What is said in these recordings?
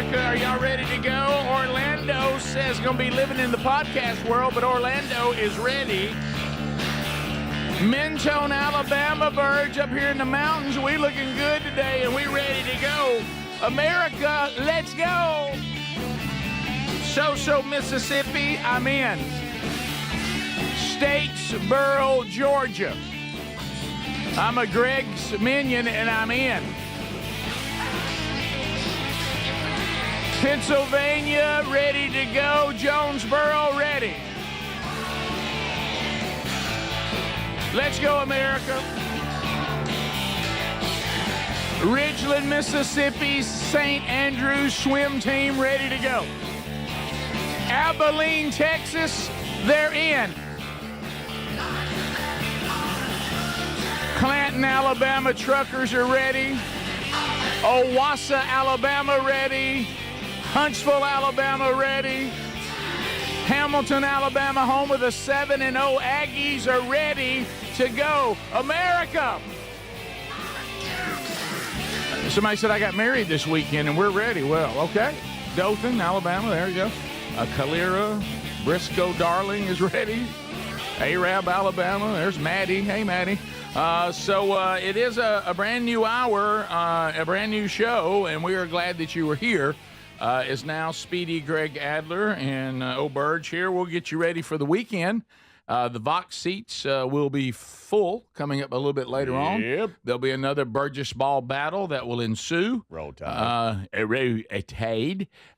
America, are y'all ready to go? Orlando says going to be living in the podcast world, but Orlando is ready. Mentone, Alabama, Burge up here in the mountains. We looking good today, and we ready to go. America, let's go. So, Mississippi, I'm in. Statesboro, Georgia. I'm a Greg's minion, and I'm in. Pennsylvania, ready to go. Jonesboro, ready. Let's go, America. Ridgeland, Mississippi, St. Andrews swim team, ready to go. Abilene, Texas, they're in. Clanton, Alabama, truckers are ready. Owasso, Alabama, ready. Huntsville, Alabama, ready. Hamilton, Alabama, home of the 7-0 Aggies, are ready to go. America! Somebody said I got married this weekend and we're ready. Well, okay. Dothan, Alabama, there you go. Calera, Briscoe, Darling is ready. Arab, Alabama, there's Maddie. Hey, Maddie. So it is a brand new hour, a brand new show, and we are glad that you were here. Is now Speedy, Greg Adler, and Burge here. We'll get you ready for the weekend. The Vox seats will be full coming up a little bit later on. There'll be another Burgess ball battle that will ensue. Roll Tide.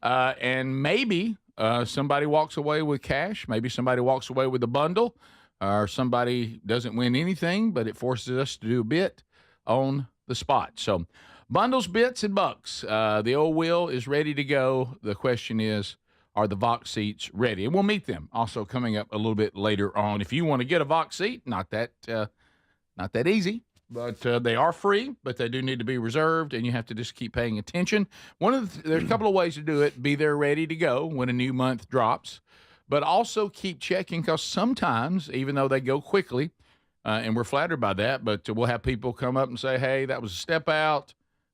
And maybe somebody walks away with cash. Maybe somebody walks away with a bundle. Or somebody doesn't win anything, but it forces us to do a bit on the spot. So bundles, bits, and bucks. The old wheel is ready to go. The question is, are the Vox seats ready? And we'll meet them also coming up a little bit later on. If you want to get a Vox seat, not that easy, but they are free, but they do need to be reserved, and you have to just keep paying attention. There's a couple of ways to do it. Be there ready to go when a new month drops. But also keep checking, because sometimes, even though they go quickly, and we're flattered by that, but we'll have people come up and say, hey, that was a step out.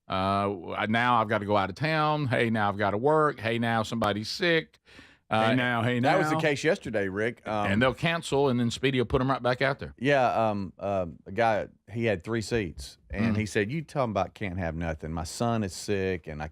Now I've got to go out of town. Hey, now I've got to work. Hey, now somebody's sick. Hey, now. That was the case yesterday, Rick. And they'll cancel, and then Speedy will put them right back out there. Yeah, a guy, he had 3 seats, and he said, you tell him about can't have nothing. My son is sick, and I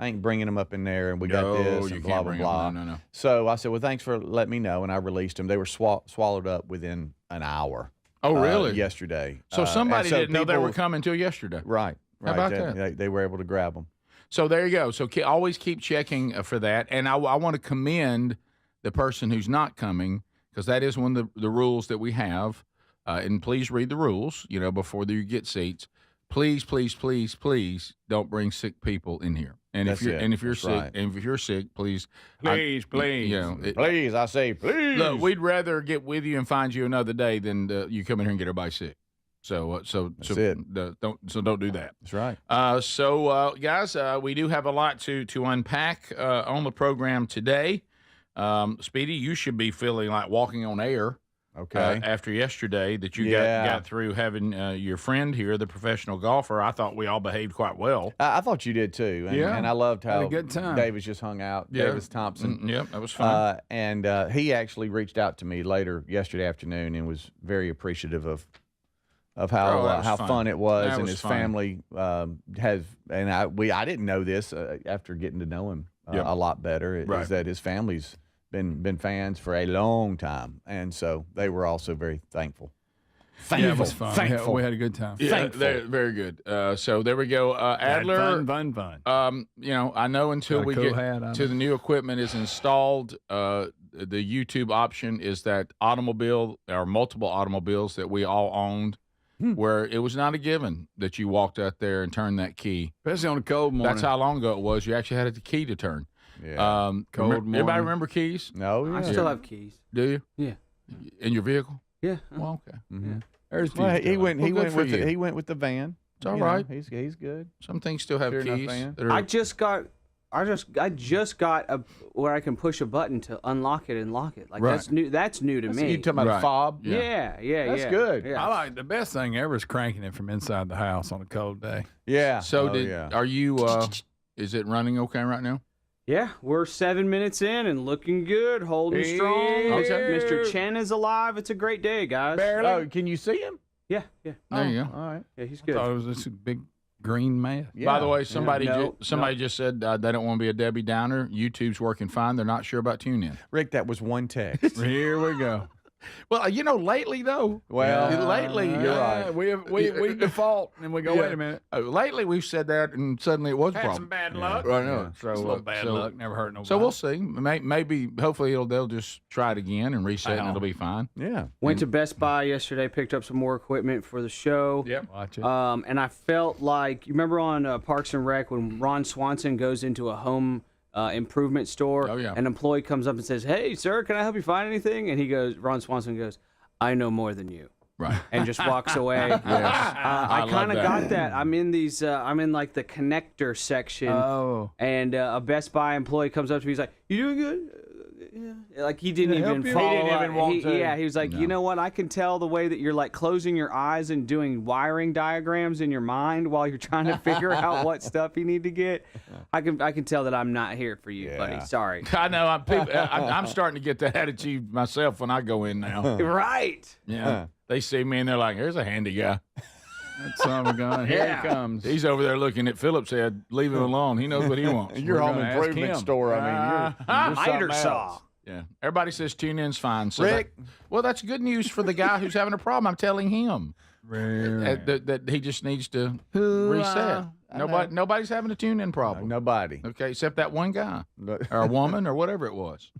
ain't bringing him up in there, and we got this, and blah, blah, blah. No. So I said, well, thanks for letting me know, and I released them. They were swallowed up within an hour. Oh, really? Yesterday. So somebody didn't know they were coming until yesterday. Right. How about that? They were able to grab them. So there you go. So always keep checking for that. And I want to commend the person who's not coming, because that is one of the rules that we have. And please read the rules, before you get seats. Please, please, please, please don't bring sick people in here. And if you're sick, please. Please. Please, I say please. Look, we'd rather get with you and find you another day than you come in here and get everybody sick. So don't do that. That's right. Guys, we do have a lot to unpack on the program today. Speedy, you should be feeling like walking on air. Okay. After yesterday that you got through having your friend here, the professional golfer. I thought we all behaved quite well. I thought you did too. And I loved how had a good time. Davis just hung out. Yeah. Davis Thompson. That was fun. And he actually reached out to me later yesterday afternoon and was very appreciative of how fun it was, and his family has. And I didn't know this after getting to know him a lot better. Is that his family's been fans for a long time, and so they were also very thankful. Yeah, it was fun. We had a good time. Yeah, very good. So there we go. Adler, fun. I know until we get to the new equipment is installed, the YouTube option is that automobile or multiple automobiles that we all owned, where it was not a given that you walked out there and turned that key. Especially on a cold morning. That's how long ago it was. You actually had the key to turn. Yeah. Cold morning. Everybody remember keys? No, I still have keys. Do you? Yeah. In your vehicle? Yeah. Well, okay. Mm-hmm. There's well, he went he went with the van. It's all right. He's good. Some things still have keys. I just got where I can push a button to unlock it and lock it. Like that's new. That's new to me. You talking about a fob? Yeah. That's good. Yeah. I like the best thing ever is cranking it from inside the house on a cold day. Yeah. So are you? Is it running okay right now? Yeah, we're 7 minutes in and looking good, holding strong. Okay. Mr. Chen is alive. It's a great day, guys. Barely. Oh, can you see him? Yeah. There you go. All right. Yeah, he's I good. thought it was this big green mass. Yeah. By the way, somebody No, just said they don't want to be a Debbie Downer. YouTube's working fine. They're not sure about TuneIn. Rick, that was one text. Here we go. Well, lately though. Well, lately, you're right. We default and we go. Wait a minute. Lately, we've said that, and suddenly it was a Had problem. some bad luck. I know. It's a little bad luck. Never hurt nobody. So we'll see. Maybe, hopefully, they'll just try it again and reset, and it'll be fine. Yeah. Went to Best Buy yesterday, picked up some more equipment for the show. Yep. Watch it. And I felt like, you remember on Parks and Rec when Ron Swanson goes into a home improvement store, Oh, yeah. an employee comes up and says, "Hey, sir, can I help you find anything?" And Ron Swanson goes, "I know more than you," Right. and just walks away. I love kind of that. got that. I'm in I'm in like the connector section, and a Best Buy employee comes up to me. He's like, "You doing good?" Yeah. Like he didn't Can I even help you? follow He didn't up. even want to. Yeah, he was like, "You know what? I can tell the way that you're like closing your eyes and doing wiring diagrams in your mind while you're trying to figure out what stuff you need to get. I can tell that I'm not here for you, buddy. Sorry." I know. I'm starting to get that attitude myself when I go in now. Right. Yeah. They see me and they're like, "Here's a handy guy. That son of a gun. Here he comes. He's over there looking at Philip's head. Leave him alone. He knows what he wants." Your home gonna ask improvement him. store. I mean, you're Miter something saw. else. Yeah. Everybody says TuneIn's fine. So Rick? that's good news for the guy who's having a problem. I'm telling him Rare. that he just needs to reset. Nobody's having a TuneIn problem. Nobody. Okay, except that one guy or a woman or whatever it was.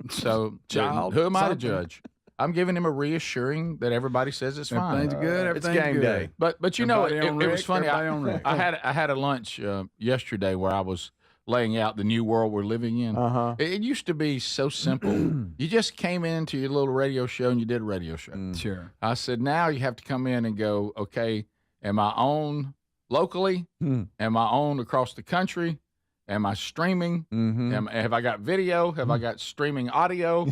So, Child, who am I to something. judge? I'm giving him a reassuring that everybody says it's fine. Everything's good. It's Everything's game good. day. But you know, Everybody on it was Rick, funny. everybody on Rick. I had a lunch yesterday where I was laying out the new world we're living in. Uh-huh. It used to be so simple. You just came into your little radio show and you did a radio show. Sure. I said, now you have to come in and go, okay, am I on locally? Am I on across the country? Am I streaming? Have I got video? Have I got streaming audio?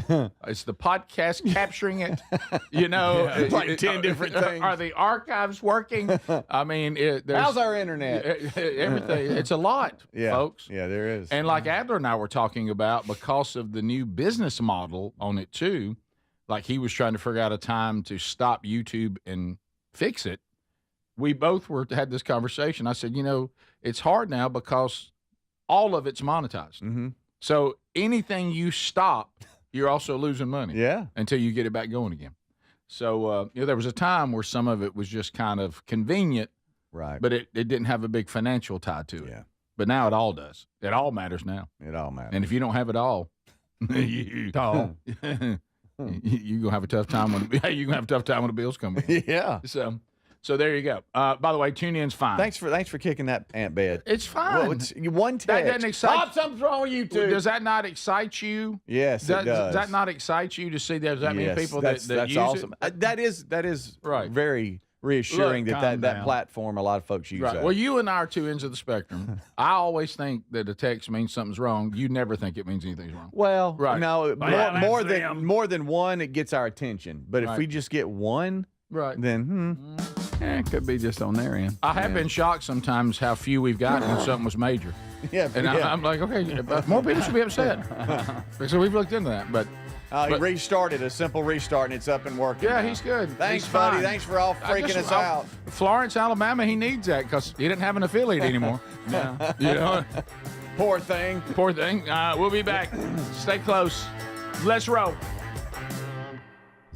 Is the podcast capturing it? You know, It's like 10 different things. Are the archives working? I mean, How's our internet? everything. It's a lot, folks. Yeah, there is. And like Adler and I were talking about, because of the new business model on it too, like he was trying to figure out a time to stop YouTube and fix it. We both had this conversation. I said, it's hard now because all of it's monetized. So anything you stop, you're also losing money. Yeah. Until you get it back going again. So there was a time where some of it was just kind of convenient, Right. but it didn't have a big financial tie to it. Yeah. But now it all does. It all matters now. It all matters. And if you don't have it all, you're gonna have a tough time when the bills come in. Yeah. So there you go. By the way, TuneIn's fine. Thanks for kicking that ant bed. It's fine. Well, it's one text. That doesn't excite. Bob, something's wrong with you two. Does that not excite you? Yes, it does. Does that not excite you to see that? Does that mean people that that's use awesome. it? That is Right. very reassuring. Look, that calm platform, a lot of folks use Right. that. Well, you and I are two ends of the spectrum. I always think that a text means something's wrong. You never think it means anything's wrong. Well, Right. no, Well, more that's than them. more than one, it gets our attention. But if Right. we just get one, Right. then It could be just on their end. I have been shocked sometimes how few we've gotten when something was major. yeah. And I'm like, okay, but more people should be upset. So we've looked into that. But He restarted a simple restart, and it's up and working. yeah, now. he's good. Thanks, He's buddy. fine. Thanks for all freaking us out. Florence, Alabama, he needs that because he didn't have an affiliate anymore. Yeah. You know, Poor thing. poor thing. We'll be back. Stay close. Let's roll.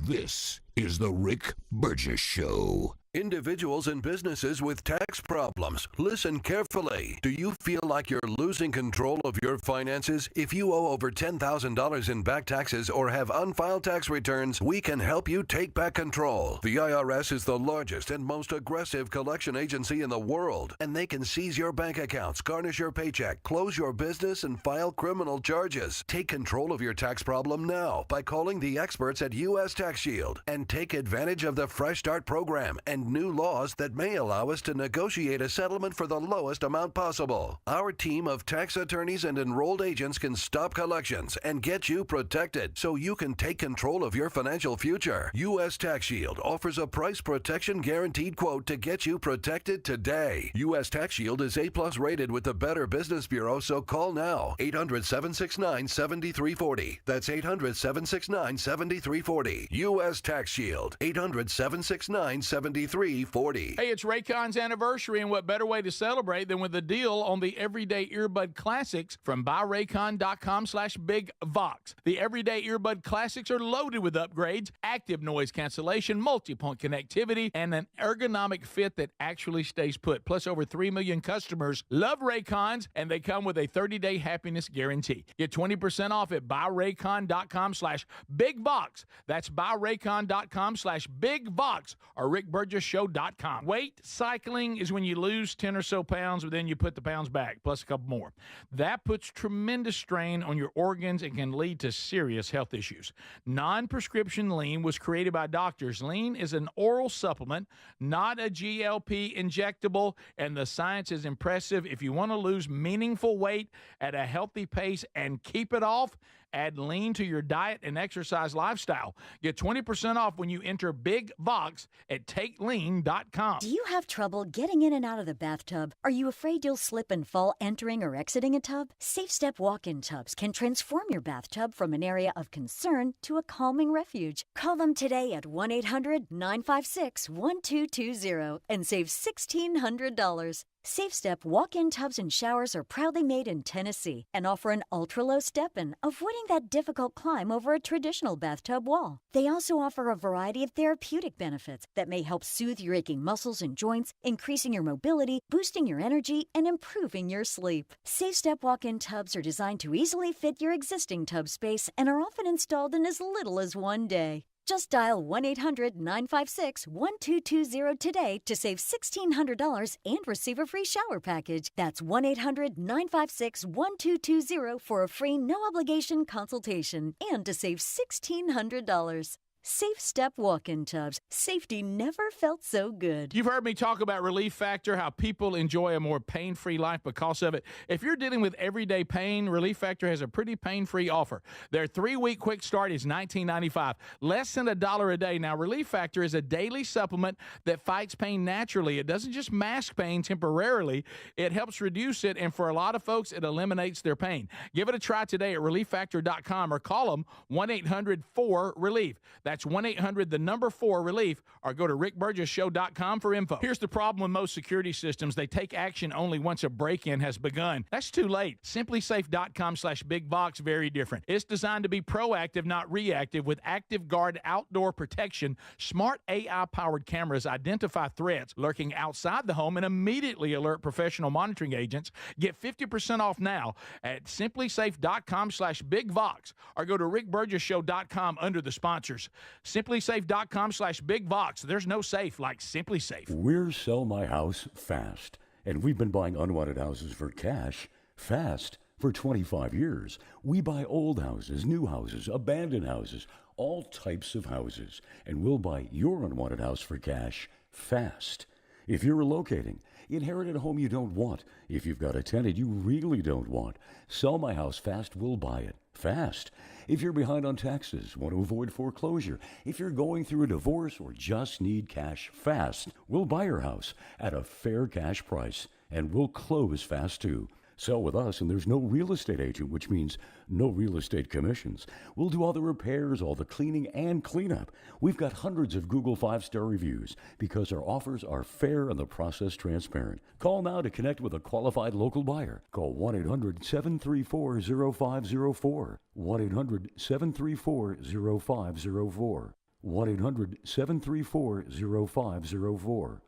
This is the Rick Burgess Show. Individuals and businesses with tax problems, listen carefully. Do you feel like you're losing control of your finances? If you owe over $10,000 in back taxes or have unfiled tax returns, we can help you take back control. The IRS is the largest and most aggressive collection agency in the world, and they can seize your bank accounts, garnish your paycheck, close your business, and file criminal charges. Take control of your tax problem now by calling the experts at U.S. Tax Shield and take advantage of the Fresh Start program and and new laws that may allow us to negotiate a settlement for the lowest amount possible. Our team of tax attorneys and enrolled agents can stop collections and get you protected so you can take control of your financial future. U.S. Tax Shield offers a price protection guaranteed quote to get you protected today. U.S. Tax Shield is A+ rated with the Better Business Bureau, so call now. 800-769-7340. That's 800-769-7340. U.S. Tax Shield. 800-769-7340. Hey, it's Raycon's anniversary, and what better way to celebrate than with a deal on the Everyday Earbud Classics from buyraycon.com/bigvox. The Everyday Earbud Classics are loaded with upgrades, active noise cancellation, multi-point connectivity, and an ergonomic fit that actually stays put. Plus, over 3 million customers love Raycons, and they come with a 30-day happiness guarantee. Get 20% off at buyraycon.com/bigvox. That's buyraycon.com/bigvox or rickburgessshow.com. Weight cycling is when you lose 10 or so pounds, but then you put the pounds back, plus a couple more. That puts tremendous strain on your organs and can lead to serious health issues. Non-prescription lean was created by doctors. Lean is an oral supplement, not a GLP injectable, and the science is impressive. If you want to lose meaningful weight at a healthy pace and keep it off, add lean to your diet and exercise lifestyle. Get 20% off when you enter Big Vox at takelean.com. Do you have trouble getting in and out of the bathtub? Are you afraid you'll slip and fall entering or exiting a tub? Safe Step walk-in tubs can transform your bathtub from an area of concern to a calming refuge. Call them today at 1-800-956-1220 and save $1,600. Safe Step walk-in tubs and showers are proudly made in Tennessee and offer an ultra-low step-in, avoiding that difficult climb over a traditional bathtub wall. They also offer a variety of therapeutic benefits that may help soothe your aching muscles and joints, increasing your mobility, boosting your energy, and improving your sleep. Safe Step walk-in tubs are designed to easily fit your existing tub space and are often installed in as little as one day. Just dial 1-800-956-1220 today to save $1,600 and receive a free shower package. That's 1-800-956-1220 for a free no-obligation consultation and to save $1,600. Safe Step walk-in tubs. Safety never felt so good. You've heard me talk about Relief Factor, how people enjoy a more pain-free life because of it. If you're dealing with everyday pain, Relief Factor has a pretty pain-free offer. Their 3-week quick start is $19.95, less than $1 a day. Now, Relief Factor is a daily supplement that fights pain naturally. It doesn't just mask pain temporarily. It helps reduce it, and for a lot of folks, it eliminates their pain. Give it a try today at relieffactor.com or call them 1-800-4-RELIEF. That's 1-800-4-RELIEF, or go to rickburgessshow.com for info. Here's the problem with most security systems. They take action only once a break-in has begun. That's too late. SimplySafe.com/BigVox, very different. It's designed to be proactive, not reactive, with Active Guard outdoor protection. Smart AI-powered cameras identify threats lurking outside the home and immediately alert professional monitoring agents. Get 50% off now at SimplySafe.com/BigVox, or go to rickburgessshow.com under the sponsors. SimplySafe.com/BigVox. There's no safe like Simply Safe. We're Sell My House Fast, and we've been buying unwanted houses for cash fast for 25 years. We buy old houses, new houses, abandoned houses, all types of houses, and we'll buy your unwanted house for cash fast. If you're relocating, inherited a home you don't want, if you've got a tenant you really don't want, Sell My House Fast will buy it fast. If you're behind on taxes, want to avoid foreclosure, if you're going through a divorce or just need cash fast, we'll buy your house at a fair cash price, and we'll close fast too. Sell with us, and there's no real estate agent, which means no real estate commissions. We'll do all the repairs, all the cleaning, and cleanup. We've got hundreds of Google 5-star reviews because our offers are fair and the process transparent. Call now to connect with a qualified local buyer. Call 1-800-734-0504. 1-800-734-0504. 1-800-734-0504.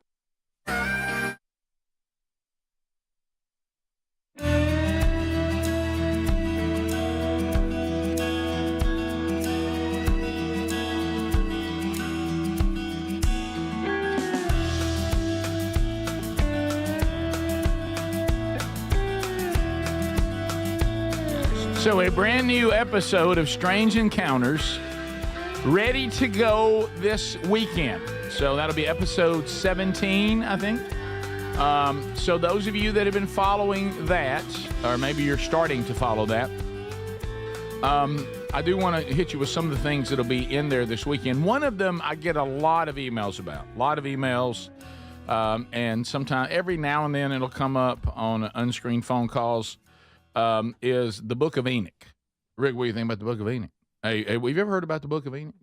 So a brand new episode of Strange Encounters ready to go this weekend. So that'll be episode 17, I think. So those of you that have been following that, or maybe you're starting to follow that, I do want to hit you with some of the things that'll be in there this weekend. One of them I get a lot of emails about, and sometimes every now and then it'll come up on unscreened phone calls, is the Book of Enoch. Rick, what do you think about the Book of Enoch? Hey, have you ever heard about the Book of Enoch?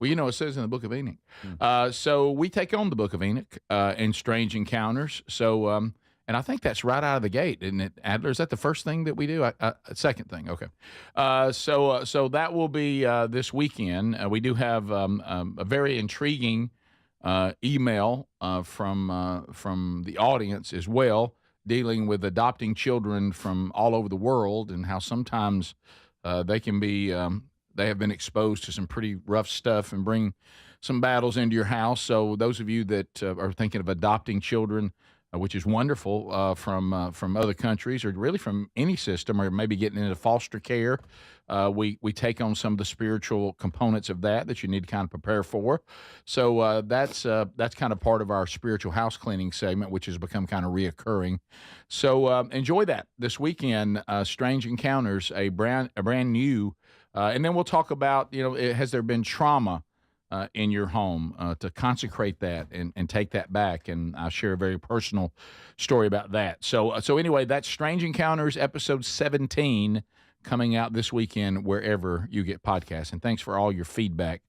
Well, you know, it says in the Book of Enoch. So we take on the Book of Enoch in Strange Encounters. So, and I think that's right out of the gate, isn't it, Adler? Is that the first thing that we do? Second thing, okay. So that will be this weekend. We do have a very intriguing email from the audience as well, dealing with adopting children from all over the world and how sometimes they can be they have been exposed to some pretty rough stuff and bring some battles into your house. So those of you that are thinking of adopting children, which is wonderful, from other countries or really from any system, or maybe getting into foster care, we take on some of the spiritual components of that you need to kind of prepare for. So that's kind of part of our spiritual house cleaning segment, which has become kind of reoccurring. So enjoy that this weekend. Strange Encounters, a brand new. And then we'll talk about, has there been trauma in your home, to consecrate that and take that back. And I'll share a very personal story about that. So anyway, that's Strange Encounters, episode 17, coming out this weekend wherever you get podcasts. And thanks for all your feedback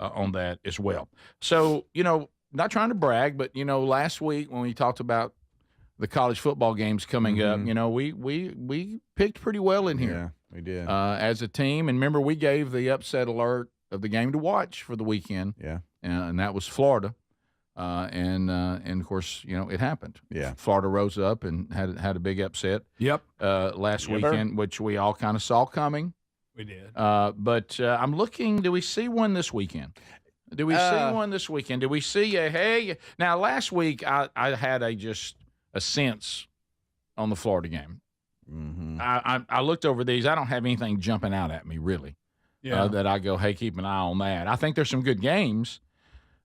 on that as well. So, not trying to brag, but, last week when we talked about the college football games coming up, we picked pretty well in here. Yeah. We did. As a team. And remember, we gave the upset alert of the game to watch for the weekend. Yeah. And that was Florida. And of course, it happened. Yeah. Florida rose up and had a big upset. Yep. Last weekend, which we all kind of saw coming. We did. But I'm looking, do we see one this weekend? Do we see one this weekend? Do we see now last week I had a sense on the Florida game. Mm-hmm. I looked over these. I don't have anything jumping out at me, really, that I go, hey, keep an eye on that. I think there's some good games.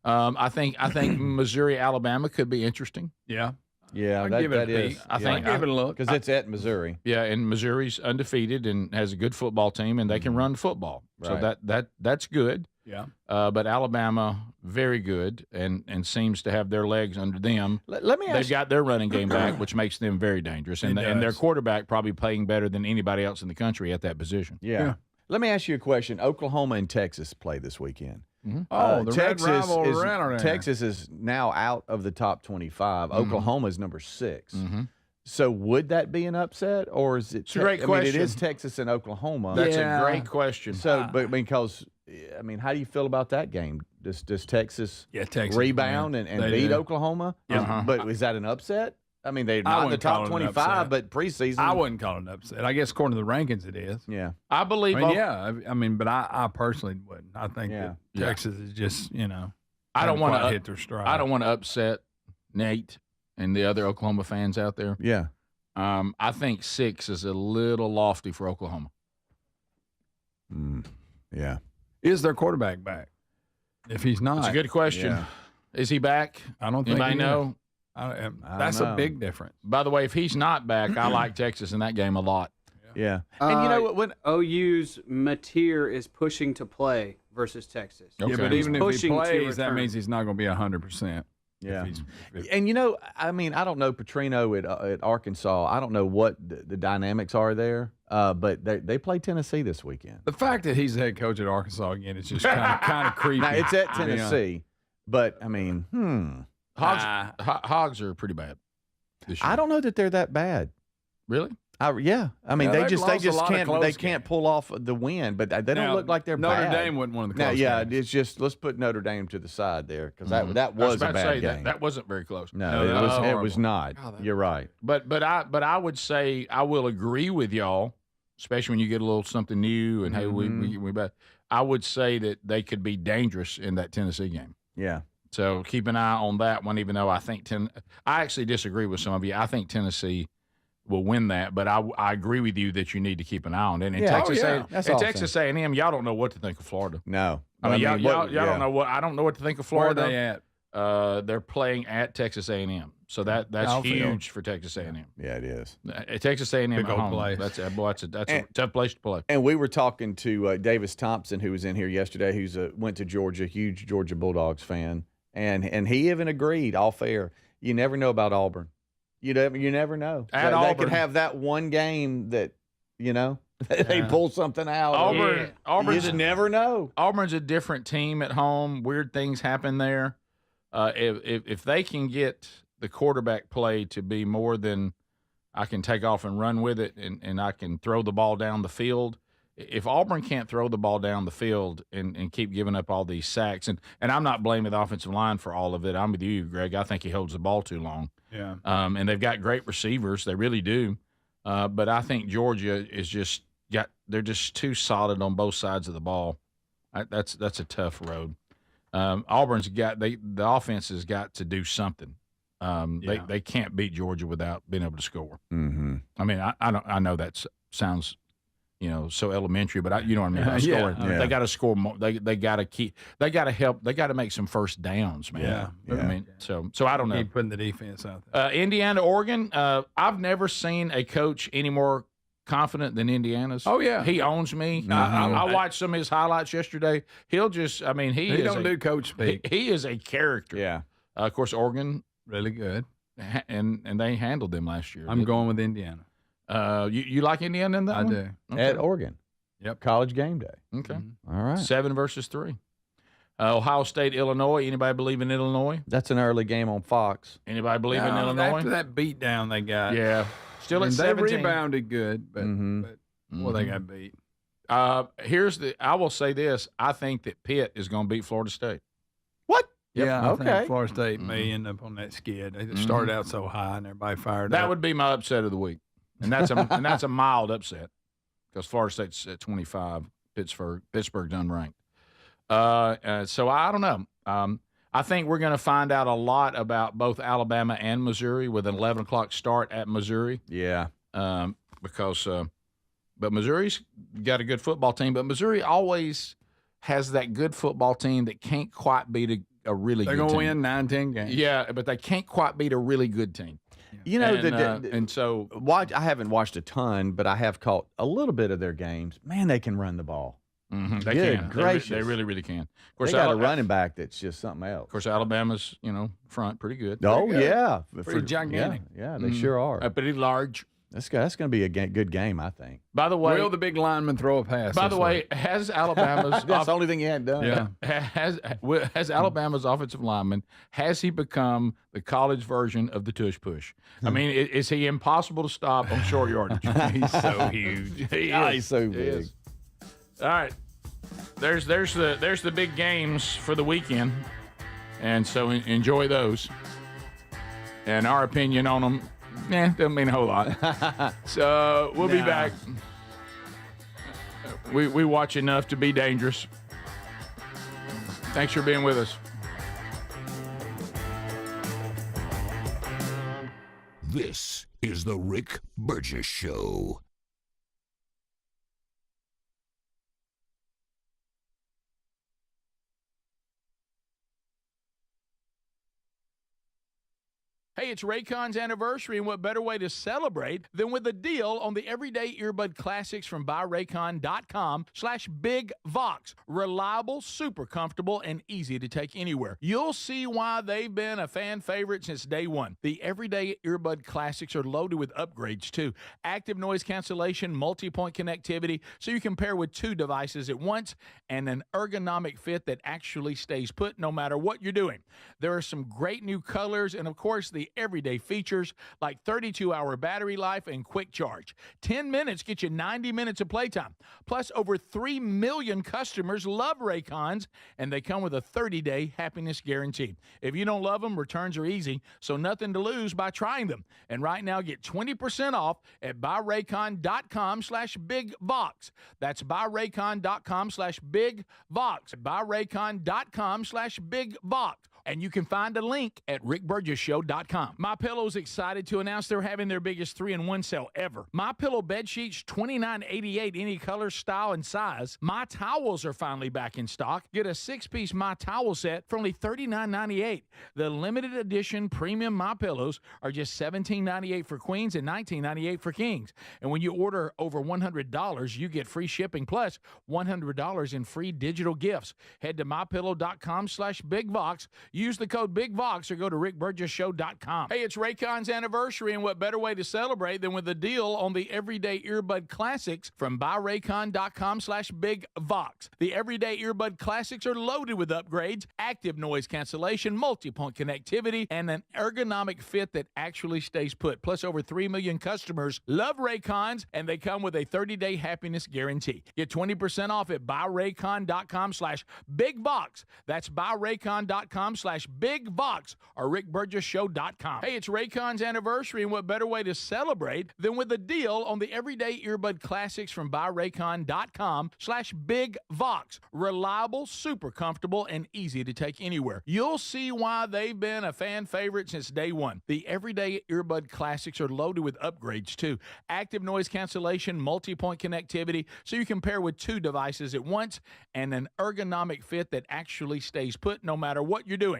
I think Missouri, Alabama could be interesting. Yeah. Yeah, I'll give it a is. peek. I think give it a look. Because it's at Missouri. Yeah, and Missouri's undefeated and has a good football team, and they can run football. Right. So that's good. Yeah. But Alabama, very good, and seems to have their legs under them. Let me ask They've got their running game back, which makes them very dangerous, and their quarterback probably playing better than anybody else in the country at that position. Yeah. Let me ask you a question. Oklahoma and Texas play this weekend. Mm-hmm. Oh, the Texas red rival around Texas is now out of the top 25. Mm-hmm. Oklahoma is number 6. Mm-hmm. So would that be an upset, or is it? It's a great question. It is Texas and Oklahoma. That's a great question. So, but because how do you feel about that game? Does Texas rebound and beat Oklahoma? Yeah. But is that an upset? I mean, they're not in the top 25, but preseason. I wouldn't call it an upset. I guess according to the rankings, it is. Yeah. I believe. But I personally wouldn't. I think that Texas is just, I don't want to hit their stride. I don't want to upset Nate and the other Oklahoma fans out there. Yeah. I think 6 is a little lofty for Oklahoma. Yeah. Is their quarterback back? If he's not, that's a good question. Yeah. Is he back? I don't think. Anybody know? That's a big difference. By the way, if he's not back, I like Texas in that game a lot. Yeah. And when OU's Mateer is pushing to play versus Texas. Okay. Yeah, but even if he plays, that means he's not going to be 100%. Yeah. And, I don't know Petrino at Arkansas. I don't know what the dynamics are there, but they play Tennessee this weekend. The fact that he's the head coach at Arkansas again is just kind of creepy. Now, it's at Tennessee, but, Hogs are pretty bad this year. I don't know that they're that bad. Really? They just can't pull off the win, but they don't look like they're Notre bad. Dame wasn't one of the close games. It's just let's put Notre Dame to the side there because that was a bad game. That wasn't very close. No, it was not. You're right. But I would say I will agree with y'all, especially when you get a little something new and hey we bet. I would say that they could be dangerous in that Tennessee game. Yeah. So keep an eye on that one, even though I think I actually disagree with some of you. I think Tennessee will win that, but I agree with you that you need to keep an eye on it. And Texas A&M, y'all don't know what to think of Florida. No, y'all don't know what. I don't know what to think of Florida. Where are they at? they're playing at Texas A&M. So that's huge for Texas A&M. Yeah, it is. Texas A&M at home. Place. That's a tough place to play. And we were talking to Davis Thompson, who was in here yesterday, who's went to Georgia, huge Georgia Bulldogs fan, and he even agreed, all fair. You never know about Auburn. You never know. They could have that one game that they pull something out. Auburn, you just never know. Auburn's a different team at home. Weird things happen there. If they can get the quarterback play to be more than I can take off and run with it and I can throw the ball down the field. If Auburn can't throw the ball down the field and keep giving up all these sacks, and I'm not blaming the offensive line for all of it. I'm with you, Greg. I think he holds the ball too long. Yeah. And they've got great receivers. They really do. But I think Georgia is they're just too solid on both sides of the ball. That's a tough road. Auburn's the offense has got to do something. They can't beat Georgia without being able to score. Mm-hmm. I mean, I know that sounds, so elementary, but you know what I mean. Scoring. Yeah. They got to score more. They got to keep. They got to help. They got to make some first downs, man. Yeah. I mean, so I don't know. Keep putting the defense out there. Indiana, Oregon. I've never seen a coach any more confident than Indiana's. Oh yeah, he owns me. Mm-hmm. I watched some of his highlights yesterday. He'll just. I mean, he don't do coach speak. He is a character. Yeah. Of course, Oregon. Really good. And they handled them last year. I'm going with Indiana. You like Indiana in that I one? do. Okay. At Oregon. Yep. College game day. Okay. All right. 7 versus 3. Ohio State, Illinois. Anybody believe in Illinois? That's an early game on Fox. Anybody believe in Illinois? After that beat down they got. Yeah. Still at they 17. rebounded good, but they got beat. I will say this. I think that Pitt is going to beat Florida State. What? Yep. Yeah, I Okay. think Florida State may end up on that skid. They just started out so high and everybody fired up. That would be my upset of the week. And that's a mild upset because Florida State's at 25, Pittsburgh's unranked. So I don't know. I think we're going to find out a lot about both Alabama and Missouri with an 11 o'clock start at Missouri. Yeah. But Missouri's got a good football team. But Missouri always has that good football team that can't quite beat a really good team. They're going to win 9-10 games. Yeah, but they can't quite beat a really good team. I haven't watched a ton, but I have caught a little bit of their games. Man, they can run the ball. Mm-hmm. They Good can. gracious. They really, really can. Of They course, got a running back that's just something else. Of course, Alabama's front pretty good. Oh, good. yeah. Pretty gigantic. Yeah, they sure are. Pretty large. That's going to be a good game, I think. By the way, Will the big lineman throw a pass? By the way, has Alabama's That's the only thing he hadn't done. Yeah. has Alabama's offensive lineman, has he become the college version of the tush push? I mean, is he impossible to stop on short yardage? He's so huge. He's so big. is. All right. There's the big games for the weekend, and so enjoy those. And our opinion on them, doesn't mean a whole lot. So we'll be back. We watch enough to be dangerous. Thanks for being with us. This is the Rick Burgess Show. Hey, it's Raycon's anniversary, and what better way to celebrate than with a deal on the everyday earbud classics from buyraycon.com/BigVox. Reliable, super comfortable, and easy to take anywhere. You'll see why they've been a fan favorite since day one. The everyday earbud classics are loaded with upgrades, too. Active noise cancellation, multi-point connectivity, so you can pair with 2 devices at once, and an ergonomic fit that actually stays put no matter what you're doing. There are some great new colors, and of course, the everyday features like 32-hour battery life and quick charge. 10 minutes get you 90 minutes of playtime. Plus, over 3 million customers love Raycons, and they come with a 30-day happiness guarantee. If you don't love them, returns are easy, so nothing to lose by trying them. And right now, get 20% off at buyraycon.com/BigVox. That's buyraycon.com/BigVox. buyraycon.com/BigVox. And you can find a link at rickburgessshow.com. MyPillow's excited to announce they're having their biggest 3-in-1 sale ever. MyPillow bed sheets, $29.88, any color, style, and size. My towels are finally back in stock. Get a 6-piece My Towel set for only $39.98. The limited edition premium MyPillows are just $17.98 for queens and $19.98 for kings. And when you order over $100, you get free shipping plus $100 in free digital gifts. Head to mypillow.com/BigVox. Use the code BigVox or go to rickburgessshow.com. Hey, it's Raycon's anniversary, and what better way to celebrate than with a deal on the Everyday Earbud Classics from buyraycon.com/BigVox. The Everyday Earbud Classics are loaded with upgrades, active noise cancellation, multi-point connectivity, and an ergonomic fit that actually stays put. Plus, over 3 million customers love Raycons, and they come with a 30-day happiness guarantee. Get 20% off at buyraycon.com/BigVox. That's buyraycon.com/BigVox or rickburgessshow.com. Hey, it's Raycon's anniversary, and what better way to celebrate than with a deal on the Everyday Earbud Classics from buyraycon.com/BigVox. Reliable, super comfortable, and easy to take anywhere. You'll see why they've been a fan favorite since day one. The Everyday Earbud Classics are loaded with upgrades, too. Active noise cancellation, multi-point connectivity, so you can pair with 2 devices at once, and an ergonomic fit that actually stays put no matter what you're doing.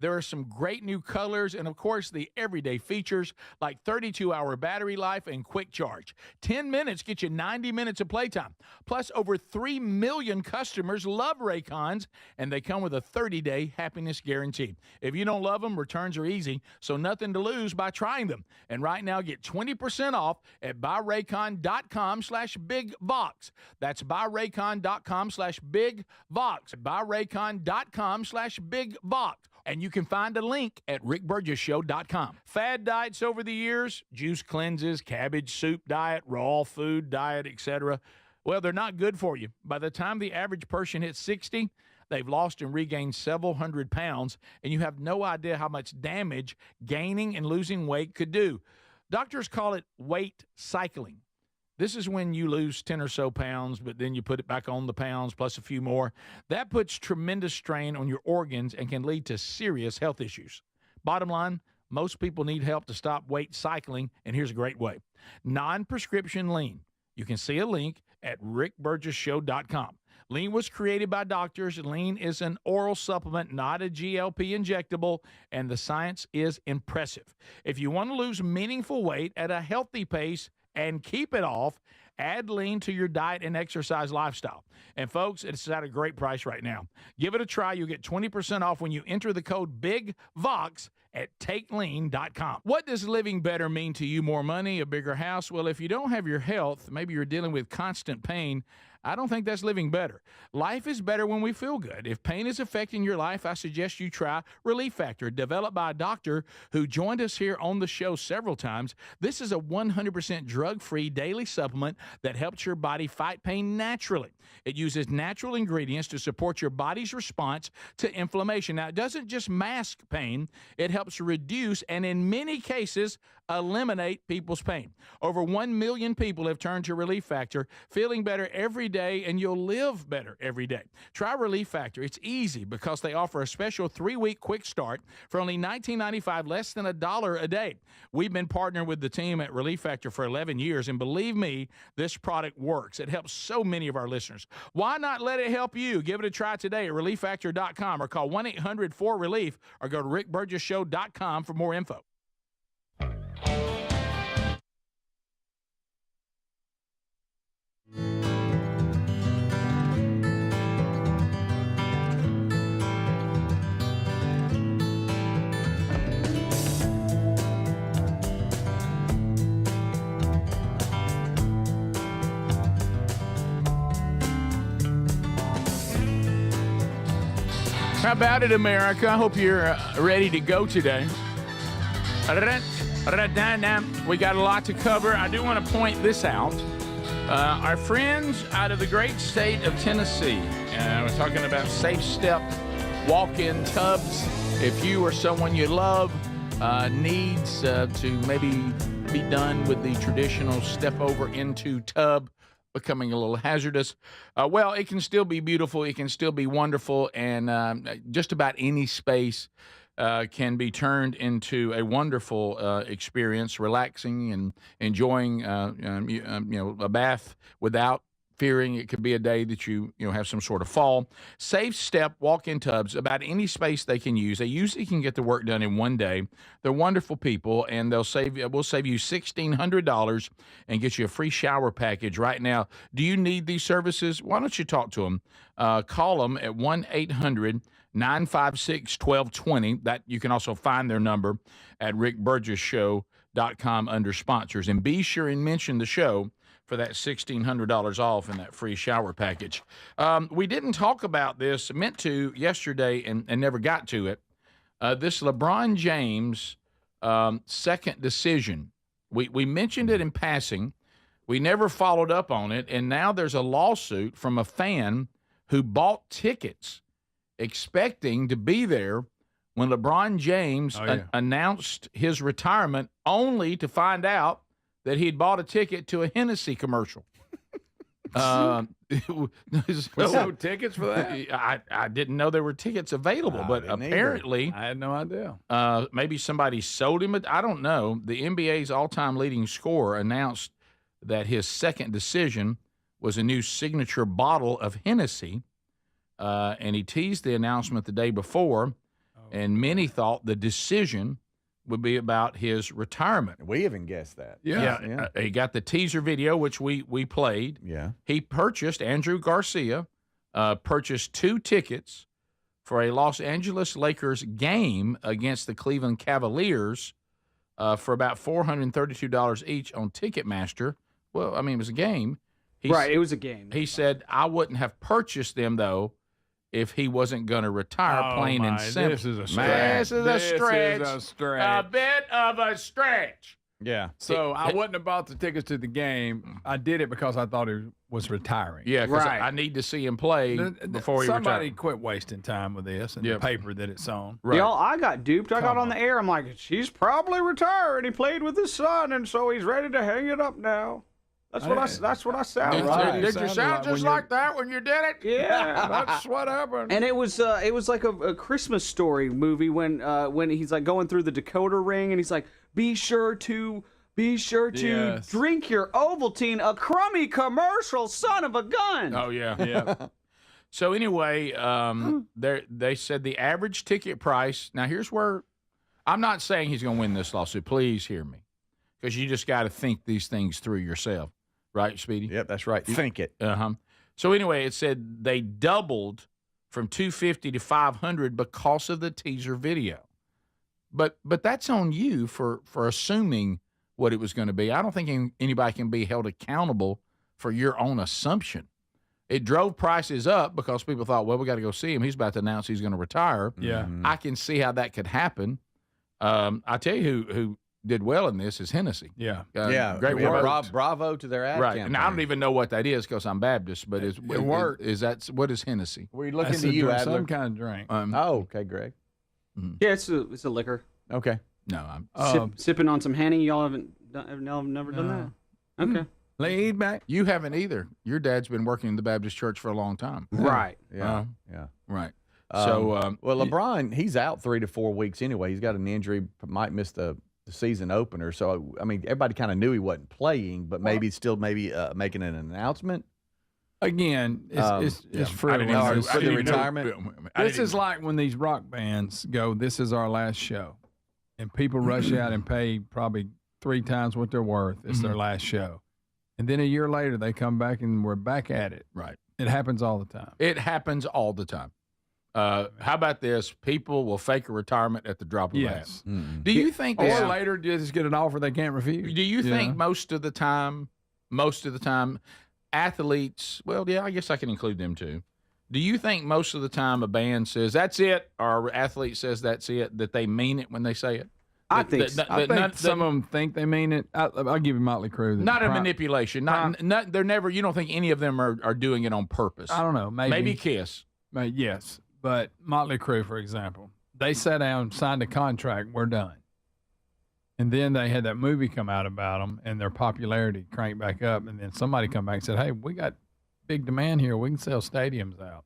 There are some great new colors, and of course, the everyday features like 32-hour battery life and quick charge. 10 minutes get you 90 minutes of playtime. Plus, over 3 million customers love Raycons, and they come with a 30-day happiness guarantee. If you don't love them, returns are easy, so nothing to lose by trying them. And right now, get 20% off at buyraycon.com/BigVox. That's buyraycon.com/BigVox. buyraycon.com/BigVox. And you can find a link at rickburgessshow.com. Fad diets over the years, juice cleanses, cabbage soup diet, raw food diet, etc. Well, they're not good for you. By the time the average person hits 60, they've lost and regained several hundred pounds, and you have no idea how much damage gaining and losing weight could do. Doctors call it weight cycling. This is when you lose 10 or so pounds, but then you put it back on the pounds plus a few more. That puts tremendous strain on your organs and can lead to serious health issues. Bottom line, most people need help to stop weight cycling, and here's a great way. Non-prescription lean. You can see a link at rickburgessshow.com. Lean was created by doctors. Lean is an oral supplement, not a GLP injectable, and the science is impressive. If you want to lose meaningful weight at a healthy pace and keep it off, add Lean to your diet and exercise lifestyle. And folks, it's at a great price right now. Give it a try. You'll get 20% off when you enter the code BIGVOX at takelean.com. What does living better mean to you? More money, a bigger house? Well, if you don't have your health, maybe you're dealing with constant pain, I don't think that's living better. Life is better when we feel good. If pain is affecting your life, I suggest you try Relief Factor, developed by a doctor who joined us here on the show several times. This is a 100% drug-free daily supplement that helps your body fight pain naturally. It uses natural ingredients to support your body's response to inflammation. Now, it doesn't just mask pain, it helps reduce and in many cases eliminate people's pain. Over 1 million people have turned to Relief Factor, feeling better every day, and you'll live better every day. Try Relief Factor. It's easy because they offer a special 3-week quick start for only $19.95, less than $1 a day. We've been partnering with the team at Relief Factor for 11 years, and believe me, this product works. It helps so many of our listeners. Why not let it help you? Give it a try today at relieffactor.com or call 1-800-4RELIEF or go to rickburgessshow.com for more info. How about it, America? I hope you're ready to go today. We got a lot to cover. I do want to point this out. Our friends out of the great state of Tennessee, we're talking about Safe Step walk-in tubs. If you or someone you love needs to maybe be done with the traditional step over into tub, becoming a little hazardous. Well, it can still be beautiful. It can still be wonderful. And just about any space can be turned into a wonderful experience, relaxing and enjoying, a bath without fearing it could be a day that you have some sort of fall. Safe Step walk-in tubs, about any space they can use. They usually can get the work done in one day. They're wonderful people, and we'll save you $1,600 and get you a free shower package right now. Do you need these services? Why don't you talk to them? Call them at 1-800-956-1220. That you can also find their number at rickburgesshow.com under sponsors. And be sure and mention the show for that $1,600 off and that free shower package. We didn't talk about this, meant to yesterday and never got to it. This LeBron James second decision. We mentioned it in passing. We never followed up on it, and now there's a lawsuit from a fan who bought tickets expecting to be there when LeBron James announced his retirement, only to find out that he'd bought a ticket to a Hennessy commercial. No tickets for that? I didn't know there were tickets available, but apparently I had no idea. Maybe somebody sold him it. I don't know. The NBA's all-time leading scorer announced that his second decision was a new signature bottle of Hennessy, and he teased the announcement the day before, and many thought the decision would be about his retirement. We even guessed that. Yeah. He got the teaser video, which we played. Yeah. He purchased, Andrew Garcia, purchased 2 tickets for a Los Angeles Lakers game against the Cleveland Cavaliers for about $432 each on Ticketmaster. Well, I mean, it was a game. It was a game. He said, I wouldn't have purchased them, though, if he wasn't going to retire, plain and simple. This is a stretch. This is a stretch. This is a stretch. A bit of a stretch. Yeah. So I wouldn't have bought the tickets to the game. I did it because I thought he was retiring. Yeah, because I need to see him play before he retires. Somebody quit wasting time with this and the paper that it's on. Right. Y'all, I got duped. I got on the air. I'm like, she's probably retired. He played with his son, and so he's ready to hang it up now. That's what I sound like. Did you sound just like that when you did it? Yeah, that's what happened. And it was like a Christmas Story movie when he's like going through the Dakota ring and he's like, be sure to drink your Ovaltine, a crummy commercial, son of a gun. Oh yeah. So anyway, they said the average ticket price. Now here's where I'm not saying he's going to win this lawsuit. Please hear me, because you just got to think these things through yourself. Right, Speedy? Yep, that's right. Think it. So anyway, it said they doubled from $250 to $500 because of the teaser video. But that's on you for assuming what it was going to be. I don't think anybody can be held accountable for your own assumption. It drove prices up because people thought, well, we got to go see him. He's about to announce he's going to retire. Yeah. I can see how that could happen. I tell you who did well in this is Hennessy. Yeah. Great work. Bravo to their ad campaign. And I don't even know what that is because I'm Baptist, but it worked. What is Hennessy? We're looking to you, Adler. Some kind of drink. Okay, Greg. Yeah, it's a liquor. Okay. No, I'm sipping on some Henny. Y'all haven't never done that. Okay. Laid back. You haven't either. Your dad's been working in the Baptist church for a long time. Right. Yeah. Right. So, LeBron, he's out 3 to 4 weeks anyway. He's got an injury, might miss the season opener. So, I mean, everybody kind of knew he wasn't playing, but maybe making an announcement. Again, it's for the retirement. This is like when these rock bands go, this is our last show. And people rush out and pay probably 3 times what they're worth. It's their last show. And then a year later, they come back and we're back at it. Right. It happens all the time. It happens all the time. How about this? People will fake a retirement at the drop of a hat. Mm-hmm. Do you think or later just get an offer they can't refuse? Do you think most of the time, athletes, well, yeah, I guess I can include them too. Do you think most of the time a band says, that's it, or an athlete says that's it, that they mean it when they say it? I think some of them think they mean it. I'll give you Motley Crue. Not a manipulation. Not they're never. You don't think any of them are doing it on purpose? I don't know. Maybe Kiss. Yes, but Motley Crue, for example, they sat down, signed a contract. We're done. And then they had that movie come out about them, and their popularity cranked back up. And then somebody come back and said, "Hey, we got big demand here. We can sell stadiums out."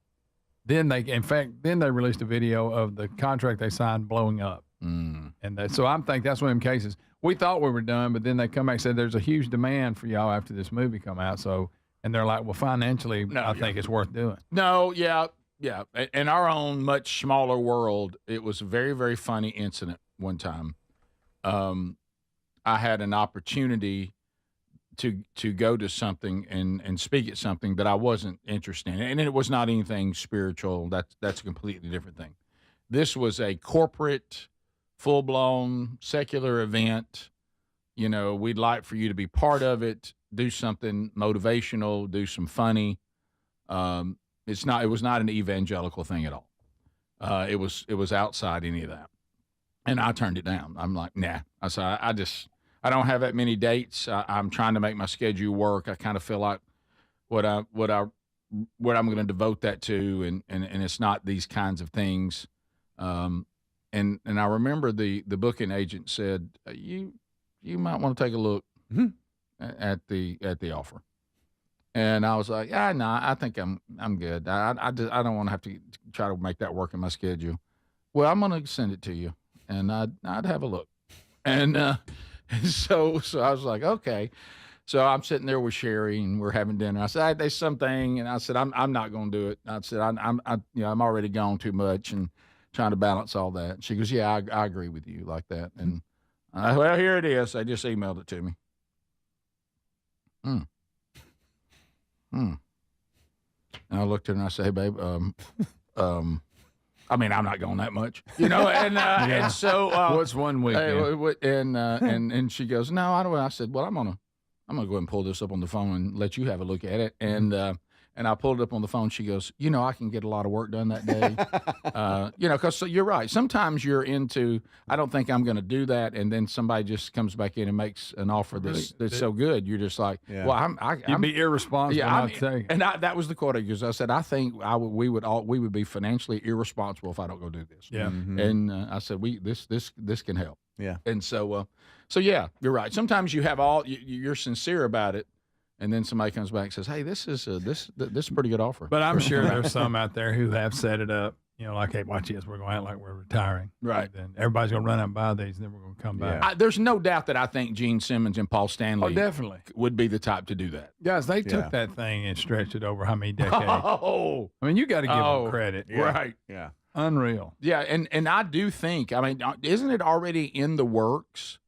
Then they released a video of the contract they signed blowing up. And so I think that's one of them cases. We thought we were done, but then they come back and said there's a huge demand for y'all after this movie come out. So, and they're like, well, financially, I think it's worth doing. No, yeah. In our own much smaller world, it was a very, very funny incident one time. I had an opportunity to go to something and speak at something that I wasn't interested in, and it was not anything spiritual. That's a completely different thing. This was a corporate, full-blown secular event. You know, we'd like for you to be part of it, do something motivational, do some funny. It was not an evangelical thing at all. It was outside any of that. And I turned it down. I'm like, nah. I said, I don't have that many dates. I'm trying to make my schedule work. I kind of feel like what I'm going to devote that to, and it's not these kinds of things. And I remember the booking agent said, you might want to take a look at the offer. And I was like, yeah, no, I think I'm good. I don't want to have to try to make that work in my schedule. Well, I'm going to send it to you, and I'd have a look. And so I was like, okay. So I'm sitting there with Sherry, and we're having dinner. I said, there's something, and I said, I'm not going to do it. I said, I'm already gone too much, and trying to balance all that. And she goes, yeah, I agree with you like that. And well, here it is. They just emailed it to me. And I looked at her and I said, hey, babe, I mean, I'm not going that much, you know, and so what's one week? And she goes, no, I don't. I said, well, I'm gonna go ahead and pull this up on the phone and let you have a look at it. And I pulled it up on the phone. She goes, you know, I can get a lot of work done that day. You know, because you're right. Sometimes you're into, I don't think I'm going to do that. And then somebody just comes back in and makes an offer that's so good. You're just like, well, You'd be irresponsible. Yeah, and that was the quote I used. I said, I think we would be financially irresponsible if I don't go do this. Yeah. And I said, this can help. Yeah. And so yeah, you're right. Sometimes you have you're sincere about it. And then somebody comes back and says, hey, this is a pretty good offer. But I'm sure there's some out there who have set it up, you know, like, hey, watch this, we're going out like we're retiring. Right. And everybody's going to run out and buy these, and then we're going to come back. There's no doubt that I think Gene Simmons and Paul Stanley definitely would be the type to do that. Guys, they took that thing and stretched it over how many decades? Oh. I mean, you got to give them credit. Yeah. Right. Yeah. Unreal. Yeah, and I do think, I mean, isn't it already in the works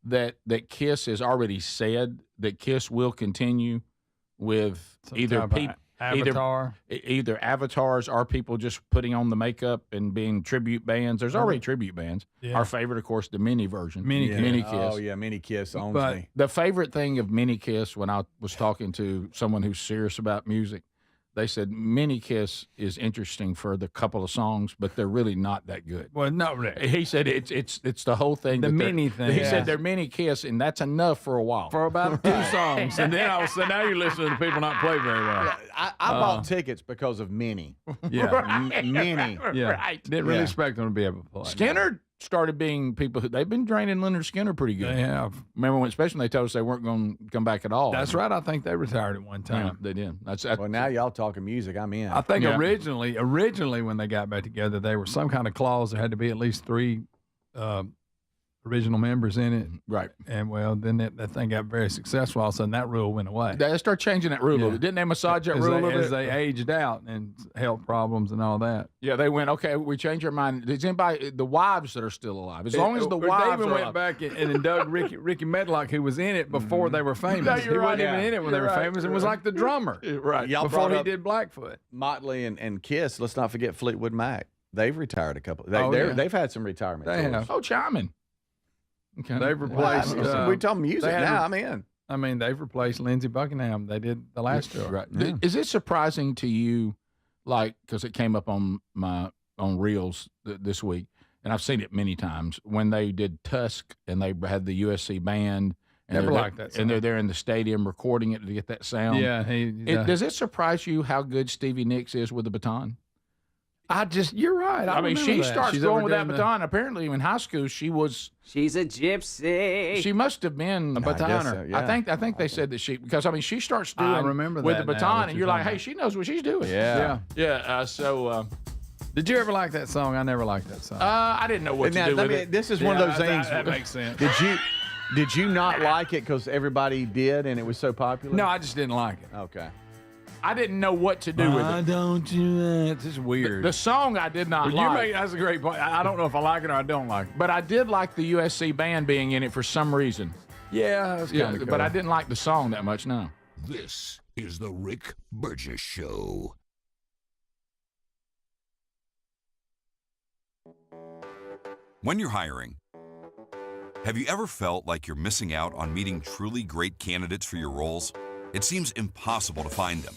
that Kiss has already said that Kiss will continue with either avatars or people just putting on the makeup and being tribute bands. There's already tribute bands. Yeah. Our favorite, of course, the Mini version. Mini Kiss. Oh, yeah, Mini Kiss owns me. The favorite thing of Mini Kiss, when I was talking to someone who's serious about music, they said Mini Kiss is interesting for the couple of songs, but they're really not that good. Well, not really. He said it's the whole thing. The Mini thing. He said they're Mini Kiss, and that's enough for a while. For about 2 songs. And then all of a sudden, now you're listening to people not play very well. Yeah, I bought tickets because of Mini. Yeah. Right. Mini. Yeah. Right. Didn't really expect them to be able to play. Skinner started being people who they've been draining Leonard Skinner pretty good. They have. Remember when, especially when they told us they weren't going to come back at all. That's right. I think they retired at one time. Yeah, they did. That's Well, now y'all talking music. I'm in. I think originally when they got back together, there was some kind of clause. There had to be at least 3 original members in it. Right. And well, then that thing got very successful. All of a sudden, that rule went away. They started changing that rule a little bit. Didn't they massage that rule a little bit? As they aged out and health problems and all that. Yeah, they went, okay, we changed our mind. Is anybody, the wives that are still alive, as long as the wives they even are went alive. back and dug Ricky Medlock, who was in it before they were famous. No, he you're wasn't right. even in it when they were famous. It was like the drummer. Right. Y'all before brought he up did Blackfoot. Motley and Kiss. Let's not forget Fleetwood Mac. They've retired a couple. They've had some retirement. They tours. have. Oh, chiming. Okay. They've replaced. we talking music now. I'm in. I mean, they've replaced Lindsey Buckingham. They did the last tour. Right. Yeah. Is it surprising to you, like, because it came up on Reels this week, and I've seen it many times, when they did Tusk and they had the USC band. And Never liked that song. And they're there in the stadium recording it to get that sound. Yeah. Does it surprise you how good Stevie Nicks is with the baton? You're right. I mean, she starts She's throwing with that overdoing the- baton. Apparently, in high school, She's a gypsy. she must have been a guess batoner. so, yeah. I think they said that because she starts doing I remember with that the now, baton, what and you're you're like, talking hey, she knows what she's doing. Yeah. Yeah. Did you ever like that song? I never liked that song. I didn't know what to do with it. This is one of those things. That makes sense. Did you not like it because everybody did and it was so popular? No, I just didn't like it. Okay. I didn't know what to do with Why it. don't you? It's just weird. The song I did not like. That's a great point. I don't know if I like it or I don't like it. But I did like the USC band being in it for some reason. Yeah, that's Yeah, kind of cool. but I didn't like the song that much, no. This is the Rick Burgess Show. When you're hiring, have you ever felt like you're missing out on meeting truly great candidates for your roles? It seems impossible to find them,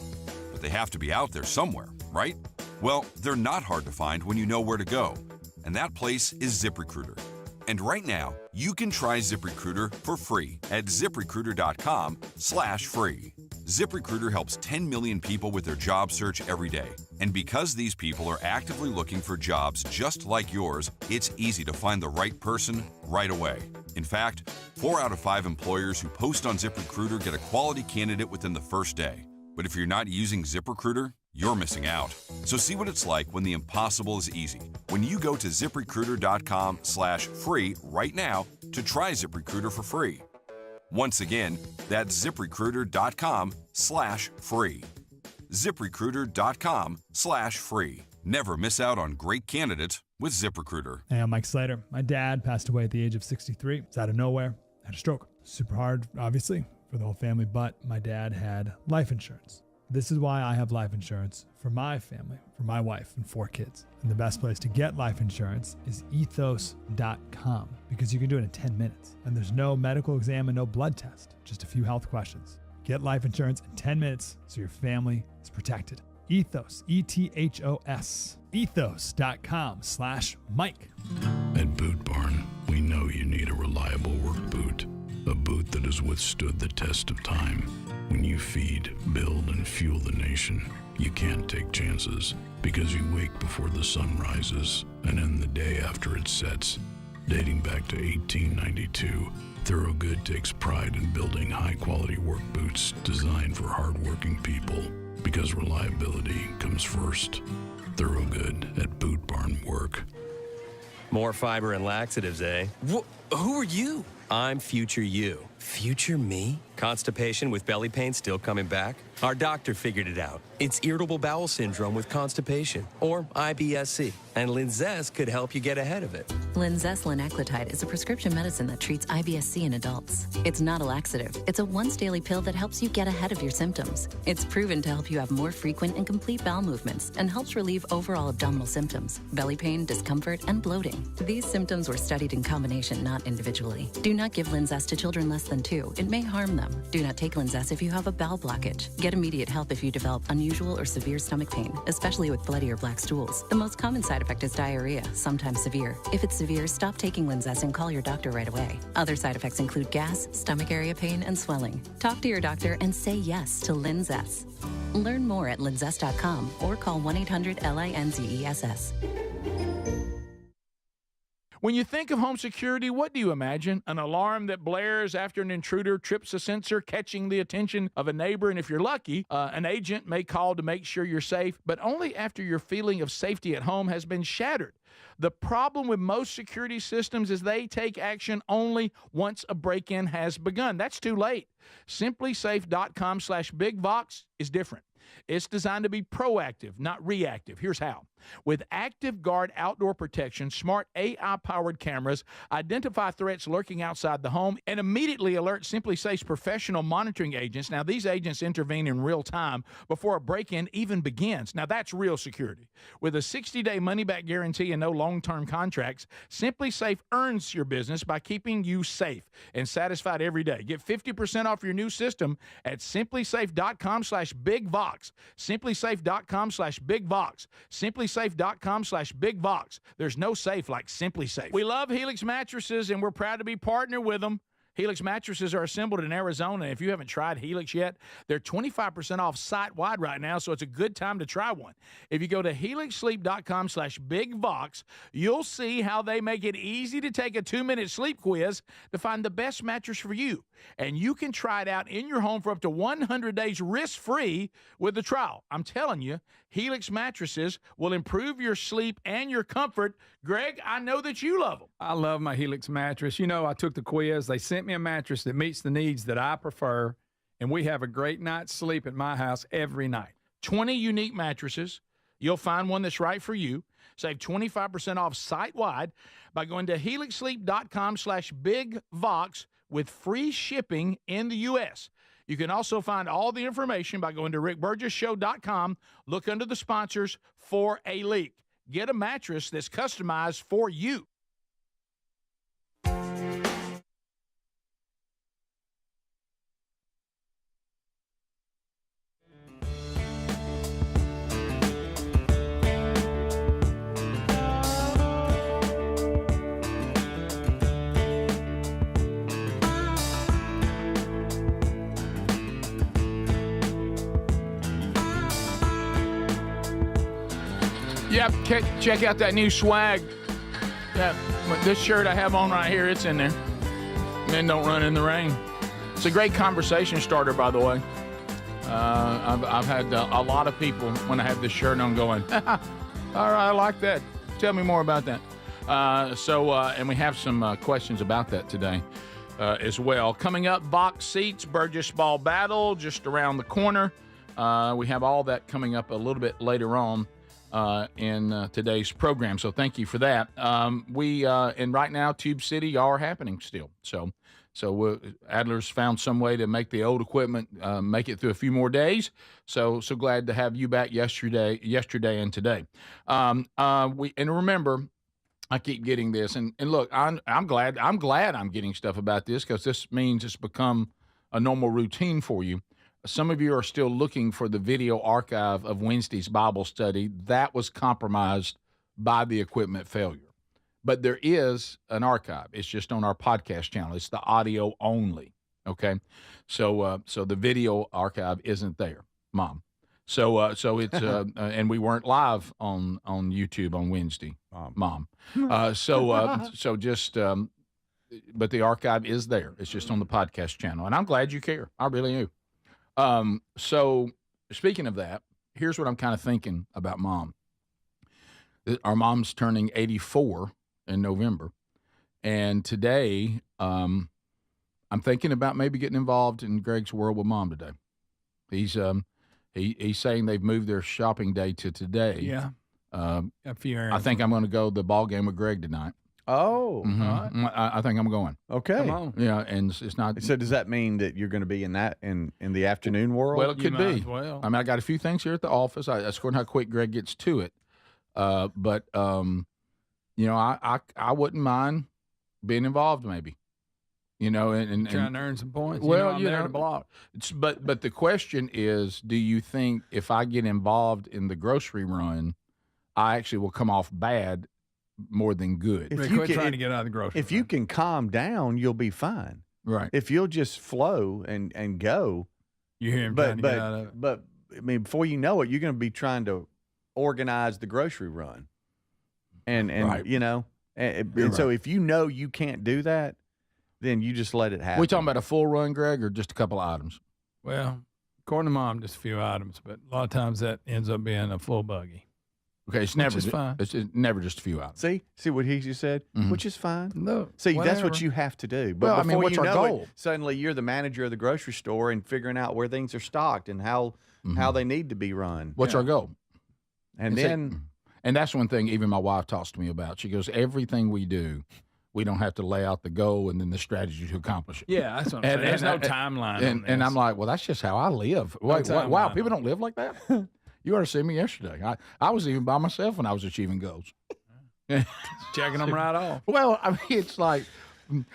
but they have to be out there somewhere, right? Well, they're not hard to find when you know where to go, and that place is ZipRecruiter. And right now, you can try ZipRecruiter for free at ZipRecruiter.com/free. ZipRecruiter helps 10 million people with their job search every day. And because these people are actively looking for jobs just like yours, it's easy to find the right person right away. In fact, 4 out of 5 employers who post on ZipRecruiter get a quality candidate within the first day. But if you're not using ZipRecruiter, you're missing out. So see what it's like when the impossible is easy. When you go to ZipRecruiter.com/free right now to try ZipRecruiter for free. Once again, that's ZipRecruiter.com/free. ZipRecruiter.com/free. Never miss out on great candidates with ZipRecruiter. Hey, I'm Mike Slater. My dad passed away at the age of 63. It's out of nowhere. Had a stroke. Super hard, obviously, for the whole family, but my dad had life insurance. This is why I have life insurance for my family, for my wife and 4 kids. And the best place to get life insurance is ethos.com because you can do it in 10 minutes. And there's no medical exam and no blood test, just a few health questions. Get life insurance in 10 minutes so your family is protected. Ethos, ETHOS, ethos.com/Mike. At Boot Barn, we know you need a reliable work boot. A boot that has withstood the test of time. When you feed, build, and fuel the nation, you can't take chances because you wake before the sun rises and end the day after it sets. Dating back to 1892, Thorogood takes pride in building high-quality work boots designed for hard-working people because reliability comes first. Thorogood at Boot Barn Work. More fiber and laxatives, eh? Who are you? I'm future you. Future me? Constipation with belly pain still coming back? Our doctor figured it out. It's irritable bowel syndrome with constipation, or IBS-C, and Linzess could help you get ahead of it. Linzess linaclotide is a prescription medicine that treats IBS-C in adults. It's not a laxative. It's a once-daily pill that helps you get ahead of your symptoms. It's proven to help you have more frequent and complete bowel movements and helps relieve overall abdominal symptoms, belly pain, discomfort, and bloating. These symptoms were studied in combination, not individually. Do not give Linzess to children less than 2. It may harm them. Do not take Linzess if you have a bowel blockage. Get immediate help if you develop unusual or severe stomach pain, especially with bloody or black stools. The most common side effect is diarrhea, sometimes severe. If it's severe, stop taking Linzess and call your doctor right away. Other side effects include gas, stomach area pain, and swelling. Talk to your doctor and say yes to Linzess. Learn more at linzess.com or call 1-800-LINZESS. When you think of home security, what do you imagine? An alarm that blares after an intruder trips a sensor, catching the attention of a neighbor. And if you're lucky, an agent may call to make sure you're safe, but only after your feeling of safety at home has been shattered. The problem with most security systems is they take action only once a break-in has begun. That's too late. SimpliSafe.com/BigVox is different. It's designed to be proactive, not reactive. Here's how. With Active Guard outdoor protection, smart AI-powered cameras identify threats lurking outside the home and immediately alert SimpliSafe's professional monitoring agents. Now, these agents intervene in real time before a break-in even begins. Now, that's real security. With a 60-day money-back guarantee and no long-term contracts, SimpliSafe earns your business by keeping you safe and satisfied every day. Get 50% off your new system at SimpliSafe.com/BigVox. SimpliSafe.com/BigVox. SimpliSafe.com/BigVox. There's no safe like SimpliSafe. We love Helix mattresses, and we're proud to be partnered with them. Helix mattresses are assembled in Arizona. If you haven't tried Helix yet, they're 25% off site-wide right now, so it's a good time to try one. If you go to helixsleep.com/bigvox, you'll see how they make it easy to take a 2-minute sleep quiz to find the best mattress for you. And you can try it out in your home for up to 100 days risk-free with the trial. I'm telling you, Helix mattresses will improve your sleep and your comfort. Greg, I know that you love them. I love my Helix mattress. You know, I took the quiz. They sent me a mattress that meets the needs that I prefer, and we have a great night's sleep at my house every night. 20 unique mattresses. You'll find one that's right for you. Save 25% off site-wide by going to helixsleep.com/bigvox with free shipping in the U.S. You can also find all the information by going to rickburgessshow.com. Look under the sponsors for a leak. Get a mattress that's customized for you. Yep, check out that new swag. Yeah, this shirt I have on right here, it's in there. Men don't run in the rain. It's a great conversation starter, by the way. I've had a lot of people when I have this shirt on going, all right, I like that. Tell me more about that. And we have some questions about that today as well. Coming up, box seats, Burgess Ball Battle, just around the corner. We have all that coming up a little bit later on in today's program. So thank you for that. And right now, Tube City are happening still. So Adler's found some way to make the old equipment make it through a few more days. So glad to have you back yesterday and today. And remember, I keep getting this, and look, I'm glad I'm getting stuff about this, because this means it's become a normal routine for you. Some of you are still looking for the video archive of Wednesday's Bible study. That was compromised by the equipment failure. But there is an archive. It's just on our podcast channel. It's the audio only, okay? So the video archive isn't there, Mom. So it's and we weren't live on YouTube on Wednesday, Mom. But the archive is there. It's just on the podcast channel, and I'm glad you care. I really do. So speaking of that, here's what I'm kind of thinking about Mom. Our mom's turning 84 in November, and today I'm thinking about maybe getting involved in Greg's World with Mom today. He's saying they've moved their shopping day to today. Yeah. I think I'm going to go to the ball game with Greg tonight. Oh, mm-hmm. All right. I think I'm going. Okay. Come on. Yeah, and it's not. So does that mean that you're going to be in the afternoon world? Well, it could be. Well. I mean, I got a few things here at the office. I scored how quick Greg gets to it. But I wouldn't mind being involved, maybe. And trying to earn some points. Well, I'm there to block. But the question is, do you think if I get involved in the grocery run, I actually will come off bad more than good? If you trying to get out of the grocery If you can calm down, you'll be fine. Right. If you'll just flow and go. You hear him trying to get out of it. But I mean, before you know it, you're going to be trying to organize the grocery run, and right. and so if you can't do that, then you just let it happen. We talking about a full run, Greg, or just a couple of items? Well, according to Mom, just a few items, but a lot of times that ends up being a full buggy. Okay, it's never fine. It's never just a few items. See what he just said, Mhm. which is fine. No, See, whatever. that's what you have to do. But Well, I mean, before what's you our know goal? it, suddenly you're the manager of the grocery store and figuring out where things are stocked and how they need to be run. What's our goal? And then And that's one thing even my wife talks to me about. She goes, everything we do, we don't have to lay out the goal and then the strategy to accomplish it. Yeah, that's what I'm saying. There's no timeline on And this. I'm like, well, that's just how I live. Wow, timeline people on don't live like that? You ought to see me yesterday. I was even by myself when I was achieving goals. Checking them right off. Well, I mean, it's like,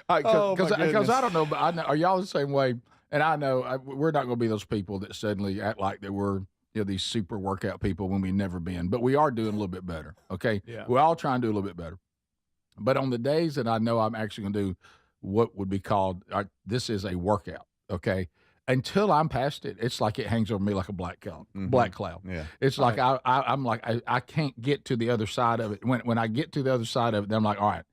because I don't know, but I know, are y'all the same way? And I know we're not going to be those people that suddenly act like that we're these super workout people when we've never been. But we are doing a little bit better, okay? Yeah. We're all trying to do a little bit better. But on the days that I know I'm actually going to do what would be called, this is a workout, okay? Until I'm past it, it's like it hangs over me like a black cloud. Yeah. It's like I'm like I can't get to the other side of it. When I get to the other side of it, then I'm like, all right.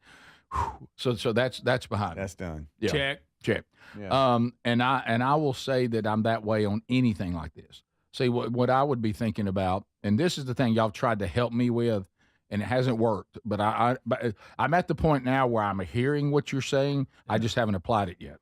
Whew. So that's behind. That's done. Yeah. Check. Yeah. And I will say that I'm that way on anything like this. See, what I would be thinking about, and this is the thing y'all tried to help me with, and it hasn't worked. But I'm at the point now where I'm hearing what you're saying. I just haven't applied it yet.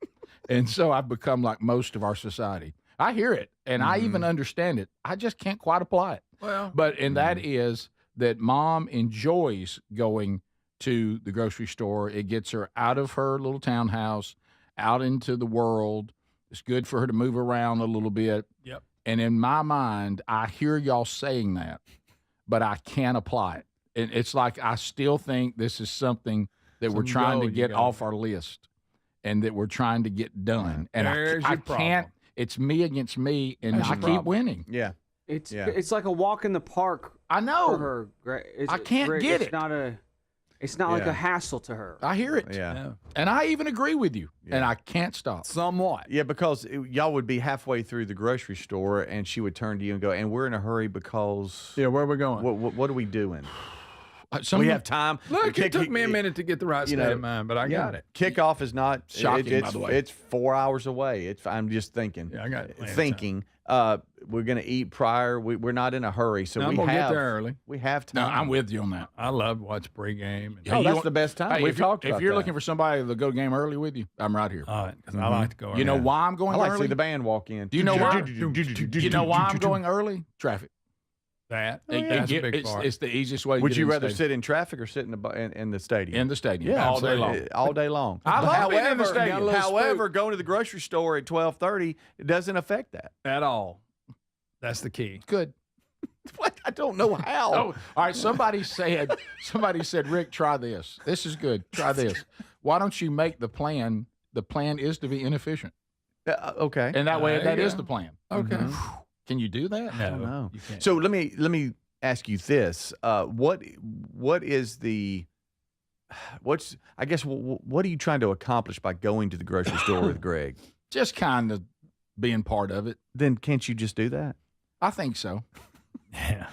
And so I've become like most of our society. I hear it, and I even understand it. I just can't quite apply it. Well, that is that mom enjoys going to the grocery store. It gets her out of her little townhouse, out into the world. It's good for her to move around a little bit. Yep. And in my mind, I hear y'all saying that, but I can't apply it. And it's like I still think this is something that we're trying to get off our list and that we're trying to get done. And I can't. It's me against me, and I keep winning. Yeah. It's like a walk in the park. I know. For her. I can't get it. It's not like a hassle to her. I hear it. Yeah. And I even agree with you, and I can't stop. Somewhat. Yeah, because y'all would be halfway through the grocery store, and she would turn to you and go, and we're in a hurry because... Yeah, where are we going? What are we doing? We have time. Look, it took me a minute to get the right state of mind, but I got it. Kickoff is not... Shocking, by the way. It's 4 hours away. I'm just thinking. Yeah, I got it. Thinking. We're going to eat prior. We're not in a hurry, so I'm gonna get there early. We have time. No, I'm with you on that. I love to watch pregame. That's the best time. Hey, We've talked about if you're that. looking for somebody to go game early with you, I'm right here. All right, because I like to go early. You know why I'm going I like to early? see the band walk in. Do you know why? You know why I'm going early? Traffic. That's a big part. It's the easiest way to Would get you in the rather stadium. sit in traffic or sit in the stadium? In the stadium. Yeah, all day long. All day long. I love being in the stadium. However, going to the grocery store at 12:30, it doesn't affect that. At all. That's the key. Good. What? I don't know how. Oh, all right. Somebody said, Rick, try this. This is good. Try this. Why don't you make the plan? The plan is to be inefficient. Okay. And that way, There that you is go. the plan. Okay. Can you do that? No, I don't know. you can't. So let me ask you this: what is the what are you trying to accomplish by going to the grocery store with Greg? Just kind of being part of it. Then can't you just do that? I think so. Yeah.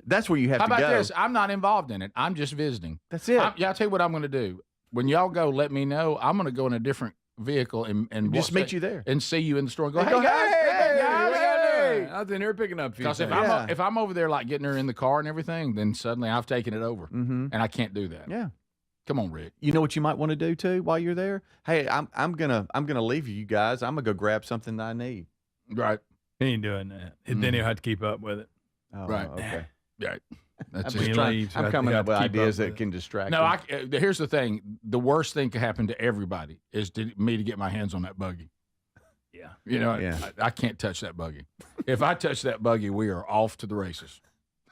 That's where you have How to about go. this? I'm not involved in it. I'm just visiting. That's it. I'll tell you what I'm going to do. When y'all go, let me know. I'm going to go in a different vehicle and Just meet you there and see you in the store and go, And hey, go, guys, hey, I was in here picking up a few Because things. if I'm over there like getting her in the car and everything, then suddenly I've taken it over, and I can't do that. Yeah. Come on, Rick. You know what you might want to do too while you're there? Hey, I'm gonna leave you guys. I'm gonna go grab something that I need. Right. He ain't doing that. Then he'll have to keep up with it. Oh, Right. Okay. Right. That's I'm, it. just trying, I'm coming up with ideas that can distract. No, you. here's the thing. The worst thing could happen to everybody is me to get my hands on that buggy. Yeah. You know, Yeah. I can't touch that buggy. If I touch that buggy, we are off to the races.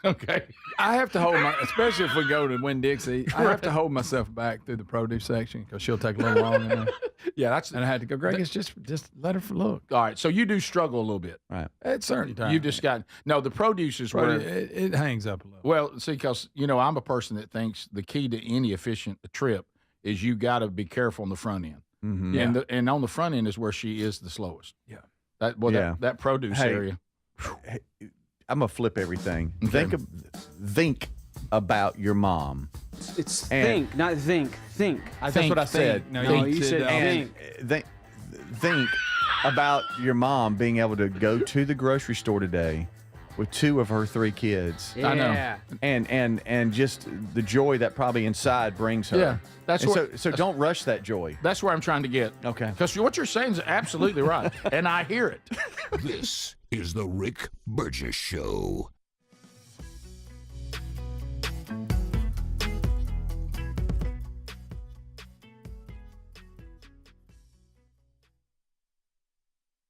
Okay. I have to hold especially if we go to Winn-Dixie, I have to hold myself back through the produce section because she'll take a little longer. Yeah, And I had to go, Greg, it's just let her look. All right. So you do struggle a little bit. Right. At certain times. You just got the produce is where. It hangs up a little. Well, see, because I'm a person that thinks the key to any efficient trip is you got to be careful on the front end, and on the front end is where she is the slowest. Yeah. That produce area. I'm gonna flip everything. Okay. Think about your mom. It's think, not think. Think. That's what I said. No, you said think. Think about your mom being able to go to the grocery store today with 2 of her 3 kids. Yeah. I know. And just the joy that probably inside brings her. Yeah, that's And what. so don't rush that joy. That's where I'm trying to get. Okay. Because what you're saying is absolutely right, and I hear it. This is the Rick Burgess Show.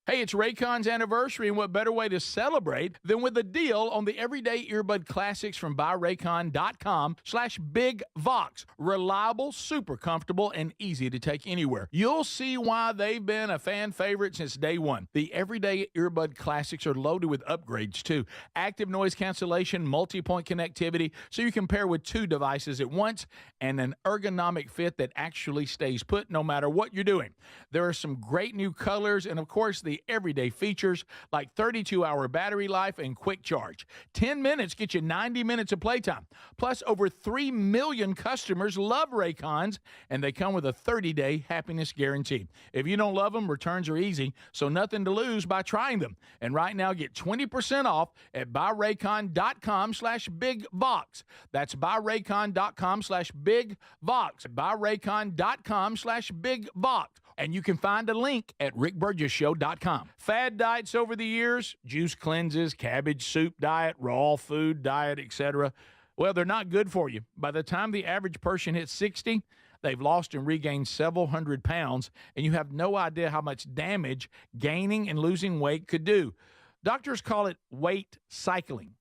Hey, Hey, it's Raycon's anniversary, and what better way to celebrate than with a deal on the everyday earbud classics from buyraycon.com/BigVox. Reliable, super comfortable, and easy to take anywhere. You'll see why they've been a fan favorite since day one. The everyday earbud classics are loaded with upgrades, too. Active noise cancellation, multi-point connectivity, so you can pair with two devices at once, and an ergonomic fit that actually stays put no matter what you're doing. There are some great new colors, and of course, the everyday features like 32-hour battery life and quick charge. 10 minutes get you 90 minutes of playtime. Plus, over 3 million customers love Raycons, and they come with a 30-day happiness guarantee. If you don't love them, returns are easy, so nothing to lose by trying them. And right now, get 20% off at buyraycon.com/BigVox. That's buyraycon.com/BigVox. buyraycon.com/BigVox. And you can find a link at rickburgesshow.com. Fad diets over the years, juice cleanses, cabbage soup diet, raw food diet, etc. Well, they're not good for you. By the time the average person hits 60, they've lost and regained several hundred pounds, and you have no idea how much damage gaining and losing weight could do. Doctors call it weight cycling.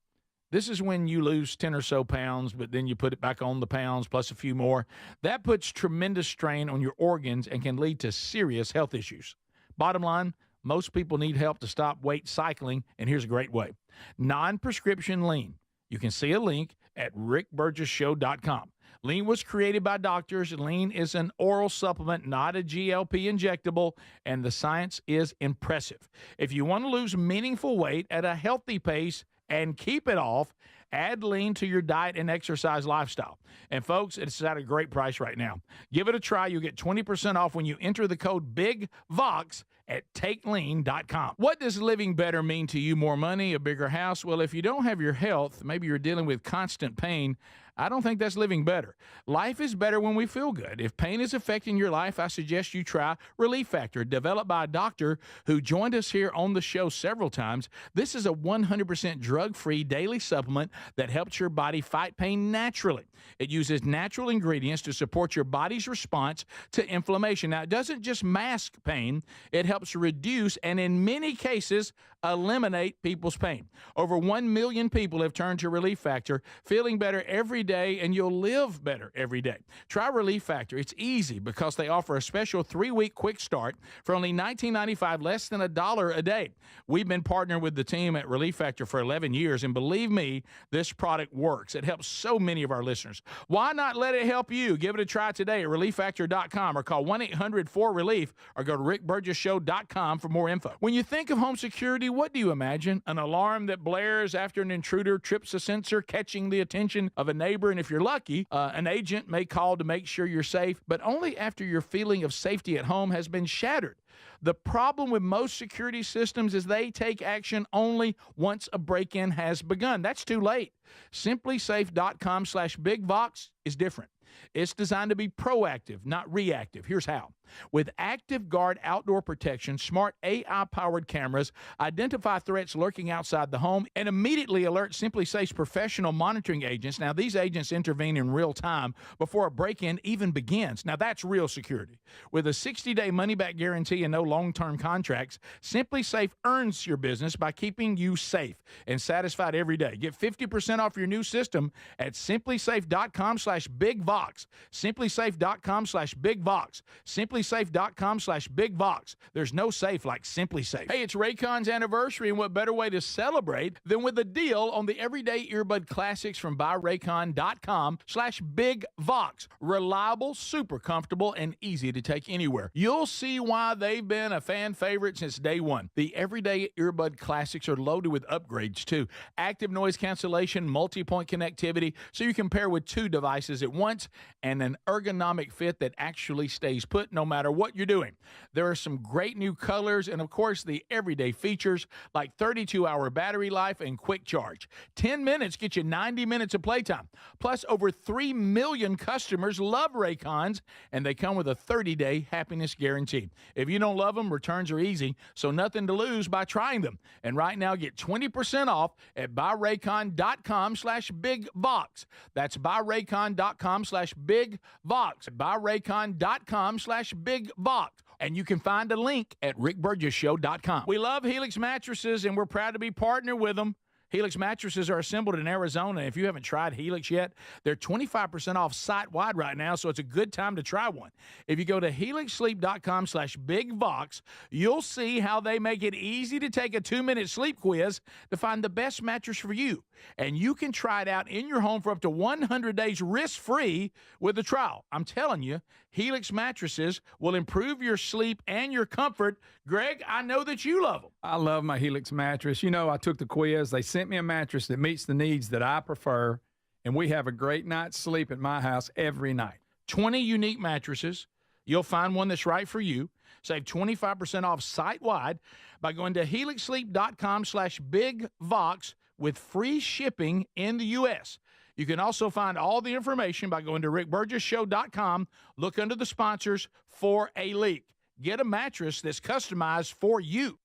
This is when you lose 10 or so pounds, but then you put it back on the pounds plus a few more. That puts tremendous strain on your organs and can lead to serious health issues. Bottom line, most people need help to stop weight cycling, and here's a great way. Non-prescription lean. You can see a link at rickburgesshow.com. Lean was created by doctors. Lean is an oral supplement, not a GLP injectable, and the science is impressive. If you want to lose meaningful weight at a healthy pace and keep it off, add lean to your diet and exercise lifestyle. And folks, it's at a great price right now. Give it a try. You'll get 20% off when you enter the code BIGVOX at takelean.com. What does living better mean to you? More money, a bigger house? Well, if you don't have your health, maybe you're dealing with constant pain, I don't think that's living better. Life is better when we feel good. If pain is affecting your life, I suggest you try Relief Factor, developed by a doctor who joined us here on the show several times. This is a 100% drug-free daily supplement that helps your body fight pain naturally. It uses natural ingredients to support your body's response to inflammation. Now, it doesn't just mask pain, it helps reduce and in many cases eliminate people's pain. Over 1 million people have turned to Relief Factor, feeling better every day, and you'll live better every day. Try Relief Factor. It's easy because they offer a special 3-week quick start for only $19.95, less than $1 a day. We've been partnering with the team at Relief Factor for 11 years, and believe me, this product works. It helps so many of our listeners. Why not let it help you? Give it a try today at relieffactor.com or call 1-800-4RELIEF or go to rickburgesshow.com for more info. When you think of home security, what do you imagine? An alarm that blares after an intruder trips a sensor, catching the attention of a neighbor, and if you're lucky, an agent may call to make sure you're safe, but only after your feeling of safety at home has been shattered. The problem with most security systems is they take action only once a break-in has begun. That's too late. SimpliSafe.com/BigVox is different. It's designed to be proactive, not reactive. Here's how. With Active Guard outdoor protection, smart AI-powered cameras identify threats lurking outside the home and immediately alert SimpliSafe's professional monitoring agents. Now, these agents intervene in real time before a break-in even begins. Now, that's real security. With a 60-day money-back guarantee and no long-term contracts, SimpliSafe earns your business by keeping you safe and satisfied every day. Get 50% off your new system at SimpliSafe.com/BigVox. SimpliSafe.com/BigVox. SimpliSafe.com/BigVox. There's no safe like SimpliSafe. Hey, it's Raycon's anniversary, and what better way to celebrate than with a deal on the everyday earbud classics from buyraycon.com/BigVox. Reliable, super comfortable, and easy to take anywhere. You'll see why they've been a fan favorite since day one. The everyday earbud classics are loaded with upgrades, too. Active noise cancellation, multi-point connectivity, so you can pair with two devices at once, and an ergonomic fit that actually stays put no matter what you're doing. There are some great new colors, and of course, the everyday features like 32-hour battery life and quick charge. 10 minutes get you 90 minutes of playtime. Plus, over 3 million customers love Raycons, and they come with a 30-day happiness guarantee. If you don't love them, returns are easy, so nothing to lose by trying them. And right now, get 20% off at buyraycon.com/BigVox. That's buyraycon.com/BigVox. buyraycon.com/BigVox. And you can find a link at rickburgessshow.com. We love Helix mattresses, and we're proud to be partnered with them. Helix mattresses are assembled in Arizona. If you haven't tried Helix yet, they're 25% off site-wide right now, so it's a good time to try one. If you go to helixsleep.com/bigvox, you'll see how they make it easy to take a 2-minute sleep quiz to find the best mattress for you. And you can try it out in your home for up to 100 days risk-free with a trial. I'm telling you, Helix mattresses will improve your sleep and your comfort. Greg, I know that you love them. I love my Helix mattress. You know, I took the quiz. They sent me a mattress that meets the needs that I prefer, and we have a great night's sleep at my house every night. 20 unique mattresses. You'll find one that's right for you. Save 25% off site-wide by going to helixsleep.com/bigvox with free shipping in the U.S. You can also find all the information by going to rickburgessshow.com. Look under the sponsors for a leak. Get a mattress that's customized for you.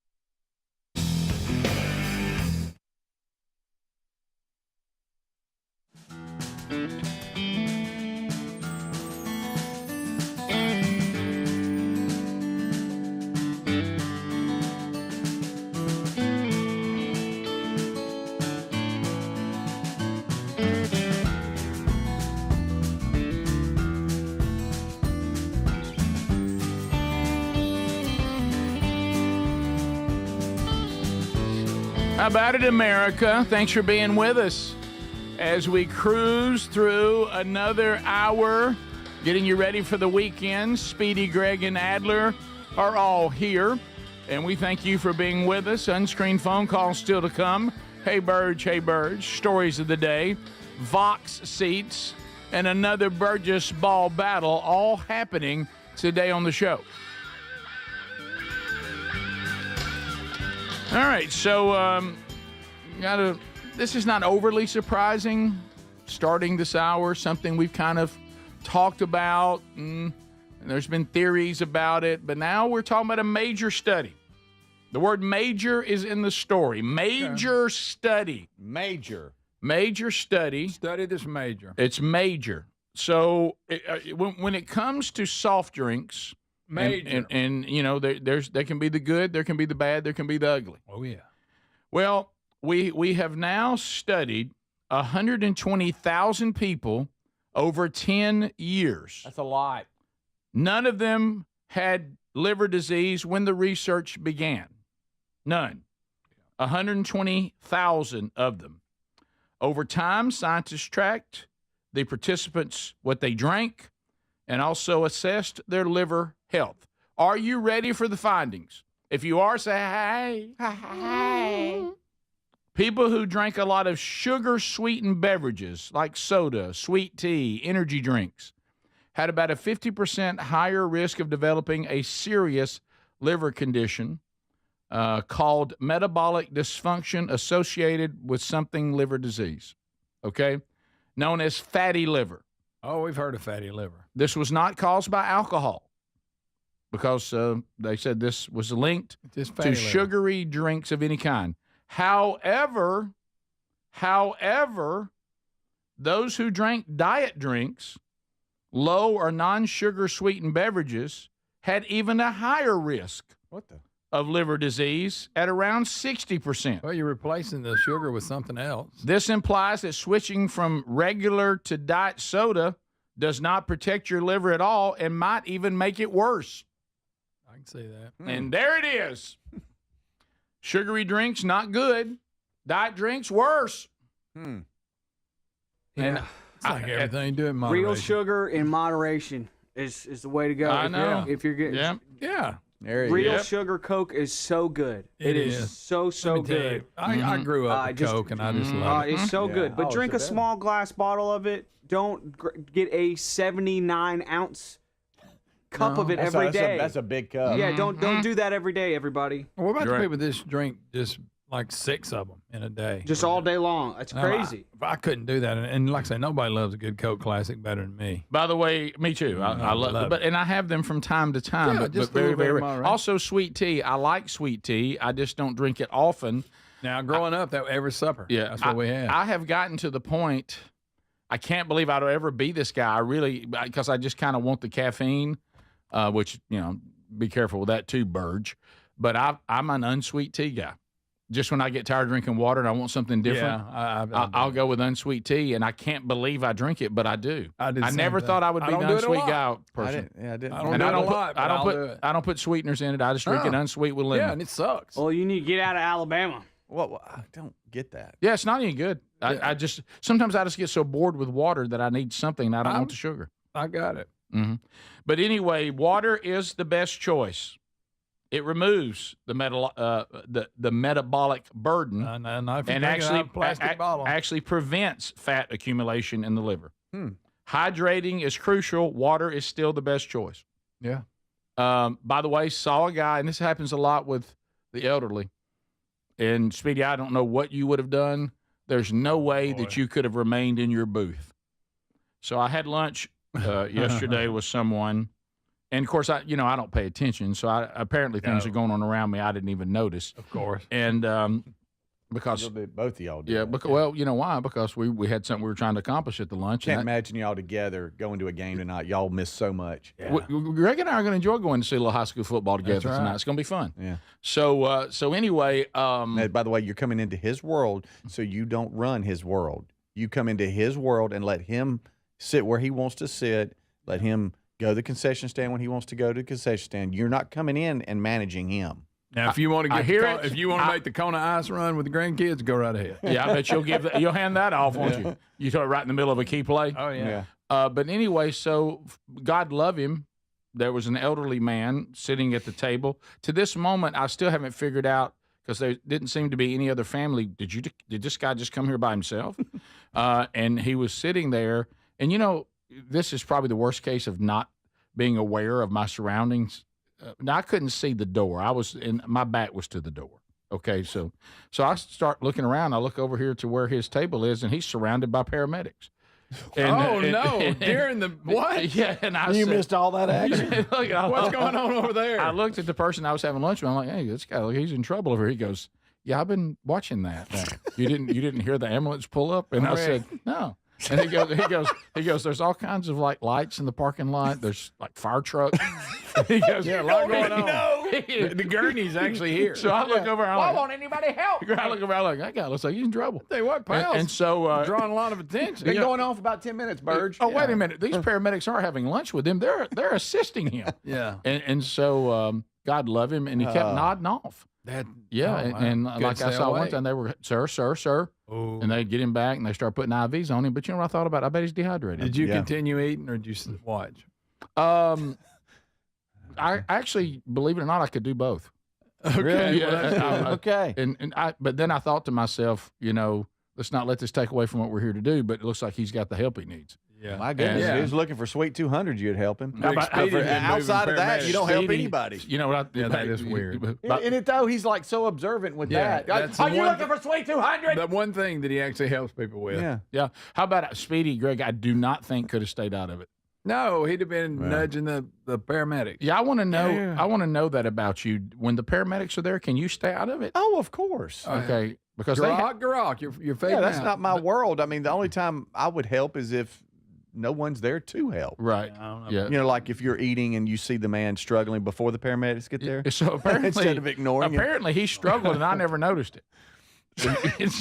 How about it, America? Thanks for being with us as we cruise through another hour, getting you ready for the weekend. Speedy, Greg, and Adler are all here, and we thank you for being with us. Unscreened phone calls still to come. Hey, Burge, stories of the day, Vox seats, and another Burgess ball battle, all happening today on the show. All right, so this is not overly surprising, starting this hour, something we've kind of talked about, and there's been theories about it, but now we're talking about a major study. The word major is in the story. Major study. Major study. Study this major. It's major. So when it comes to soft drinks, major. And you know, there can be the good, there can be the bad, there can be the ugly. Oh, yeah. Well, we have now studied 120,000 people over 10 years. That's a lot. None of them had liver disease when the research began. None. 120,000 of them. Over time, scientists tracked the participants, what they drank, and also assessed their liver health. Are you ready for the findings? If you are, say hey. Hey. People who drank a lot of sugar-sweetened beverages like soda, sweet tea, energy drinks had about a 50% higher risk of developing a serious liver condition called metabolic dysfunction associated with something liver disease, okay, known as fatty liver. Oh, we've heard of fatty liver. This was not caused by alcohol because they said this was linked to sugary drinks of any kind. However, those who drank diet drinks, low or non-sugar sweetened beverages, had even a higher risk of liver disease at around 60%. Well, you're replacing the sugar with something else. This implies that switching from regular to diet soda does not protect your liver at all and might even make it worse. I can see that. And there it is. Sugary drinks, not good. Diet drinks, worse. And it's like everything you do in moderation. Real sugar in moderation is the way to go. I know. If you're getting Yeah. real sugar Coke is so good. It is is. so good. You, I grew up with Coke, and I just love it. It's so good. But drink a small glass bottle of it. Don't get a 79-ounce cup of it every day. That's a big cup. Yeah, don't do that every day, everybody. What about the people that just drink just like 6 of them in a day? Just all day long. That's crazy. I couldn't do that. And like I say, nobody loves a good Coke Classic better than me. By the way, me too. I love it. But and I have them from time to time. Yeah, but just very, a little very bit rare. more, right? Also, sweet tea. I like sweet tea. I just don't drink it often. Now, growing up, that every supper. Yeah, that's what we had. I have gotten to the point. I can't believe I'd ever be this guy. I really, because I just kind of want the caffeine, which be careful with that too, Burge. But I'm an unsweet tea guy. Just when I get tired of drinking water and I want something different, I'll go with unsweet tea, and I can't believe I drink it, but I do. I never thought I would be the unsweet guy person. I don't do it a lot. I don't put sweeteners in it. I just drink it unsweet with lemon. Yeah, and it sucks. Well, you need to get out of Alabama. Well, I don't get that. Yeah, it's not any good. I just sometimes I just get so bored with water that I need something. I don't want the sugar. I got it. Mm-hmm. But anyway, water is the best choice. It removes the metabolic burden and actually prevents fat accumulation in the liver. Hydrating is crucial. Water is still the best choice. Yeah. By the way, saw a guy, and this happens a lot with the elderly. And Speedy, I don't know what you would have done. There's no way that you could have remained in your booth. So I had lunch yesterday with someone. And, of course, I don't pay attention, so apparently things are going on around me I didn't even notice. Of course. And because both of y'all do. Yeah, well, you know why? Because we had something we were trying to accomplish at the lunch. Can't imagine y'all together going to a game tonight. Y'all miss so much. Yeah. Greg and I are going to enjoy going to see a little high school football together tonight. It's going to be fun. Yeah. So anyway. By the way, you're coming into his world, so you don't run his world. You come into his world and let him sit where he wants to sit. Let him go to the concession stand when he wants to go to the concession stand. You're not coming in and managing him. Now, if you want to if you want to make the Kona Ice run with the grandkids, go right ahead. Yeah, I bet you'll hand that off, won't you? You throw it right in the middle of a key play. Oh yeah. But anyway, so God love him. There was an elderly man sitting at the table. To this moment, I still haven't figured out because there didn't seem to be any other family. Did this guy just come here by himself? And he was sitting there, and this is probably the worst case of not being aware of my surroundings. Now, I couldn't see the door. My back was to the door. Okay, so I start looking around. I look over here to where his table is, and he's surrounded by paramedics. And, during the what? Yeah, and you missed all that action. What's going on over there? I looked at the person I was having lunch with. I'm like, hey, this guy, he's in trouble over here. He goes, yeah, I've been watching that. You didn't hear the ambulance pull up? And I said, no. And he goes, there's all kinds of like lights in the parking lot. There's like fire trucks. He goes, a lot going on. The gurney's actually here. So I look over. Why won't anybody help? I look over. I'm like, that guy looks like he's in trouble. Tell you what, pals. And so drawing a lot of attention. Been going on for about 10 minutes, Burge. Oh, wait a minute. These paramedics aren't having lunch with him. They're assisting him. Yeah. And so God love him, and he kept nodding off. And like I saw one time, they were, sir. Oh. And they'd get him back, and they start putting IVs on him. But you know what I thought about? I bet he's dehydrated. Did you continue eating, or did you watch? I actually, believe it or not, I could do both. Okay. Really? Okay. But then I thought to myself, let's not let this take away from what we're here to do. But it looks like he's got the help he needs. Yeah. My goodness. If he was looking for Sweet 200, you'd help him. Outside of that, you don't help anybody. You know what? That is weird. In it, though, he's like so observant with that. Are you looking for Sweet 200? The one thing that he actually helps people with. Yeah. How about Speedy, Greg? I do not think could have stayed out of it. No, he'd have been nudging the paramedics. Yeah, I want to know. Yeah. I want to know that about you. When the paramedics are there, can you stay out of it? Oh, of course. Okay, because Garok, you're fading that's out. not my world. I mean, the only time I would help is if no one's there to help. Right. Yeah. Like if you're eating and you see the man struggling before the paramedics get there. So apparently, instead of ignoring him. He's struggling, and I never noticed it.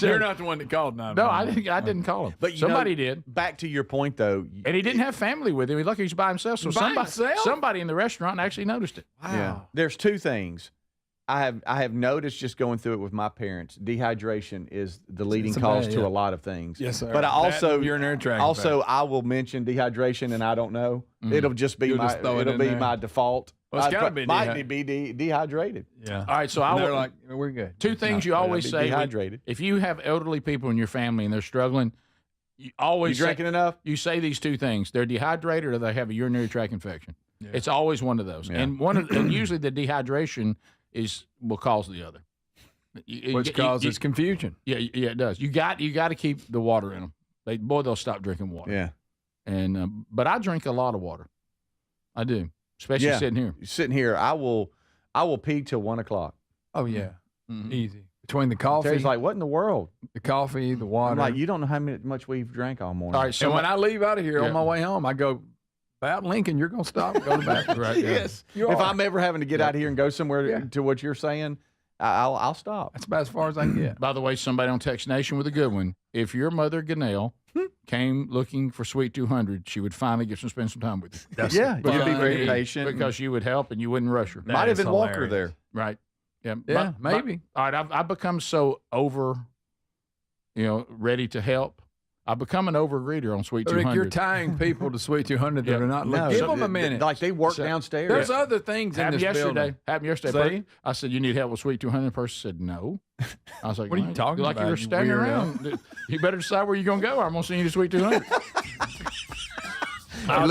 You're not the one that called 911. No, I didn't call him. But somebody did. Back to your point, though. And he didn't have family with him. He's lucky he's by himself. So somebody in the restaurant actually noticed it. Wow. Yeah. There's two things. I have noticed just going through it with my parents. Dehydration is the leading cause to a lot of things. Yes, sir. But I also urinary tract. Also, I will mention dehydration, and I don't know. It'll just be my default. Well, it's gotta be might be dehydrated. Yeah. All right. So they're like, we're good. Two things you always say: dehydrated. If you have elderly people in your family and they're struggling, you always drinking enough. You say these two things: they're dehydrated or they have a urinary tract infection. Yeah. It's always one of those, and and usually the dehydration will cause the other, which causes confusion. Yeah, it does. You got to keep the water in them. They'll stop drinking water. Yeah, and but I drink a lot of water. I do, especially sitting here. Sitting here, I will pee till 1 o'clock. Oh yeah, easy. Between the coffee, Terry's like, what in the world? The coffee, the water. I'm like, you don't know how much we've drank all morning. All right, so when I leave out of here on my way home, I go About Lincoln, you're going to stop and go to the bathroom. Right, yeah. Yes. You If are. I'm ever having to get out of here and go somewhere to what you're saying, I'll stop. That's about as far as I can get. By the way, somebody on Text Nation with a good one. If your mother, Ganelle, came looking for Sweet 200, she would finally get to spend some time with you. Yeah, you'd be very patient. Because you would help and you wouldn't rush her. Might even walk her there. Right. Yeah, Yeah, maybe. All right, I've become so ready to help. I've become an overgreeter on Sweet 200. Rick, you're tying people to Sweet 200 that are not No, looking. Give them a minute. Like they work downstairs. There's other things in this building. Happened yesterday. See? I said, you need help with Sweet 200? The person said, no. I was like, What are you talking like about, you're you standing weirdo? around. You better decide where you're going to go or I'm going to send you to Sweet 200. You're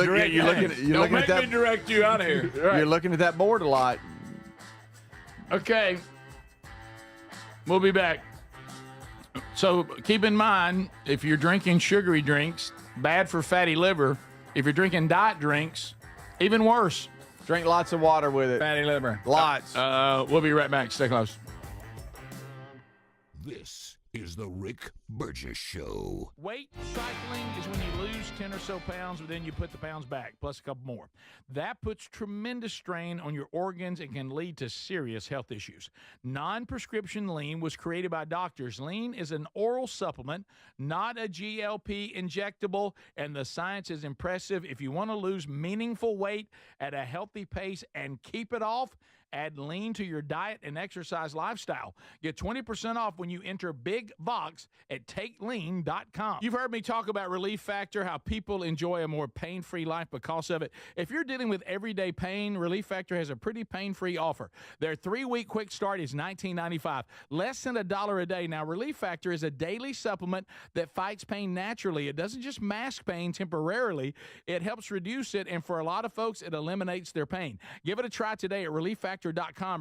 looking at that. Me direct you out of here. Right. You're looking at that board a lot. Okay. We'll be back. So keep in mind, if you're drinking sugary drinks, bad for fatty liver. If you're drinking diet drinks, even worse. Drink lots of water with it. Fatty liver. Lots. We'll be right back. Stay close. This is the Rick Burgess Show. Weight cycling is when you lose 10 or so pounds, but then you put the pounds back, plus a couple more. That puts tremendous strain on your organs and can lead to serious health issues. Non-prescription lean was created by doctors. Lean is an oral supplement, not a GLP injectable, and the science is impressive. If you want to lose meaningful weight at a healthy pace and keep it off, add lean to your diet and exercise lifestyle. Get 20% off when you enter Big Box at takelean.com. You've heard me talk about Relief Factor, how people enjoy a more pain-free life because of it. If you're dealing with everyday pain, Relief Factor has a pretty pain-free offer. Their 3-week quick start is $19.95, less than $1 a day. Now, Relief Factor is a daily supplement that fights pain naturally. It doesn't just mask pain temporarily. It helps reduce it, and for a lot of folks, it eliminates their pain. Give it a try today at relieffactor.com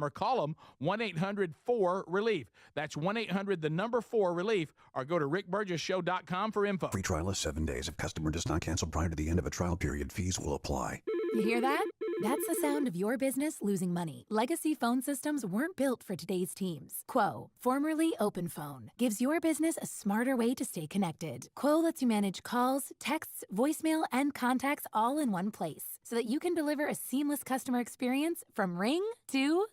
or call them 1-800-4-RELIEF. That's 1-800-4-RELIEF, or go to rickburgessshow.com for info. Free trial is 7 days. If customer does not cancel prior to the end of a trial period, fees will apply. You hear that? That's the sound of your business losing money. Legacy phone systems weren't built for today's teams. Quo, formerly OpenPhone, gives your business a smarter way to stay connected. Quo lets you manage calls, texts, voicemail, and contacts all in one place so that you can deliver a seamless customer experience from ring to...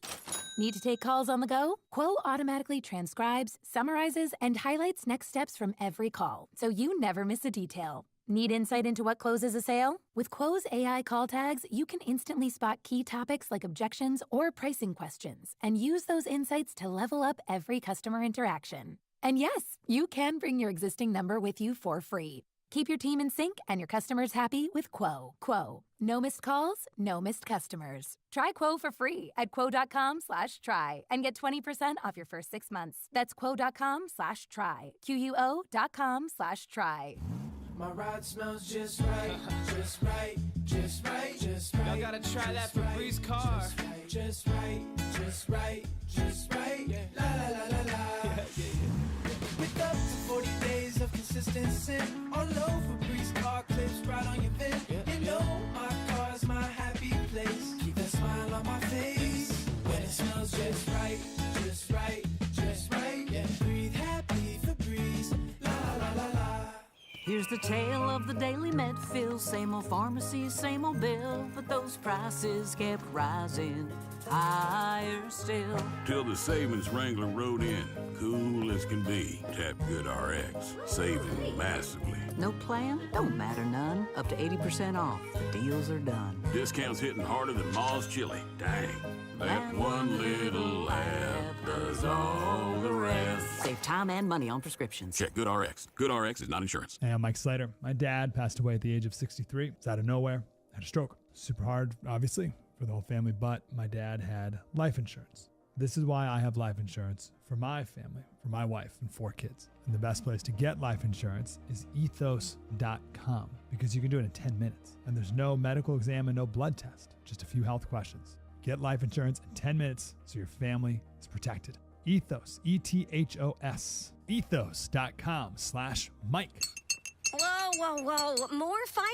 Need to take calls on the go? Quo automatically transcribes, summarizes, and highlights next steps from every call, so you never miss a detail. Need insight into what closes a sale? With Quo's AI call tags, you can instantly spot key topics like objections or pricing questions and use those insights to level up every customer interaction. And yes, you can bring your existing number with you for free. Keep your team in sync and your customers happy with Quo. Quo. No missed calls, no missed customers. Try Quo for free at quo.com/try and get 20% off your first 6 months. That's quo.com/try. QUO.com/try. My ride smells just right, just right, just right, just right. Y'all gotta try that Febreze car. Just right, just right, just right. Yeah. La la la la la. With up to 40 days of consistent scent, all over Febreze car clips right on your vent. You know my car's my happy place. Keep that smile on my face when it smells just right, just right, just right. Yeah. Breathe happy Febreze. La la la la. Here's the tale of the daily med fill. Same old pharmacy, same old bill, but those prices kept rising higher still. Till the savings wrangler rode in, cool as can be. Tap Good RX, saving massively. No plan? Don't matter none. Up to 80% off. The deals are done. Discounts hitting harder than Ma's chili. Dang. That one little laugh does all the rest. Save time and money on prescriptions. Check Good RX. Good RX is not insurance. Hey, I'm Mike Slater. My dad passed away at the age of 63. It's out of nowhere. Had a stroke. Super hard, obviously, for the whole family, but my dad had life insurance. This is why I have life insurance for my family, for my wife and 4 kids. And the best place to get life insurance is ethos.com because you can do it in 10 minutes. And there's no medical exam and no blood test, just a few health questions. Get life insurance in 10 minutes so your family is protected. Ethos, ETHOS, ethos.com/Mike. Whoa, whoa, whoa. More fiber?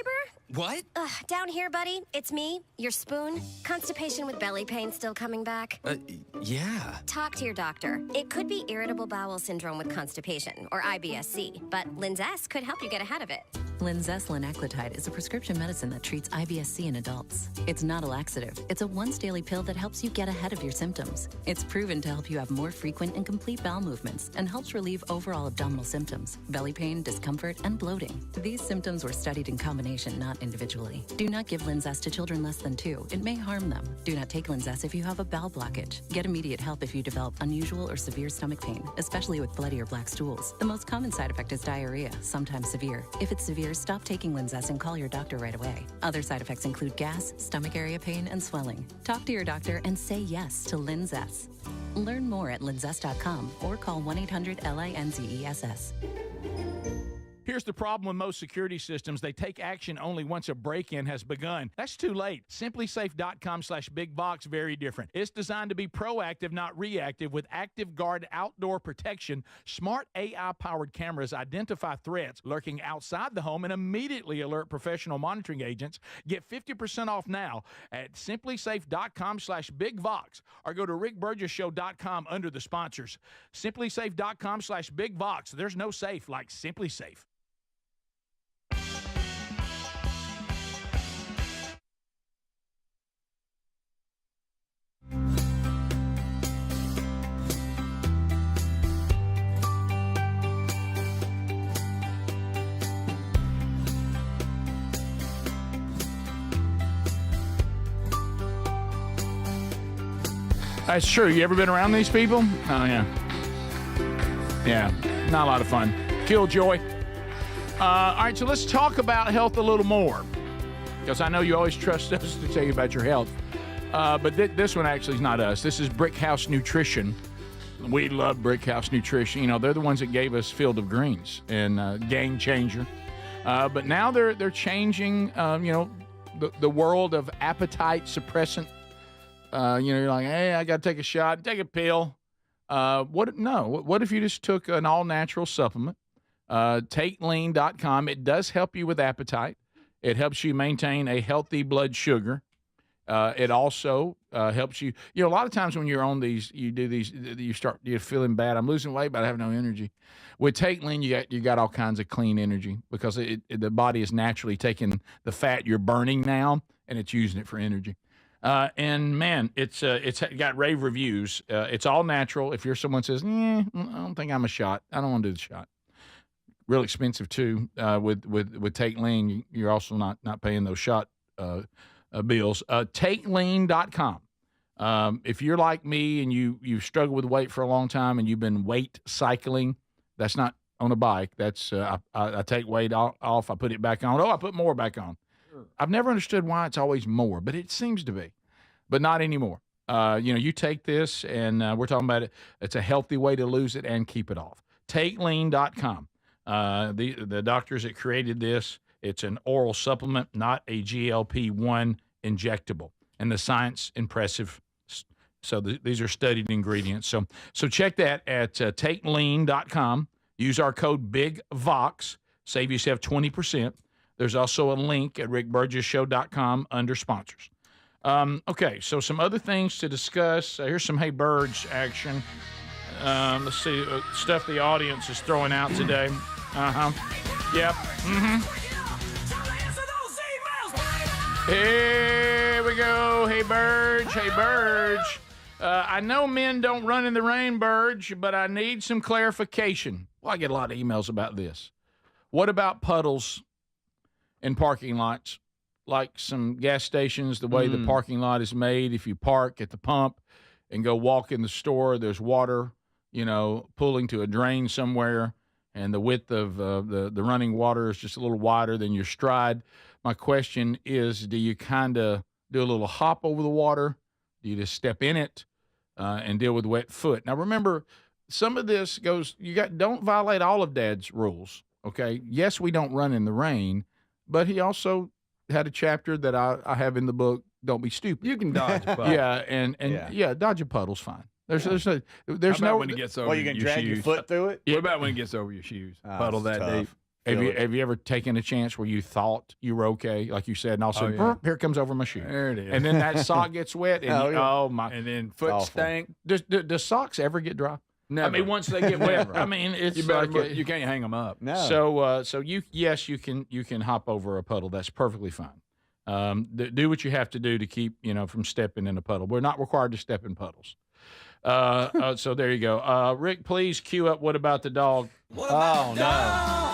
What? Down here, buddy. It's me, your spoon. Constipation with belly pain still coming back? Yeah. Talk to your doctor. It could be irritable bowel syndrome with constipation, or IBS-C, but Linzess could help you get ahead of it. Linzess linaclotide is a prescription medicine that treats IBS-C in adults. It's not a laxative. It's a once-daily pill that helps you get ahead of your symptoms. It's proven to help you have more frequent and complete bowel movements and helps relieve overall abdominal symptoms, belly pain, discomfort, and bloating. These symptoms were studied in combination, not individually. Do not give Linzess to children less than 2. It may harm them. Do not take Linzess if you have a bowel blockage. Get immediate help if you develop unusual or severe stomach pain, especially with bloody or black stools. The most common side effect is diarrhea, sometimes severe. If it's severe, stop taking Linzess and call your doctor right away. Other side effects include gas, stomach area pain, and swelling. Talk to your doctor and say yes to Linzess. Learn more at linzess.com or call 1-800-LINZESS. Here's the problem with most security systems. They take action only once a break-in has begun. That's too late. SimpliSafe.com/BigBox, very different. It's designed to be proactive, not reactive, with Active Guard outdoor protection. Smart AI-powered cameras identify threats lurking outside the home and immediately alert professional monitoring agents. Get 50% off now at SimpliSafe.com/BigVox or go to RickBurgessShow.com under the sponsors. SimpliSafe.com/BigVox. There's no safe like SimpliSafe. That's true. You ever been around these people? Oh, yeah. Yeah, not a lot of fun. Killjoy. All right, so let's talk about health a little more, because I know you always trust us to tell you about your health. But this one actually is not us. This is Brickhouse Nutrition. We love Brickhouse Nutrition. You know, they're the ones that gave us Field of Greens and Game Changer. But now they're changing, the world of appetite suppressant. You're like, hey, I got to take a shot, take a pill. What if you just took an all-natural supplement? TakeLean.com. It does help you with appetite. It helps you maintain a healthy blood sugar. It also helps you. You know, a lot of times when you're on these, you're feeling bad. I'm losing weight, but I have no energy. With Take Lean, you got all kinds of clean energy because the body is naturally taking the fat you're burning now and it's using it for energy. And man, it's got rave reviews. It's all natural. If you're someone says, I don't think I'm a shot. I don't want to do the shot. Real expensive too. With Take Lean, you're also not paying those shot bills. TakeLean.com. If you're like me and you've struggled with weight for a long time and you've been weight cycling, that's not on a bike. That's I take weight off. I put it back on. Oh, I put more back on. I've never understood why it's always more, but it seems to be, but not anymore. You take this, and we're talking about it. It's a healthy way to lose it and keep it off. TakeLean.com. The doctors that created this, it's an oral supplement, not a GLP-1 injectable, and the science impressive. So these are studied ingredients. So check that at TakeLean.com. Use our code BIGVOX. Save yourself 20%. There's also a link at rickburgessshow.com under sponsors. Okay, so some other things to discuss. Here's some Hey Birds action. Let's see, stuff the audience is throwing out today. Yep. Here we go. Hey Birds. Hey Birds. I know men don't run in the rain, Burge, but I need some clarification. Well, I get a lot of emails about this. What about puddles in parking lots, like some gas stations, the way the parking lot is made? If you park at the pump and go walk in the store, there's water, pooling to a drain somewhere, and the width of the running water is just a little wider than your stride. My question is, do you kind of do a little hop over the water? Do you just step in it and deal with wet foot? Now, remember, some of this goes, don't violate all of Dad's rules, okay? Yes, we don't run in the rain, but he also had a chapter that I have in the book, Don't Be Stupid. You can dodge a puddle. Yeah, dodge a puddle's fine. There's no when it gets over you can your drag shoes. your foot through it? What about when it gets over your shoes? Puddle that tough. deep. Have you ever taken a chance where you thought you were okay, like you said, and also here it comes over my shoe, there it is, and then that sock gets wet, and oh my, and then foot stank. Does socks ever get dry? Never. I mean, once they get wet, I mean, it's you can't hang them up. No. So you can hop over a puddle. That's perfectly fine. Do what you have to do to keep from stepping in a puddle. We're not required to step in puddles. So there you go. Rick, please cue up. What about the dog? Oh no.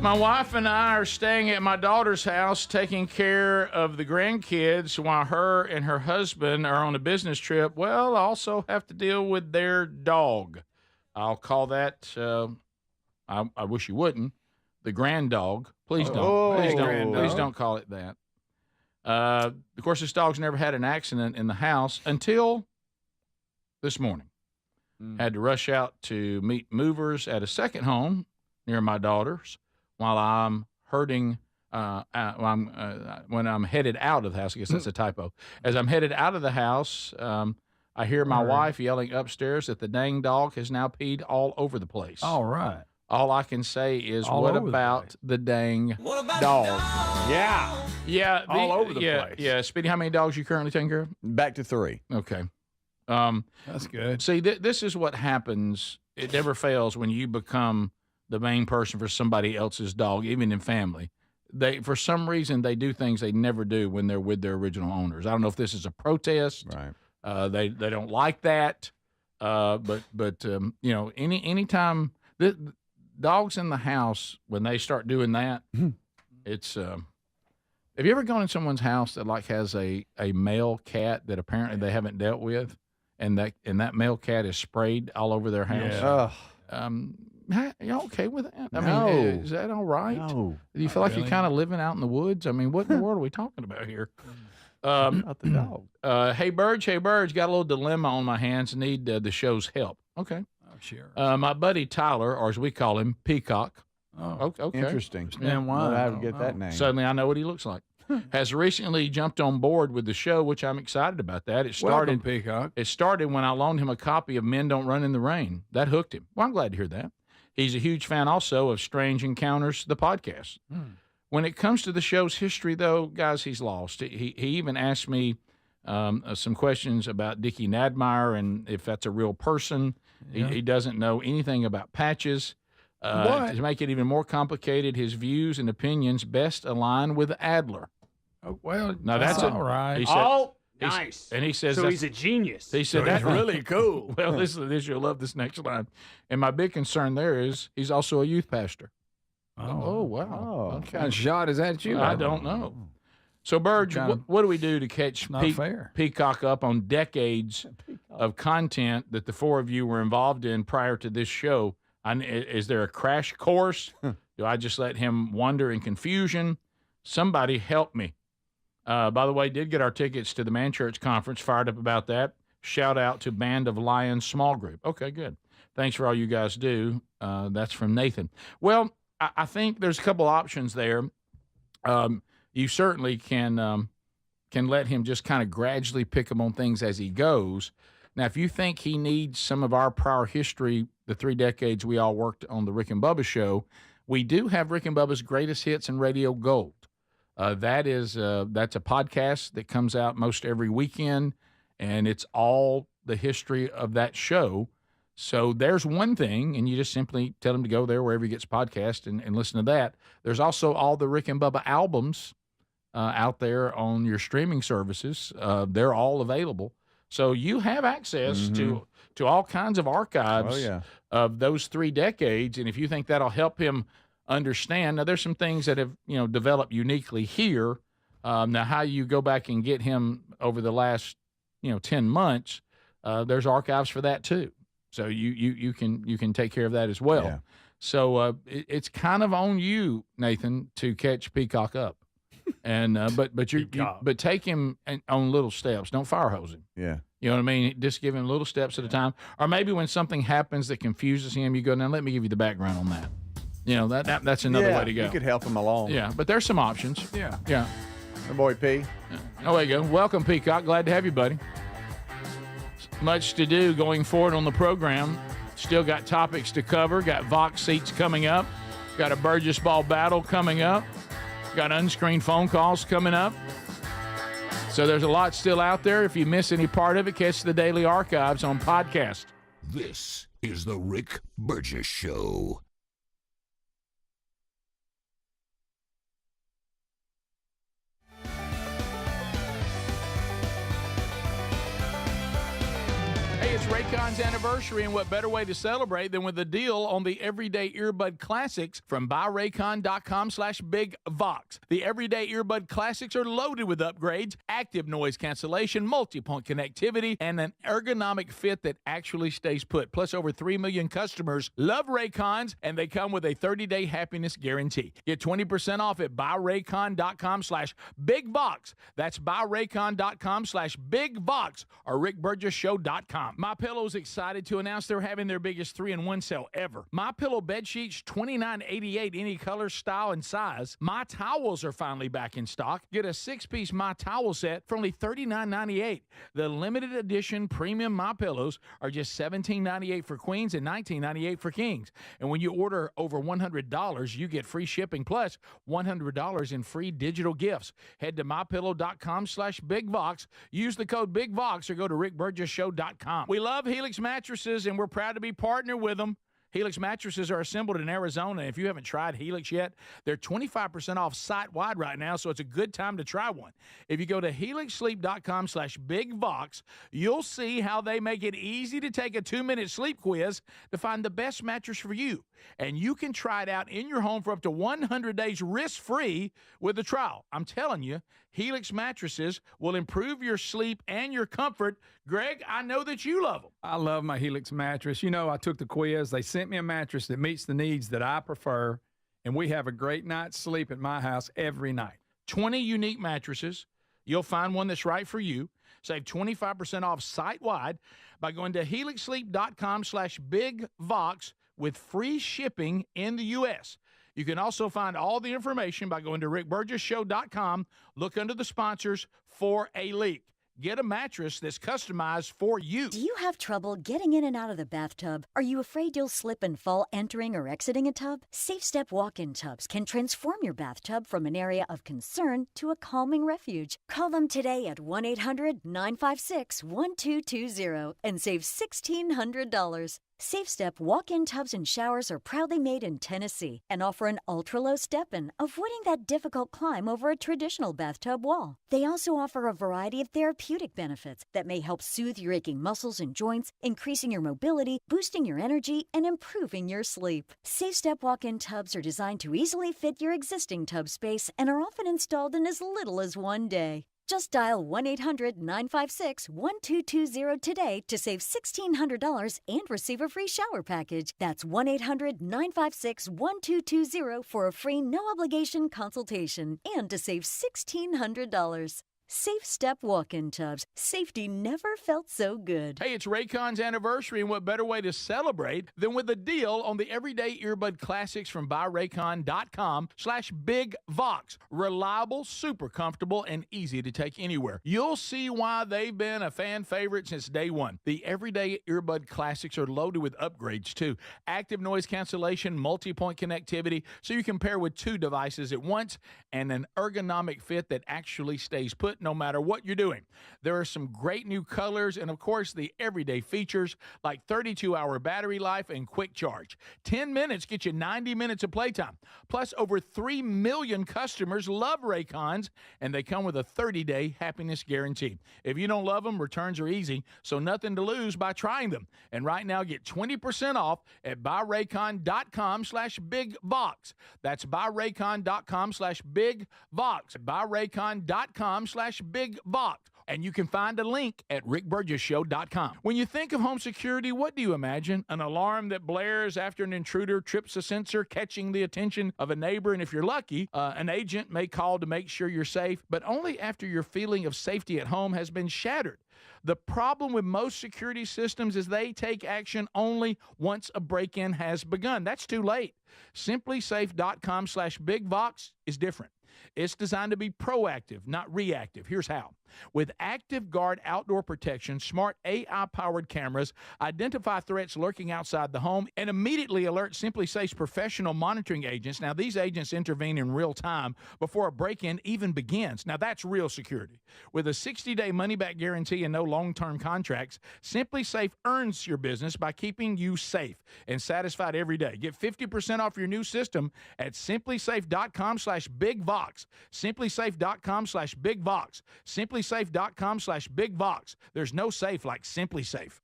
My wife and I are staying at my daughter's house taking care of the grandkids while her and her husband are on a business trip. Well, I also have to deal with their dog. I'll call that, I wish you wouldn't, the grand dog. Please don't. Please don't call it that. Of course, this dog's never had an accident in the house until this morning. Had to rush out to meet movers at a second home near my daughter's. While I'm herding, when I'm headed out of the house, I guess that's a typo. As I'm headed out of the house, I hear my wife yelling upstairs that the dang dog has now peed all over the place. All right. All I can say is, All what over the about the dang dog? Yeah. All over the place. Yeah. Speedy, how many dogs you currently taking care of? Back to 3. Okay. That's good. See, this is what happens. It never fails when you become the main person for somebody else's dog, even in family. They, for some reason, they do things they never do when they're with their original owners. I don't know if this is a protest. Right. They don't like that. But anytime the dogs in the house, when they start doing that, it's. Have you ever gone in someone's house that has a male cat that apparently they haven't dealt with, and that male cat is sprayed all over their house? Yeah. Are you okay with that? I No. mean, is that all right? No. Do you feel like you're kind of living out in the woods? I mean, what in the world are we talking about here? Not the dog. Hey, Burge, got a little dilemma on my hands. Need the show's help. Okay. Oh, sure. My buddy Tyler, or as we call him, Peacock. Oh, okay. Interesting. And why? How to get that name? Suddenly I know what he looks like. Has recently jumped on board with the show, which I'm excited about that. Welcome, Peacock. It started when I loaned him a copy of Men Don't Run in the Rain. That hooked him. Well, I'm glad to hear that. He's a huge fan also of Strange Encounters, the podcast. When it comes to the show's history, though, guys, he's lost. He even asked me some questions about Dickie Nadmeyer and if that's a real person. Yeah. He doesn't know anything about patches. To make it even more complicated, his views and opinions best align with Adler. Oh, well, now that's all right. He said, nice. And he says, so he's a genius. He said, that's really cool. Well, you'll love this next line. And my big concern there is he's also a youth pastor. Oh wow. Oh. Okay. What kind of shot is that at you? I don't know. So, Burge, what do we do to catch Peacock up on decades of content that the four of you were involved in prior to this show? Is there a crash course? Do I just let him wander in confusion? Somebody help me. By the way, did get our tickets to the Man Church Conference. Fired up about that. Shout out to Band of Lions Small Group. Okay, good. Thanks for all you guys do. That's from Nathan. Well, I think there's a couple options there. You certainly can let him just kind of gradually pick up on things as he goes. Now, if you think he needs some of our prior history, the 3 decades we all worked on the Rick and Bubba show, we do have Rick and Bubba's Greatest Hits and Radio Gold. That's a podcast that comes out most every weekend, and it's all the history of that show. So there's one thing, and you just simply tell him to go there wherever he gets podcasts and listen to that. There's also all the Rick and Bubba albums out there on your streaming services. They're all available. So you have access to all kinds of archives of those 3 decades, and if you think that'll help him understand. Now, there's some things that have, developed uniquely here. Now, how you go back and get him over the last, 10 months, there's archives for that too. So you can take care of that as well. Yeah. So it's kind of on you, Nathan, to catch Peacock up. And but take him on little steps. Don't fire hose him. Yeah. You know what I mean? Just give him little steps at a time. Or maybe when something happens that confuses him, you go, now let me give you the background on that. That's another way to go. You could help him along. Yeah, but there's some options. Yeah. My boy P. Oh, there you go. Welcome, Peacock. Glad to have you, buddy. Much to do going forward on the program. Still got topics to cover. Got Vox seats coming up. Got a Burgess ball battle coming up. Got unscreened phone calls coming up. So there's a lot still out there. If you miss any part of it, catch the daily archives on podcast. This is the Rick Burgess Show. Hey, it's Raycon's anniversary, and what better way to celebrate than with a deal on the Everyday Earbud Classics from buyraycon.com/BigVox. The Everyday Earbud Classics are loaded with upgrades, active noise cancellation, multi-point connectivity, and an ergonomic fit that actually stays put. Plus, over 3 million customers love Raycons, and they come with a 30-day happiness guarantee. Get 20% off at buyraycon.com/BigVox. That's buyraycon.com/BigVox or rickburgessshow.com. MyPillow's excited to announce they're having their biggest 3-in-1 sale ever. MyPillow bed sheets, $29.88, any color, style, and size. My towels are finally back in stock. Get a 6-piece My Towel set for only $39.98. The limited edition premium MyPillows are just $17.98 for queens and $19.98 for kings. And when you order over $100, you get free shipping plus $100 in free digital gifts. Head to mypillow.com/BigVox. Use the code BigVox or go to rickburgessshow.com. We love Helix mattresses, and we're proud to be partnered with them. Helix mattresses are assembled in Arizona. If you haven't tried Helix yet, they're 25% off site-wide right now, so it's a good time to try one. If you go to helixsleep.com/BigVox, you'll see how they make it easy to take a 2-minute sleep quiz to find the best mattress for you. And you can try it out in your home for up to 100 days risk-free with a trial. I'm telling you, Helix mattresses will improve your sleep and your comfort. Greg, I know that you love them. I love my Helix mattress. You know, I took the quiz. They sent me a mattress that meets the needs that I prefer, and we have a great night's sleep at my house every night. 20 unique mattresses. You'll find one that's right for you. Save 25% off site-wide by going to helixsleep.com/BigVox with free shipping in the U.S. You can also find all the information by going to rickburgessshow.com. Look under the sponsors for a leak. Get a mattress that's customized for you. Do you have trouble getting in and out of the bathtub? Are you afraid you'll slip and fall entering or exiting a tub? Safe Step walk-in tubs can transform your bathtub from an area of concern to a calming refuge. Call them today at 1-800-956-1220 and save $1,600. Safe Step walk-in tubs and showers are proudly made in Tennessee and offer an ultra-low step-in, avoiding that difficult climb over a traditional bathtub wall. They also offer a variety of therapeutic benefits that may help soothe your aching muscles and joints, increasing your mobility, boosting your energy, and improving your sleep. Safe Step walk-in tubs are designed to easily fit your existing tub space and are often installed in as little as one day. Just dial 1-800-956-1220 today to save $1,600 and receive a free shower package. That's 1-800-956-1220 for a free no-obligation consultation and to save $1,600. Safe Step walk-in tubs. Safety never felt so good. Hey, it's Raycon's anniversary, and what better way to celebrate than with a deal on the Everyday Earbud Classics from buyraycon.com/BigVox. Reliable, super comfortable, and easy to take anywhere. You'll see why they've been a fan favorite since day one. The Everyday Earbud Classics are loaded with upgrades, too. Active noise cancellation, multi-point connectivity, so you can pair with 2 devices at once, and an ergonomic fit that actually stays put no matter what you're doing. There are some great new colors and, of course, the everyday features like 32-hour battery life and quick charge. 10 minutes get you 90 minutes of playtime. Plus, over 3 million customers love Raycons, and they come with a 30-day happiness guarantee. If you don't love them, returns are easy, so nothing to lose by trying them. And right now, get 20% off at buyraycon.com/BigVox. That's buyraycon.com/BigVox. buyraycon.com/BigVox. And you can find a link at rickburgessshow.com. When you think of home security, what do you imagine? An alarm that blares after an intruder trips a sensor, catching the attention of a neighbor. And if you're lucky, an agent may call to make sure you're safe, but only after your feeling of safety at home has been shattered. The problem with most security systems is they take action only once a break-in has begun. That's too late. SimpliSafe.com/BigVox is different. It's designed to be proactive, not reactive. Here's how. With Active Guard outdoor protection, smart AI-powered cameras identify threats lurking outside the home and immediately alert SimpliSafe's professional monitoring agents. Now, these agents intervene in real time before a break-in even begins. Now, that's real security. With a 60-day money-back guarantee and no long-term contracts, SimpliSafe earns your business by keeping you safe and satisfied every day. Get 50% off your new system at SimpliSafe.com/BigVox. SimpliSafe.com/BigVox. SimpliSafe.com/BigVox. There's no safe like SimpliSafe.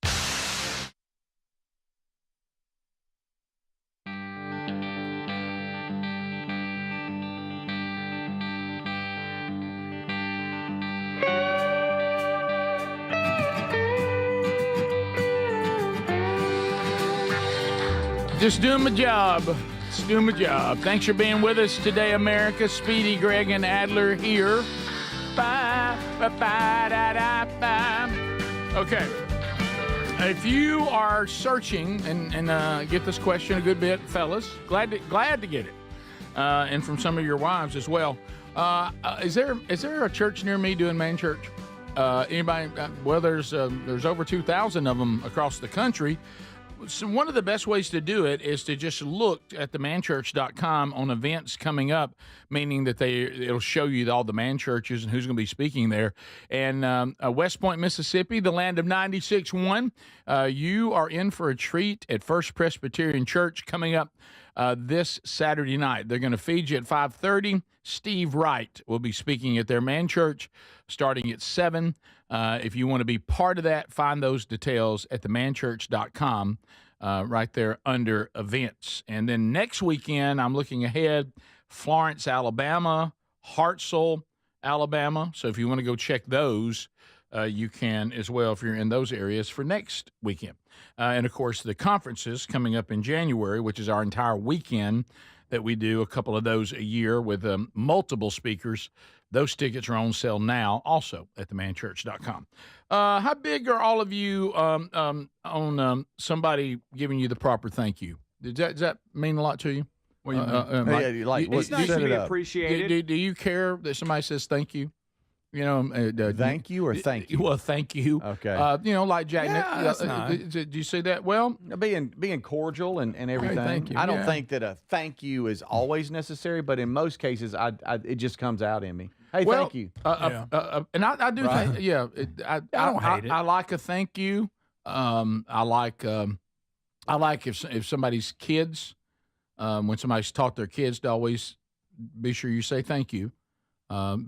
Just doing my job. Just doing my job. Thanks for being with us today, America. Speedy, Greg, and Adler here. Bye. Okay. If you are searching, and get this question a good bit, fellas, glad to get it, and from some of your wives as well. Is there a church near me doing man church? Anybody? Well, there's over 2,000 of them across the country. So one of the best ways to do it is to just look at the manchurch.com on events coming up, meaning that it'll show you all the man churches and who's going to be speaking there. And West Point, Mississippi, the land of 96.1, you are in for a treat at First Presbyterian Church coming up this Saturday night. They're going to feed you at 5:30. Steve Wright will be speaking at their man church starting at 7. If you want to be part of that, find those details at themanchurch.com right there under events. And then next weekend, I'm looking ahead, Florence, Alabama, Hartselle, Alabama. So if you want to go check those, you can as well if you're in those areas for next weekend. And, of course, the conferences coming up in January, which is our entire weekend that we do, a couple of those a year with multiple speakers. Those tickets are on sale now also at themanchurch.com. How big are all of you on somebody giving you the proper thank you? Does that mean a lot to you? What do you mean? It's nice to be appreciated. Do you care that somebody says thank you? You know, thank you or thank you? Well, thank you. Okay. Like Jack. Yeah, that's nice. Do you see that? Well, being cordial and everything. Hey, thank you. I don't think that a thank you is always necessary, but in most cases, it just comes out in me. Hey, thank you. And I do think, I don't hate it. I like a thank you. I like if somebody's kids, when somebody's taught their kids to always be sure you say thank you.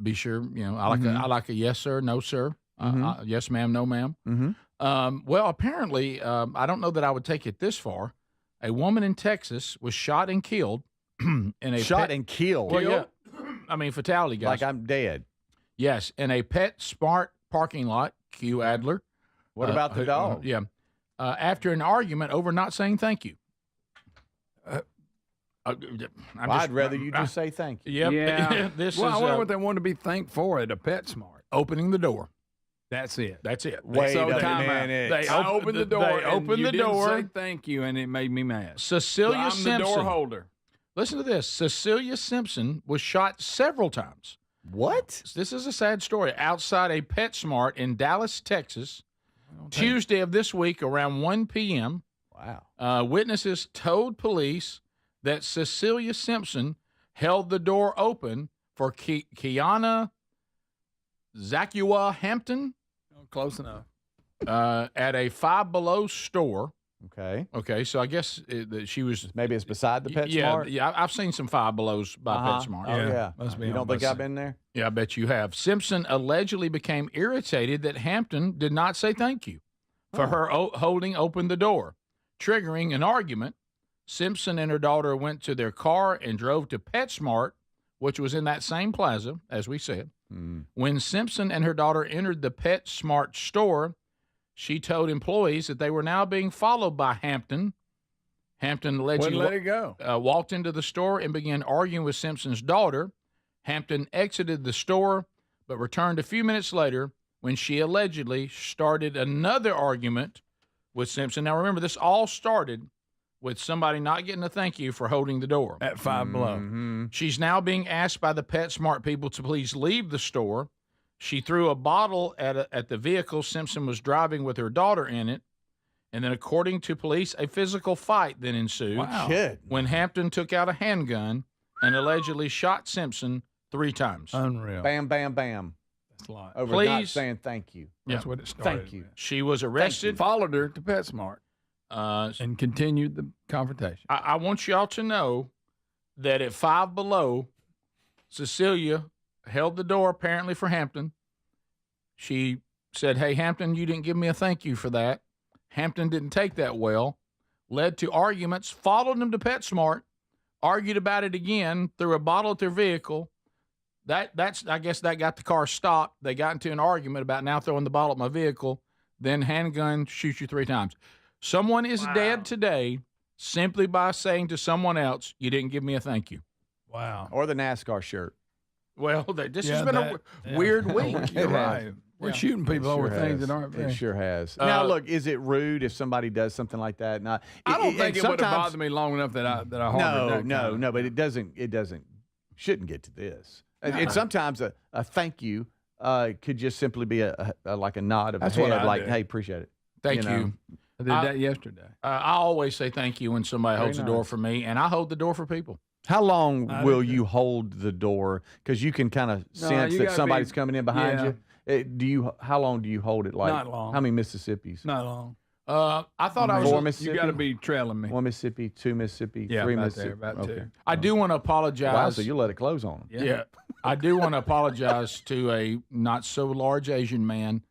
Be sure, I like a yes, sir, no, sir. Yes, ma'am, no, ma'am. Well, apparently, I don't know that I would take it this far. A woman in Texas was shot and killed in a and killed. Well, yeah. I mean, fatality, guys. Like I'm dead. Yes, in a PetSmart parking lot, Q Adler. What about the dog? After an argument over not saying thank you. I'd rather you just say thank you. Yep. Yeah. I wonder what they want to be thanked for at a PetSmart. Opening the door. That's it. Wait a minute. They opened the door. They opened the door. Didn't say thank you, and it made me mad. Cecilia Simpson. I'm the door holder. Listen to this. Cecilia Simpson was shot several times. What? This is a sad story. Outside a PetSmart in Dallas, Texas, Tuesday of this week around 1 p.m. Wow. Witnesses told police that Cecilia Simpson held the door open for Kiana Zakua Hampton. Close enough. At a Five Below store. Okay. So I guess she was. Maybe it's beside the PetSmart. Yeah. I've seen some Five Belows by PetSmart. Oh, yeah. Must be. You don't think I've been there? Yeah, I bet you have. Simpson allegedly became irritated that Hampton did not say thank you for her holding open the door, triggering an argument. Simpson and her daughter went to their car and drove to PetSmart, which was in that same plaza, as we said. When Simpson and her daughter entered the PetSmart store, she told employees that they were now being followed by Hampton. Hampton allegedly let it go. Walked into the store and began arguing with Simpson's daughter. Hampton exited the store, but returned a few minutes later when she allegedly started another argument with Simpson. Now, remember, this all started with somebody not getting a thank you for holding the door. At Five Below. She's now being asked by the PetSmart people to please leave the store. She threw a bottle at the vehicle Simpson was driving with her daughter in it. And then, according to police, a physical fight then ensued when Hampton took out a handgun and allegedly shot Simpson 3 times. Unreal. Bam, bam, bam. That's a lot. Over not saying thank you. That's what it started. Thank you. With. She was arrested. Followed her to PetSmart and continued the confrontation. I want y'all to know that at Five Below, Cecilia held the door apparently for Hampton. She said, "Hey, Hampton, you didn't give me a thank you for that." Hampton didn't take that well, led to arguments, followed them to PetSmart, argued about it again, threw a bottle at their vehicle. I guess that got the car stopped. They got into an argument about now throwing the bottle at my vehicle, then handgun shoots you 3 times. Someone is dead today simply by saying to someone else, "You didn't give me a thank you." Wow. Or the NASCAR shirt. Well, this has been a weird week. You're right. We're shooting people over things that aren't. It sure has. Now, look, is it rude if somebody does something like that? No, I don't think it would have bothered me long enough that I harbored that. No, but it doesn't. Shouldn't get to this. No. And sometimes a thank you could just simply be a like a nod of the head, like, "Hey, appreciate it." Thank you. I did that yesterday. I always say thank you when somebody holds the door for me, and I hold the door for people. How long will you hold the door? Because you can kind of sense that somebody's coming in behind you. How long do you hold it? Like not long. How many Mississippis? Not long. I thought I was 4 Mississippi. You got to be trailing me. 1 Mississippi, 2 Mississippi, 3 Mississippi. About 2. I do want to apologize. Wow, so you let it close on them. Yeah. I do want to apologize to a not so large Asian man.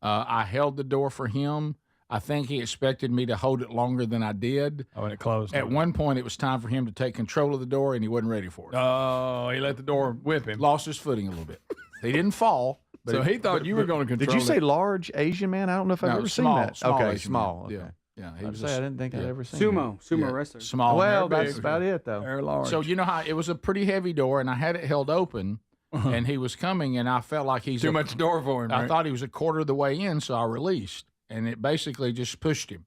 I held the door for him. I think he expected me to hold it longer than I did. Oh, and it closed. At one point, it was time for him to take control of the door, and he wasn't ready for it. Oh, he let the door whip him. Lost his footing a little bit. He didn't fall. But so he thought you were going to control it. Did you say it. large Asian man? I don't know if I've ever seen that. Small okay, Asian small. Man. Okay. Yeah. I didn't think I'd ever seen Sumo wrestler. Small. Well, that's about it, though. Very large. So you know how it was a pretty heavy door, and I had it held open, and he was coming, and I felt like he's too much door for him. I thought he was a quarter of the way in, so I released, and it basically just pushed him.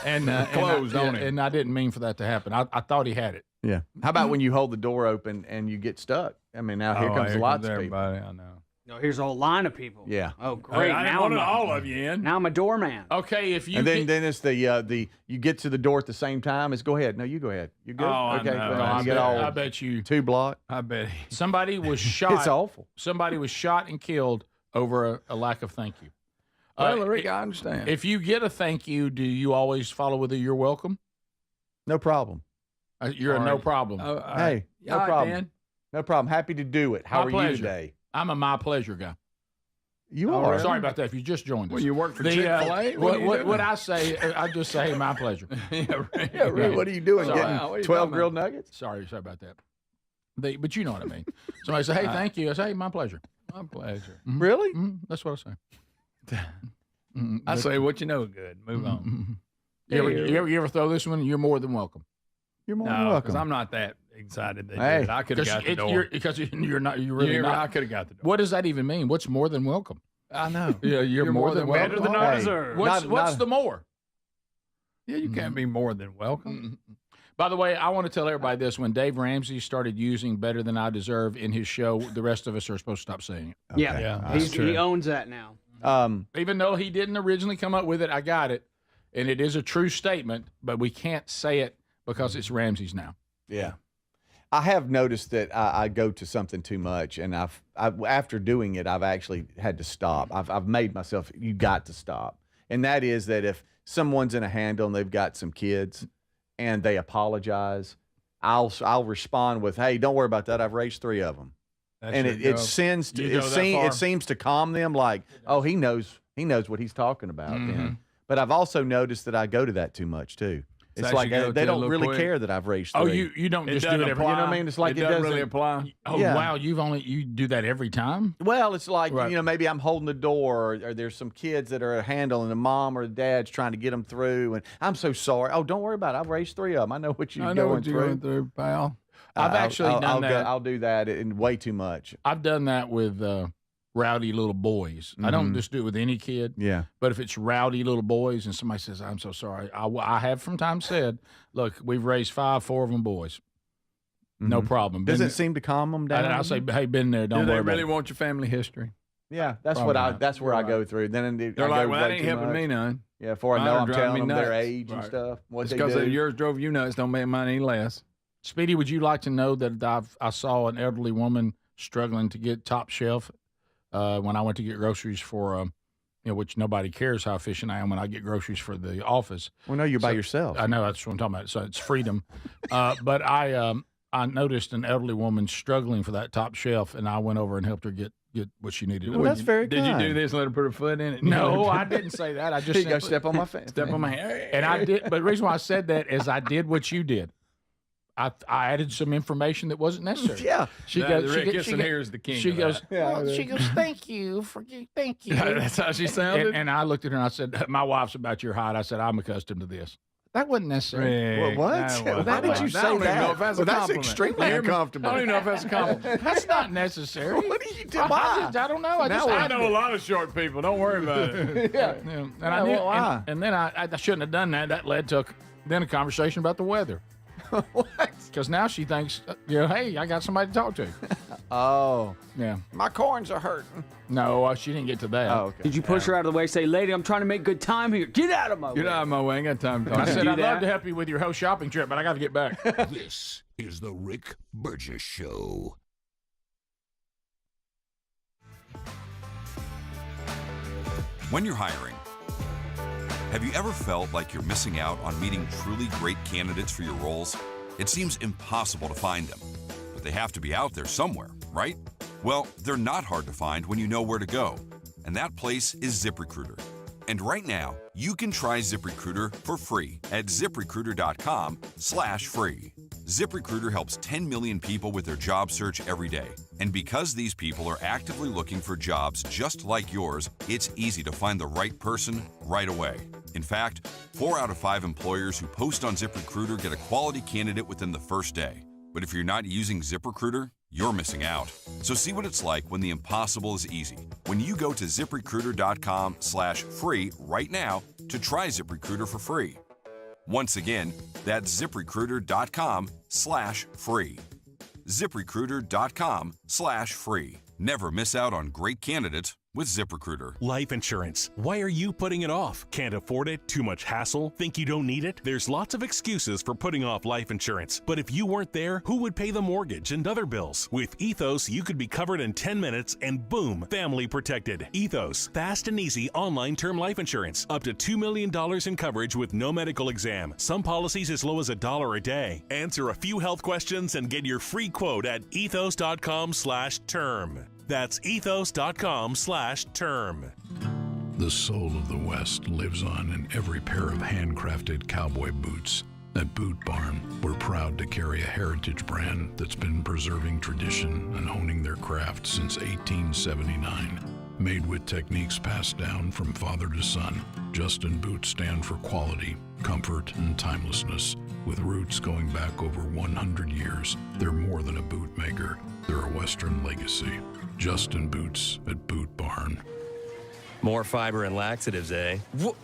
And closed on him. And I didn't mean for that to happen. I thought he had it. Yeah. How about when you hold the door open and you get stuck? I mean, now here comes lots of people. I know. No, here's a whole line of people. Yeah. Oh, great. I wanted all of you in. Now I'm a doorman. Okay, if you and then it's the you get to the door at the same time. It's go ahead. No, you go ahead. You good? Oh, okay. I bet you 2 block. I bet somebody was shot. It's awful. Somebody was shot and killed over a lack of thank you. Well, Rick, I understand. If you get a thank you, do you always follow with a "you're welcome"? No problem. You're a no problem. Hey, no problem. Dan. No problem. Happy to do it. How are you today? I'm a my pleasure guy. You are. Sorry about that. If you just joined us. Well, you work for Chick-fil-A? What I say, I just say, "Hey, my pleasure." Really. What are you doing? Sorry. Getting 12 grilled nuggets? Sorry about that. But you know what I mean. Somebody say, "Hey, thank you." I say, "Hey, my pleasure." My pleasure. Mm-hmm. Really? Mm-hmm. That's what I say. I say what you know good. Move on. You ever throw this one? You're more than welcome. You're more than welcome. Because I'm not that excited. That I could have got the door. Because you're not. You're really not. I could have got the door. What does that even mean? What's more than welcome? I know. Yeah, you're more than welcome. Better than I deserve. What's the more? Yeah, you can't be more than welcome. By the way, I want to tell everybody this. When Dave Ramsey started using "better than I deserve" in his show, the rest of us are supposed to stop saying it. Okay. Yeah, he owns that now. Even though he didn't originally come up with it, I got it. And it is a true statement, but we can't say it because it's Ramsey's now. Yeah. I have noticed that I go to something too much, and after doing it, I've actually had to stop. I've made myself, you got to stop. And that is that if someone's in a handle and they've got some kids and they apologize, I'll respond with, "Hey, don't worry about that. I've raised 3 of them." And it seems to calm them, like, "Oh, he knows what he's talking about." Mm-hmm. But I've also noticed that I go to that too much too. It's like they don't really care that I've raised 3. Oh, you don't just do it every. You know what I mean? It's like it doesn't really apply. Oh, yeah. Wow, you do that every time? Well, it's like, maybe I'm holding the door, or there's some kids that are at a handle, and the mom or the dad's trying to get them through, and I'm so sorry. Oh, don't worry about it. I've raised 3 of them. I know what you're going through, pal. I've actually done that. I'll do that in way too much. I've done that with rowdy little boys. I don't just do it with any kid. Yeah. But if it's rowdy little boys and somebody says, "I'm so sorry," I have from time said, "Look, we've raised 4 of them boys. No problem." Does it seem to calm them down? And I'll say, "Hey, been there. Don't worry Do they about really it." want your family history? Yeah, that's Probably that's where I go through. Then They're like, well, that ain't helping me none. Yeah, before I know, I'm telling them their age and stuff. What Just they because do. yours drove you nuts don't make mine any less. Speedy, would you like to know that I saw an elderly woman struggling to get top shelf when I went to get groceries for, which nobody cares how efficient I am when I get groceries for the office. Well, no, you're by yourself. I know, that's what I'm talking about. So it's freedom. But I noticed an elderly woman struggling for that top shelf, and I went over and helped her get what she needed. Well, that's very Did kind. you do this and let her put her foot in it? No, I didn't say that. I just Here you go, step on my face. Step on my hand. And I did. But the reason why I said that is I did what you did. I added some information that wasn't necessary. Yeah. She Here's the king. She of goes, that. she goes, thank you. Thank you. That's how she sounded. And I looked at her and I said, my wife's about your height. I said, I'm accustomed to this. That wasn't necessary. Well, what? No, Why did you say I don't even know that? if that's Well, a that's compliment. extremely You hear me? uncomfortable. I don't even know if that's a compliment. That's not necessary. What did you do? I don't know. I know a lot of short people. Don't worry about it. Yeah. And I knew, why? and then I shouldn't have done that. That led to a conversation about the weather. What? Because now she thinks, hey, I got somebody to talk to. Oh. Yeah. My corns are hurting. No, she didn't get to that. Oh, okay. Did you push her out of the way? Say, lady, I'm trying to make good time here. Get out of my way. Get out of my way. I ain't got time to talk. I said, do I'd that? love to help you with your whole shopping trip, but I got to get back. This is the Rick Burgess Show. When you're hiring, have you ever felt like you're missing out on meeting truly great candidates for your roles? It seems impossible to find them, but they have to be out there somewhere, right? Well, they're not hard to find when you know where to go, and that place is ZipRecruiter. And right now, you can try ZipRecruiter for free at ZipRecruiter.com/free. ZipRecruiter helps 10 million people with their job search every day. And because these people are actively looking for jobs just like yours, it's easy to find the right person right away. In fact, 4 out of 5 employers who post on ZipRecruiter get a quality candidate within the first day. But if you're not using ZipRecruiter, you're missing out. So see what it's like when the impossible is easy. When you go to ZipRecruiter.com/free right now to try ZipRecruiter for free. Once again, that's ZipRecruiter.com/free. ZipRecruiter.com/free. Never miss out on great candidates with ZipRecruiter. Life insurance. Why are you putting it off? Can't afford it? Too much hassle? Think you don't need it? There's lots of excuses for putting off life insurance. But if you weren't there, who would pay the mortgage and other bills? With Ethos, you could be covered in 10 minutes and boom, family protected. Ethos, fast and easy online term life insurance. Up to $2 million in coverage with no medical exam. Some policies as low as $1 a day. Answer a few health questions and get your free quote at ethos.com/term. That's ethos.com/term. The soul of the West lives on in every pair of handcrafted cowboy boots. At Boot Barn, we're proud to carry a heritage brand that's been preserving tradition and honing their craft since 1879. Made with techniques passed down from father to son, Justin boots stand for quality, comfort, and timelessness. With roots going back over 100 years, they're more than a boot maker. They're a Western legacy. Justin Boots at Boot Barn. More fiber and laxatives, eh? Who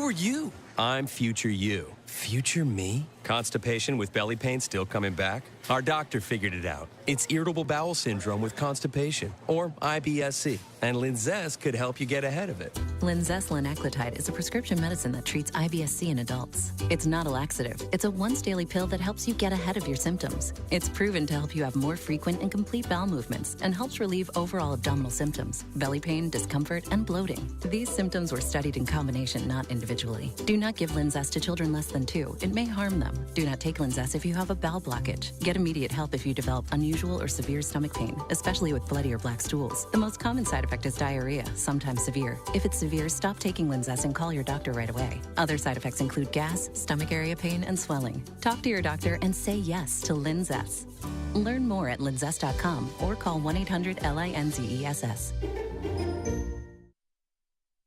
are you? I'm future you. Future me? Constipation with belly pain still coming back? Our doctor figured it out. It's irritable bowel syndrome with constipation, or IBS-C, and Linzess could help you get ahead of it. Linzess linaclotide is a prescription medicine that treats IBS-C in adults. It's not a laxative. It's a once-daily pill that helps you get ahead of your symptoms. It's proven to help you have more frequent and complete bowel movements and helps relieve overall abdominal symptoms, belly pain, discomfort, and bloating. These symptoms were studied in combination, not individually. Do not give Linzess to children less than 2. It may harm them. Do not take Linzess if you have a bowel blockage. Get immediate help if you develop unusual or severe stomach pain, especially with bloody or black stools. The most common side effect is diarrhea, sometimes severe. If it's severe, stop taking Linzess and call your doctor right away. Other side effects include gas, stomach area pain, and swelling. Talk to your doctor and say yes to Linzess. Learn more at linzess.com or call 1-800-LINZESS.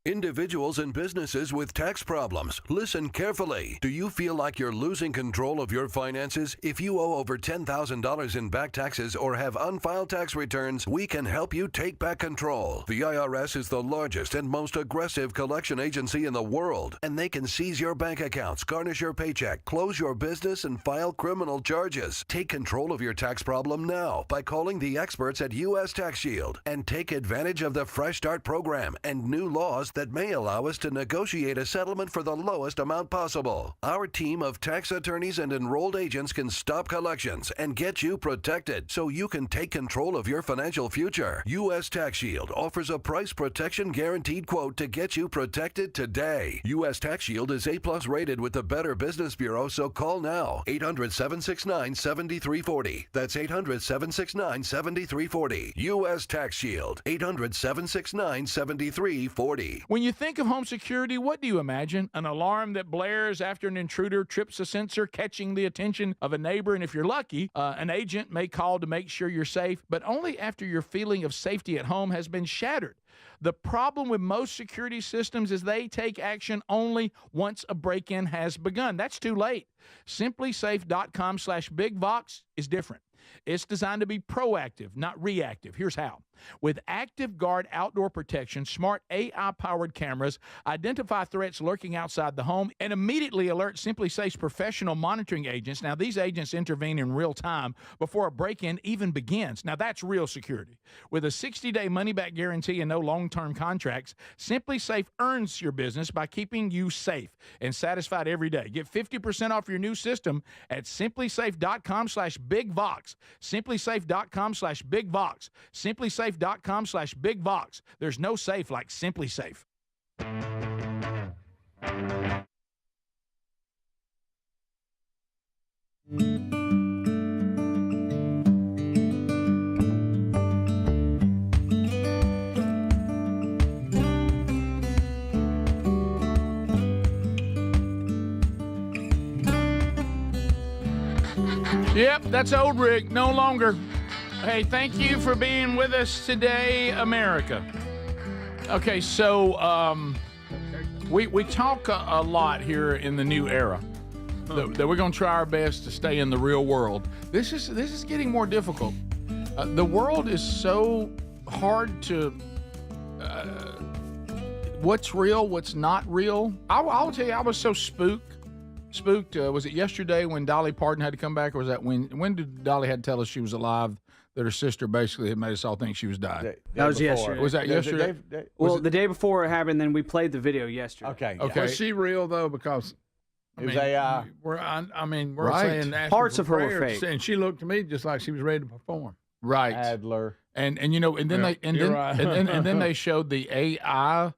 Individuals and businesses with tax problems, listen carefully. Do you feel like you're losing control of your finances? If you owe over $10,000 in back taxes or have unfiled tax returns, we can help you take back control. The IRS is the largest and most aggressive collection agency in the world, and they can seize your bank accounts, garnish your paycheck, close your business, and file criminal charges. Take control of your tax problem now by calling the experts at U.S. Tax Shield and take advantage of the Fresh Start program and new laws that may allow us to negotiate a settlement for the lowest amount possible. Our team of tax attorneys and enrolled agents can stop collections and get you protected so you can take control of your financial future. U.S. Tax Shield offers a price protection guaranteed quote to get you protected today. U.S. Tax Shield is A+ rated with the Better Business Bureau, so call now. 800-769-7340. That's 800-769-7340. U.S. Tax Shield. 800-769-7340. When you think of home security, what do you imagine? An alarm that blares after an intruder trips a sensor, catching the attention of a neighbor, and if you're lucky, an agent may call to make sure you're safe, but only after your feeling of safety at home has been shattered. The problem with most security systems is they take action only once a break-in has begun. That's too late. SimpliSafe.com/BigVox is different. It's designed to be proactive, not reactive. Here's how. With Active Guard outdoor protection, smart AI-powered cameras identify threats lurking outside the home and immediately alert SimpliSafe's professional monitoring agents. Now, these agents intervene in real time before a break-in even begins. Now, that's real security. With a 60-day money-back guarantee and no long-term contracts, SimpliSafe earns your business by keeping you safe and satisfied every day. Get 50% off your new system at SimpliSafe.com/BigVox. SimpliSafe.com/BigVox. SimpliSafe.com/BigVox. There's no safe like SimpliSafe. Yep, that's old Rick, no longer. Hey, thank you for being with us today, America. Okay, so we talk a lot here in the new era that we're going to try our best to stay in the real world. This is getting more difficult. The world is so hard to what's real, what's not real. I'll tell you, I was so spooked. Was it yesterday when Dolly Parton had to come back, or was that when did Dolly had to tell us she was alive? That her sister basically had made us all think she was dying. That was yesterday. Was that yesterday? The day before it happened, then we played the video yesterday. Okay. Was she real though? Because it was AI. We're right. saying Parts of her were prayers, fake, and she looked to me just like she was ready to perform. Right. Adler. And then they showed the AI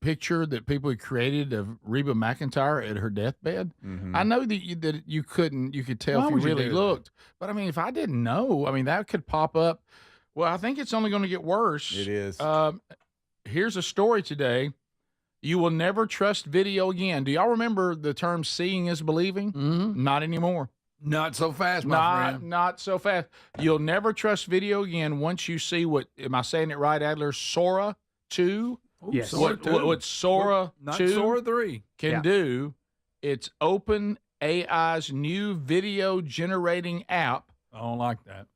picture that people had created of Reba McEntire at her deathbed. Mm-hmm. I know that you could tell if you really looked, but I mean, if I didn't know, I mean, that could pop up. Well, I think it's only going to get worse. It is. Here's a story today. You will never trust video again. Do y'all remember the term "seeing is believing"? Mm-hmm. Not anymore. Not so fast, my friend. Not so fast. You'll never trust video again once you see what, am I saying it right, Adler? Sora 2? Yes. What Sora 2 Sora 3 can do, it's Open AI's new video generating app. I don't like that.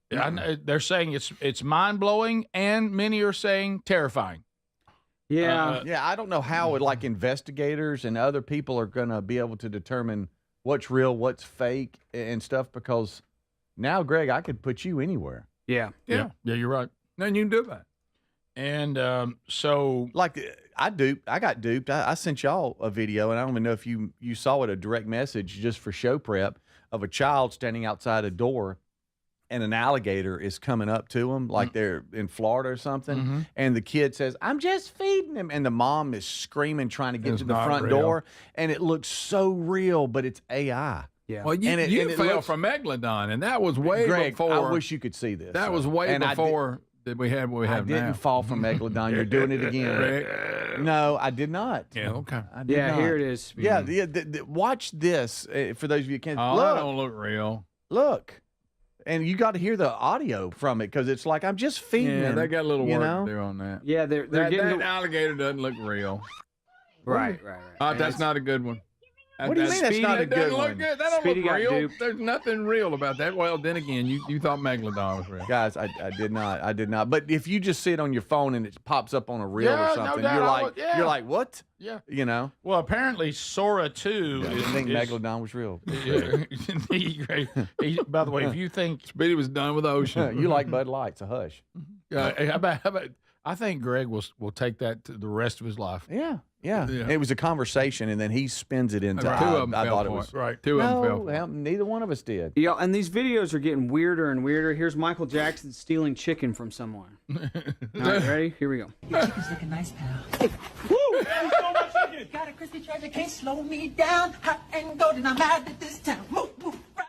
They're saying it's mind-blowing, and many are saying terrifying. Yeah. I don't know how like investigators and other people are going to be able to determine what's real, what's fake and stuff, because now, Greg, I could put you anywhere. Yeah, you're right. Then you can do that. And so, like, I got duped. I sent y'all a video, and I don't even know if you saw it, a direct message just for show prep of a child standing outside a door, and an alligator is coming up to them, like they're in Florida or something. Mm-hmm. And the kid says, "I'm just feeding him," and the mom is screaming, trying to get to the front door, and it looks so real, but it's AI. Yeah. Well, you fell from Megalodon, and that was way Greg, before. I wish you could see this. That was way before. Did we have what we have now? I didn't fall from Megalodon. You're doing it again. No, I did not. Yeah, okay. I did not. Here it is. Yeah, watch this. For those of you who can't. Oh, that don't look real. Look. And you got to hear the audio from it because it's like I'm just feeding. Yeah, them, they got a little work to do on that. Yeah, they're that getting alligator doesn't look real. Right. That's not a good one. What do you mean that's not a good one? That don't Speedy look got real. duped. There's nothing real about that. Well, then again, you thought Megalodon was real. Guys, I did not. But if you just see it on your phone and it pops up on a reel or something, you're like, what? Yeah. You know? Well, apparently Sora 2 I didn't think Megalodon was real. By the way, if you think Speedy was done with the ocean. You like Bud Light, so hush. how about I think Greg will take that to the rest of his life. Yeah. It was a conversation, and then he spins it into. Two of them I fell thought it for was it. Right. Two of them fell for it. Neither one of us did. Yeah, and these videos are getting weirder and weirder. Here's Michael Jackson stealing chicken from someone. All right, ready? Here we go. Your chicken's looking nice, pal. Woo! Got a crispy treasure, can't slow me down. Hot and golden, I'm out of this town.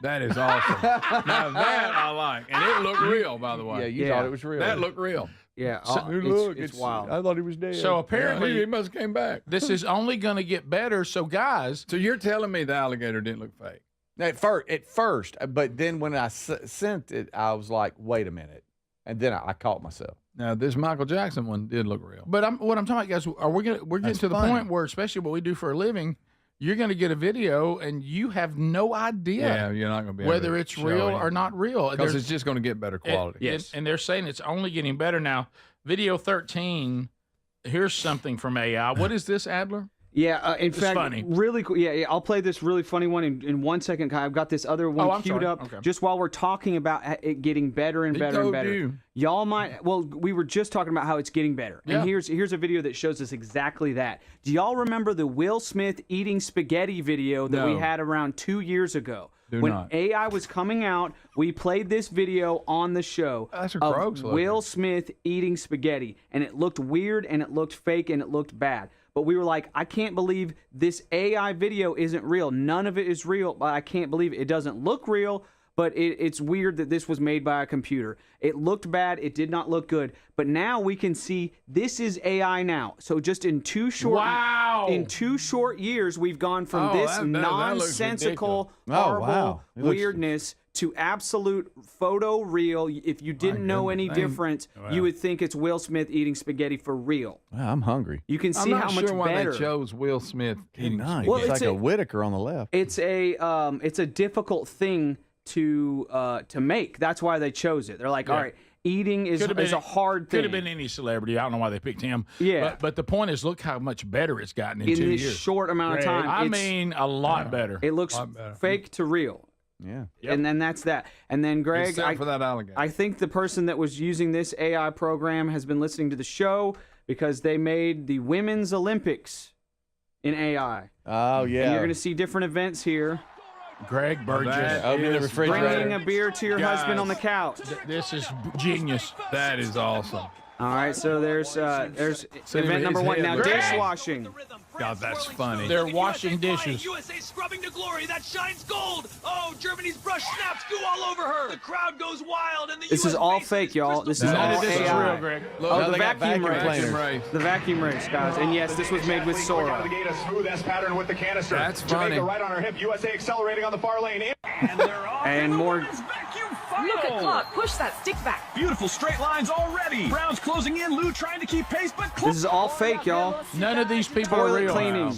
That is awesome. Now that I like, and it looked real, by the way. Yeah, you thought it was real. That looked real. Yeah, it's wild. I thought he was dead. So apparently he must have came back. This is only going to get better. So guys, so you're telling me the alligator didn't look fake? At first, but then when I sent it, I was like, wait a minute, and then I caught myself. Now this Michael Jackson one did look real. But what I'm talking about, guys, we're getting to the point where, especially what we do for a living, you're going to get a video and you have no idea. Yeah, you're not going to be whether it's real or not real because it's just going to get better quality. Yes, and they're saying it's only getting better now. Video 13. Here's something from AI. What is this, Adler? Yeah, in fact, funny. Really cool. Yeah, I'll play this really funny one in 1 second. I've got this other one queued up just while we're talking about it getting better and better and better. Y'all might. Well, we were just talking about how it's getting better, and here's a video that shows us exactly that. Do y'all remember the Will Smith eating spaghetti video that we had around 2 years ago? When AI was coming out, we played this video on the show of Will Smith eating spaghetti, and it looked weird, and it looked fake, and it looked bad. But we were like, I can't believe this AI video isn't real. None of it is real. But I can't believe it. It doesn't look real, but it's weird that this was made by a computer. It looked bad. It did not look good. But now we can see this is AI now. So just in two short years, we've gone from this nonsensical, horrible weirdness to absolute photo real. If you didn't know any difference, you would think it's Will Smith eating spaghetti for real. Wow, I'm hungry. You can see how much sure why better. They chose Will Smith eating spaghetti. Well, it's like a Whitaker on the left. It's a difficult thing to make. That's why they chose it. They're like, all right, eating is a hard thing. Could have been any celebrity. I don't know why they picked him. Yeah. But the point is, look how much better it's gotten in 2 this years. short amount of time. I mean, a lot better. It looks fake to real. Yeah. And then that's that. And then, Greg, except for that alligator. I think the person that was using this AI program has been listening to the show because they made the Women's Olympics in AI. Oh, yeah. And you're going to see different events here. Greg Burgess. Opening the refrigerator. Bringing a beer to your husband on the couch. This is genius. That is awesome. All right, so there's event number one. Now, dishwashing. God, that's funny. They're washing dishes. USA scrubbing to glory. That shines gold. Oh, Germany's brush snaps goo all over her. The crowd goes wild. And this is all fake, y'all. This is all this AI. is real, Greg. Oh, the vacuum race. The vacuum race, guys. And yes, this was made with Sora. Navigate a smooth S pattern with the canister. That's funny. Jamaica right on her hip. USA accelerating on the far lane. And they're off. And more. Look at Clark. Push that stick back. Beautiful straight lines already. Brown's closing in. Lou trying to keep pace, but this is all fake, y'all. None of these people are Toilet real. cleaning.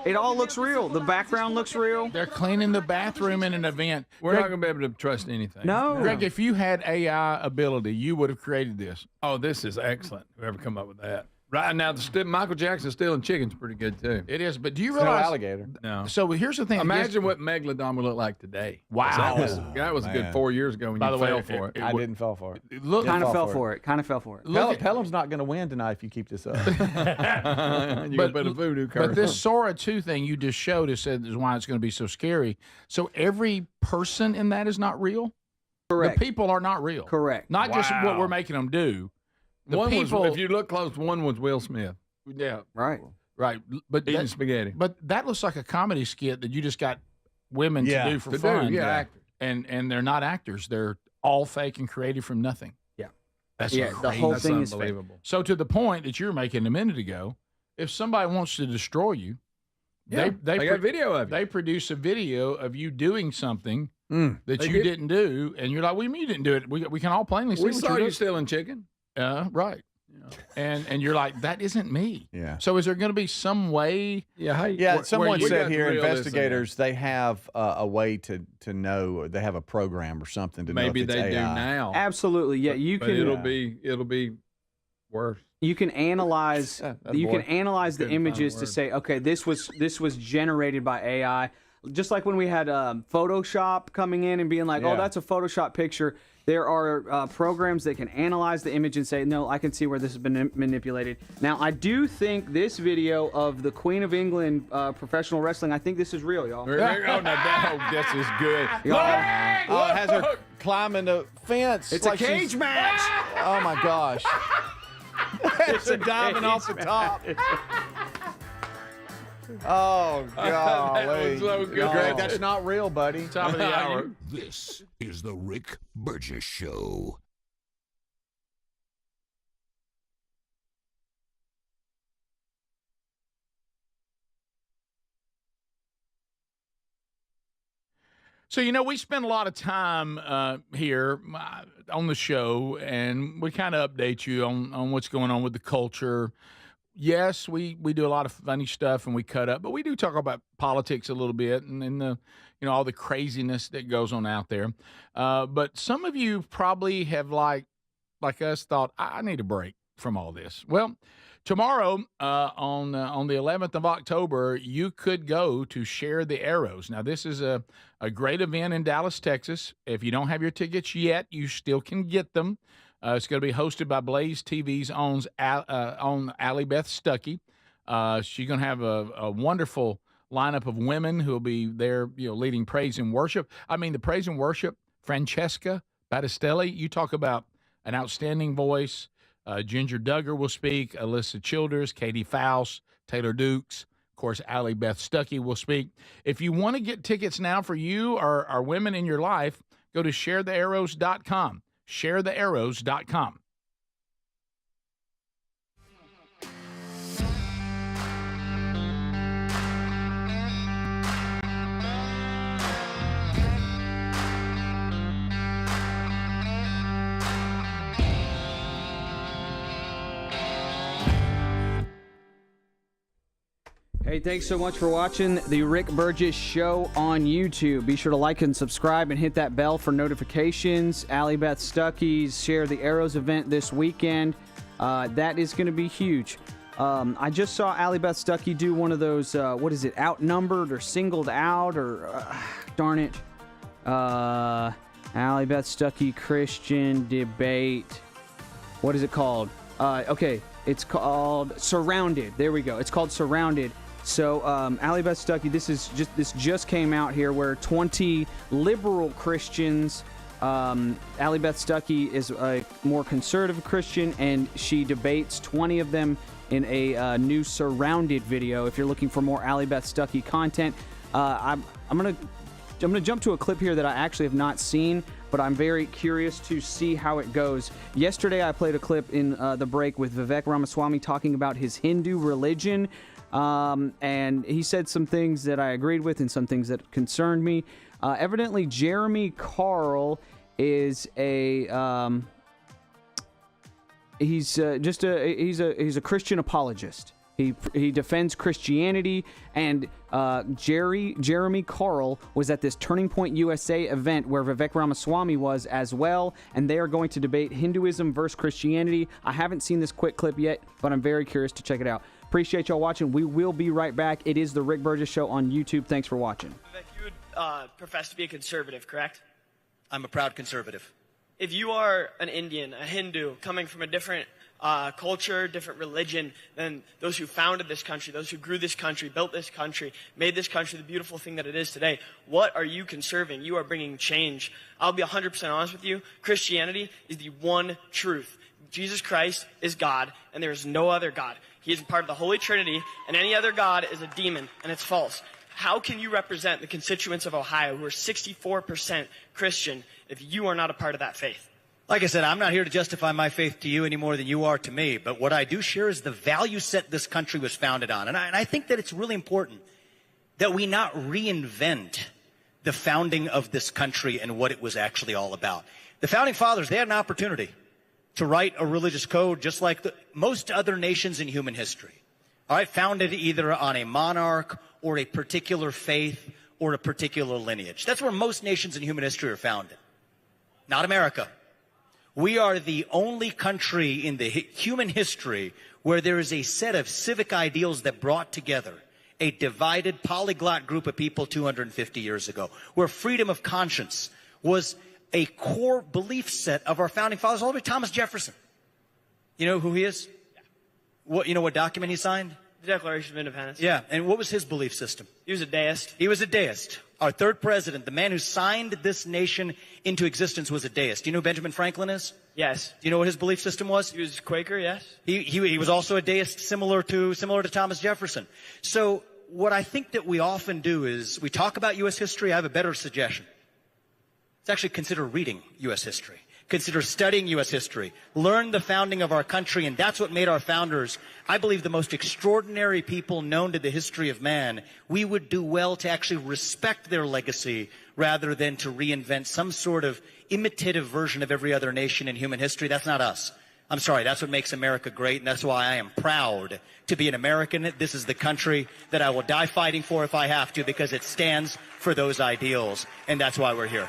It all looks real. The background looks real. They're cleaning the bathroom in an event. We're not going to be able to trust anything. No. Greg, if you had AI ability, you would have created this. Oh, this is excellent. Whoever come up with that. Right now, Michael Jackson stealing chicken's pretty good, too. It is, but do you No realize? alligator. No. So here's the thing. Imagine what Megalodon would look like today. Wow. That was a good 4 years ago when By you the way, fell for it. I didn't fall for it. Look, Kind of fell for it. Kind of fell for it. Pelham's not going to win tonight if you keep this up. You're going to put a voodoo curse. But this Sora 2 thing you just showed us said is why it's going to be so scary. So every person in that is not real? Correct. The people are not real. Correct. Not just what we're making them do. The one people, was, if you look close, one was Will Smith. Yeah. Right. Right. But eating spaghetti. But that looks like a comedy skit that you just got women to do for fun. Actors. And they're not actors. They're all fake and created from nothing. Yeah. That's crazy. The whole thing is unbelievable. So to the point that you were making a minute ago, if somebody wants to destroy you, they got video of you. They produce a video of you doing something that you didn't do, and you're like, "Well, you didn't do it. We can all plainly see We what saw you're you doing." stealing chicken. Right. And you're like, that isn't me. Yeah. So is there going to be some way? Someone you said got here, to reel this investigators, they have a way to know, or they have a program or something to Maybe know if it's they do AI. now. Absolutely, yeah. You But can. it'll be worse. You can analyze. You can analyze the Couldn't find a images to word. say, okay, this was generated by AI. Just like when we had Photoshop coming in and being like, Yeah. oh, that's a Photoshop picture. There are programs that can analyze the image and say, no, I can see where this has been manipulated. Now, I do think this video of the Queen of England professional wrestling, I think this is real, y'all. Oh, no, this is good. Oh, it has her climbing the fence. It's like a cage she's- match. Oh, my gosh. It's a diamond off the top. Oh, golly. was so good. Greg, that's not real, buddy. Top of the hour. This is the Rick Burgess Show. So, we spend a lot of time here on the show, and we kind of update you on what's going on with the culture. Yes, we do a lot of funny stuff and we cut up, but we do talk about politics a little bit and the all the craziness that goes on out there. But some of you probably have like us thought, I need a break from all this. Well, tomorrow on the 11th of October, you could go to Share the Arrows. Now, this is a great event in Dallas, Texas. If you don't have your tickets yet, you still can get them. It's going to be hosted by Blaze TV's own Allie Beth Stuckey. She's going to have a wonderful lineup of women who will be there, leading praise and worship. I mean, the praise and worship, Francesca Battistelli, you talk about an outstanding voice. Ginger Duggar will speak, Alyssa Childers, Katie Faust, Taylor Dukes. Of course, Allie Beth Stuckey will speak. If you want to get tickets now for you or women in your life, go to sharethearrows.com. sharethearrows.com. Hey, thanks so much for watching the Rick Burgess Show on YouTube. Be sure to like and subscribe and hit that bell for notifications. Allie Beth Stuckey's Share the Arrows event this weekend. That is going to be huge. I just saw Allie Beth Stuckey do one of those, outnumbered or singled out or, darn it. Allie Beth Stuckey Christian debate. What is it called? It's called Surrounded. There we go. It's called Surrounded. So, Allie Beth Stuckey, this just came out here where 20 liberal Christians, Allie Beth Stuckey is a more conservative Christian, and she debates 20 of them in a new Surrounded video. If you're looking for more Allie Beth Stuckey content, I'm gonna jump to a clip here that I actually have not seen, but I'm very curious to see how it goes. Yesterday, I played a clip in the break with Vivek Ramaswamy talking about his Hindu religion. And he said some things that I agreed with and some things that concerned me. Evidently, Jeremy Carl is he's a Christian apologist. He defends Christianity, and Jeremy Carl was at this Turning Point USA event where Vivek Ramaswamy was as well, and they are going to debate Hinduism versus Christianity. I haven't seen this quick clip yet, but I'm very curious to check it out. Appreciate y'all watching. We will be right back. It is the Rick Burgess Show on YouTube. Thanks for watching. Vivek, you would profess to be a conservative, correct? I'm a proud conservative. If you are an Indian, a Hindu, coming from a different culture, different religion than those who founded this country, those who grew this country, built this country, made this country the beautiful thing that it is today, what are you conserving? You are bringing change. I'll be 100% honest with you. Christianity is the one truth. Jesus Christ is God, and there is no other God. He is part of the Holy Trinity, and any other God is a demon, and it's false. How can you represent the constituents of Ohio who are 64% Christian if you are not a part of that faith? Like I said, I'm not here to justify my faith to you any more than you are to me, but what I do share is the value set this country was founded on. And I think that it's really important that we not reinvent the founding of this country and what it was actually all about. The founding fathers, they had an opportunity to write a religious code just like most other nations in human history. All right, founded either on a monarch or a particular faith or a particular lineage. That's where most nations in human history are founded. Not America. We are the only country in the human history where there is a set of civic ideals that brought together a divided polyglot group of people 250 years ago, where freedom of conscience was a core belief set of our founding fathers, all the way to Thomas Jefferson. You know who he is? You know what document he signed? The Declaration of Independence. Yeah, and what was his belief system? He was a deist. He was a deist. Our third president, the man who signed this nation into existence, was a deist. Do you know who Benjamin Franklin is? Yes. Do you know what his belief system was? He was Quaker, yes. He was also a deist, similar to Thomas Jefferson. So what I think that we often do is we talk about U.S. history. I have a better suggestion. Let's actually consider reading U.S. history. Consider studying U.S. history. Learn the founding of our country, and that's what made our founders, I believe, the most extraordinary people known to the history of man. We would do well to actually respect their legacy rather than to reinvent some sort of imitative version of every other nation in human history. That's not us. I'm sorry, that's what makes America great, and that's why I am proud to be an American. This is the country that I will die fighting for if I have to, because it stands for those ideals, and that's why we're here.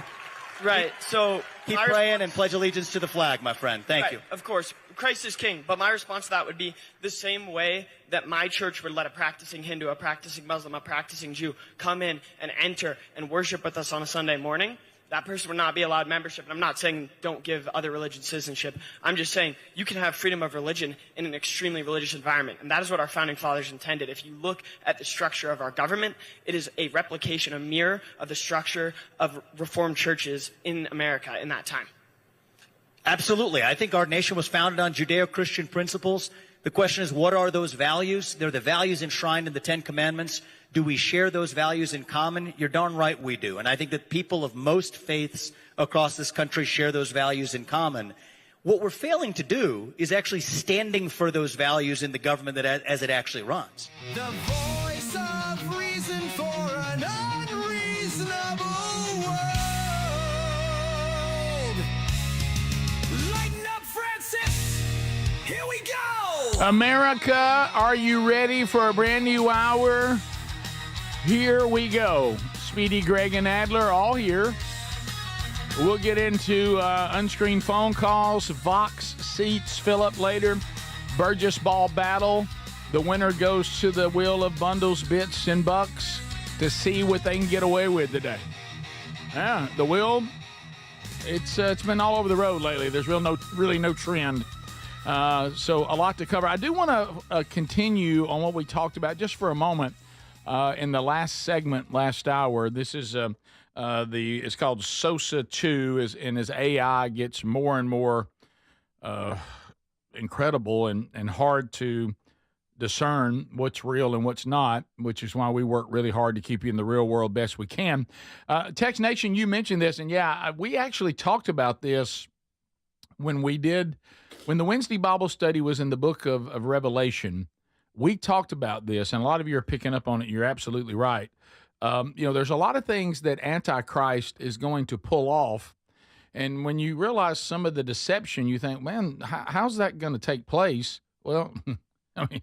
Right, so keep praying and pledge allegiance to the flag, my friend. Thank you. Of course, Christ is king, but my response to that would be the same way that my church would let a practicing Hindu, a practicing Muslim, a practicing Jew come in and enter and worship with us on a Sunday morning. That person would not be allowed membership. And I'm not saying don't give other religions citizenship. I'm just saying you can have freedom of religion in an extremely religious environment. And that is what our founding fathers intended. If you look at the structure of our government, it is a replication, a mirror of the structure of Reformed churches in America in that time. Absolutely. I think our nation was founded on Judeo-Christian principles. The question is, what are those values? They're the values enshrined in the Ten Commandments. Do we share those values in common? You're darn right we do. And I think that people of most faiths across this country share those values in common. What we're failing to do is actually standing for those values in the government as it actually runs. The voice of reason for an unreasonable world. Lighten up, Francis. Here we go. America, are you ready for a brand new hour? Here we go. Speedy, Greg, and Adler all here. We'll get into unscreened phone calls, Vox seats fill up later, Burgess ball battle. The winner goes to the wheel of bundles, bits, and bucks to see what they can get away with today. Yeah, the wheel, it's been all over the road lately. There's really no trend. So a lot to cover. I do want to continue on what we talked about just for a moment. In the last segment, last hour, this is it's called SOSA 2, and as AI gets more and more incredible and hard to discern what's real and what's not, which is why we work really hard to keep you in the real world best we can. Text Nation, you mentioned this, and yeah, we actually talked about this when the Wednesday Bible study was in the book of Revelation. We talked about this, and a lot of you are picking up on it. You're absolutely right. There's a lot of things that Antichrist is going to pull off, and when you realize some of the deception, you think, man, how's that going to take place? Well, I mean,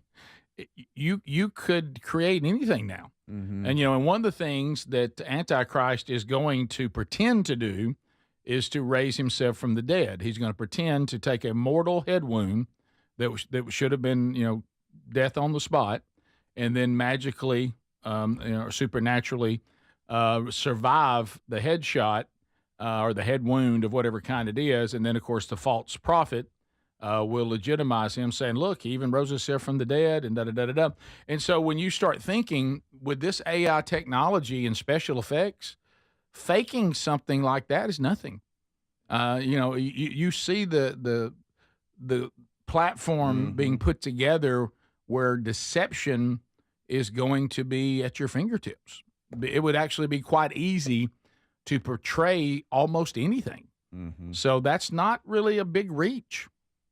you could create anything now. Mm-hmm. And one of the things that Antichrist is going to pretend to do is to raise himself from the dead. He's going to pretend to take a mortal head wound that should have been, death on the spot, and then magically, supernaturally survive the headshot or the head wound of whatever kind it is. And then, of course, the false prophet will legitimize him, saying, look, he even rose himself from the dead, and da-da-da-da-da. And so when you start thinking with this AI technology and special effects, faking something like that is nothing. You see the platform being put together where deception is going to be at your fingertips. It would actually be quite easy to portray almost anything. Mm-hmm. So that's not really a big reach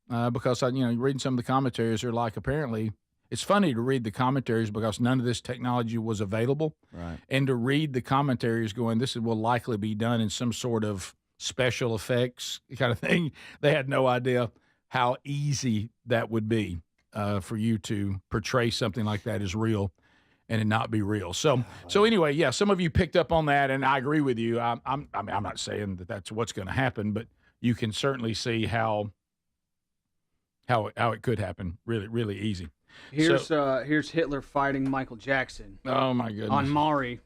because, reading some of the commentaries are like, apparently it's funny to read the commentaries because none of this technology was available. Right. And to read the commentaries going, this will likely be done in some sort of special effects kind of thing. They had no idea how easy that would be for you to portray something like that as real and it not be real. So anyway, yeah, some of you picked up on that, and I agree with you. I'm not saying that that's what's going to happen, but you can certainly see how it could happen really, really easy. Here's Hitler fighting Michael Jackson. Oh my goodness. On Maury.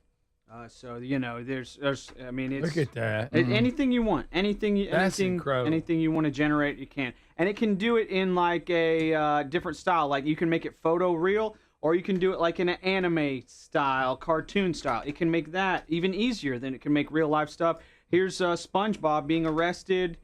So there's I mean, it's, look at that. Anything you want, anything you want to generate, you can, and it can do it in like a different style. Like you can make it photo real, or you can do it like in an anime style, cartoon style. It can make that even easier than it can make real life stuff. Here's SpongeBob being arrested.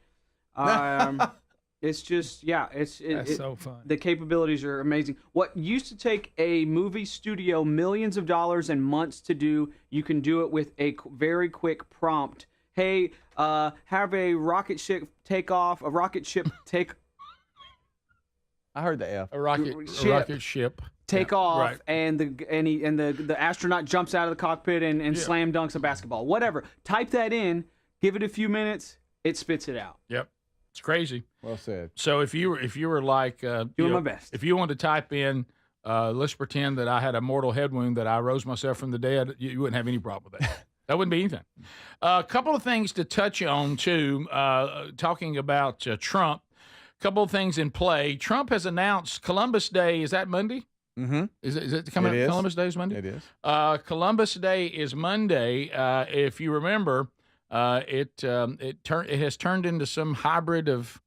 It's just, it's so fun. The capabilities are amazing. What used to take a movie studio millions of dollars and months to do, you can do it with a very quick prompt. Hey, have a rocket ship take off. A rocket ship take. I heard the F. A rocket ship take off, right. and the astronaut jumps out of the cockpit and slam dunks a basketball. Whatever. Type that in. Give it a few minutes. It spits it out. Yep. It's crazy. Well said. So if you were like doing my best, if you wanted to type in, let's pretend that I had a mortal head wound that I rose myself from the dead, you wouldn't have any problem with that. That wouldn't be anything. A couple of things to touch on too. Talking about Trump, a couple of things in play. Trump has announced Columbus Day. Is that Monday? Mm-hmm. Is it coming up? Columbus Day is Monday. It is. Columbus Day is Monday. If you remember. It has turned into some hybrid of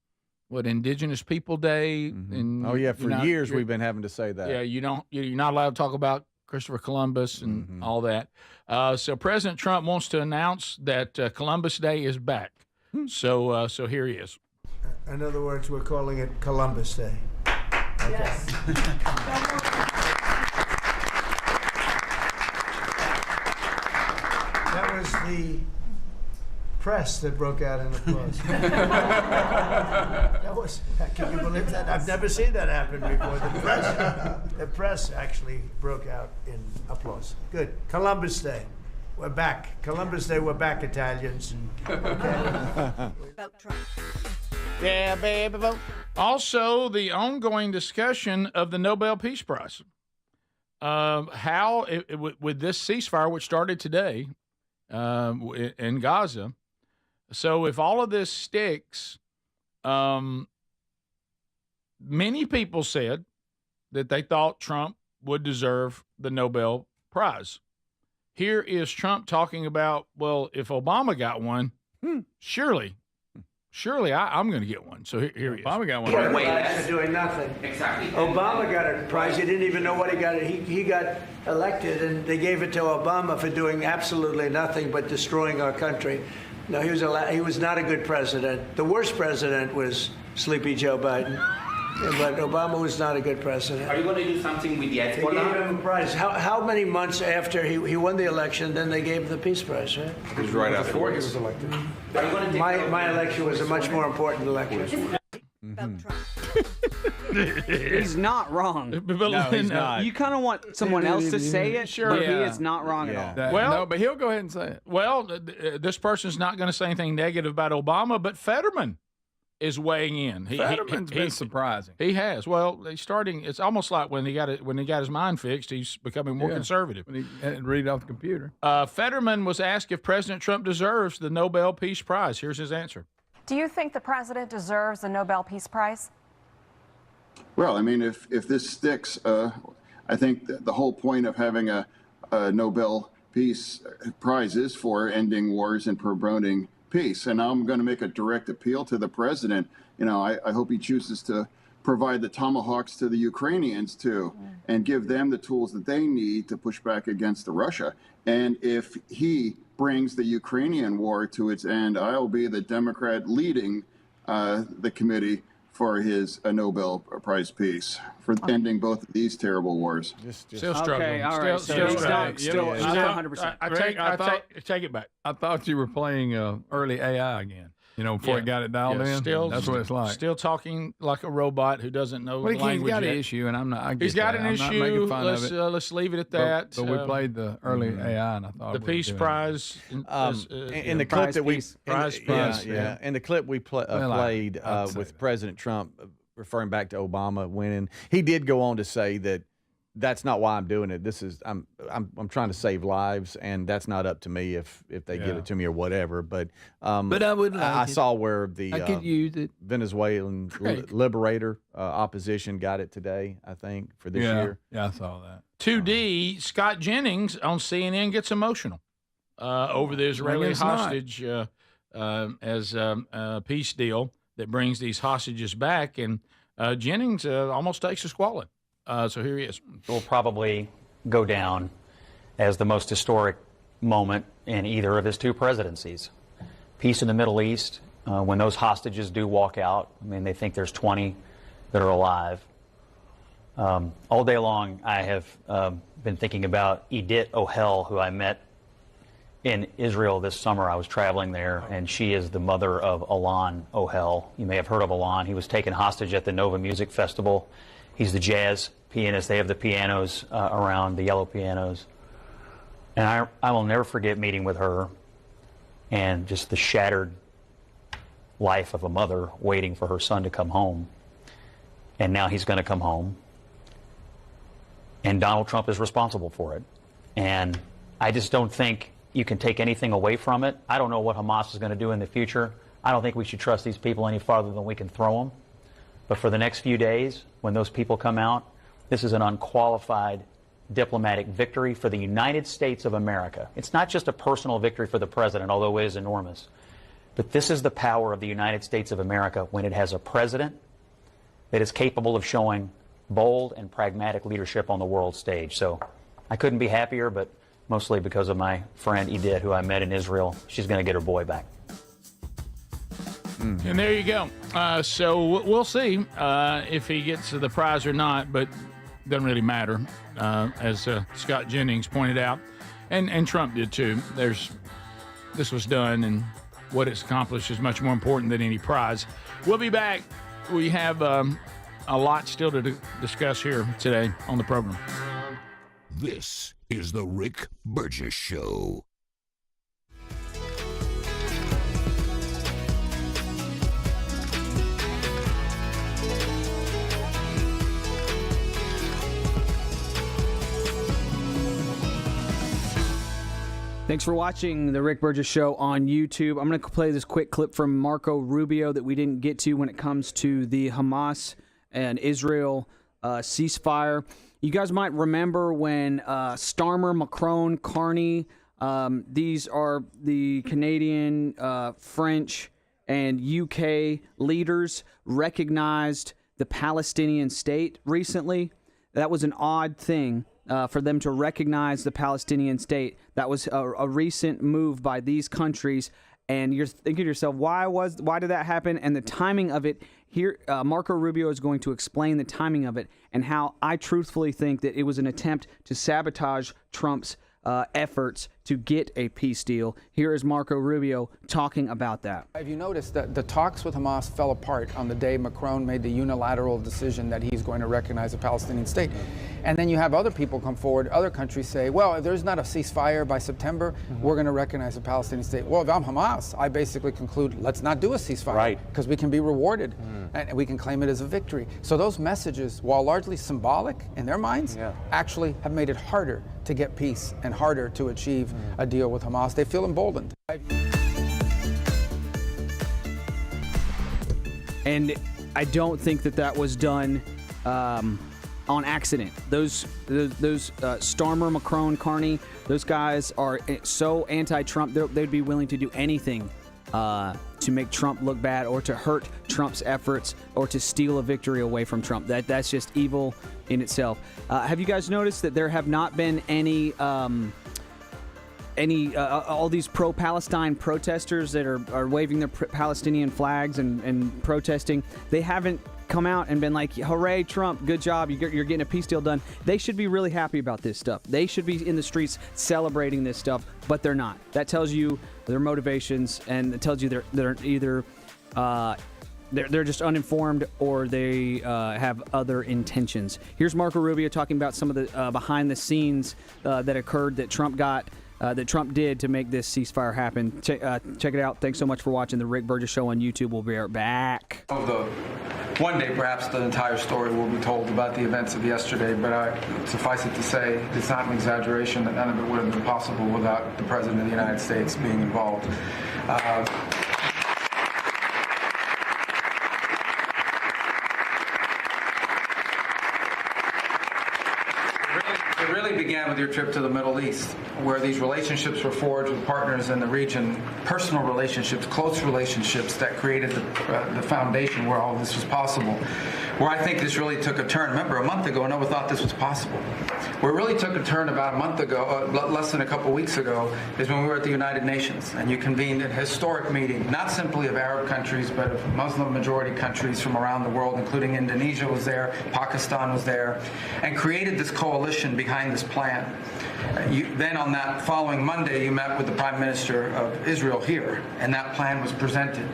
Indigenous People Day. Mm-hmm. And for years we've been having to say that. Yeah, you're not allowed to talk about Christopher Columbus and all that. So President Trump wants to announce that Columbus Day is back. So here he is. In other words, we're calling it Columbus Day. Okay. Yes. That was the press that broke out in applause. Can you believe that? I've never seen that happen before. The press actually broke out in applause. Good. Columbus Day. We're back. Columbus Day, we're back, Italians. Okay. Yeah, baby, vote. Also, the ongoing discussion of the Nobel Peace Prize. How, with this ceasefire, which started today in Gaza, so if all of this sticks, many people said that they thought Trump would deserve the Nobel Prize. Here is Trump talking about, well, if Obama got one, surely I'm going to get one. So here he is. Obama got one. For doing nothing. Exactly. Obama got a prize. He didn't even know what he got. He got elected, and they gave it to Obama for doing absolutely nothing but destroying our country. No, he was not a good president. The worst president was Sleepy Joe Biden. But Obama was not a good president. Are you going to do something with the They gave him a prize. How many months after he won the election, then they gave him the Peace Prize, right? It was right after he was elected. My election was a much more important election. He's not wrong. No, he's not. You kind of want someone else to say it, but he is not wrong at all. Well, but he'll go ahead and say it. Well, this person's not going to say anything negative about Obama, but Fetterman is weighing in. Fetterman's been surprising. He has. Well, it's almost like when he got his mind fixed, he's becoming more conservative. When he had to read off the computer. Fetterman was asked if President Trump deserves the Nobel Peace Prize. Here's his answer. Do you think the president deserves the Nobel Peace Prize? Well, I mean, if this sticks, I think the whole point of having a Nobel Peace Prize is for ending wars and promoting peace. And I'm going to make a direct appeal to the president. You know, I hope he chooses to provide the tomahawks to the Ukrainians too, and give them the tools that they need to push back against Russia. And if he brings the Ukrainian war to its end, I'll be the Democrat leading the committee for his Nobel Prize Peace for ending both of these terrible wars. Still struggling. Okay, all right. Still struggling. Still 100%. I take it back. I thought you were playing early AI again. before he got it dialed in. That's what it's like. Still talking like a robot who doesn't know the language. He's got yet. an issue, and I'm not. He's got an issue. I'm not making fun of it. Let's leave it at that. But we played the early AI, and I thought the Peace Prize. In the clip that we in the clip we played with President Trump referring back to Obama winning, he did go on to say that that's not why I'm doing it. This is I'm trying to save lives, and that's not up to me if they give it to me or whatever. But I would. I saw where the I could use it. Venezuelan Liberator opposition got it today. I think for this year. Yeah, I saw that. 2D Scott Jennings on CNN gets emotional over the Israeli hostage as a peace deal that brings these hostages back, and Jennings almost takes a squalling. So here he is. Will probably go down as the most historic moment in either of his two presidencies. Peace in the Middle East, when those hostages do walk out, I mean, they think there's 20 that are alive. All day long, I have been thinking about Edith Ohel, who I met in Israel this summer. I was traveling there, and she is the mother of Alon Ohel. You may have heard of Alon. He was taken hostage at the Nova Music Festival. He's the jazz pianist. They have the pianos around, the yellow pianos. And I will never forget meeting with her and just the shattered life of a mother waiting for her son to come home. And now he's going to come home. And Donald Trump is responsible for it. And I just don't think you can take anything away from it. I don't know what Hamas is going to do in the future. I don't think we should trust these people any farther than we can throw them. But for the next few days, when those people come out, this is an unqualified diplomatic victory for the United States of America. It's not just a personal victory for the president, although it is enormous. But this is the power of the United States of America when it has a president that is capable of showing bold and pragmatic leadership on the world stage. So I couldn't be happier, but mostly because of my friend Edith, who I met in Israel. She's going to get her boy back. And there you go. So we'll see if he gets the prize or not, but it doesn't really matter, as Scott Jennings pointed out, and Trump did too. This was done, and what it's accomplished is much more important than any prize. We'll be back. We have a lot still to discuss here today on the program. This is the Rick Burgess Show. Thanks for watching the Rick Burgess Show on YouTube. I'm going to play this quick clip from Marco Rubio that we didn't get to when it comes to the Hamas and Israel ceasefire. You guys might remember when Starmer, Macron, Carney, these are the Canadian, French, and UK leaders, recognized the Palestinian state recently. That was an odd thing. For them to recognize the Palestinian state. That was a recent move by these countries, and you're thinking to yourself, why did that happen? And the timing of it here, Marco Rubio is going to explain the timing of it and how I truthfully think that it was an attempt to sabotage Trump's efforts to get a peace deal. Here is Marco Rubio talking about that. Have you noticed that the talks with Hamas fell apart on the day Macron made the unilateral decision that he's going to recognize a Palestinian state? And then you have other people come forward, other countries say, well, if there's not a ceasefire by September, we're going to recognize a Palestinian state. Well, if I'm Hamas, I basically conclude, let's not do a ceasefire, because we can be rewarded and we can claim it as a victory. So those messages, while largely symbolic in their minds, actually have made it harder to get peace and harder to achieve a deal with Hamas. They feel emboldened. And I don't think that was done on accident. Those Starmer, Macron, Carney, those guys are so anti-Trump, they'd be willing to do anything to make Trump look bad or to hurt Trump's efforts or to steal a victory away from Trump. That's just evil in itself. Have you guys noticed that there have not been any all these pro-Palestine protesters that are waving their Palestinian flags and protesting, they haven't come out and been like, hooray, Trump, good job, you're getting a peace deal done. They should be really happy about this stuff. They should be in the streets celebrating this stuff, but they're not. That tells you their motivations, and it tells you they're either they're just uninformed or they have other intentions. Here's Marco Rubio talking about some of the behind the scenes that occurred that Trump did to make this ceasefire happen. Check it out. Thanks so much for watching the Rick Burgess Show on YouTube. We'll be right back. One day, perhaps the entire story will be told about the events of yesterday, but suffice it to say, it's not an exaggeration that none of it would have been possible without the President of the United States being involved. It really began with your trip to the Middle East, where these relationships were forged with partners in the region, personal relationships, close relationships that created the foundation where all this was possible. Where I think this really took a turn. Remember, a month ago, no one thought this was possible. Where it really took a turn about a month ago, less than a couple weeks ago, is when we were at the United Nations, and you convened a historic meeting, not simply of Arab countries, but of Muslim-majority countries from around the world, including Indonesia was there, Pakistan was there, and created this coalition behind this plan. Then on that following Monday, you met with the Prime Minister of Israel here, and that plan was presented.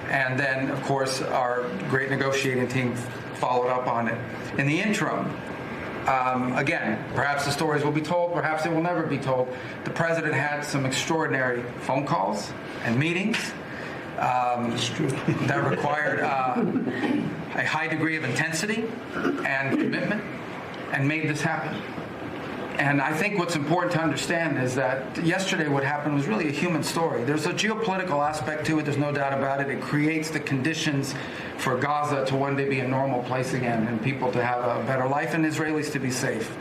And then, of course, our great negotiating team followed up on it. In the interim, again, perhaps the stories will be told, perhaps they will never be told. The President had some extraordinary phone calls and meetings that required a high degree of intensity and commitment and made this happen. And I think what's important to understand is that yesterday what happened was really a human story. There's a geopolitical aspect to it, there's no doubt about it. It creates the conditions for Gaza to one day be a normal place again and people to have a better life and Israelis to be safe.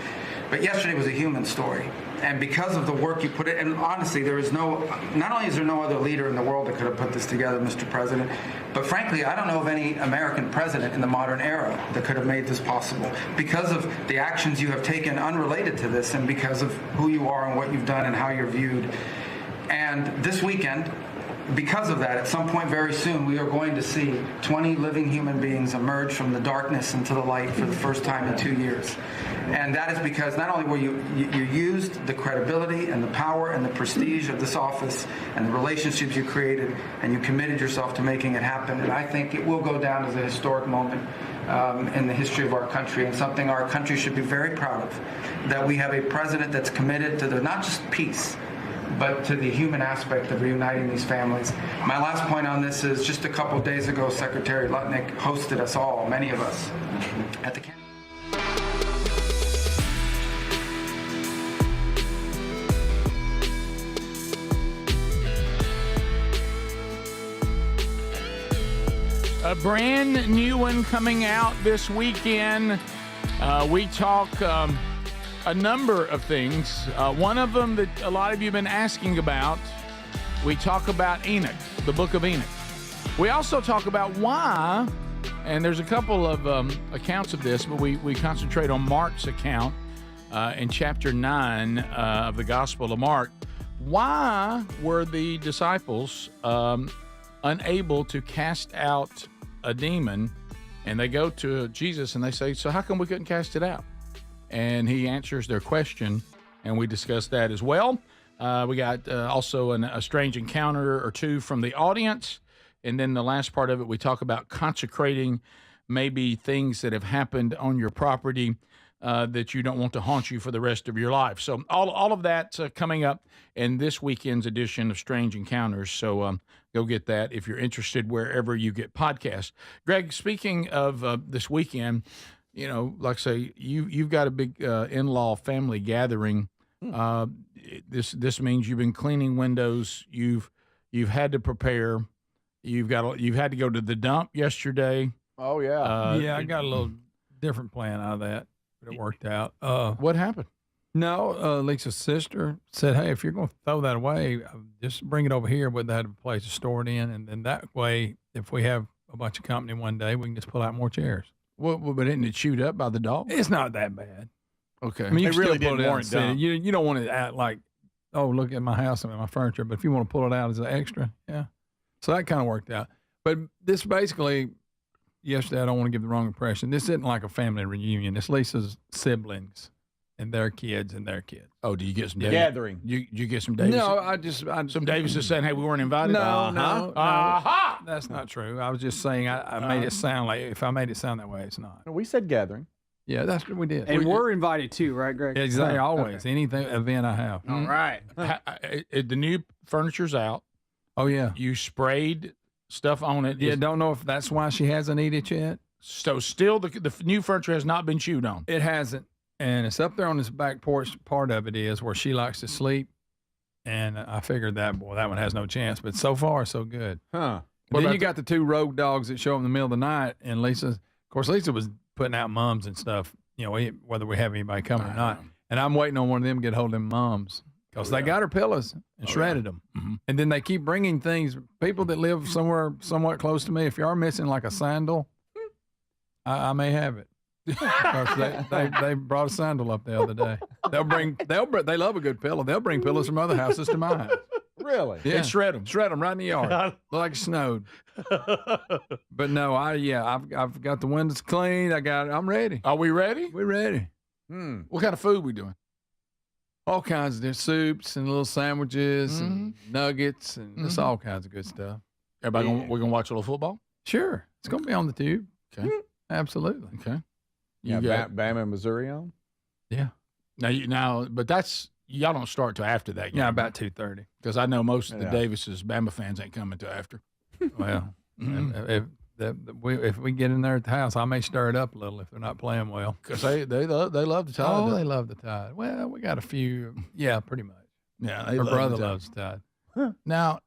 But yesterday was a human story. And because of the work you put in, and honestly, not only is there no other leader in the world that could have put this together, Mr. President, but frankly, I don't know of any American president in the modern era that could have made this possible. Because of the actions you have taken unrelated to this and because of who you are and what you've done and how you're viewed. And this weekend, because of that, at some point very soon, we are going to see 20 living human beings emerge from the darkness into the light for the first time in 2 years. And that is because not only were you used the credibility and the power and the prestige of this office and the relationships you created, and you committed yourself to making it happen. And I think it will go down as a historic moment in the history of our country, and something our country should be very proud of, that we have a president that's committed to not just peace, but to the human aspect of reuniting these families. My last point on this is just a couple of days ago, Secretary Lutnick hosted us all, many of us, at the A brand new one coming out this weekend. We talk a number of things. One of them that a lot of you have been asking about, we talk about Enoch, the book of Enoch. We also talk about why, and there's a couple of accounts of this, but we concentrate on Mark's account in chapter 9 of the Gospel of Mark. Why were the disciples unable to cast out a demon? And they go to Jesus and they say, so how come we couldn't cast it out? And he answers their question, and we discuss that as well. We got also a strange encounter or two from the audience. And then the last part of it, we talk about consecrating maybe things that have happened on your property that you don't want to haunt you for the rest of your life. So all of that coming up in this weekend's edition of Strange Encounters. So go get that if you're interested wherever you get podcasts. Greg, speaking of this weekend, you know, like I say, you've got a big in-law family gathering. This means you've been cleaning windows. You've had to prepare. You've had to go to the dump yesterday. Oh yeah. Yeah, I got a little different plan out of that, but it worked out. What happened? No, Lisa's sister said, "Hey, if you're going to throw that away, just bring it over here. We'd have a place to store it in, and then that way, if we have a bunch of company one day, we can just pull out more chairs." Well, but isn't it chewed up by the dog? It's not that bad. Okay. I mean, you It can really still put didn't it out warrant and sit. dump. You don't want it out like oh, look at my house and my furniture. But if you want to pull it out as an extra, yeah. So that kind of worked out. But this basically, yesterday, I don't want to give the wrong impression. This isn't like a family reunion. It's Lisa's siblings and their kids and their kids. Oh, do you get some gathering? You get some Davis? No, some Davis is saying, hey, we weren't invited? No. Aha! That's not true. I was just saying I made it sound like, if I made it sound that way, it's not. We said gathering. Yeah, that's what we did. And we're invited too, right, Greg? Exactly, always. Anything, event I have. All right. The new furniture's out. Oh, yeah. You sprayed stuff on it. Yeah, don't know if that's why she hasn't eaten it yet. So still the new furniture has not been chewed on. It hasn't. And it's up there on this back porch. Part of it is where she likes to sleep. And I figured that one has no chance. But so far, so good. Huh. Then you got the two rogue dogs that show up in the middle of the night. And Lisa was putting out mums and stuff, whether we have anybody coming or not. And I'm waiting on one of them to get hold of them mums. Because they got her pillows and shredded them. Mm-hmm. And then they keep bringing things. People that live somewhere somewhat close to me, if you are missing like a sandal, I may have it. Because they brought a sandal up the other day. They love a good pillow. They'll bring pillows from other houses to my house. Really? Yeah. And shred them right in the yard. Look like it snowed. But no, I've got the windows cleaned. I'm ready. Are we ready? We're ready. What kind of food we doing? All kinds of soups and little sandwiches and nuggets and just all kinds of good stuff. Everybody, we're gonna watch a little football. Sure, it's gonna be on the tube. Okay, absolutely. Okay, you got Bama, Missouri on. Yeah. But that's y'all don't start till after that game. Yeah, about 2:30. Because I know most of the Davises, Bama fans ain't coming till after. Well, if we get in there at the house, I may stir it up a little if they're not playing well. Because they love the Tide. Oh, they love the Tide. Well, we got a few. Yeah, pretty much. Yeah, her brother loves the Tide. Huh. Now,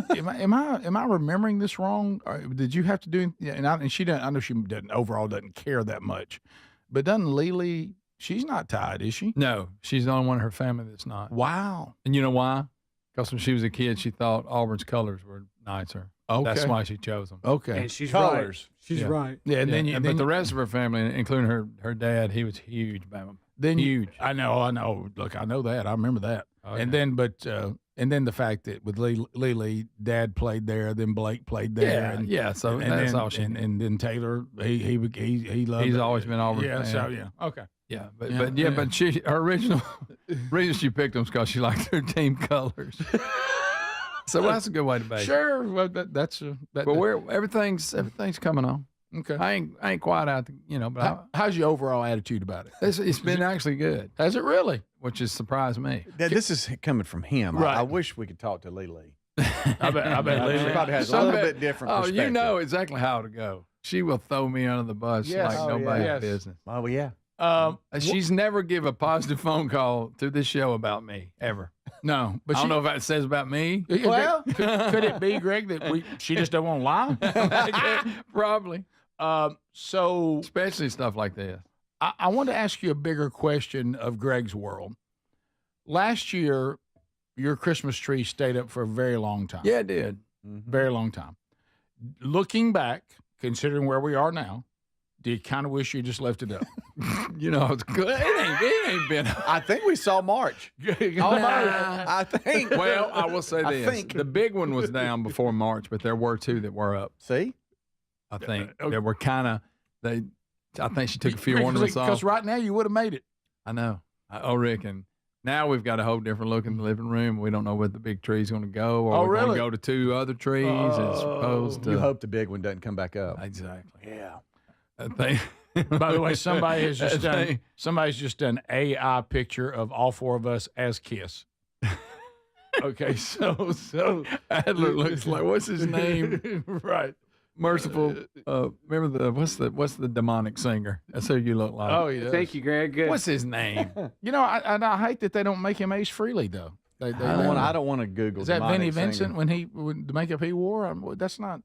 am I remembering this wrong? Or did you have to do? Yeah, and she doesn't. I know she doesn't care that much, but doesn't Lily? She's not Tide, is she? No, she's the only one in her family that's not. Wow. And you know why? Because when she was a kid, she thought Auburn's colors were nicer. Okay. That's why she chose them. Okay. And she's colors. Right. She's right. Yeah, and but the rest of her family, including her dad, he was huge. Huge. I know. Look, I know that. I remember that. Okay. And then the fact that with Lily, Dad played there, then Blake played there. So that's all she. And then Taylor, he loved. He's it. always been Auburn. Yeah. fan. So yeah. Okay. Yeah, but her original reason she picked them is because she liked their team colors. So that's a good way to base. Sure, well, that's. But everything's coming on. Okay, I ain't quite out, But how's your overall attitude about it? It's been actually good. Has it really? Which has surprised me. This is coming from him. Right. I wish we could talk to Lily. I bet Lily probably has a little bit different perspective. You know exactly how to go. She will throw me under the bus like nobody's business. Oh yeah. She's never give a positive phone call to this show about me ever. No, but I don't know if that says about me. Well, could it be, Greg, that she just don't want to lie? Probably. So especially stuff like this. I want to ask you a bigger question of Greg's world. Last year, your Christmas tree stayed up for a very long time. Yeah, it did. Mm-hmm. Very long time. Looking back, considering where we are now, do you kind of wish you just left it up? It's good. It ain't been. I think we saw March. I think. Well, I will say this. The big one was down before March, but there were two that were up. See? I think they were kind of, I think she took a few ornaments off. Because right now you would have made it. I know. I reckon. Now we've got a whole different look in the living room. We don't know where the big tree's going to go, or we're going to go to two other trees as opposed to. You hope the big one doesn't come back up. Exactly. Yeah. By the way, somebody's just done AI picture of all four of us as Kiss. Okay, so Adler looks like, what's his name? Right. Merciful. Remember what's the demonic singer? That's who you look like. Oh yeah. Thank you, Greg. Good. What's his name? I hate that they don't make him Ace Frehley though. I don't want to Google. Is that Vinnie Vincent singer. when the makeup he wore? That's not.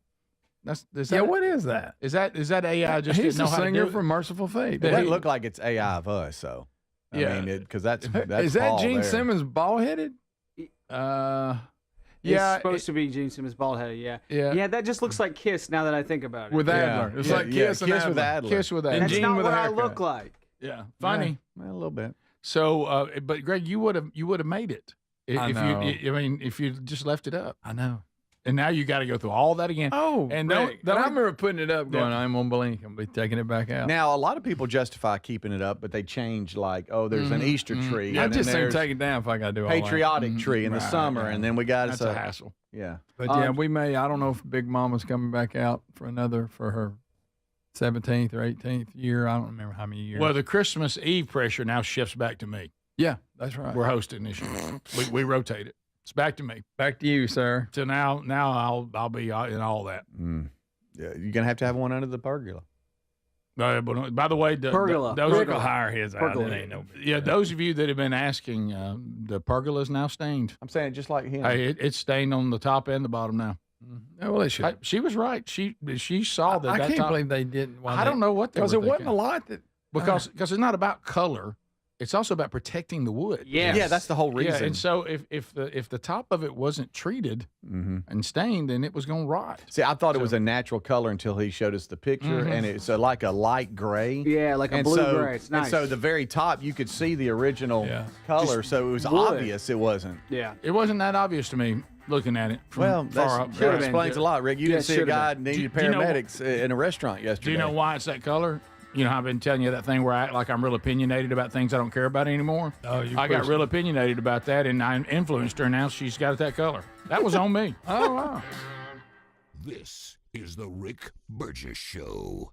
What is that? Is that AI? Just he's didn't know a how singer to do it? from Merciful Fate. It doesn't look like it's AI of us, so I mean, because that's is that Paul Gene there. Simmons bald headed? It's supposed to be Gene Simmons bald headed. Yeah. That just looks like Kiss. Now that I think about it, With Adler, it's like Kiss with Adler. Kiss with Adler. And that's Gene not with what a I haircut. look like. Yeah, funny. Yeah, a little bit. So, but Greg, you would have made it If you just left it up. I know. And now you got to go through all that again. Oh, and I remember putting it up going, I'm going to blink. I'm going to be taking it back out. Now, a lot of people justify keeping it up, but they change there's an Easter tree. I and just then think take it down if I got to do all that. Patriotic tree in the summer, and then we got That's a hassle. Yeah. But we may, I don't know if Big Mama's coming back out for her 17th or 18th year. I don't remember how many years. Well, the Christmas Eve pressure now shifts back to me. Yeah, that's right. We're hosting this year. we rotate it. It's back to me. Back to you, sir. So now I'll be in all that. Yeah, you're gonna have to have one under the pergola. But by the way, pergola. Those will hire his out. It ain't no. Yeah, those of you that have been asking, the pergola is now stained. I'm saying just like him. Hey, it's stained on the top and the bottom now. Well, they should. She was right. She saw that. I that can't top, believe they didn't. I don't know what they were because it wasn't thinking. a lot that because it's not about color. It's also about protecting the wood. Yes. Yeah, that's the whole reason. Yeah, and so if the top of it wasn't treated and stained, then it was going to rot. See, I thought it was a natural color until he showed us the picture, and it's like a light gray. Yeah, like a blue gray. It's nice. And so the very top, you could see the original color, so it was obvious it wasn't. Yeah. It wasn't that obvious to me looking at it from far up. That explains a lot, Rick. You didn't see a guy been. needed paramedics in a restaurant yesterday. Do you know why it's that color? You know, I've been telling you that thing where I act like I'm real opinionated about things I don't care about anymore. I got real opinionated about that, and I influenced her, and now she's got it that color. That was on me. Oh, wow. This is the Rick Burgess Show.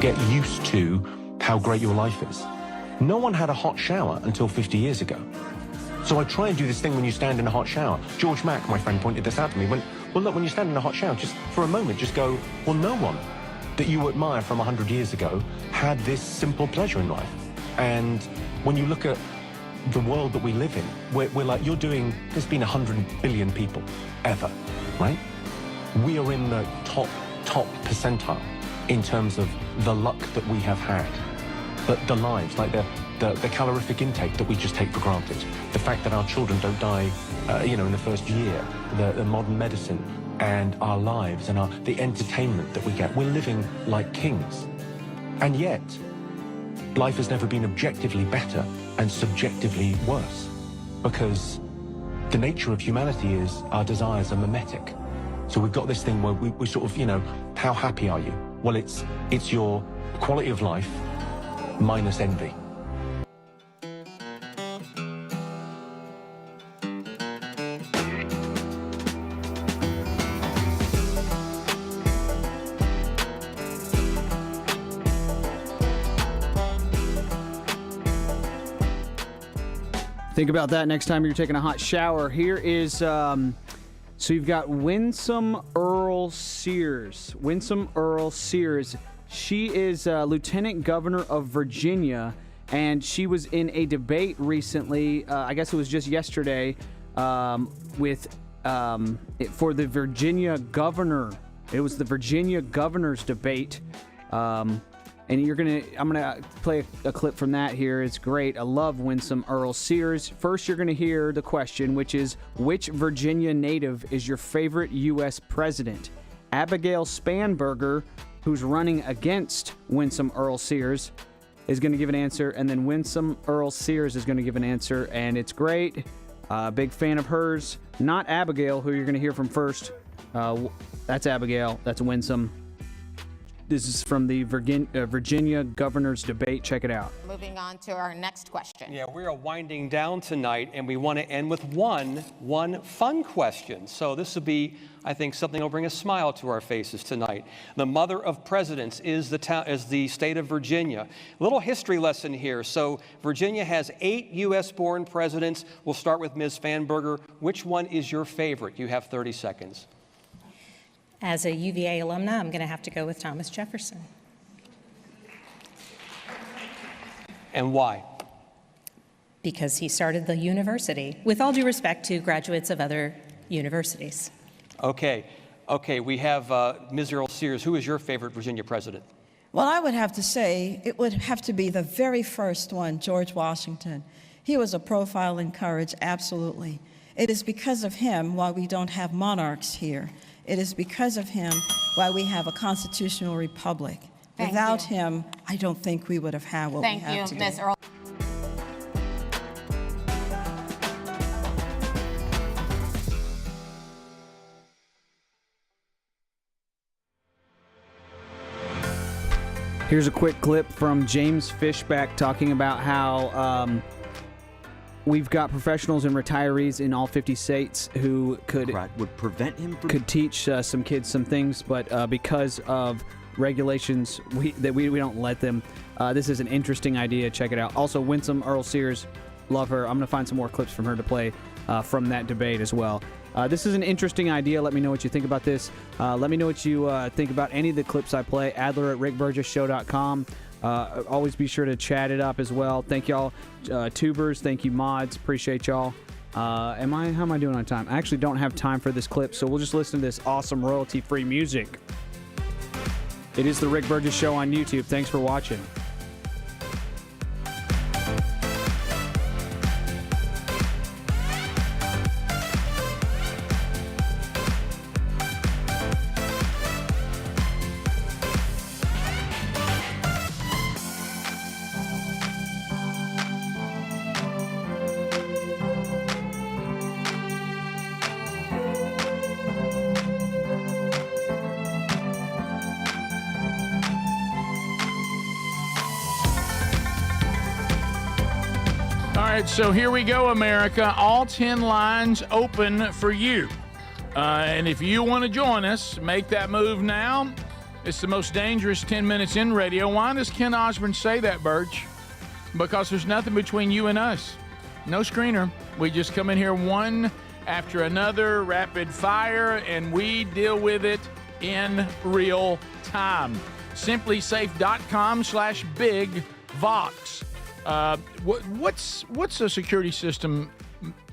Get used to how great your life is. No one had a hot shower until 50 years ago. So I try and do this thing when you stand in a hot shower. George Mack, my friend, pointed this out to me. Well, look, when you stand in a hot shower, just for a moment, just go, well, no one that you admire from 100 years ago had this simple pleasure in life. And when you look at the world that we live in, we're like, there's been 100 billion people ever, right? We are in the top percentile in terms of the luck that we have had. But the lives, like the calorific intake that we just take for granted, the fact that our children don't die, in the first year, the modern medicine and our lives and the entertainment that we get, we're living like kings. And yet, life has never been objectively better and subjectively worse, because the nature of humanity is our desires are mimetic. So we've got this thing where we sort of, how happy are you? Well, it's your quality of life minus envy. Think about that next time you're taking a hot shower. Here is, so you've got Winsome Earl Sears. Winsome Earl Sears. She is Lieutenant Governor of Virginia, and she was in a debate recently, I guess it was just yesterday, for the Virginia governor. It was the Virginia governor's debate. And I'm gonna play a clip from that here. It's great. I love Winsome Earl Sears. First, you're gonna hear the question, which is, which Virginia native is your favorite U.S. president? Abigail Spanberger, who's running against Winsome Earl Sears, is gonna give an answer, and then Winsome Earl Sears is gonna give an answer, and it's great. Big fan of hers. Not Abigail, who you're gonna hear from first. That's Abigail. That's Winsome. This is from the Virginia governor's debate. Check it out. Moving on to our next question. Yeah, we are winding down tonight, and we want to end with one fun question. So this will be, I think, something that will bring a smile to our faces tonight. The mother of presidents is the state of Virginia. A little history lesson here. So Virginia has 8 U.S.-born presidents. We'll start with Ms. Fanberger. Which one is your favorite? You have 30 seconds. As a UVA alumna, I'm going to have to go with Thomas Jefferson. And why? Because he started the university, with all due respect to graduates of other universities. Okay, we have Ms. Earl Sears. Who is your favorite Virginia president? Well, I would have to say it would have to be the very first one, George Washington. He was a profile in courage, absolutely. It is because of him why we don't have monarchs here. It is because of him why we have a constitutional republic. Without him, I don't think we would have had what we have today. Thank you, Ms. Earl. Here's a quick clip from James Fishback talking about how we've got professionals and retirees in all 50 states who would prevent him from could teach some kids some things, but because of regulations, we don't let them. This is an interesting idea. Check it out. Also, Winsome Earl Sears, love her. I'm going to find some more clips from her to play from that debate as well. This is an interesting idea. Let me know what you think about this. Let me know what you think about any of the clips I play. Adler@rickburgessshow.com. Always be sure to chat it up as well. Thank y'all, tubers. Thank you, mods. Appreciate y'all. How am I doing on time? I actually don't have time for this clip, so we'll just listen to this awesome royalty-free music. It is the Rick Burgess Show on YouTube. Thanks for watching. So here we go, America. All 10 lines open for you. And if you want to join us, make that move now. It's the most dangerous 10 minutes in radio. Why does Ken Osborne say that, Birch? Because there's nothing between you and us. No screener. We just come in here one after another, rapid fire, and we deal with it in real time. SimplySafe.com/BigVox. What's a security system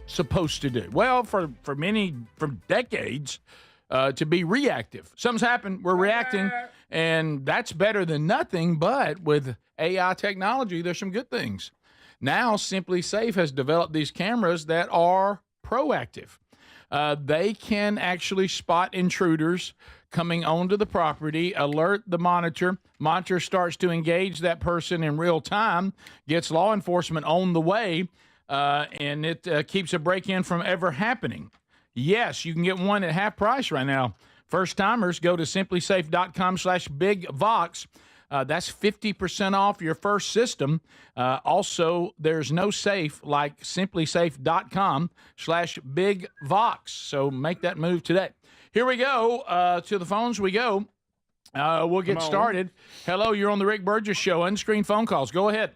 supposed to do? Well, for decades, to be reactive. Something's happened, we're reacting, and that's better than nothing. But with AI technology, there's some good things. Now, Simply Safe has developed these cameras that are proactive. They can actually spot intruders coming onto the property, alert the monitor. Monitor starts to engage that person in real time, gets law enforcement on the way, and it keeps a break-in from ever happening. Yes, you can get one at half price right now. First-timers, go to simplysafe.com/BigVox. That's 50% off your first system. Also, there's no safe like simplysafe.com/BigVox. So make that move today. Here we go. To the phones we go. We'll get started. Hello, you're on the Rick Burgess Show. Unscreened phone calls. Go ahead.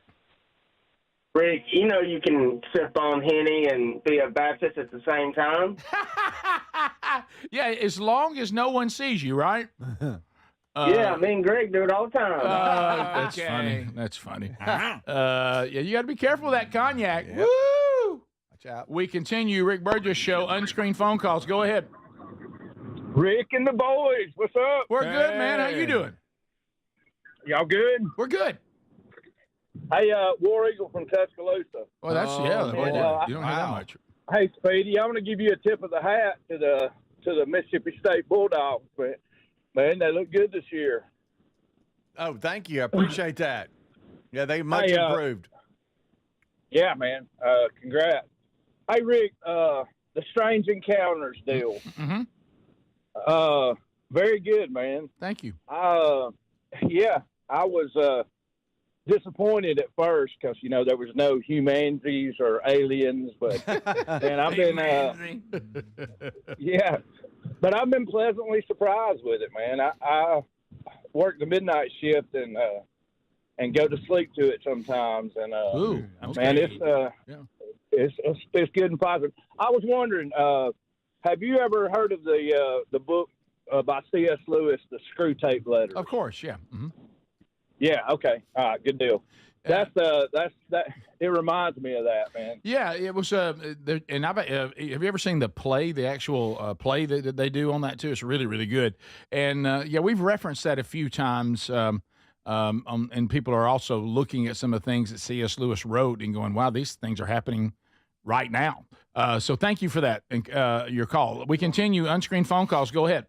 Rick, you know you can sip on Henny and be a Baptist at the same time? Yeah, as long as no one sees you, right? Yeah, me and Greg do it all the time. That's funny. That's funny. Yeah, you got to be careful of that cognac. Yep. Woo! Watch out. We continue. Rick Burgess Show. Unscreened phone calls. Go ahead. Rick and the boys, what's up? We're good, man. How you doing? Y'all good? We're good. Hey, War Eagle from Tuscaloosa. Well, that's you don't have that much. Hey, Speedy, I'm going to give you a tip of the hat to the Mississippi State Bulldogs, but man, they look good this year. Oh, thank you. I appreciate that. Yeah, they much improved. Yeah, man. Congrats. Hey, Rick, the Strange Encounters deal. Mm-hmm. Very good, man. Thank you. yeah, I was disappointed at first because there was no humanities or aliens, but and I've been yeah, but I've been pleasantly surprised with it, man. I work the midnight shift and go to sleep to it sometimes, and man, it's good and positive. I was wondering, have you ever heard of the book by C.S. Lewis, The Screw Tape Letters? Of course, yeah. Mm-hmm. Yeah. Okay. All right. Good deal. That's that. It reminds me of that, man. Yeah, it was. And have you ever seen the play, the actual play that they do on that too? It's really, really good. And yeah, we've referenced that a few times. And people are also looking at some of the things that C.S. Lewis wrote and going, "Wow, these things are happening right now." So thank you for that. Your call. We continue unscreened phone calls. Go ahead.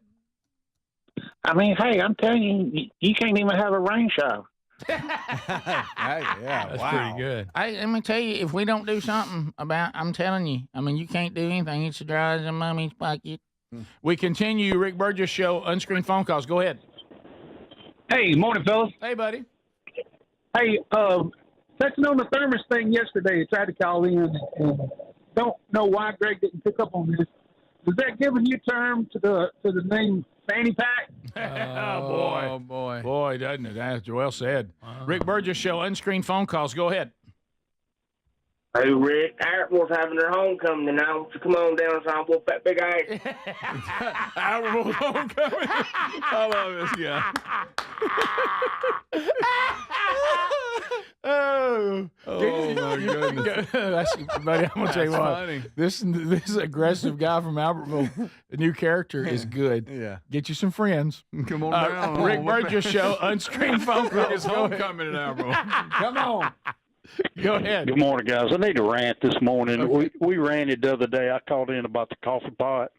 I mean, hey, I'm telling you, you can't even have a rain shower. Yeah, that's wow. pretty good. Let me tell you, if we don't do something about, I'm telling you, I mean, you can't do anything. It's as dry as a mummy's pocket. We continue Rick Burgess Show unscreened phone calls. Go ahead. Hey, morning, fellas. Hey, buddy. Hey, touching on the thermos thing yesterday, I tried to call in and don't know why Greg didn't pick up on this. Was that giving you term to the name fanny pack? Oh, boy. Boy, doesn't it? That's well said. Rick Burgess Show, unscreened phone calls. Go ahead. Hey, Rick, Admiral's having their homecoming tonight. So come on down, so I'll whoop that big ass. Admiral's homecoming. I love this guy. Oh my goodness! Buddy, I'm gonna tell you what. Funny. This aggressive guy from Albertville, the new character is good. Yeah. Get you some friends. Come on down. Rick Burgess Show, unscreened phone calls. It's homecoming in Albertville. Come on. Go ahead. Good morning, guys. I need to rant this morning. Okay. We ranted the other day. I called in about the coffee pot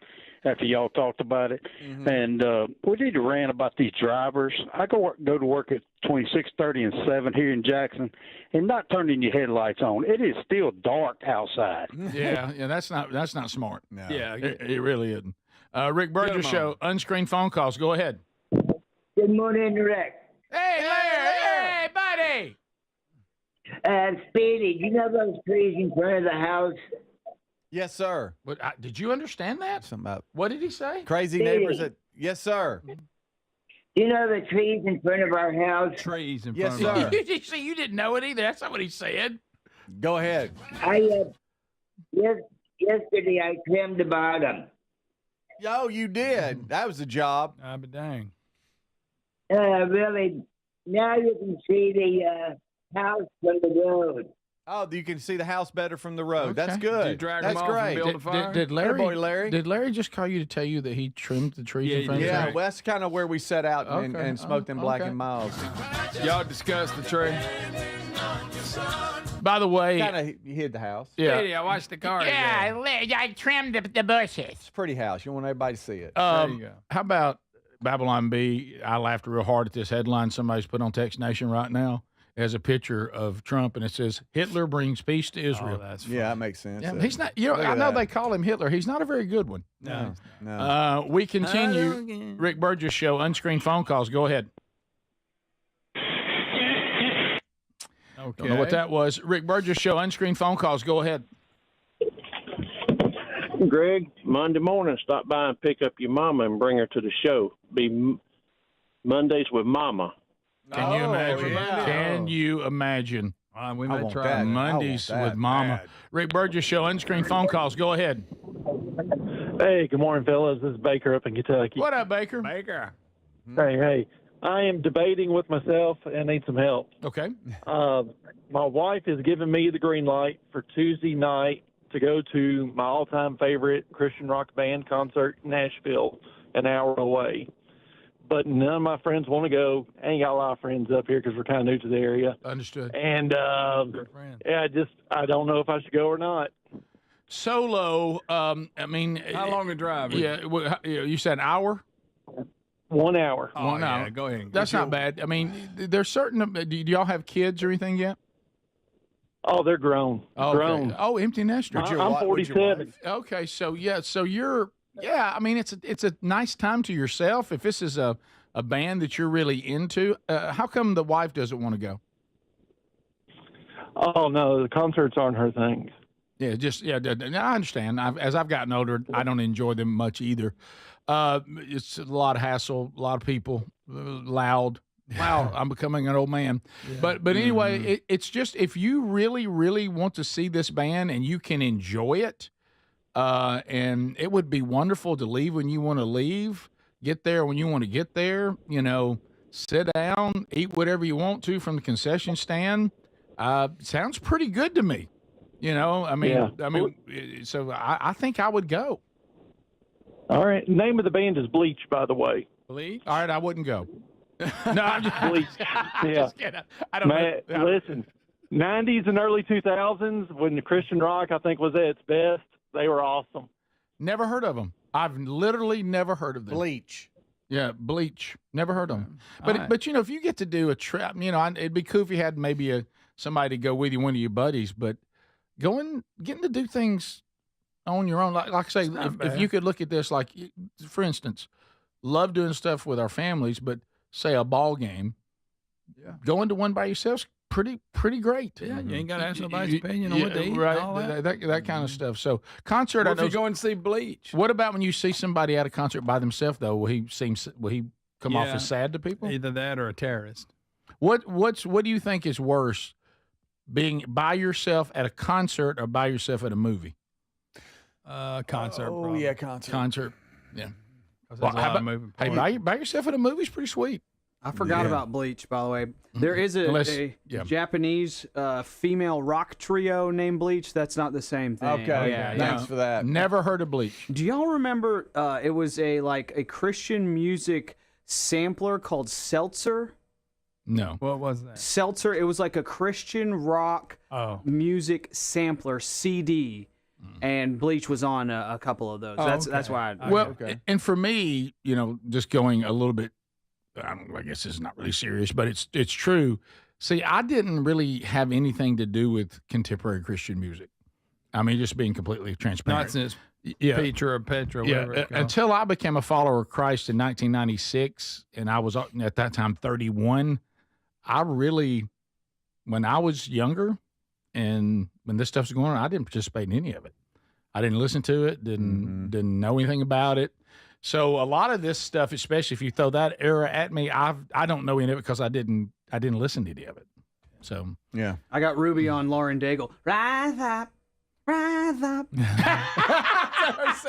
after y'all talked about it. Mm-hmm. And we need to rant about these drivers. I go to work at 26:30 and 7 here in Jackson and not turning your headlights on. It is still dark outside. Yeah, that's not smart. No. Yeah, it really isn't. Rick Burgess Show, unscreened phone calls. Go ahead. Good morning, Rick. Hey, Larry. Hey, buddy. Speedy, do you know those trees in front of the house? Yes, sir. What, did you understand that? Something about what did he say? Crazy Speedy. neighbors. Yes, sir. You know the trees in front of our house? Trees in Yes, front of sir. You see, you didn't know it either. That's not what he said. Go ahead. Yesterday I trimmed the bottom. Yo, you did. That was a job. But dang. Really, now you can see the house from the road. Oh, you can see the house better from the road. Okay. That's good. Did you drag That's them off great. and build a fire? Did Larry? Hey, boy, Larry. Did Larry just call you to tell you that he trimmed the trees in front of the Yeah, house? well, that's kind of where we set out and smoked them Black and Milds. Y'all discussed the tree. By the way, Kind of hid the house. yeah. Hey, I watched the car. Yeah, I trimmed the bushes. It's a pretty house. You don't want everybody to see it. There you go. How about Babylon B? I laughed real hard at this headline somebody's put on Text Nation right now. It has a picture of Trump, and it says, Hitler brings peace to Israel. Oh, that's funny. Yeah, that makes sense. Yeah, he's not. I know they call him Hitler. He's not a very good one. No. We continue. Rick Burgess Show, unscreened phone calls. Go ahead. Okay. Don't know what that was. Rick Burgess Show, unscreened phone calls. Go ahead. Greg, Monday morning, stop by and pick up your mama and bring her to the show. Be Mondays with Mama. Can you imagine? yeah. Can you imagine? We I may want try. that. Mondays I want that with Mama. bad. Rick Burgess Show, unscreened phone calls. Go ahead. Hey, good morning, fellas. This is Baker up in Kentucky. What up, Baker? Hey. I am debating with myself and need some help. Okay. My wife has given me the green light for Tuesday night to go to my all-time favorite Christian rock band concert in Nashville, an hour away. But none of my friends want to go. I ain't got a lot of friends up here because we're kind of new to the area. Understood. And I don't know if I should go or not. Solo. I mean, How long a drive? Yeah. You said an hour. 1 hour. Oh, 1 hour. yeah, go ahead. That's not bad. I mean, there's certain. Do y'all have kids or anything yet? Oh, they're grown. Okay. Grown. Oh, empty nester. I'm 47. Okay, so you're. Yeah, I mean, it's a nice time to yourself. If this is a a band that you're really into. How come the wife doesn't want to go? Oh no, the concerts aren't her thing. Yeah, I understand. As I've gotten older, I don't enjoy them much either. It's a lot of hassle, a lot of people, loud. Wow, I'm becoming an old man. Yeah. But anyway, it's just if you really, really want to see this band and you can enjoy it, and it would be wonderful to leave when you want to leave, get there when you want to get there, sit down, eat whatever you want to from the concession stand. Sounds pretty good to me. So I think I would go. All right. Name of the band is Bleach, by the way. Bleach? All right, I wouldn't go. No, I'm just Bleach. Yeah. Just kidding. I don't know. Listen, 90s and early 2000s, when the Christian rock, I think, was at its best, they were awesome. Never heard of them. I've literally never heard of them. Bleach. Yeah, Bleach. Never heard of them. But if you get to do a trip, it'd be cool if you had maybe somebody to go with you, one of your buddies, but getting to do things on your own, like I say, if you could look at this, like, for instance, love doing stuff with our families, but say a ball game, going to one by yourself's pretty great. Yeah, you ain't got to ask nobody's opinion on what they eat. Right, and all that kind of stuff. So concert, if you go and see Bleach. What about when you see somebody at a concert by themselves, though? Will he come off as sad to people? Either that or a terrorist. What do you think is worse, being by yourself at a concert or by yourself at a movie? Concert. Oh, probably. yeah, concert. Concert. Yeah. Hey, by yourself at a movie is pretty sweet. I forgot about Bleach, by the way. There is a Japanese female rock trio named Bleach. That's not the same thing. Okay, thanks for that. Never heard of Bleach. Do y'all remember it was a Christian music sampler called Seltzer? No. What was that? Seltzer. It was like a Christian rock music sampler CD. And Bleach was on a couple of those. That's why. And for me, just going a little bit, I guess it's not really serious, but it's true. See, I didn't really have anything to do with contemporary Christian music. I mean, just being completely transparent. Not since Petra or Petra, whatever it's called. Until I became a follower of Christ in 1996, and I was at that time 31. When I was younger, and when this stuff's going on, I didn't participate in any of it. I didn't listen to it, didn't know anything about it. So a lot of this stuff, especially if you throw that era at me, I don't know any of it because I didn't listen to any of it. So yeah, I got Ruby on Lauren Daigle. Rise up, rise up. Rise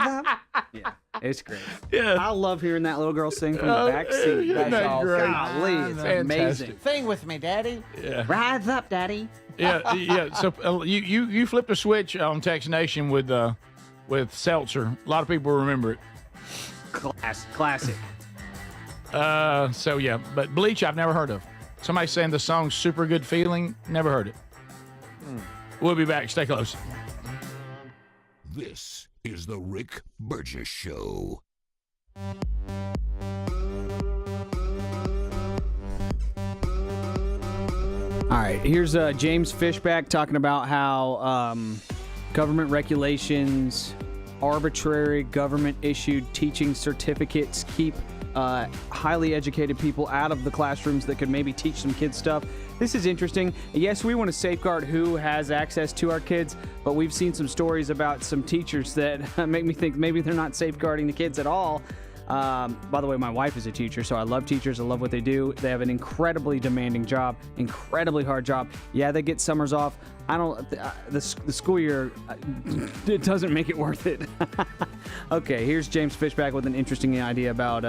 up. Yeah, it's great. Yeah, I love hearing that little girl sing from the back seat. That's great. Golly, it's amazing. Sing with me, Daddy. Yeah. Rise up, Daddy. Yeah. So you flipped a switch on Tex Nation with Seltzer. A lot of people remember it. Classic. So yeah, but Bleach I've never heard of. Somebody saying the song's Super Good Feeling. Never heard it. We'll be back. Stay close. This is the Rick Burgess Show. All right, here's James Fishback talking about how government regulations, arbitrary government-issued teaching certificates keep highly educated people out of the classrooms that could maybe teach some kids stuff. This is interesting. Yes, we want to safeguard who has access to our kids, but we've seen some stories about some teachers that make me think maybe they're not safeguarding the kids at all. By the way, my wife is a teacher, so I love teachers. I love what they do. They have an incredibly demanding job, incredibly hard job. Yeah, they get summers off. The school year, it doesn't make it worth it. Okay, here's James Fishback with an interesting idea about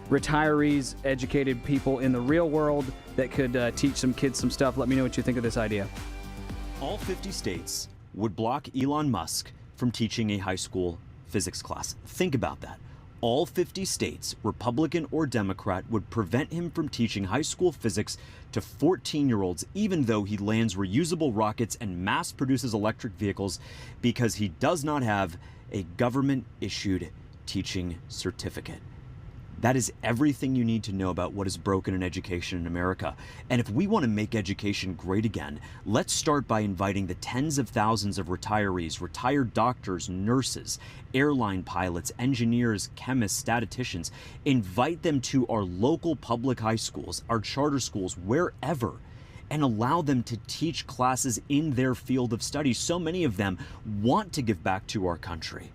retirees, educated people in the real world that could teach some kids some stuff. Let me know what you think of this idea. All 50 states would block Elon Musk from teaching a high school physics class. Think about that. All 50 states, Republican or Democrat, would prevent him from teaching high school physics to 14-year-olds, even though he lands reusable rockets and mass produces electric vehicles, because he does not have a government-issued teaching certificate. That is everything you need to know about what is broken in education in America. And if we want to make education great again, let's start by inviting the tens of thousands of retirees, retired doctors, nurses, airline pilots, engineers, chemists, statisticians. Invite them to our local public high schools, our charter schools, wherever, and allow them to teach classes in their field of study. So many of them want to give back to our country.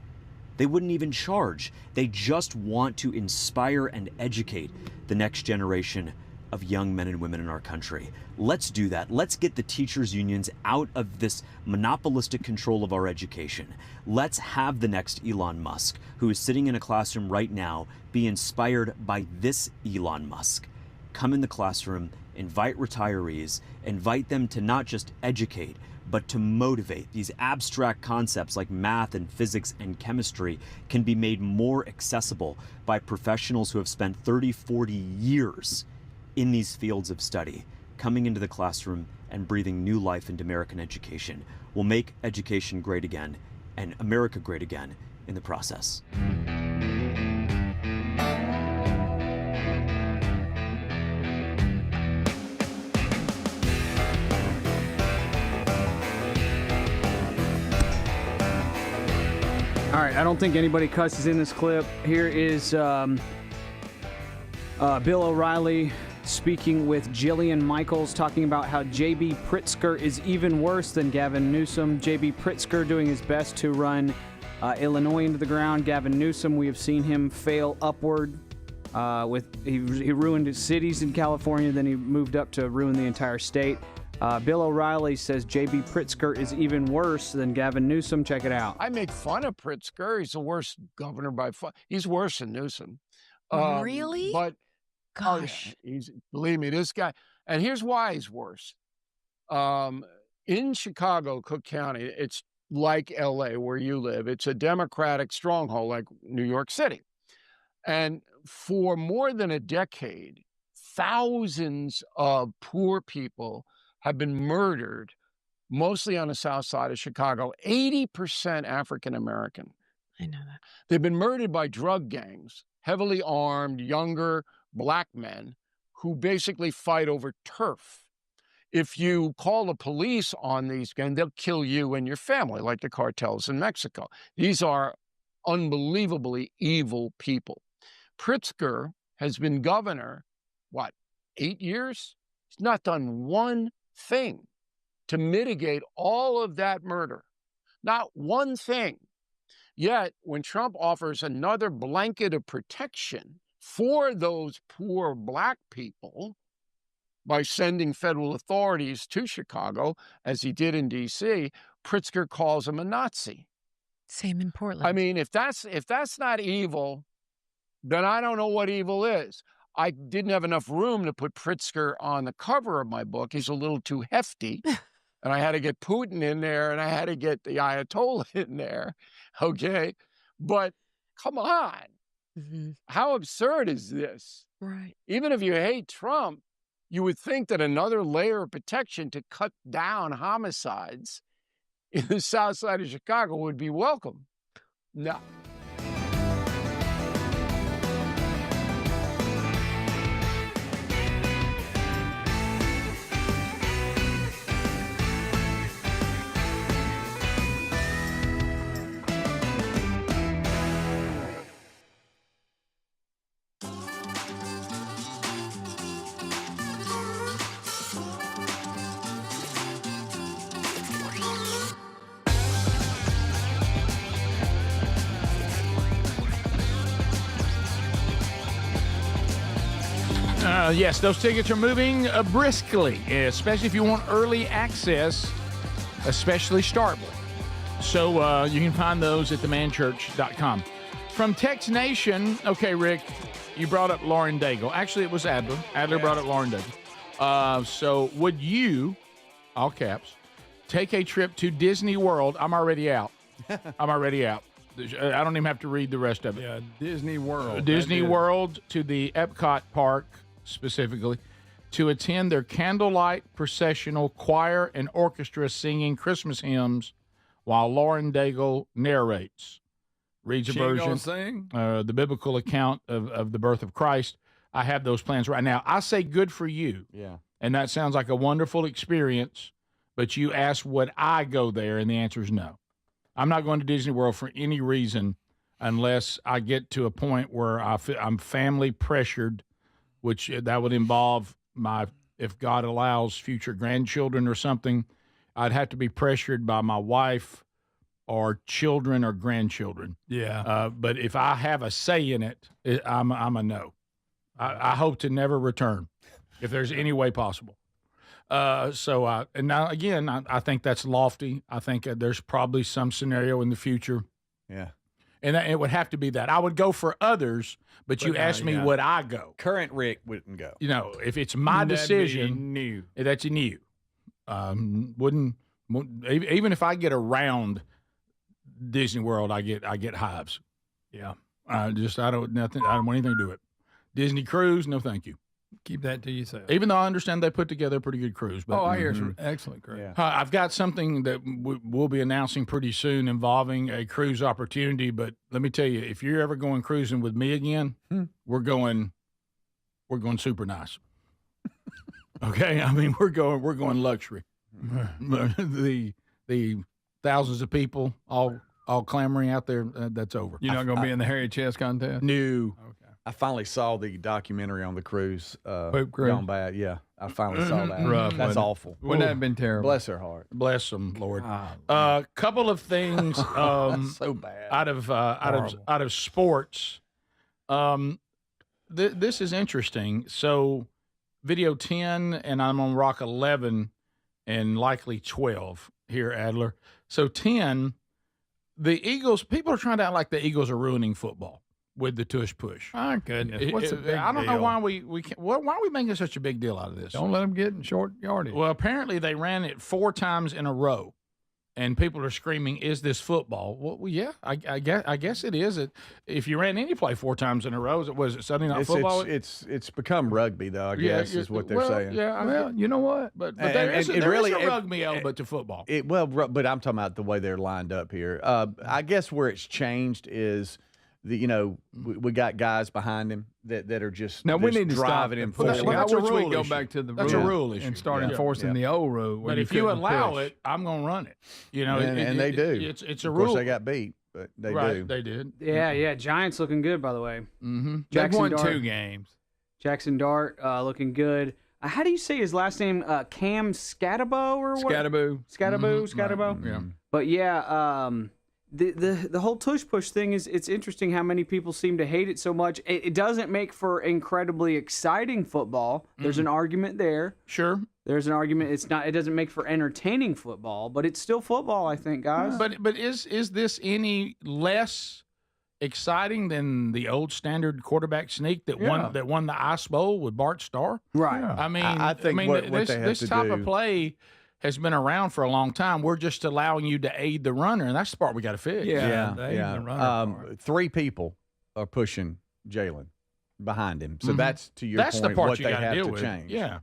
They wouldn't even charge. They just want to inspire and educate the next generation of young men and women in our country. Let's do that. Let's get the teachers' unions out of this monopolistic control of our education. Let's have the next Elon Musk, who is sitting in a classroom right now, be inspired by this Elon Musk. Come in the classroom, invite retirees, invite them to not just educate, but to motivate. These abstract concepts like math and physics and chemistry can be made more accessible by professionals who have spent 30, 40 years in these fields of study. Coming into the classroom and breathing new life into American education will make education great again and America great again in the process. All right, I don't think anybody cusses in this clip. Here is Bill O'Reilly speaking with Jillian Michaels, talking about how J.B. Pritzker is even worse than Gavin Newsom. J.B. Pritzker doing his best to run Illinois into the ground. Gavin Newsom, we have seen him fail upward. He ruined his cities in California, then he moved up to ruin the entire state. Bill O'Reilly says J.B. Pritzker is even worse than Gavin Newsom. Check it out. I make fun of Pritzker. He's the worst governor by far. He's worse than Newsom. Really? But gosh, believe me, this guy. And here's why he's worse. In Chicago, Cook County, it's like L.A., where you live. It's a Democratic stronghold, like New York City. And for more than a decade, thousands of poor people have been murdered, mostly on the south side of Chicago, 80% African American. I know that. They've been murdered by drug gangs, heavily armed, younger black men who basically fight over turf. If you call the police on these gangs, they'll kill you and your family, like the cartels in Mexico. These are unbelievably evil people. Pritzker has been governor, 8 years? He's not done one thing to mitigate all of that murder. Not one thing. Yet, when Trump offers another blanket of protection for those poor black people by sending federal authorities to Chicago, as he did in D.C., Pritzker calls him a Nazi. Same in Portland. I mean, if that's not evil, then I don't know what evil is. I didn't have enough room to put Pritzker on the cover of my book. He's a little too hefty. And I had to get Putin in there, and I had to get the Ayatollah in there. Okay? But come on. Mm-hmm. How absurd is this? Right. Even if you hate Trump, you would think that another layer of protection to cut down homicides in the south side of Chicago would be welcome. No. Yes, those tickets are moving briskly, especially if you want early access, especially Startable. So you can find those at themanchurch.com. From Tex Nation, okay, Rick, you brought up Lauren Daigle. Actually, it was Adler. Adler brought up Lauren Daigle. So would you, all caps, take a trip to Disney World? I'm already out. I don't even have to read the rest of it. Yeah, Disney World. Disney World to the Epcot Park, specifically, to attend their candlelight processional choir and orchestra singing Christmas hymns while Lauren Daigle narrates. reads a She ain't gonna version, sing? the biblical account of the birth of Christ. I have those plans right now. I say good for you. Yeah. And that sounds like a wonderful experience, but you asked would I go there, and the answer is no. I'm not going to Disney World for any reason unless I get to a point where I'm family pressured, which that would involve if God allows, future grandchildren or something. I'd have to be pressured by my wife or children or grandchildren. Yeah. But if I have a say in it, I'm a no. I hope to never return if there's any way possible. And now again, I think that's lofty. I think there's probably some scenario in the future. Yeah. And it would have to be that. I would go for others, but you asked me, would I go? Current Rick wouldn't go. You know, if it's my decision, new. That's new. Wouldn't even if I get around Disney World, I get hives. Yeah. I don't want anything to do with it. Disney cruise, no thank you. Keep that to yourself. Even though I understand they put together a pretty good cruise. But, I hear some excellent cruise. Yeah. I've got something that we'll be announcing pretty soon involving a cruise opportunity. But let me tell you, if you're ever going cruising with me again, we're going super nice. Okay, I mean we're going luxury. the thousands of people all clamoring out there, that's over. You're not going to be in the hairy chest contest? No. Okay. I finally saw the documentary on the cruise. Poop cruise? Gone bad. Yeah, I finally saw that. Rough, That's awful. Wouldn't that have been terrible? Bless her heart. Bless them, Lord. Oh, Couple of things so bad. out of sports. This is interesting. So, video 10, and I'm on rock 11, and likely 12 here, Adler. So 10, the Eagles. People are trying to act like the Eagles are ruining football with the tush push. My goodness, what's the big I don't know deal? why we can't, why are we making such a big deal out of this? Don't let them get in short yardage. Well, apparently they ran it 4 times in a row, and people are screaming, "Is this football?" Well, yeah, I guess it is. If you ran any play 4 times in a row, was it Sunday night football? It's become rugby though. I guess is what they're saying. Yeah, well, you know what? But there is a rugby element to football. But I'm talking about the way they're lined up here. I guess where it's changed is we got guys behind him that are just now we need to driving stop him forward. forward. I that's a wish we'd rule go issue. back to the That's rule a rule issue. and start Yeah. enforcing the old rule. But if you allow it, I'm going to run it. You know, and they do. It's a of rule. course, they got beat, but they do. They did. Yeah. Giants looking good, by the way. Mm-hmm. They've won Dart. 2 games. Jackson Dart looking good. How do you say his last name? Cam Scatabo or what? Scattaboo. Scatabo. Yeah. But yeah, the whole tush push thing it's interesting how many people seem to hate it so much. It doesn't make for incredibly exciting football. There's an argument there. Sure. There's an argument. It doesn't make for entertaining football, but it's still football, I think, guys. But is this any less exciting than the old standard quarterback sneak that won the Ice Bowl with Bart Starr? Right. I mean, I think what this, they have this to type do. of play has been around for a long time. We're just allowing you to aid the runner, and that's the part we got to fix. Yeah. 3 people are pushing Jalen behind him, so that's to your That's point. the part what you they got to have deal to with. change. Yeah.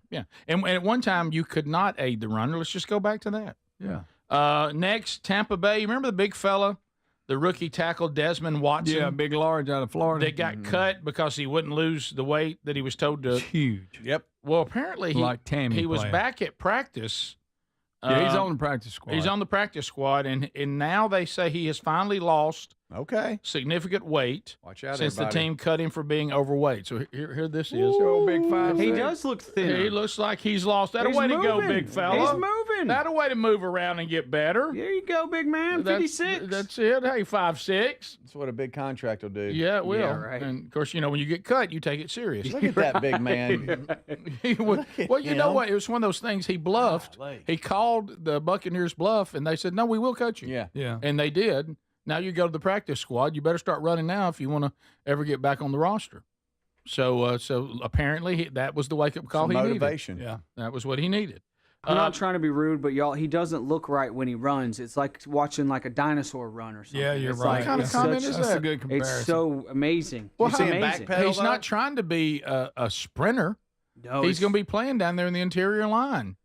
And at one time you could not aid the runner. Let's just go back to that. Yeah. Next, Tampa Bay. Remember the big fella, the rookie tackle Desmond Watson? Yeah, big large out of Florida. That got cut because he wouldn't lose the weight that he was told to. Huge. Yep. Well, apparently he was back at practice. Yeah, he's on the practice squad. He's on the practice squad, and now they say he has finally lost significant weight. Watch out, since everybody. the team cut him for being overweight. So here this is. Big 5'6". He does look thin. He looks like he's lost. That a He's way to go, moving. big fella. He's moving. That a way to move around and get better. There you go, big man. 56. That's it. Hey, 5'6". That's what a big contract will do. Yeah, it will. Yeah, right. And of course, when you get cut, you take it serious. Look at that big man. Well, you know what? It was one of those things. He bluffed. He called the Buccaneers bluff, and they said, "No, we will cut you." Yeah. And they did. Now you go to the practice squad. You better start running now if you want to ever get back on the roster. So apparently that was the wake-up call Some he motivation. needed. Yeah, that was what he needed. I'm not trying to be rude, but y'all, he doesn't look right when he runs. It's like watching like a dinosaur run or something. Yeah, you're It's right. like- What kind of it's comment such- is That's that? a good comparison. It's so amazing. Well, It's see him amazing. backpedal? He's not trying to be a sprinter. No, He's it's- going to be playing down there in the interior line.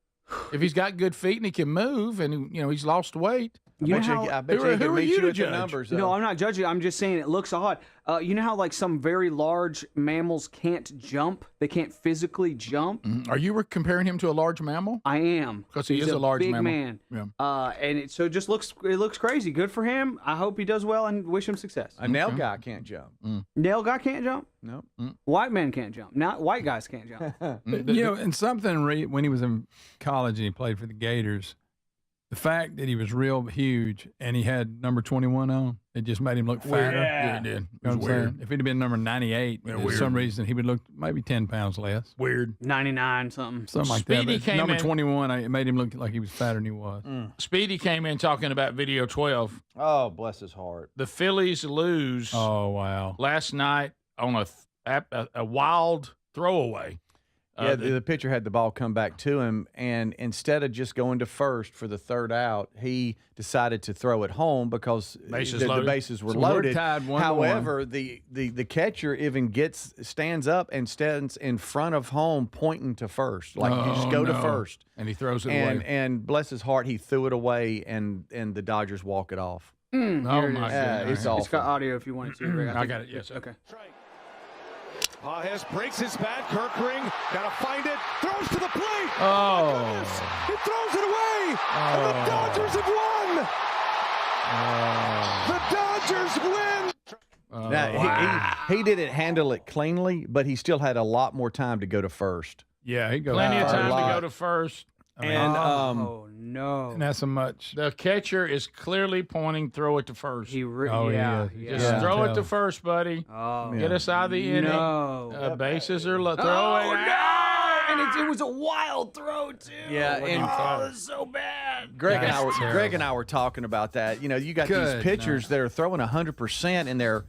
If he's got good feet and he can move, and he's lost weight. You know how, I bet you he could meet you at the numbers. Though. No, I'm not judging. I'm just saying it looks odd. You know how like some very large mammals can't jump? They can't physically jump. Are you comparing him to a large mammal? I am, because he He's is a large big mammal. man. Yeah. And it looks crazy. Good for him. I hope he does well and wish him success. A nail guy can't jump. Nail guy can't jump. Nope. White men can't jump. Not white guys can't jump. You know, and something when he was in college and he played for the Gators, the fact that he was real huge and he had number 21 on, it just made him look fatter. Yeah, it did. It was weird. If he'd have been number 98, for some reason, he would look maybe 10 pounds less. Weird. 99 something. Something like Speedy that. came Number in- 21, it made him look like he was fatter than he was. Speedy came in talking about video 12. Oh, bless his heart. The Phillies lose. Oh, wow. Last night on a wild throwaway. Yeah, the pitcher had the ball come back to him, and instead of just going to first for the third out, he decided to throw it home because the bases were loaded. Tied 1-1. However, the catcher even stands up and stands in front of home pointing to first. Like, you just go to first. And he throws it away. And bless his heart, he threw it away, and the Dodgers walk it off. Oh, my goodness. It's awful. It's got audio if you want to. Rick. I got it, yes. Okay. Pages breaks his bat. Kirkring got to find it. Throws to the plate. Oh. He throws it away. And the Dodgers have won. The Dodgers win. Now, he didn't handle it cleanly, but he still had a lot more time to go to first. Yeah, he goes Plenty of time lot. to go to first. And oh no, and that's so much. The catcher is clearly pointing, throw it to first. He is. Just throw it to first, budty. Oh, Get us out of the inning. No. Bases are low. Throw it. No! And it was a wild throw too. Yeah, and it's so bad. Greg and I were talking about that. You know, you got these pitchers that are throwing 100%, and their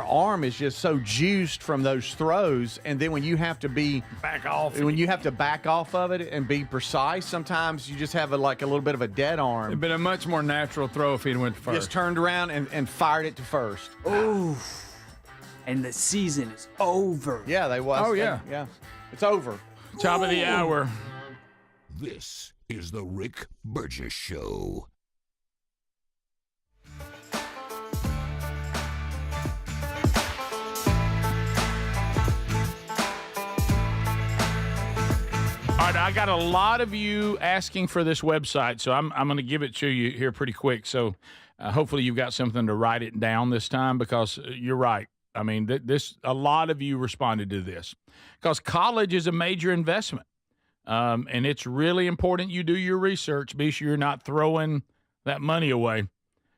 arm is just so juiced from those throws. And then when you have to back off of it and be precise, sometimes you just have a little bit of a dead arm. It'd been a much more natural throw if he'd went to first. Just turned around and fired it to first. Oh, and the season is over. Yeah, they was. Oh yeah, it's over. Top of the hour. This is the Rick Burgess Show. All right, I got a lot of you asking for this website, so I'm going to give it to you here pretty quick. So hopefully you've got something to write it down this time, because you're right. I mean, a lot of you responded to this because college is a major investment, and it's really important you do your research. Be sure you're not throwing that money away.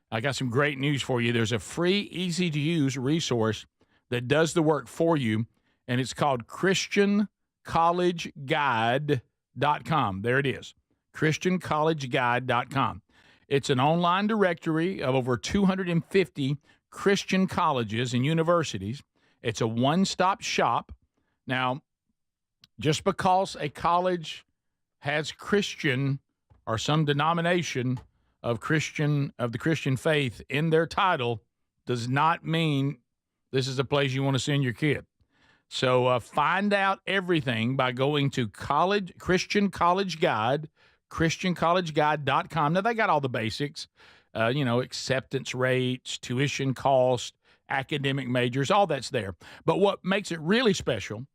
I got some great news for you. There's a free, easy-to-use resource that does the work for you, and it's called ChristianCollegeGuide.com. There it is, ChristianCollegeGuide.com. It's an online directory of over 250 Christian colleges and universities. It's a one-stop shop. Now, just because a college has Christian or some denomination of the Christian faith in their title does not mean this is a place you want to send your kid. So find out everything by going to Christian College Guide, ChristianCollegeGuide.com. Now, they got all the basics, acceptance rates, tuition cost, academic majors, all that's there. But what makes it really special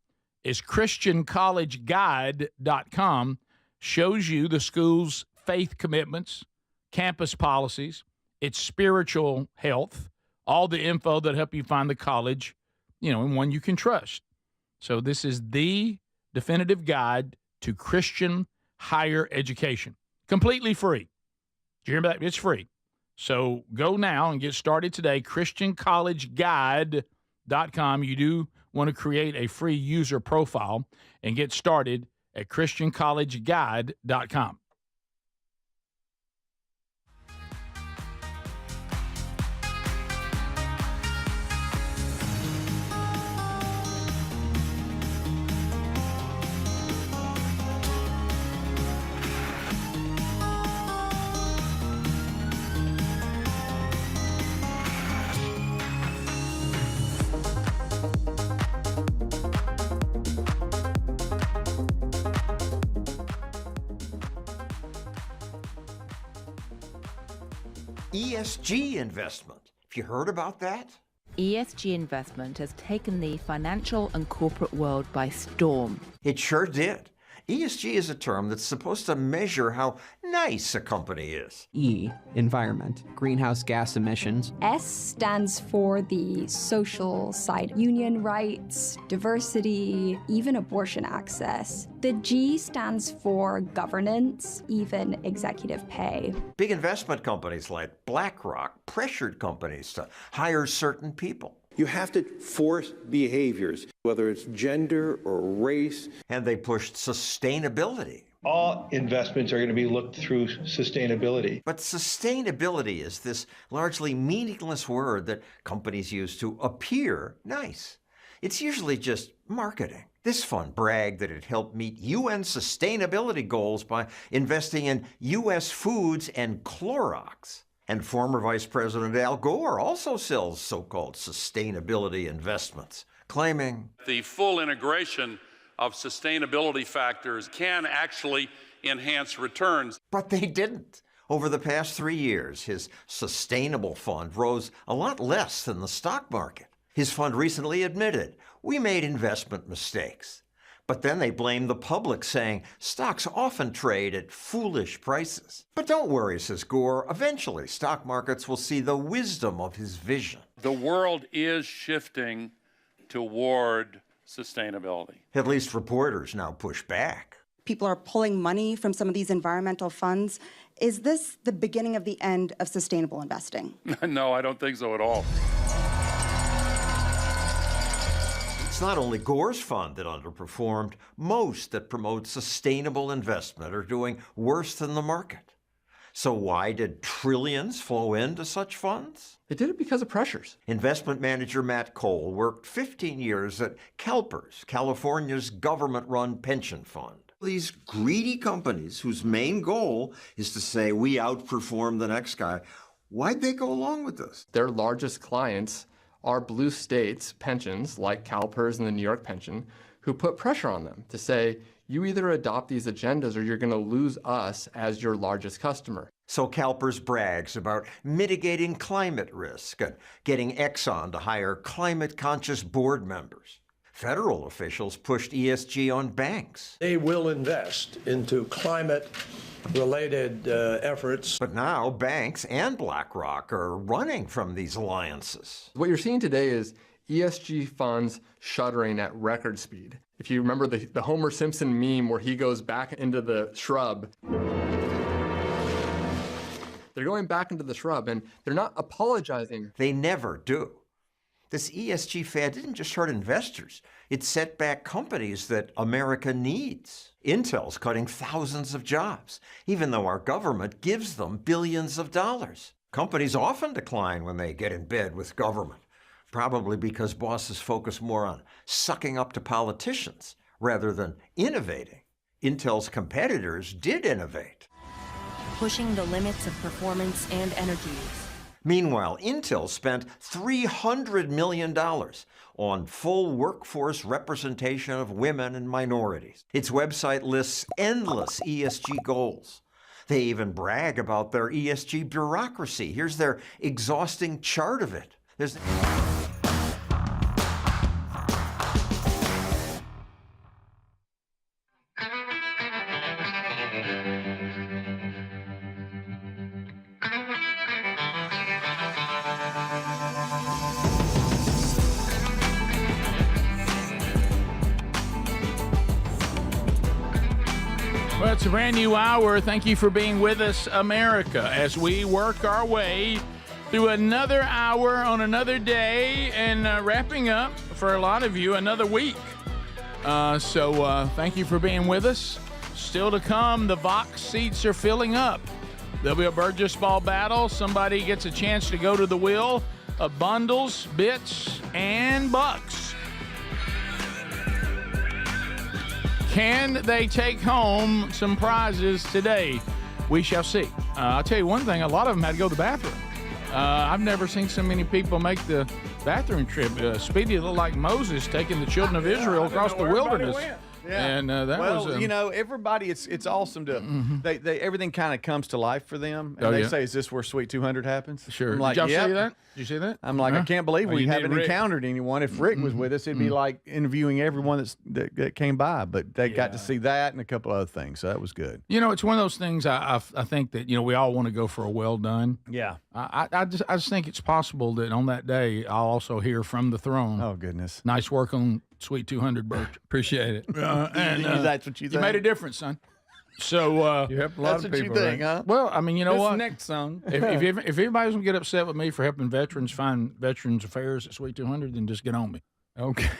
is ChristianCollegeGuide.com shows you the school's faith commitments, campus policies, its spiritual health, all the info that help you find the college, and one you can trust. So this is the definitive guide to Christian higher education. Completely free. Do you remember that? It's free. So go now and get started today, ChristianCollegeGuide.com. You do want to create a free user profile and get started at ChristianCollegeGuide.com. ESG investment. Have you heard about that? ESG investment has taken the financial and corporate world by storm. It sure did. ESG is a term that's supposed to measure how nice a company is. E, environment, greenhouse gas emissions. S stands for the social side, union rights, diversity, even abortion access. The G stands for governance, even executive pay. Big investment companies like BlackRock pressured companies to hire certain people. You have to force behaviors, whether it's gender or race. And they pushed sustainability. All investments are going to be looked through sustainability. But sustainability is this largely meaningless word that companies use to appear nice. It's usually just marketing. This fund bragged that it helped meet UN sustainability goals by investing in U.S. foods and Clorox. And former Vice President Al Gore also sells so-called sustainability investments, claiming the full integration of sustainability factors can actually enhance returns. But they didn't. Over the past 3 years, his sustainable fund rose a lot less than the stock market. His fund recently admitted, we made investment mistakes. But then they blame the public, saying stocks often trade at foolish prices. But don't worry, says Gore, eventually stock markets will see the wisdom of his vision. The world is shifting toward sustainability. At least reporters now push back. People are pulling money from some of these environmental funds. Is this the beginning of the end of sustainable investing? No, I don't think so at all. It's not only Gore's fund that underperformed. Most that promote sustainable investment are doing worse than the market. So why did trillions flow into such funds? They did it because of pressures. Investment manager Matt Cole worked 15 years at CalPERS, California's government-run pension fund. These greedy companies whose main goal is to say we outperform the next guy, why'd they go along with this? Their largest clients are blue states pensions like CalPERS and the New York pension who put pressure on them to say, you either adopt these agendas or you're going to lose us as your largest customer. So CalPERS brags about mitigating climate risk and getting Exxon to hire climate-conscious board members. Federal officials pushed ESG on banks. They will invest into climate-related efforts. But now banks and BlackRock are running from these alliances. What you're seeing today is ESG funds shuttering at record speed. If you remember the Homer Simpson meme where he goes back into the shrub, they're going back into the shrub and they're not apologizing. They never do. This ESG fad didn't just hurt investors. It set back companies that America needs. Intel's cutting thousands of jobs, even though our government gives them billions of dollars. Companies often decline when they get in bed with government, probably because bosses focus more on sucking up to politicians rather than innovating. Intel's competitors did innovate. Pushing the limits of performance and energy use. Meanwhile, Intel spent $300 million on full workforce representation of women and minorities. Its website lists endless ESG goals. They even brag about their ESG bureaucracy. Here's their exhausting chart of it. Well, it's a brand new hour. Thank you for being with us, America, as we work our way through another hour on another day and wrapping up, for a lot of you, another week. So thank you for being with us. Still to come, the Vox seats are filling up. There'll be a Burgess ball battle. Somebody gets a chance to go to the wheel of bundles, bits, and bucks. Can they take home some prizes today? We shall see. I'll tell you one thing, a lot of them had to go to the bathroom. I've never seen so many people make the bathroom trip. Speedy looked like Moses taking the children of Israel across the wilderness. And that was everybody. It's awesome to they everything kind of comes to life for them, and they say, "Is this where Sweet 200 happens?" Sure. I'm like, Did y'all yep. see that? Did you see that? I'm like, I can't believe we haven't encountered anyone. If Rick was with us, it'd be like interviewing everyone that came by. But they got to see that and a couple other things, so that was good. It's one of those things. I think that we all want to go for a well done. Yeah. I just think it's possible that on that day I'll also hear from the throne. Oh goodness. Nice work on Sweet 200, Bert. Appreciate it. And that's what you think. You made a difference, son. So you helped a lot of people. You think, huh? Well, I mean, you know what? Next song. If anybody's gonna get upset with me for helping veterans find veterans affairs at Sweet 200, then just get on me. Okay.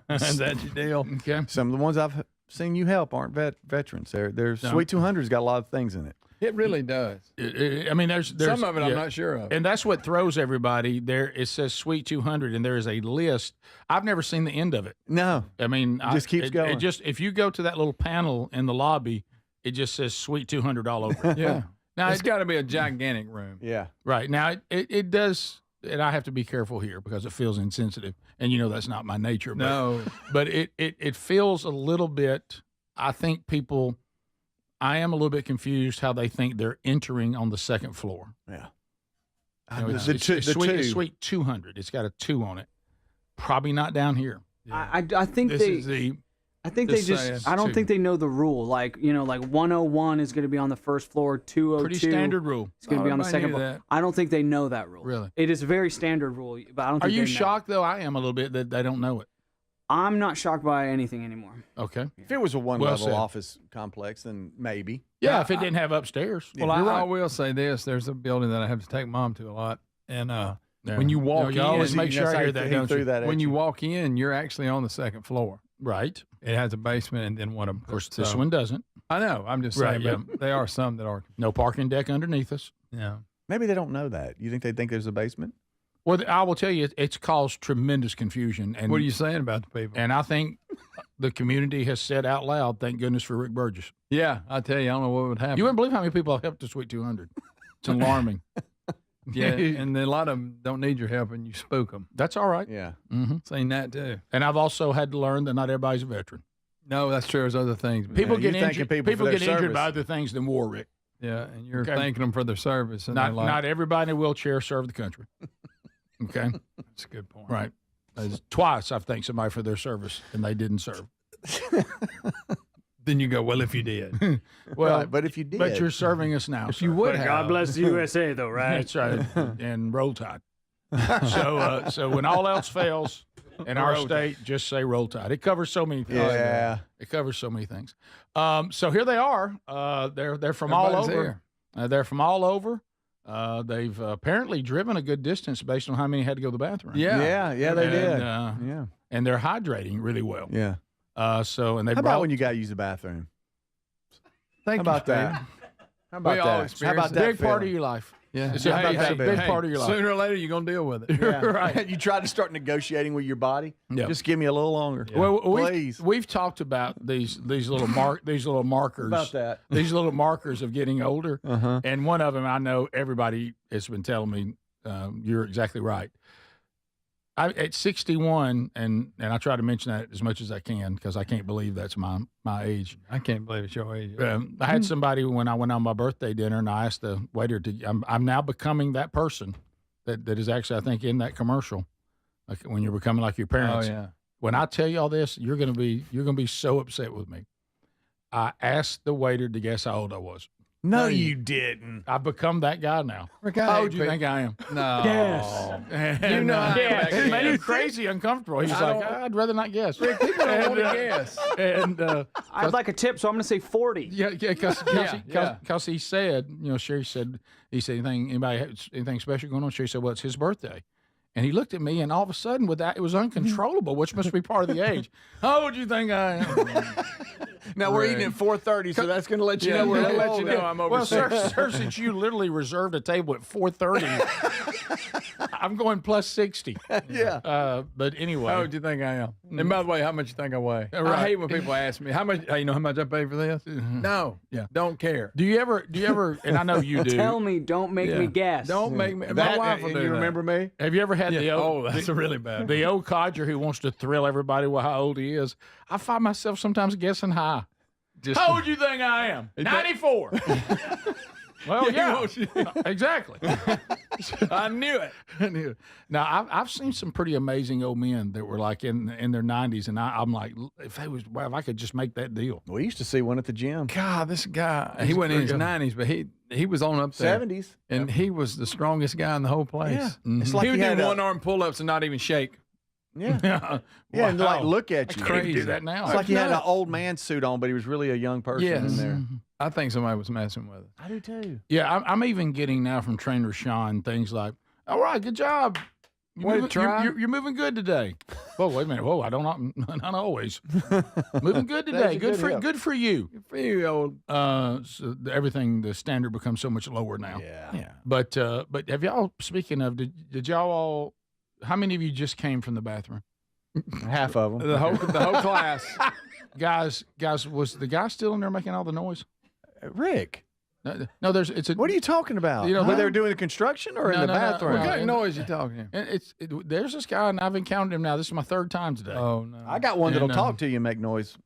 Is that your deal? Okay. Some of the ones I've seen you help aren't veterans. They're Sweet 200's got a lot of things in it. It really does. I mean, there's some of it I'm not sure of. And that's what throws everybody. There, it says Sweet 200, and there is a list. I've never seen the end of it. No. I mean, it just keeps going. If you go to that little panel in the lobby, it just says Sweet 200 all over it. Yeah. Now it's got to be a gigantic room. Yeah. Right. Now it does, and I have to be careful here because it feels insensitive, and that's not my nature. But, No. But it feels a little bit. I think people. I am a little bit confused how they think they're entering on the second floor. Yeah. It's Sweet 200. It's got a 2 on it. Probably not down here. Yeah. I think I don't think they know the rule. Like 101 is going to be on the first floor. 202. Pretty standard rule. It's going to be on the second floor. I don't think they know that rule. Really? It is a very standard rule, but I don't. Are think you they know. shocked though? I am a little bit that they don't know it. I'm not shocked by anything anymore. Okay. If it was a one-level office complex, then maybe. Yeah, if it didn't have upstairs. Well, I will say this: there's a building that I have to take Mom to a lot, and when you walk in, always make sure I hear that. Don't you? When you walk in, you're actually on the second floor. Right. It has a basement and then one. Of course, this one doesn't. I know. I'm just saying, but there are some that are. No parking deck underneath us. Yeah. Maybe they don't know that. You think they think there's a basement? Well, I will tell you, it's caused tremendous confusion. And what are you saying about the people? And I think the community has said out loud, "Thank goodness for Rick Burgess." Yeah, I tell you, I don't know what would happen. You wouldn't believe how many people have helped the Sweet 200. It's alarming. Yeah, and a lot of them don't need your help, and you spook them. That's all right. Yeah, seen that too. And I've also had to learn that not everybody's a veteran. No, that's true. There's other things. People get injured. People get injured by other things than war, Rick. Yeah, and you're thanking them for their service. And not everybody in a wheelchair served the country. Okay, that's a good point. Right. Twice I've thanked somebody for their service and they didn't serve. Then you go, well, if you did. Well, right, but if you did. But you're serving us now. If you would have. God bless the USA, though, right? That's right. And roll tide. So when all else fails in our state, just say roll tide. It covers so many things. Yeah. It covers so many things. So here they are. They're from all over. They're from all over. They've apparently driven a good distance based on how many had to go to the bathroom. Yeah, they did. Yeah. And they're hydrating really well. Yeah. And they How about when you got to use the bathroom? How about that? How about that? How about that? Big part of your life. Yeah. It's a big part of your life. Sooner or later, you're going to deal with it. Yeah. Right. You tried to start negotiating with your body. Yeah. Just give me a little longer. Yeah. Well, please. We've talked about these little markers. About that. These little markers of getting older. Uh-huh. And one of them, I know everybody has been telling me, you're exactly right. At 61, and I try to mention that as much as I can because I can't believe that's my age. I can't believe it's your age. I had somebody when I went on my birthday dinner, and I asked the waiter I'm now becoming that person that is actually, I think, in that commercial, like when you're becoming like your parents. Oh yeah. When I tell you all this, you're gonna be so upset with me. I asked the waiter to guess how old I was. No, you didn't. I've become that guy now. Rick, How old do you think I am? No. Yes. And, it made him crazy uncomfortable. He's like, I'd rather not guess. Rick, people don't want to guess. And I'd like a tip, so I'm going to say 40. Yeah, because he said, Sherry said, anything special going on? Sherry said, well, it's his birthday. And he looked at me, and all of a sudden, with that, it was uncontrollable, which must be part of the age. How old do you think I am? Now, we're eating at 4:30, so that's going to let you know. We'll let you know I'm over. Well, sir, since you literally reserved a table at 4:30, I'm going plus 60. Yeah. But anyway. How old do you think I am? And by the way, how much you think I weigh? Right. I hate when people ask me, how much, you know how much I pay for this? No. Yeah. Don't care. Do you ever, and I know you do. Tell me, don't make me guess. Don't make me. My wife will do you remember me? Have you ever had the old? that's really bad. The old codger who wants to thrill everybody with how old he is. I find myself sometimes guessing high. How old do you think I am? 94. Well, yeah, exactly. I knew it. Now, I've seen some pretty amazing old men that were like in their 90s, and I'm like, if I could just make that deal. We used to see one at the gym. God, this guy, he wasn't in his 90s, but he was on up there. 70s. And he was the strongest guy in the whole place. Yeah. Mm-hmm. It's like he would he do had one-arm pull-ups and not even shake. Yeah. Yeah, and like look at you. Crazy. Do that now. It's like he had an old man suit on, but he was really a young person in there. I think somebody was messing with it. I do too. Yeah, I'm even getting now from Trainer Sean things like, all right, good job. You're moving good today. Whoa, wait a minute. Whoa, I don't not always. Moving good today. Good for you. Good for you, old. So the standard becomes so much lower now. Yeah. But have y'all, speaking of, did y'all all, how many of you just came from the bathroom? Half of them. The whole class. Guys, was the guy still in there making all the noise? Rick. No, what are you talking about? You know, when they were doing the construction or in the bathroom? What kind of noise you talking? There's this guy, and I've encountered him now. This is my third time today. Oh no! I got one that'll talk to you and make noise.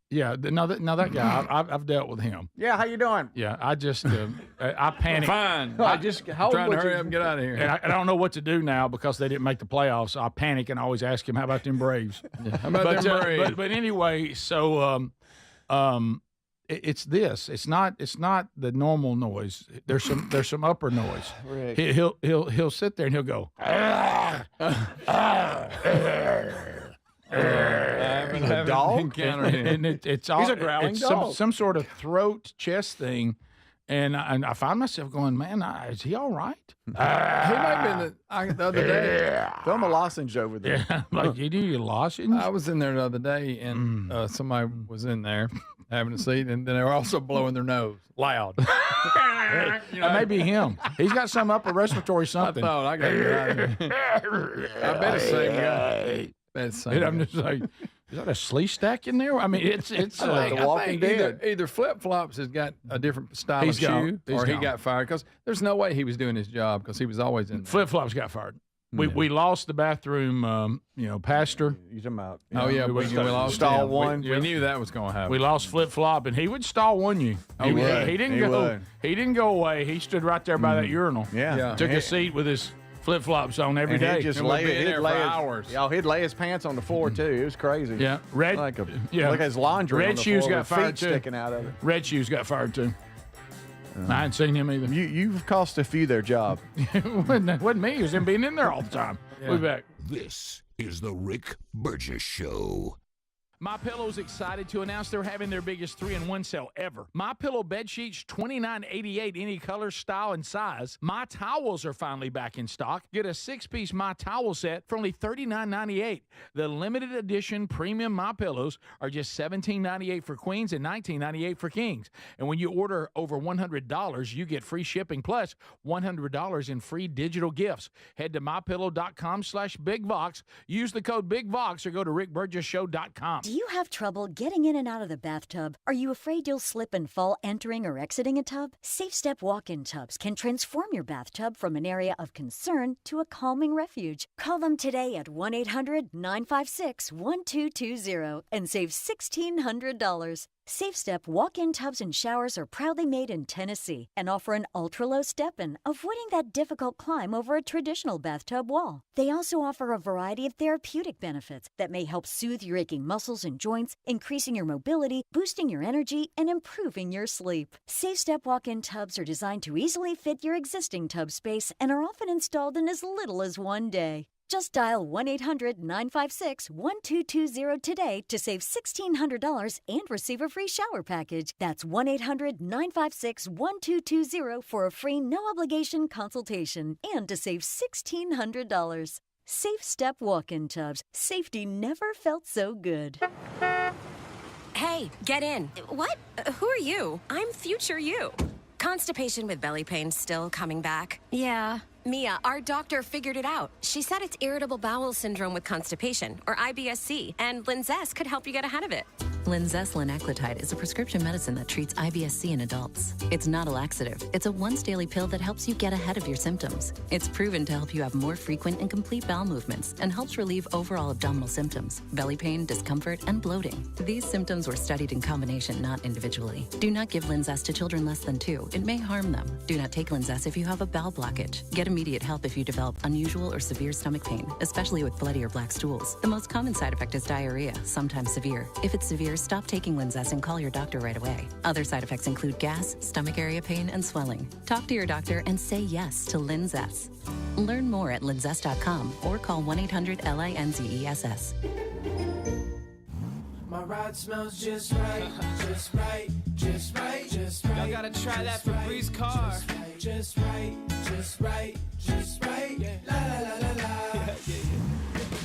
Yeah, that guy, I've dealt with him. Yeah, how you doing? Yeah, I just I panicked. Fine. Trying to hurry up and get out of here. And I don't know what to do now because they didn't make the playoffs. So I panic and always ask him, "How about them Braves?" How about them Braves? But anyway, so it's this. It's not the normal noise. There's some upper noise. Rick. He'll sit there and he'll go. A dog? And it's all, he's a growling dog. Some sort of throat chest thing, and I find myself going, man, is he all right? He might have been the other day. Throw him a lozenge over there. Yeah, like you do your lozenge. I was in there the other day, and somebody was in there having a seat, and then they were also blowing their nose loud. That may be him. He's got some upper respiratory something. I thought I got to get out of here. I bet it's the same guy. And I'm just like, is that a slee stack in there? I mean, it's like The Walking Dead. Either Flip Flops has got a different style of shoe, or he got fired, because there's no way he was doing his job because he was always in there. Flip Flops got fired. We lost the bathroom, pastor. You talking about? We lost stall him. one. We knew that was going to happen. We lost Flip Flop, and he would stall one you. He didn't go away. He stood right there by that urinal. Yeah. Took a seat with his flip flops on every day. He'd just there for hours. He'd lay his pants on the floor too. It was crazy. Yeah, like his laundry. Red on the shoes floor got with fired feet too. Sticking out of it. Red shoes got fired too. I hadn't seen him either. You've cost a few their job. wasn't me. It was him being in there all the time. We'll be back. This is the Rick Burgess Show. MyPillow's excited to announce they're having their biggest 3-in-1 sale ever. MyPillow bed sheets, $29.88, any color, style, and size. My towels are finally back in stock. Get a 6-piece My Towel set for only $39.98. The limited edition premium MyPillows are just $17.98 for queens and $19.98 for kings. And when you order over $100, you get free shipping plus $100 in free digital gifts. Head to MyPillow.com/BigVox. Use the code BigVox or go to RickBurgessShow.com. Do you have trouble getting in and out of the bathtub? Are you afraid you'll slip and fall entering or exiting a tub? Safe Step walk-in tubs can transform your bathtub from an area of concern to a calming refuge. Call them today at 1-800-956-1220 and save $1,600. Safe Step walk-in tubs and showers are proudly made in Tennessee and offer an ultra-low step-in, avoiding that difficult climb over a traditional bathtub wall. They also offer a variety of therapeutic benefits that may help soothe your aching muscles and joints, increasing your mobility, boosting your energy, and improving your sleep. Safe Step walk-in tubs are designed to easily fit your existing tub space and are often installed in as little as one day. Just dial 1-800-956-1220 today to save $1,600 and receive a free shower package. That's 1-800-956-1220 for a free no-obligation consultation and to save $1,600. Safe Step walk-in tubs. Safety never felt so good. Hey, get in. What? Who are you? I'm future you. Constipation with belly pain still coming back? Yeah. Mia, our doctor figured it out. She said it's irritable bowel syndrome with constipation, or IBS-C, and Linzess could help you get ahead of it. Linzess linaclotide is a prescription medicine that treats IBS-C in adults. It's not a laxative. It's a once-daily pill that helps you get ahead of your symptoms. It's proven to help you have more frequent and complete bowel movements and helps relieve overall abdominal symptoms, belly pain, discomfort, and bloating. These symptoms were studied in combination, not individually. Do not give Linzess to children less than 2. It may harm them. Do not take Linzess if you have a bowel blockage. Get immediate help if you develop unusual or severe stomach pain, especially with bloody or black stools. The most common side effect is diarrhea, sometimes severe. If it's severe, stop taking Linzess and call your doctor right away. Other side effects include gas, stomach area pain, and swelling. Talk to your doctor and say yes to Linzess. Learn more at linzess.com or call 1-800-LINZESS. My ride smells just right, just right, just right, just right. Y'all gotta try that Febreze car. Just right, just right, just right. Yeah. La la la la la.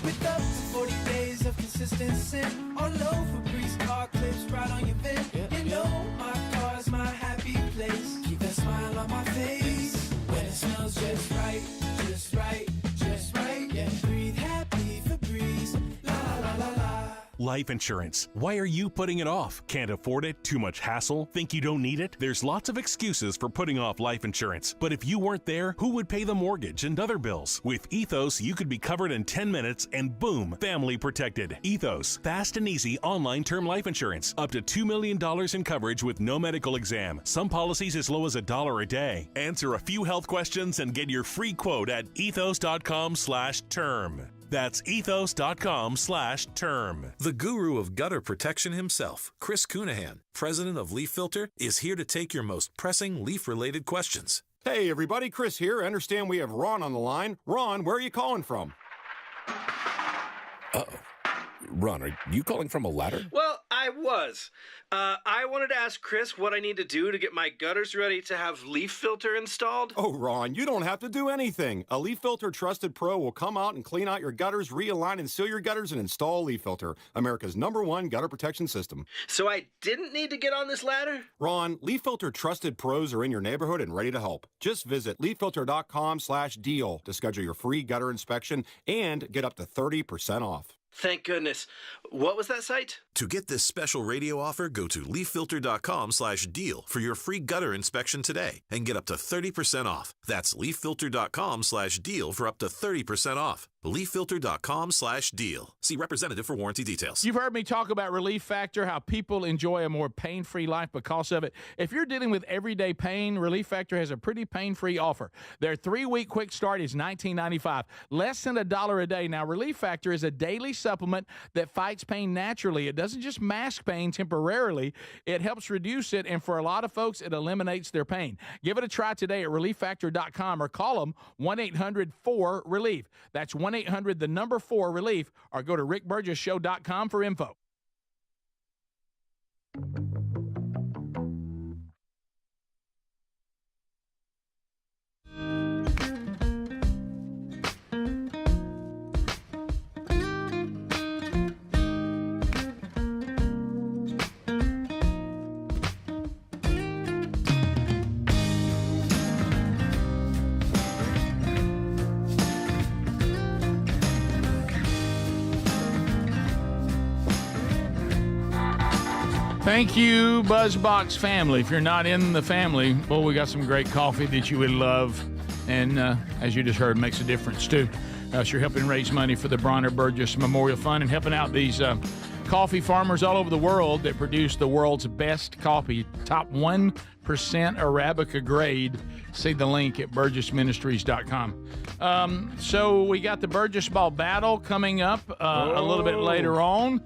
With up to 40 days of consistency, all over Febreze car clips right on your vent. You know my car's my happy place. Keep that smile on my face when it smells just right, just right, just right. Yeah. Breathe happy Febreze. La la la la la. Life insurance. Why are you putting it off? Can't afford it? Too much hassle? Think you don't need it? There's lots of excuses for putting off life insurance. But if you weren't there, who would pay the mortgage and other bills? With Ethos, you could be covered in 10 minutes and boom, family protected. Ethos, fast and easy online term life insurance. Up to $2 million in coverage with no medical exam. Some policies as low as $1 a day. Answer a few health questions and get your free quote at ethos.com/term. That's ethos.com/term. The guru of gutter protection himself, Chris Cunahan, president of Leaf Filter, is here to take your most pressing leaf-related questions. Hey, everybody, Chris here. I understand we have Ron on the line. Ron, where are you calling from? Uh-oh. Ron, are you calling from a ladder? Well, I was. I wanted to ask Chris what I need to do to get my gutters ready to have Leaf Filter installed. Oh, Ron, you don't have to do anything. A Leaf Filter Trusted Pro will come out and clean out your gutters, realign and seal your gutters, and install Leaf Filter, America's #1 gutter protection system. So I didn't need to get on this ladder? Ron, Leaf Filter Trusted Pros are in your neighborhood and ready to help. Just visit leaffilter.com/deal to schedule your free gutter inspection and get up to 30% off. Thank goodness. What was that site? To get this special radio offer, go to leaffilter.com/deal for your free gutter inspection today and get up to 30% off. That's leaffilter.com/deal for up to 30% off. leaffilter.com/deal. See representative for warranty details. You've heard me talk about Relief Factor, how people enjoy a more pain-free life because of it. If you're dealing with everyday pain, Relief Factor has a pretty pain-free offer. Their 3-week quick start is $19.95, less than $1 a day. Now, Relief Factor is a daily supplement that fights pain naturally. It doesn't just mask pain temporarily. It helps reduce it, and for a lot of folks, it eliminates their pain. Give it a try today at relieffactor.com or call them 1-800-4-RELIEF. That's 1-800-4-RELIEF, or go to rickburgessshow.com for info. Thank you, BuzzBox family. If you're not in the family, well, we got some great coffee that you would love. And as you just heard, makes a difference, too. So you're helping raise money for the Bronner Burgess Memorial Fund and helping out these coffee farmers all over the world that produce the world's best coffee, top 1% Arabica grade. See the link at burgessministries.com. So we got the Burgess Ball Battle coming up a little bit later on.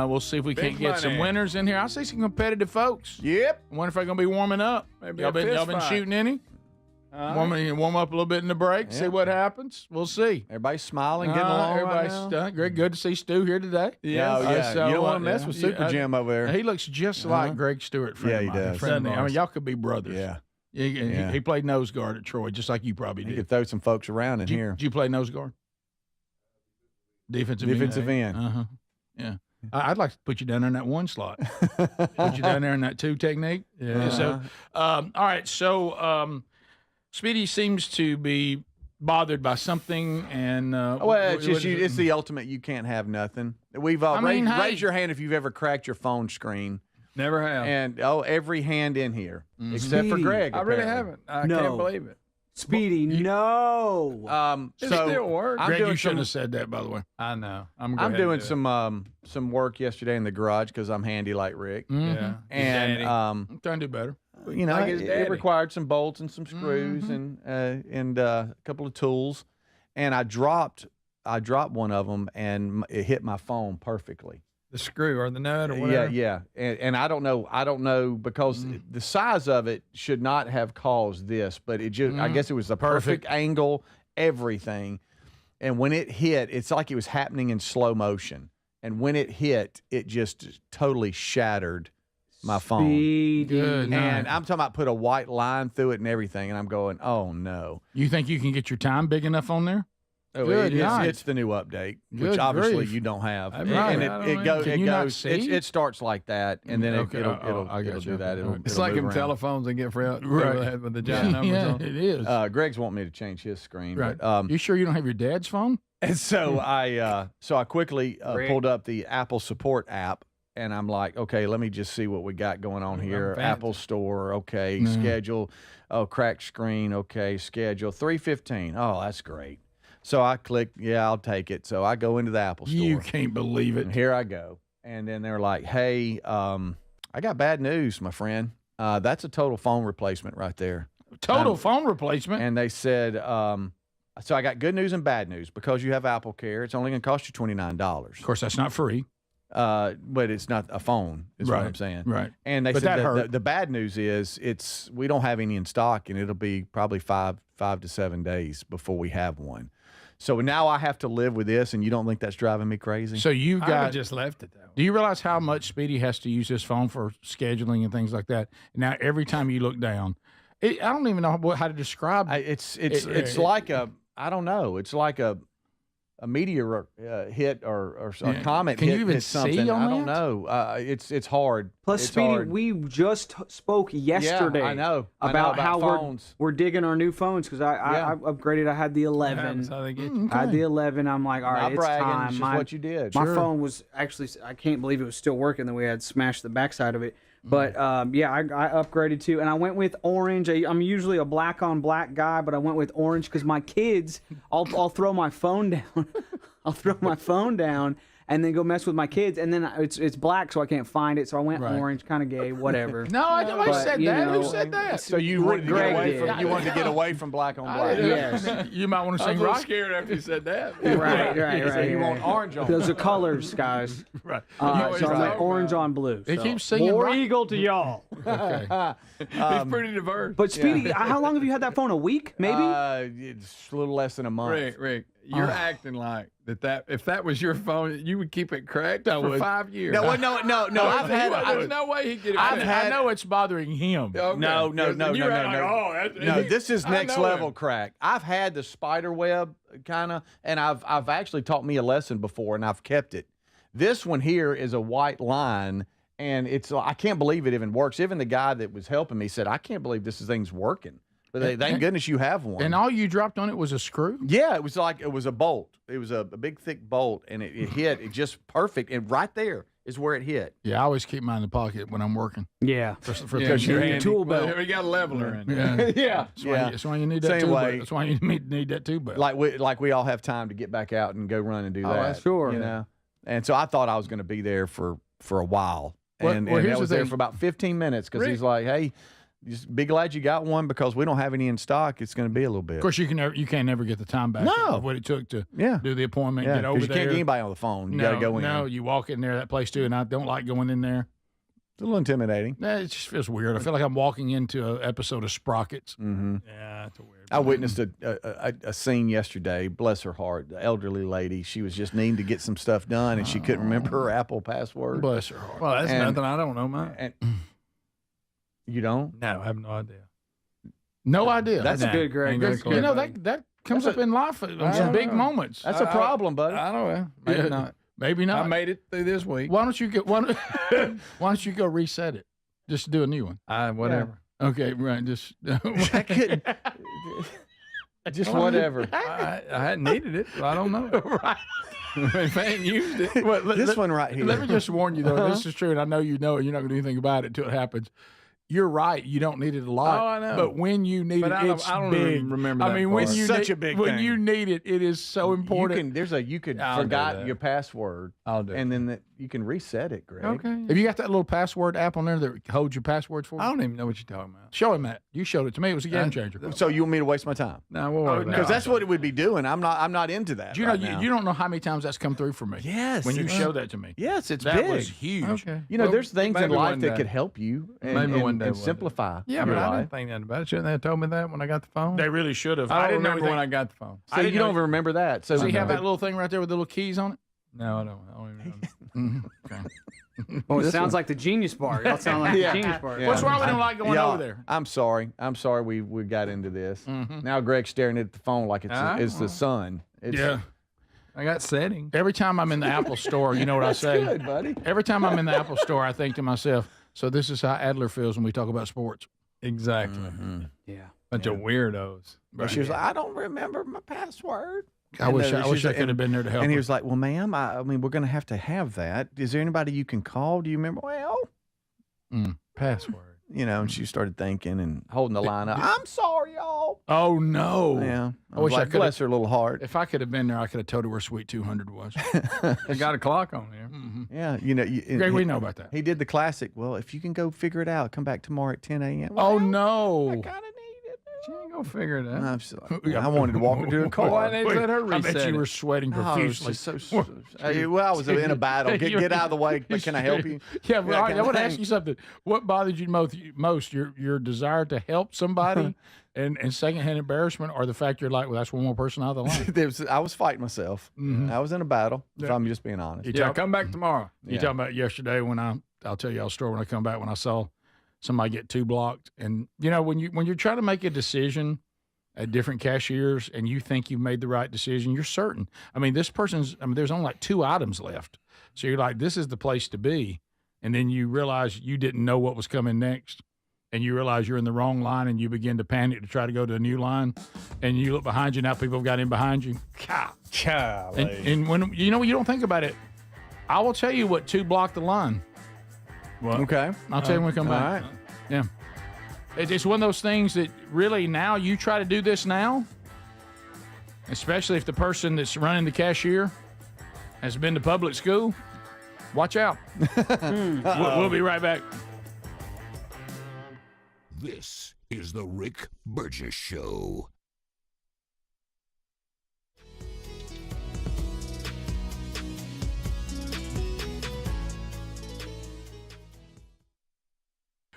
We'll see if we can't get some winners in here. I see some competitive folks. Yep. I wonder if they're going to be warming up. Maybe y'all been shooting any? Warm up a little bit in the break, see what happens. We'll see. Everybody's smiling, getting along everybody's right now. Good to see Stu here today. Yeah. So, you don't want to mess with Super Jim over there. He looks just like Greg Stewart. Yeah, he does. I mean, y'all could be brothers. Yeah. He played nose guard at Troy, just like you probably did. You could throw some folks around in here. Did you play nose guard? Defensive end. Yeah. I'd like to put you down there in that 1 slot. Put you down there in that 2 technique. Yeah. So, all right. So, Speedy seems to be bothered by something, and well, it's just it's the ultimate. You can't have nothing. We've raise your hand if you've ever cracked your phone screen. Never have. And every hand in here except for Greg. I really haven't. I can't believe it. Speedy, no. It still works. Greg, you shouldn't have said that, by the way. I know. I'm doing some work yesterday in the garage because I'm handy like Rick. Yeah. And I'm trying to do better. You know, Like his it daddy. required some bolts and some screws and a couple of tools, and I dropped one of them and it hit my phone perfectly. The screw or the nut or whatever. Yeah. And I don't know because the size of it should not have caused this, but it just I guess it was the perfect angle, everything. And when it hit, it's like it was happening in slow motion. And when it hit, it just totally shattered my phone. Good. And I'm talking about put a white line through it and everything, and I'm going, oh no. You think you can get your time big enough on there? Oh, it's the new update, which obviously you don't have. And it goes like that, and then it'll do that. It's like them telephones that get with the giant numbers on. It is. Greg's wanting me to change his screen. Right. But, you sure you don't have your dad's phone? And so I quickly pulled up the Apple support app, and I'm like, okay, let me just see what we got going on here. Apple Store, okay, schedule, cracked screen, okay, schedule, 3:15. Oh, that's great. So I clicked, I'll take it. So I go into the Apple Store. You can't believe it. And here I go. And then they're like, hey, I got bad news, my friend. That's a total phone replacement right there. Total phone replacement? And they said, so I got good news and bad news. Because you have Apple Care, it's only going to cost you $29. Of course, that's not free. But it's not a phone, is what I'm saying. Right. And they said the bad news is we don't have any in stock, and it'll be probably 5 to 7 days before we have one. So now I have to live with this, and you don't think that's driving me crazy? So you got just left it though. Do you realize how much Speedy has to use his phone for scheduling and things like that? Now every time you look down, I don't even know how to describe. It's like I don't know. It's like a meteor hit or a comet Can hit, you even hit something. see on I don't that? know. It's hard. Plus, it's Speedy, hard. we just spoke yesterday. I know about how phones. we're digging our new phones because I upgraded. I had the 11. That's how they get you. I had the 11. I'm like, all right, it's bragging, time. it's just what you did. My phone was actually, I can't believe it was still working. Then we had smashed the backside of it. But I upgraded too, and I went with orange. I'm usually a black on black guy, but I went with orange because my kids, I'll throw my phone down. I'll throw my phone down and then go mess with my kids, and then it's black, so I can't find it. So I went orange, kind of gay, whatever. No, I nobody said that. Who said that? So you wanted to get away from black on black. Yes. You might want to sing I was rock. scared after you said that. Right. So you want orange on. Those are colors, guys. Right. So I'm like orange on blue. They so. keep singing War rock. Eagle to y'all. Okay. It's pretty diverse. But Speedy, how long have you had that phone? A week, maybe? It's a little less than a month. Rick, you're acting like that. If that was your phone, you would keep it cracked for 5 years. No. There's no way he'd get it. I know it's bothering him. Okay. No. No, This is next level crack. I've had the spider web kind of, and I've actually taught me a lesson before, and I've kept it. This one here is a white line, and I can't believe it even works. Even the guy that was helping me said, I can't believe this thing's working. But thank goodness you have one. And all you dropped on it was a screw? Yeah, it was a bolt. It was a big, thick bolt, and it hit. It just perfect. And right there is where it hit. Yeah, I always keep mine in the pocket when I'm working. Yeah. Because you're handy. tool belt. Well, we got a leveler in. Yeah. That's why you need that Same tool way. belt. That's why you need that tool belt. Like we all have time to get back out and go run and do that. Sure. You know? And so I thought I was going to be there for a while. And here's I was the there thing. for about 15 minutes because he's like, hey, just be glad you got one because we don't have any in stock. It's going to be a little bit. Of course, you can't never get the time back of what it took to do the appointment, get over you there. can't get anybody on the phone. You got to go in. No, you walk in there, that place too, and I don't like going in there. It's a little intimidating. It just feels weird. I feel like I'm walking into an episode of Sprockets. Mm-hmm. Yeah, it's a weird. I witnessed a scene yesterday. Bless her heart, the elderly lady. She was just needing to get some stuff done, and she couldn't remember her Apple password. Bless her heart. Well, that's nothing I don't know, mine. And you don't? No, I have no idea. No idea. That's good, Greg. You know, that comes up in life on some big moments. That's a problem, buddy. I don't know. Maybe not. Maybe not. I made it through this week. Why don't you go reset it? Just do a new one. Whatever. Okay, right. Just I couldn't. Just whatever. I hadn't needed it, so I don't know. Right. If I ain't used it. Well, This one right here. Let me just warn you, though. This is true, and I know you know it. You're not going to do anything about it until it happens. You're right. You don't need it a lot. Oh, I know. But when you need But it, it's I don't big. remember that I mean, when part. you Such need, a big when thing. you need it, it is so important. You could I'll do forgot that. your password. I'll do and then you can reset it, Greg. Okay. Have you got that little password app on there that holds your passwords for you? I don't even know what you're talking about. Show him that. You showed it to me. It was a game changer. So you want me to waste my time? No, we'll worry about Because it. that's what it would be doing. I'm not into that. Do you know? right now. You don't know how many times that's come through for me. Yes, When you it's- showed that to me. Yes, it's that big. was huge. Okay. You know, Well, there's things in maybe life one that day. could help you and, Maybe and, one day and we'll do simplify Yeah, your but I life. didn't think nothing about it. Shouldn't they have told me that when I got the phone? They really should have. I don't didn't know remember when I anything. got the phone. So you don't even remember that. So Does he have that little thing right there with the little keys on it? No, I don't. I don't even know. Okay. Well, it This sounds one. like the Genius Bar. Y'all sound like Yeah. the Genius Bar. Yeah. What's wrong with him like going over there? I'm sorry. We got into this. Mhm. Now Greg's staring at the phone like it's Ah. the sun. It's, Yeah. I got settings. Every time I'm in the Apple store, you know what I say? good, buddy. Every time I'm in the Apple store, I think to myself, so this is how Adler feels when we talk about sports. Exactly. Yeah. Bunch of weirdos. But she was like, I don't remember my password. I wish I could have been there to help And he her. was like, well, ma'am, I mean, we're going to have that. Is there anybody you can call? Do you remember? Well, Password. you know, and she started thinking and holding the line up. I'm sorry, y'all. Oh, no. Yeah. I wish I like, could bless her little heart. If I could have been there, I could have told her where Sweet 200 was. I got a clock on here. Yeah. You know, Greg, we know about that. He did the classic. Well, if you can go figure it out, come back tomorrow at 10 a.m. Oh, no. She ain't gonna figure it out. I'm just like, I wanted to walk her to the car. Why didn't they let her I reset bet you it? were sweating Oh, it's profusely. just well, I was in a battle. Get out of the way. But can I help you? Yeah, but all right, I want to thing. ask you something. What bothered you most? Your desire to help somebody and secondhand embarrassment, or the fact you're like, well, that's one more person out of the line? I was fighting myself. I was in a battle, if I'm just being honest. Yeah, come back tomorrow. You talking about yesterday when I'll tell y'all a story when I come back when I saw somebody get two blocked. And you know, when you're trying to make a decision at different cashiers and you think you've made the right decision, you're certain. I mean, there's only like 2 items left. So you're like, this is the place to be. And then you realize you didn't know what was coming next. And you realize you're in the wrong line and you begin to panic to try to go to a new line. And you look behind you, now people have got in behind you. And when you don't think about it, I will tell you what 2 blocked the line. Well, okay. I'll tell you when we come back. All right. Yeah. It's one of those things that really now you try to do this now, especially if the person that's running the cashier has been to public school, watch out. We'll be right back. This is the Rick Burgess Show.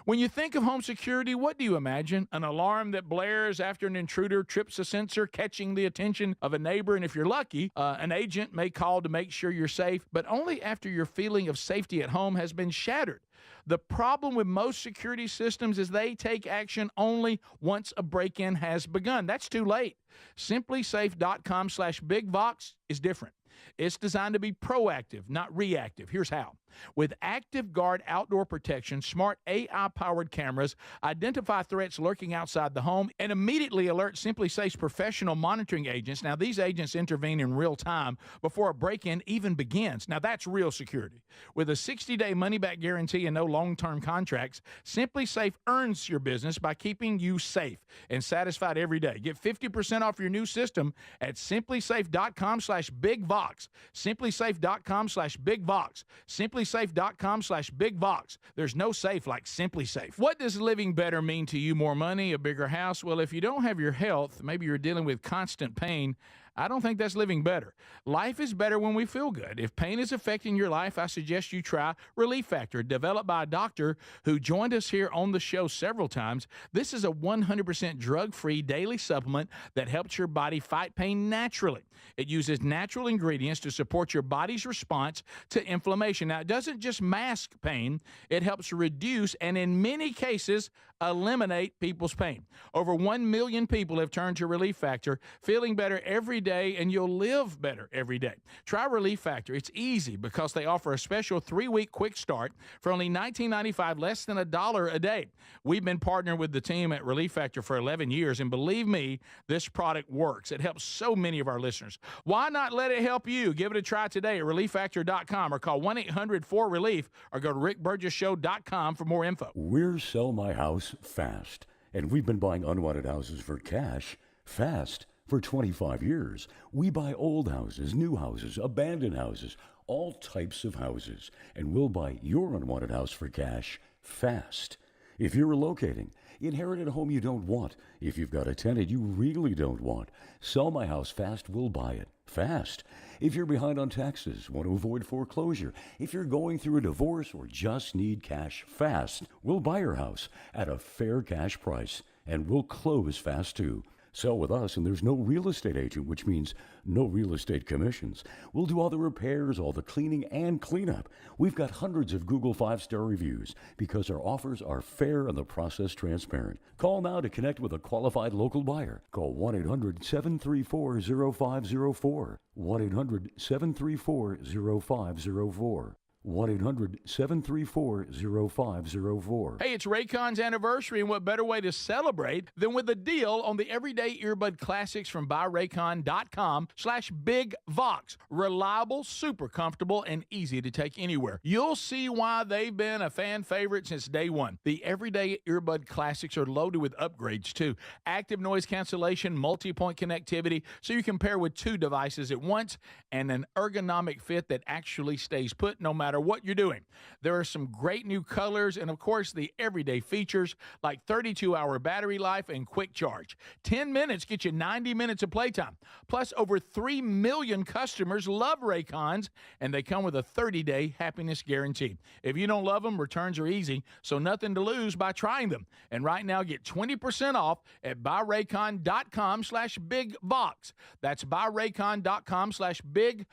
When you think of home security, what do you imagine? An alarm that blares after an intruder trips a sensor, catching the attention of a neighbor. And if you're lucky, an agent may call to make sure you're safe, but only after your feeling of safety at home has been shattered. The problem with most security systems is they take action only once a break-in has begun. That's too late. SimpliSafe.com/BigVox is different. It's designed to be proactive, not reactive. Here's how. With Active Guard outdoor protection, smart AI-powered cameras identify threats lurking outside the home and immediately alert SimpliSafe's professional monitoring agents. Now, these agents intervene in real time before a break-in even begins. Now, that's real security. With a 60-day money-back guarantee and no long-term contracts, SimpliSafe earns your business by keeping you safe and satisfied every day. Get 50% off your new system at SimpliSafe.com/BigVox. SimpliSafe.com/BigVox. SimpliSafe.com/BigVox. There's no safe like SimpliSafe. What does living better mean to you? More money, a bigger house? Well, if you don't have your health, maybe you're dealing with constant pain, I don't think that's living better. Life is better when we feel good. If pain is affecting your life, I suggest you try Relief Factor, developed by a doctor who joined us here on the show several times. This is a 100% drug-free daily supplement that helps your body fight pain naturally. It uses natural ingredients to support your body's response to inflammation. Now, it doesn't just mask pain, it helps reduce and in many cases eliminate people's pain. Over 1 million people have turned to Relief Factor, feeling better every day, and you'll live better every day. Try Relief Factor. It's easy because they offer a special 3-week quick start for only $19.95, less than $1 a day. We've been partnering with the team at Relief Factor for 11 years, and believe me, this product works. It helps so many of our listeners. Why not let it help you? Give it a try today at ReliefFactor.com or call 1-800-4RELIEF or go to rickburgessshow.com for more info. We're Sell My House Fast, and we've been buying unwanted houses for cash fast for 25 years. We buy old houses, new houses, abandoned houses, all types of houses, and we'll buy your unwanted house for cash fast. If you're relocating, inherited a home you don't want, if you've got a tenant you really don't want, Sell My House Fast will buy it fast. If you're behind on taxes, want to avoid foreclosure, if you're going through a divorce or just need cash fast, we'll buy your house at a fair cash price, and we'll close fast too. Sell with us, and there's no real estate agent, which means no real estate commissions. We'll do all the repairs, all the cleaning, and cleanup. We've got hundreds of Google 5-star reviews because our offers are fair and the process transparent. Call now to connect with a qualified local buyer. Call 1-800-734-0504. 1-800-734-0504. 1-800-734-0504. Hey, it's Raycon's anniversary, and what better way to celebrate than with a deal on the everyday earbud classics from buyraycon.com/BigVox. Reliable, super comfortable, and easy to take anywhere. You'll see why they've been a fan favorite since day one. The everyday earbud classics are loaded with upgrades, too. Active noise cancellation, multi-point connectivity, so you can pair with 2 devices at once, and an ergonomic fit that actually stays put no matter what you're doing. There are some great new colors and, of course, the everyday features like 32-hour battery life and quick charge. 10 minutes get you 90 minutes of playtime. Plus, over 3 million customers love Raycons, and they come with a 30-day happiness guarantee. If you don't love them, returns are easy, so nothing to lose by trying them. And right now, get 20% off at buyraycon.com/BigVox. That's buyraycon.com/BigVox.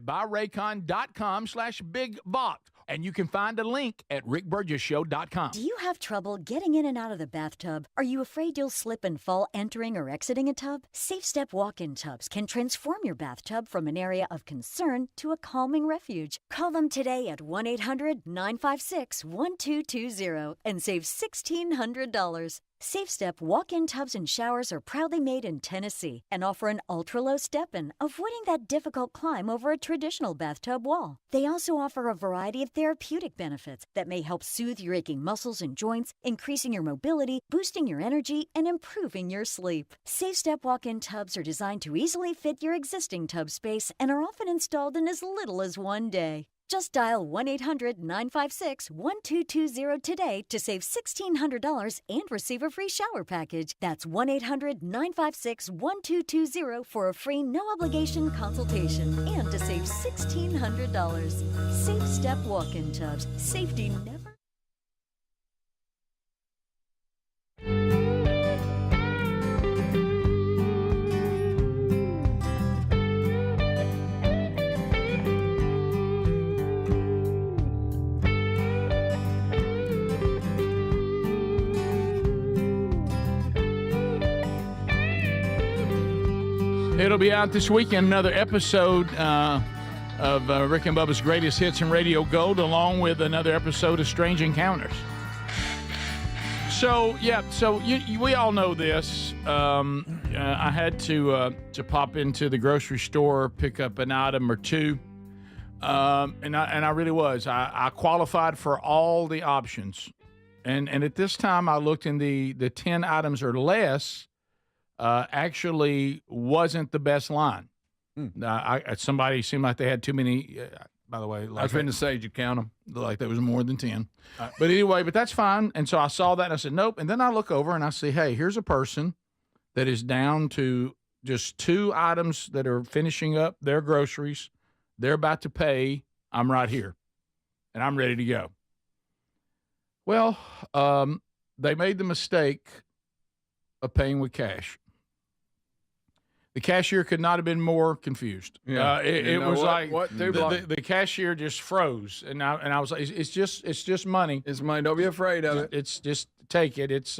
buyraycon.com/BigVox. And you can find a link at rickburgessshow.com. Do you have trouble getting in and out of the bathtub? Are you afraid you'll slip and fall entering or exiting a tub? Safe Step walk-in tubs can transform your bathtub from an area of concern to a calming refuge. Call them today at 1-800-956-1220 and save $1,600. Safe Step walk-in tubs and showers are proudly made in Tennessee and offer an ultra-low step-in, avoiding that difficult climb over a traditional bathtub wall. They also offer a variety of therapeutic benefits that may help soothe your aching muscles and joints, increasing your mobility, boosting your energy, and improving your sleep. Safe Step walk-in tubs are designed to easily fit your existing tub space and are often installed in as little as 1 day. Just dial 1-800-956-1220 today to save $1,600 and receive a free shower package. That's 1-800-956-1220 for a free no-obligation consultation and to save $1,600. Safe Step walk-in tubs. Safety never... It'll be out this weekend, another episode of Rick and Bubba's Greatest Hits and Radio Gold, along with another episode of Strange Encounters. So we all know this. I had to pop into the grocery store, pick up an item or two, and I really was. I qualified for all the options, and at this time I looked in the 10 items or less. Actually wasn't the best line. Somebody seemed like they had too many. By the way, I was going to say, did you count them? Like there was more than 10. But anyway, but that's fine. And so I saw that and I said, nope. And then I look over and I see, hey, here's a person that is down to just 2 items that are finishing up their groceries. They're about to pay. I'm right here. And I'm ready to go. Well, they made the mistake of paying with cash. The cashier could not have been more confused. Yeah. It was like the cashier just froze, and I was like, it's just money. It's money. Don't be afraid of it. It's just take it. It's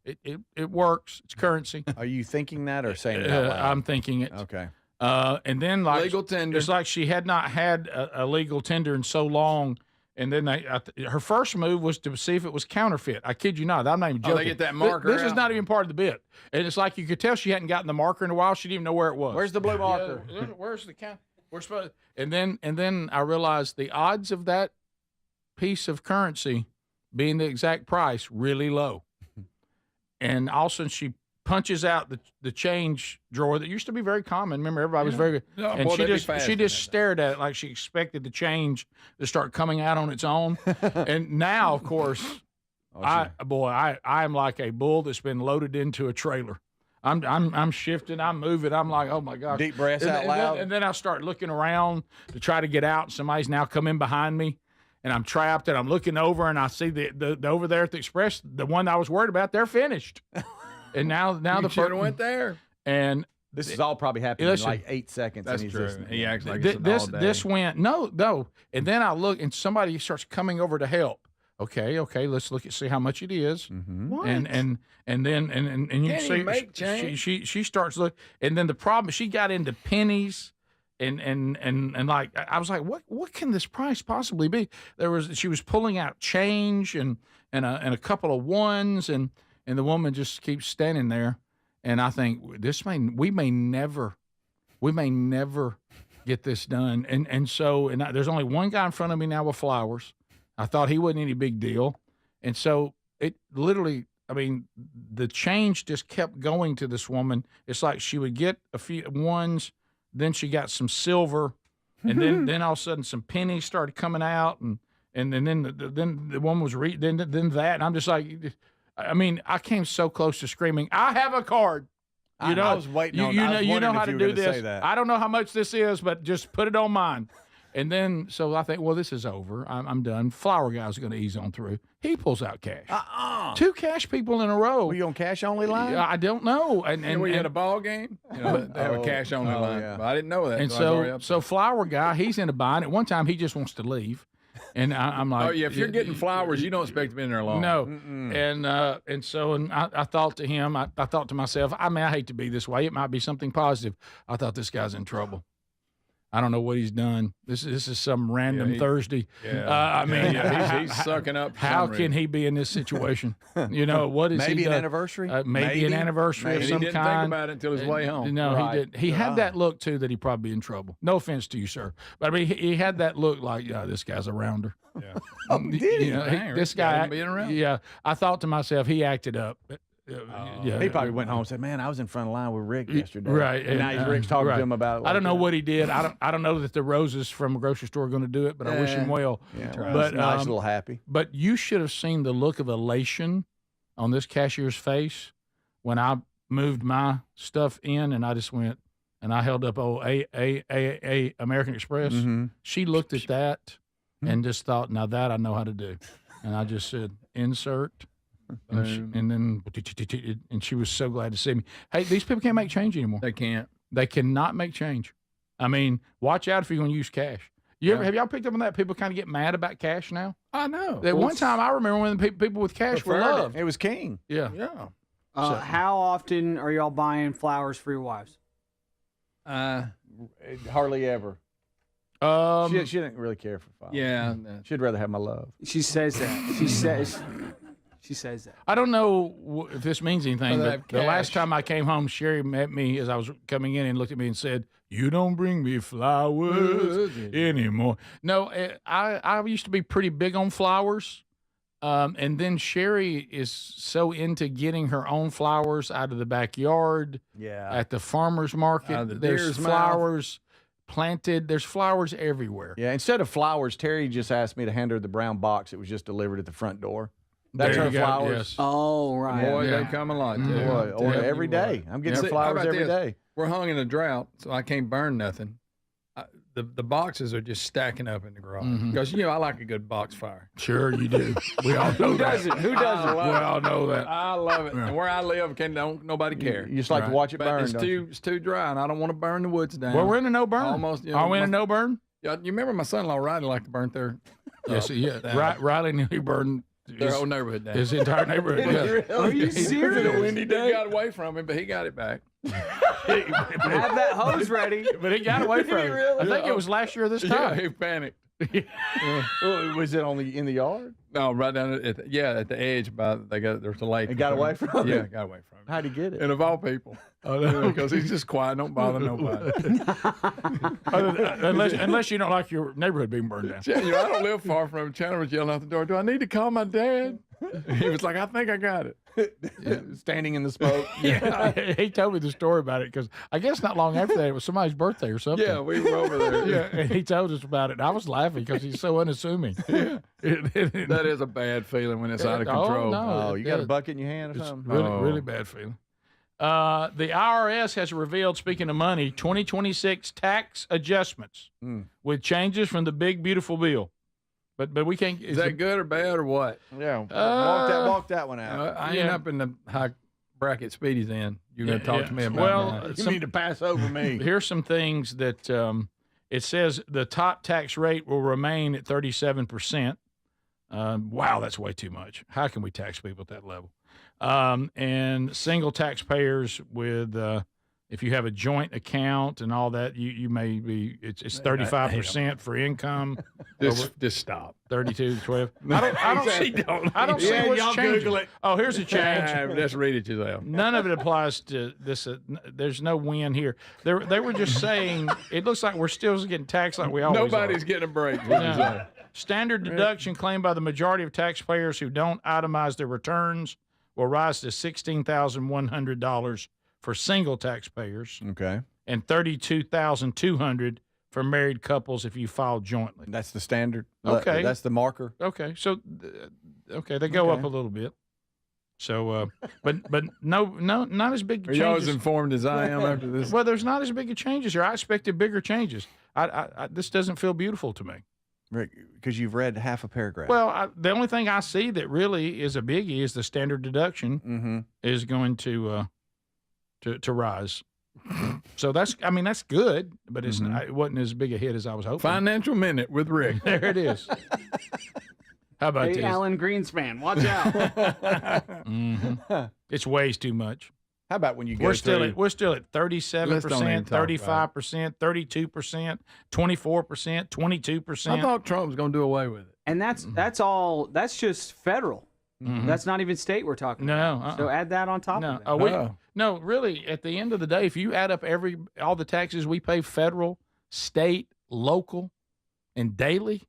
it works. It's currency. Are you thinking that or saying it out loud? I'm thinking it. Okay. And then like legal tender. It's like she had not had a legal tender in so long. And then her first move was to see if it was counterfeit. I kid you not. I'm not even joking. Oh, they get that marker This is out? not even part of the bit. And it's like you could tell she hadn't gotten the marker in a while. She didn't even know where it was. Where's the blue marker? Yeah, where's the count? We're supposed. And then I realized the odds of that piece of currency being the exact price really low. And all of a sudden she punches out the change drawer that used to be very common. Remember, everybody was very No, and boy, she they'd be she just stared at it like she expected the change to start coming out on its own. And now, of course, I'm like a bull that's been loaded into a trailer. I'm shifting, I'm moving. I'm like, oh my gosh. Deep breaths out loud. And then I start looking around to try to get out. Somebody's now come in behind me. And I'm trapped, and I'm looking over, and I see the over there at the Express, the one I was worried about, they're finished. And now the should have went there. And this is all probably happening in like 8 seconds. That's and he's true. listening. He acts like it's all day. This went no, and then I look, and somebody starts coming over to help. Okay, let's look at see how much it is. What? And then you Can't see he make change? she starts look, and then the problem she got into pennies. And like I was like, what can this price possibly be? She was pulling out change and a couple of ones, and the woman just keeps standing there, and I think we may never get this done, and so there's only one guy in front of me now with flowers. I thought he wasn't any big deal, and so it literally. I mean, the change just kept going to this woman. It's like she would get a few ones. Then she got some silver, and then all of a sudden some pennies started coming out, and then the one was then that, and I'm just like, I mean, I came so close to screaming, I have a card. I was waiting on. You know how if to you were do gonna this. say that. I don't know how much this is, but just put it on mine. And then, so I think, well, this is over. I'm done. Flower guy's going to ease on through. He pulls out cash. 2 cash people in a row. Were you on cash only line? I don't know. And we had a ball game. You know, they have a cash only line. Yeah. But I didn't know that. And so flower guy, he's in a bind. At one time, he just wants to leave. And I'm like, oh yeah, if you're getting flowers, you don't expect to be in there long. No. And I thought to him, I thought to myself, I mean, I hate to be this way. It might be something positive. I thought this guy's in trouble. I don't know what he's done. This is some random Thursday. Yeah. I mean, he's sucking up. How can he be in this situation? You know, what is maybe he an done? anniversary? Maybe an anniversary of some he didn't kind. think about it until his way home. No, Right. he didn't. He had that look too that he'd probably be in trouble. No offense to you, sir, but I mean, he had that look like, yeah, this guy's a rounder. Yeah. Oh, did he? You know, Dang, this Rick got guy, him being around. yeah. I thought to myself, he acted up. Yeah, He probably went home and said, "Man, I was in front of line with Rick yesterday." Right, And now Rick's talking to him about it. I don't know like what he did. I don't know that the roses from a grocery store are going to do it, but I wish him well. Yeah, but nice little happy. But you should have seen the look of elation on this cashier's face when I moved my stuff in, and I just went and I held up American Express. Mm-hmm. She looked at that and just thought, "Now that I know how to do," and I just said, "Insert." And she was so glad to see me. Hey, these people can't make change anymore. They can't. They cannot make change. I mean, watch out if you're going to use cash. Have y'all picked up on that? People kind of get mad about cash now. I know. At one time, I remember when people with cash were loved. It was king. Yeah. Yeah. How often are y'all buying flowers for your wives? Hardly ever. She didn't really care for flowers. Yeah. She'd rather have my love. She says that. She says that. I don't know if this means anything, Well, but the last time I came home, Sherry met me as I was coming in and looked at me and said, "You don't bring me flowers anymore." No, I used to be pretty big on flowers. And then Sherry is so into getting her own flowers out of the backyard. Yeah. At the farmer's market, there's flowers planted. There's flowers everywhere. Yeah. Instead of flowers, Terry just asked me to hand her the brown box that was just delivered at the front door. That's her flowers. Yes. Oh, right. Boy, they come a lot. Too. Boy, or every day. I'm getting flowers every day. We're hung in a drought, so I can't burn nothing. the boxes are just stacking up in the garage because I like a good box fire. Sure, you do. We all know that. Who doesn't? We all know that. I love it. Yeah. And where I live, don't nobody care. You just like to watch it burn. But it's too dry, and I don't want to burn the woods down. Well, we're in a no burn. Almost. Are we in a no burn? Yeah, you remember my son-in-law Riley liked to burn their. Yes, Riley nearly burned their whole neighborhood down. His entire neighborhood. Yeah. Are you serious? A windy day. He got away from him, but he got it back. Have that hose ready. But he got away from it. I think it was last year this time. Yeah, he panicked. Was it only in the yard? No, right down at the edge. There's a lake. It got away from Yeah, it? got away from him. How'd he get it? And of all people. Because he's just quiet, don't bother nobody. unless you don't like your neighborhood being burned down. I don't live far from him. Chandler was yelling out the door, "Do I need to call my dad?" He was like, "I think I got it." Standing in the smoke. Yeah, he told me the story about it because I guess not long after that it was somebody's birthday or something. Yeah, we were over there. Yeah, and he told us about it. And I was laughing because he's so unassuming. Yeah, that is a bad feeling when it's out of control. Oh, you got a bucket in your hand or something? Really bad feeling. The IRS has revealed, speaking of money, 2026 tax adjustments with changes from the big beautiful bill. But we can't. Is that good or bad or what? Yeah, walk that one out. I end up in the high bracket Speedy's in. You're going to talk to me about that. You need to pass over me. Here's some things that it says the top tax rate will remain at 37%. Wow, that's way too much. How can we tax people at that level? And single taxpayers with if you have a joint account and all that, you may be it's 35% for income. Just stop. 32, 12. I don't see what's changing. Oh, here's a change. Just read it yourself. None of it applies to this. There's no win here. They were just saying it looks like we're still getting taxed like we always Nobody's are. getting a break. No. Standard deduction claimed by the majority of taxpayers who don't itemize their returns will rise to $16,100 for single taxpayers. Okay. And $32,200 for married couples if you file jointly. That's the standard. Okay. That's the marker. Okay. So, they go up a little bit. So, but no, not as big. Are you as informed as I am after this? Well, there's not as big of changes here. I expected bigger changes. This doesn't feel beautiful to me. Rick, because you've read half a paragraph. Well, the only thing I see that really is a biggie is the standard deduction is going to rise. So that's good, but it wasn't as big a hit as I was hoping. Financial Minute with Rick. There it is. How about this? Alan Greenspan, watch out. It's ways too much. How about when you go we're still at 37%, 35%, 32%, 24%, 22%. I thought Trump was going to do away with it. And that's just federal. That's not even state we're talking about. So add that on top of it. No, really, at the end of the day, if you add up all the taxes we pay federal, state, local, and daily,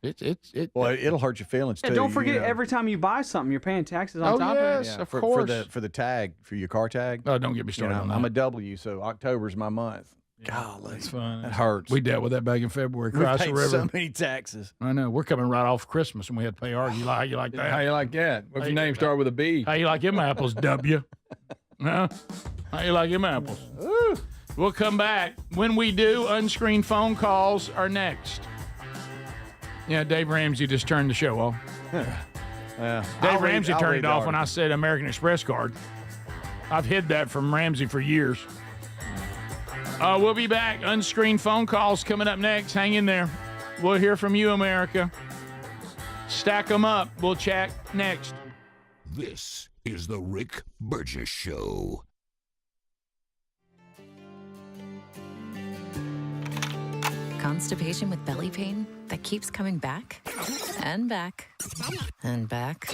it'll hurt your feelings too. Don't forget, every time you buy something, you're paying taxes on top of it. Yes, of course. For the tag, for your car tag. Oh, don't get me started on that. I'm a W, so October's my month. Golly, that's fun. That hurts. We dealt with that back in February. We Chrysler paid River. so many taxes. I know. We're coming right off Christmas, and we had to pay ours. How you like that? How you like that? What's your name start with a B? How you like them apples, W? Huh? How you like them apples? Ooh. We'll come back. When we do, unscreened phone calls are next. Yeah, Dave Ramsey just turned the show off. Dave Ramsey turned it off when I said American Express card. I've hid that from Ramsey for years. We'll be back. Unscreened phone calls coming up next. Hang in there. We'll hear from you, America. Stack them up. We'll chat next. This is the Rick Burgess Show. Constipation with belly pain that keeps coming back and back and back.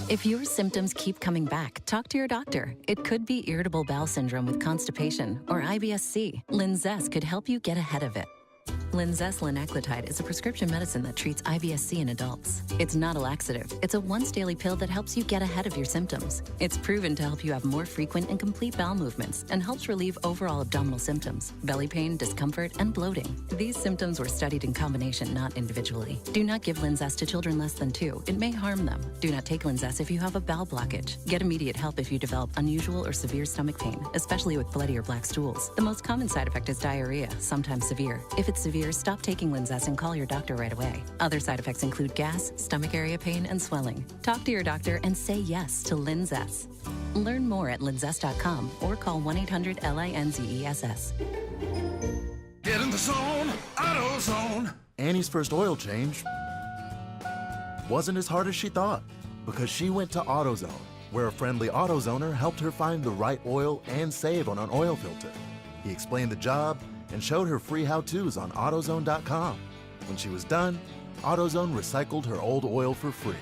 If your symptoms keep coming back, talk to your doctor. It could be irritable bowel syndrome with constipation or IBS-C. Linzess could help you get ahead of it. Linzess linaclotide is a prescription medicine that treats IBS-C in adults. It's not a laxative. It's a once-daily pill that helps you get ahead of your symptoms. It's proven to help you have more frequent and complete bowel movements and helps relieve overall abdominal symptoms, belly pain, discomfort, and bloating. These symptoms were studied in combination, not individually. Do not give Linzess to children less than 2. It may harm them. Do not take Linzess if you have a bowel blockage. Get immediate help if you develop unusual or severe stomach pain, especially with bloody or black stools. The most common side effect is diarrhea, sometimes severe. If it's severe, stop taking Linzess and call your doctor right away. Other side effects include gas, stomach area pain, and swelling. Talk to your doctor and say yes to Linzess. Learn more at linzess.com or call 1-800-LINZESS. Get in the zone, AutoZone. Annie's first oil change wasn't as hard as she thought because she went to AutoZone, where a friendly AutoZoner helped her find the right oil and save on an oil filter. He explained the job and showed her free how-tos on AutoZone.com. When she was done, AutoZone recycled her old oil for free.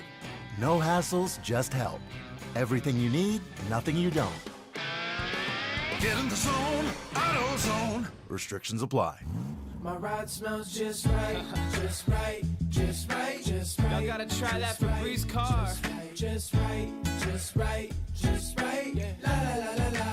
No hassles, just help. Everything you need, nothing you don't. Get in the zone, AutoZone. Restrictions apply. My ride smells just right, just right, just right, just right. Y'all gotta try that Febreze car. Just right, just right, just right. Yeah. La la la la la.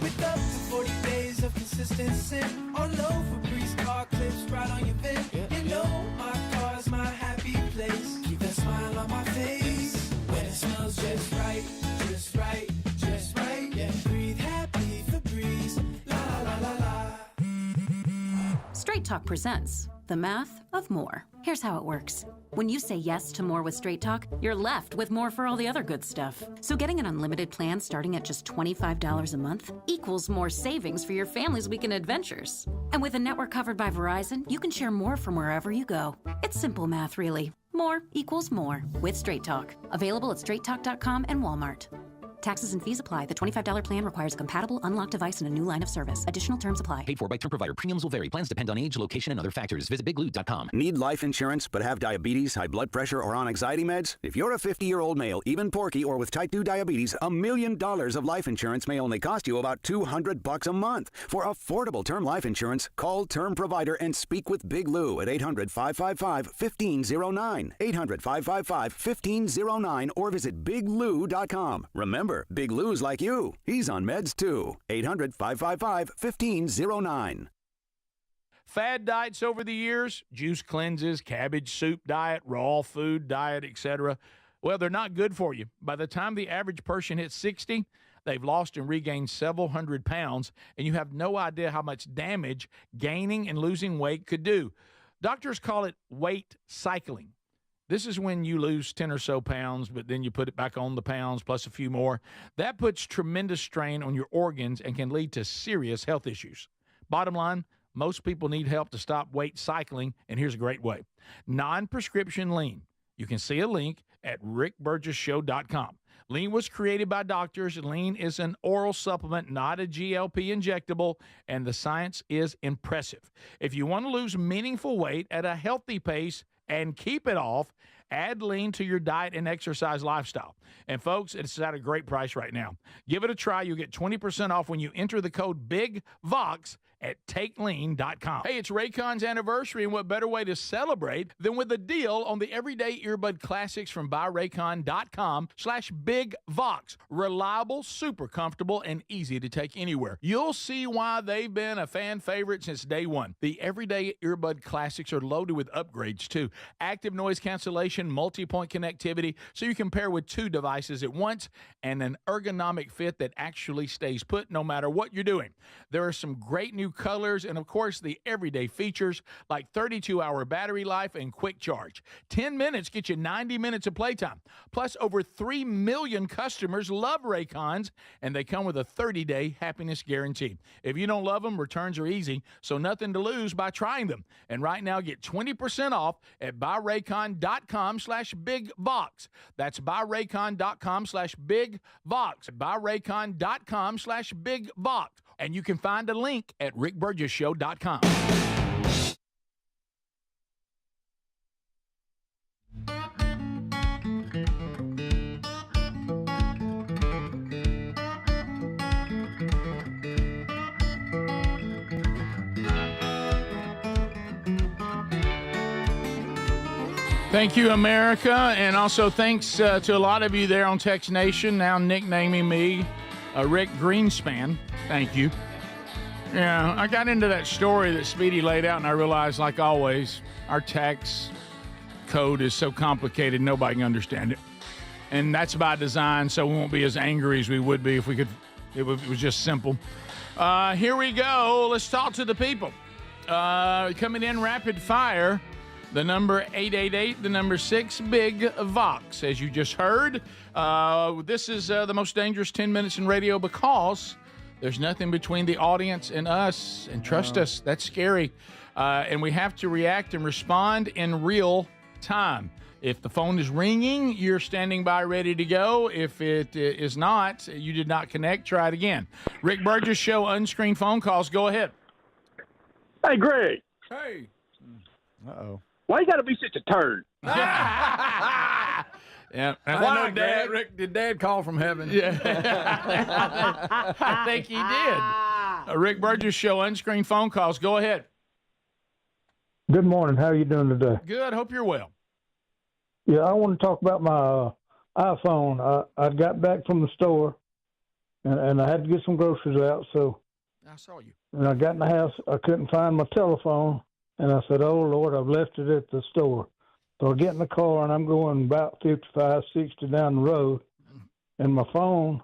With up to 40 days of consistency on low Febreze car clips right on your vent. You know my car's my happy place. Keep that smile on my face when it smells just right, just right, just right. Yeah. Breathe happy Febreze. La la la la la. Straight Talk presents the math of more. Here's how it works. When you say yes to more with Straight Talk, you're left with more for all the other good stuff. So getting an unlimited plan starting at just $25 a month equals more savings for your family's weekend adventures. And with a network covered by Verizon, you can share more from wherever you go. It's simple math, really. More equals more with Straight Talk. Available at straighttalk.com and Walmart. Taxes and fees apply. The $25 plan requires a compatible unlocked device and a new line of service. Additional terms apply. Paid for by term provider. Premiums will vary. Plans depend on age, location, and other factors. Visit biglou.com. Need life insurance but have diabetes, high blood pressure, or on anxiety meds? If you're a 50-year-old male, even porky, or with type 2 diabetes, $1 million of life insurance may only cost you about $200 a month. For affordable term life insurance, call Term Provider and speak with Big Lou at 800-555-1509. 800-555-1509 or visit biglou.com. Remember, Big Lou's like you. He's on meds too. 800-555-1509. Fad diets over the years, juice cleanses, cabbage soup diet, raw food diet, etc. Well, they're not good for you. By the time the average person hits 60, they've lost and regained several hundred pounds, and you have no idea how much damage gaining and losing weight could do. Doctors call it weight cycling. This is when you lose 10 or so pounds, but then you put it back on the pounds plus a few more. That puts tremendous strain on your organs and can lead to serious health issues. Bottom line, most people need help to stop weight cycling, and here's a great way. Non-prescription lean. You can see a link at rickburgessshow.com. Lean was created by doctors. Lean is an oral supplement, not a GLP injectable, and the science is impressive. If you want to lose meaningful weight at a healthy pace and keep it off, add Lean to your diet and exercise lifestyle. And folks, it's at a great price right now. Give it a try. You'll get 20% off when you enter the code BIGVOX at takelean.com. Hey, it's Raycon's anniversary, and what better way to celebrate than with a deal on the everyday earbud classics from buyraycon.com/BigVox. Reliable, super comfortable, and easy to take anywhere. You'll see why they've been a fan favorite since day one. The everyday earbud classics are loaded with upgrades too. Active noise cancellation, multi-point connectivity, so you can pair with 2 devices at once, and an ergonomic fit that actually stays put no matter what you're doing. There are some great new colors, and of course the everyday features like 32-hour battery life and quick charge. 10 minutes get you 90 minutes of playtime. Plus, over 3 million customers love Raycons, and they come with a 30-day happiness guarantee. If you don't love them, returns are easy, so nothing to lose by trying them. And right now, get 20% off at buyraycon.com/BigVox. That's buyraycon.com/BigVox. buyraycon.com/BigVox. And you can find a link at rickburgessshow.com. Thank you, America. And also thanks to a lot of you there on Text Nation, now nicknaming me Rick Greenspan. Thank you. Yeah, I got into that story that Speedy laid out, and I realized, like always, our tax code is so complicated, nobody can understand it. And that's by design, so we won't be as angry as we would be if we could. It was just simple. Here we go. Let's talk to the people. Coming in rapid fire, the number 888, the number 6, Big Vox. As you just heard, this is the most dangerous 10 minutes in radio because there's nothing between the audience and us. And trust us, that's scary. And we have to react and respond in real time. If the phone is ringing, you're standing by ready to go. If it is not, you did not connect, try it again. Rick Burgess Show, unscreened phone calls. Go ahead. Hey, Greg. Hey. Uh-oh. Why you got to be such a turd? Yeah. I know, Dad. Rick, did Dad call from heaven? Yeah. I think he did. Rick Burgess Show, unscreened phone calls. Go ahead. Good morning. How are you doing today? Good. Hope you're well. Yeah, I want to talk about my iPhone. I got back from the store, and I had to get some groceries out. So I saw you. When I got in the house, I couldn't find my telephone, and I said, "Oh Lord, I've left it at the store." So I get in the car, and I'm going about 55, 60 down the road, and my phone,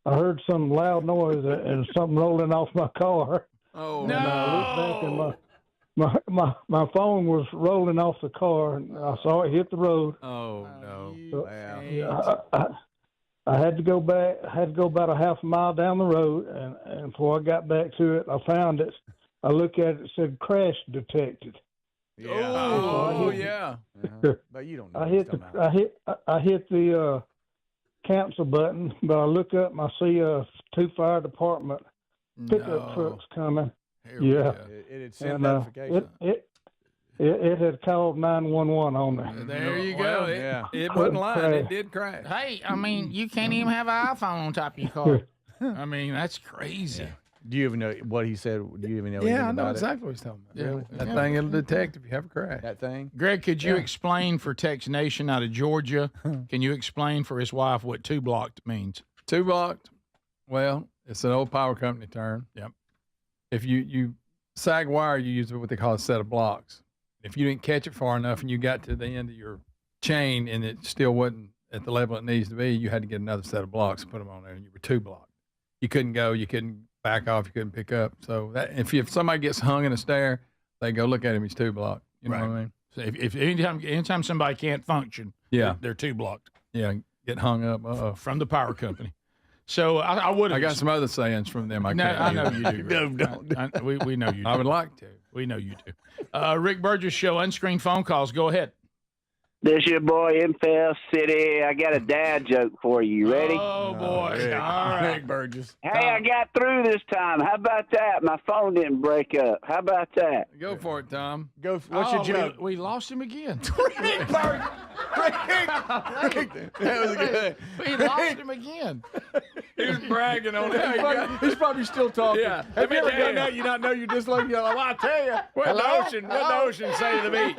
I heard some loud noise and something rolling off my car. Oh, no! I looked back, and my phone was rolling off the car, and I saw it hit the road. Oh no! So, I had to go back. I had to go about a half a mile down the road, and before I got back to it, I found it. I looked at it. It said crash detected. Yeah. Oh, yeah. But you don't know. I hit the cancel button, but I look up and I see 2 fire department pickup trucks coming. Yeah. It had sent notification. It had called 911 on there. There you go. It wasn't lying. It did crash. Hey, I mean, you can't even have an iPhone on top of your car. I mean, that's crazy. Do you even know what he said? Do you even know? Yeah, I anything know about exactly what he's talking about. Yeah. That thing will detect if you have a crash. That thing? Greg, could you explain for Tex Nation out of Georgia, can you explain for his wife what 2 blocked means? 2 blocked? Well, it's an old power company term. Yep. If you sag wire, you use what they call a set of blocks. If you didn't catch it far enough and you got to the end of your chain and it still wasn't at the level it needs to be, you had to get another set of blocks and put them on there, and you were 2 blocked. You couldn't go, you couldn't back off, you couldn't pick up. So that if somebody gets hung in a stair, they go look at him, he's 2 blocked. You know what I mean? So if anytime somebody can't function, they're 2 blocked. Yeah, get hung up from the power company. So I would. I got some other sayings from them. I know you do. Don't. We know you do. I would like to. We know you do. Rick Burgess Show, unscreened phone calls. Go ahead. This your boy, Infell City. I got a dad joke for you. You ready? Oh, boy. All right, Burgess. Hey, I got through this time. How about that? My phone didn't break up. How about that? Go for it, Tom. Go. What's your joke? We lost him again. Rick Burgess. That was good. We lost him again. He was bragging on it. He's probably still talking. Yeah. Have you ever done that? You not know you just like, well, I tell you. What the ocean say to the beach?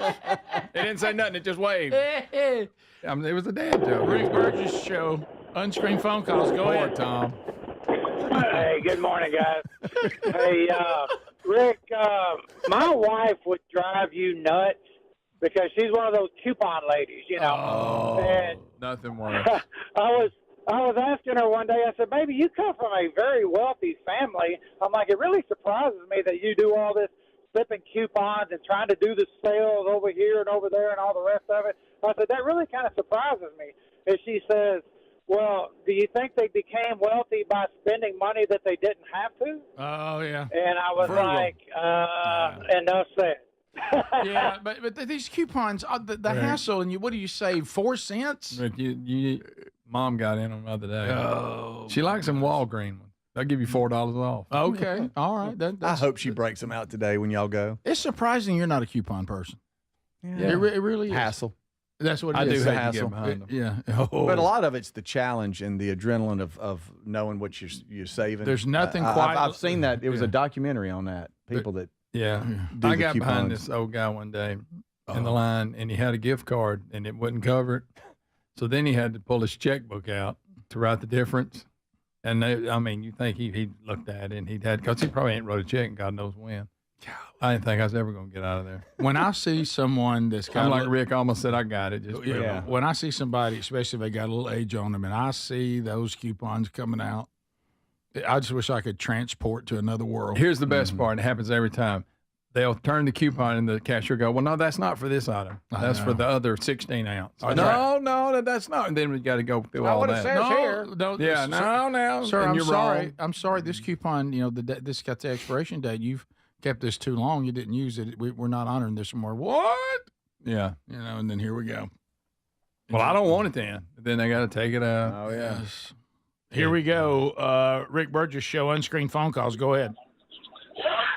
It didn't say nothing. It just waved. It was a dad joke. Rick Burgess Show, unscreened phone calls. Go ahead, Tom. Hey, good morning, guys. Hey, Rick, my wife would drive you nuts because she's one of those coupon ladies, you know. Oh, and nothing worse. I was asking her one day, I said, baby, you come from a very wealthy family. I'm like, it really surprises me that you do all this flipping coupons and trying to do the sales over here and over there and all the rest of it. I said, that really kind of surprises me. And she says, well, do you think they became wealthy by spending money that they didn't have to? Oh, yeah. And I was like, enough said. Yeah, but these coupons, the hassle, and what do you save, 4 cents? Rick, Mom got in them the other day. Oh, she likes them Walgreen ones. They'll give you $4 off. Okay, all right. I hope she breaks them out today when y'all go. It's surprising you're not a coupon person. Yeah. It really is. Hassle. That's what I it is. do hassle. Yeah. But a lot of it's the challenge and the adrenaline of knowing what you're saving. There's nothing quite. I've seen that. It was a documentary on that. People that I got behind this old guy one day. in the line, and he had a gift card, and it wouldn't cover it. So then he had to pull his checkbook out to write the difference. And you think he looked at it, and because he probably ain't wrote a check, and God knows when. I didn't think I was ever going to get out of there. When I see someone that's got like Rick almost said, I got it. When I see somebody, especially if they got a little age on them, and I see those coupons coming out, I just wish I could transport to another world. Here's the best part. It happens every time. They'll turn the coupon, and the cashier go, well, no, that's not for this item. That's for the other 16 ounce. No, that's not. And then we got to go through all that. Sir, I'm sorry. Wrong. I'm sorry. This coupon, this got the expiration date. You've kept this too long. You didn't use it. We're not honoring this anymore. What? Yeah. And then here we go. Well, I don't want it then. Then they got to take it out. Oh, yeah. Yes. Here we go. Rick Burgess Show, unscreened phone calls. Go ahead.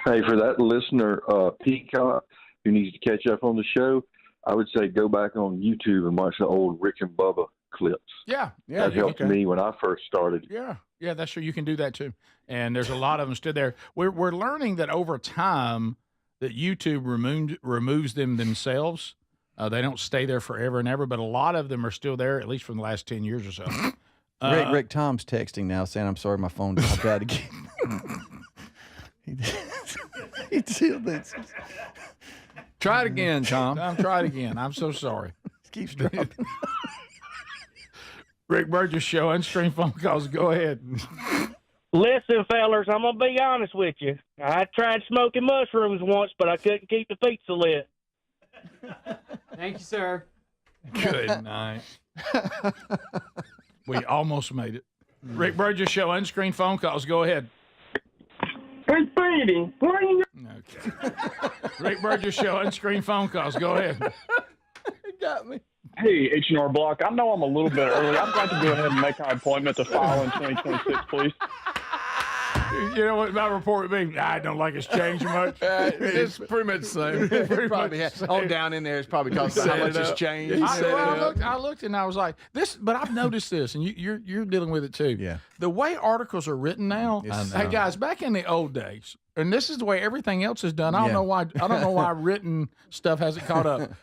Hey, for that listener, Peacock, who needs to catch up on the show, I would say go back on YouTube and watch the old Rick and Bubba clips. Yeah. That helped me when I first started. Yeah, that's true. You can do that too. And there's a lot of them still there. We're learning that over time that YouTube removes them themselves. They don't stay there forever and ever, but a lot of them are still there, at least from the last 10 years or so. Rick, Tom's texting now saying, I'm sorry, my phone dropped out again. He still thinks. Try it again, Tom. Try it again. I'm so sorry. Keeps dropping. Rick Burgess Show, unscreened phone calls. Go ahead. Listen, fellers, I'm going to be honest with you. I tried smoking mushrooms once, but I couldn't keep the pizza lit. Thank you, sir. Good night. We almost made it. Rick Burgess Show, unscreened phone calls. Go ahead. Hey, Speedy. Okay. Rick Burgess Show, unscreened phone calls. Go ahead. Got me. Hey, H&R Block. I know I'm a little bit early. I'd like to go ahead and make my appointment to file in 2026, please. You know what my report would be? I don't like it's changed much. It's pretty much the same. Probably on down in there, it's probably talking about how much it's changed. I looked and I was like, this, but I've noticed this, and you're dealing with it too. Yeah. The way articles are written now, hey guys, back in the old days, and this is the way everything else is done. I don't know why written stuff hasn't caught up.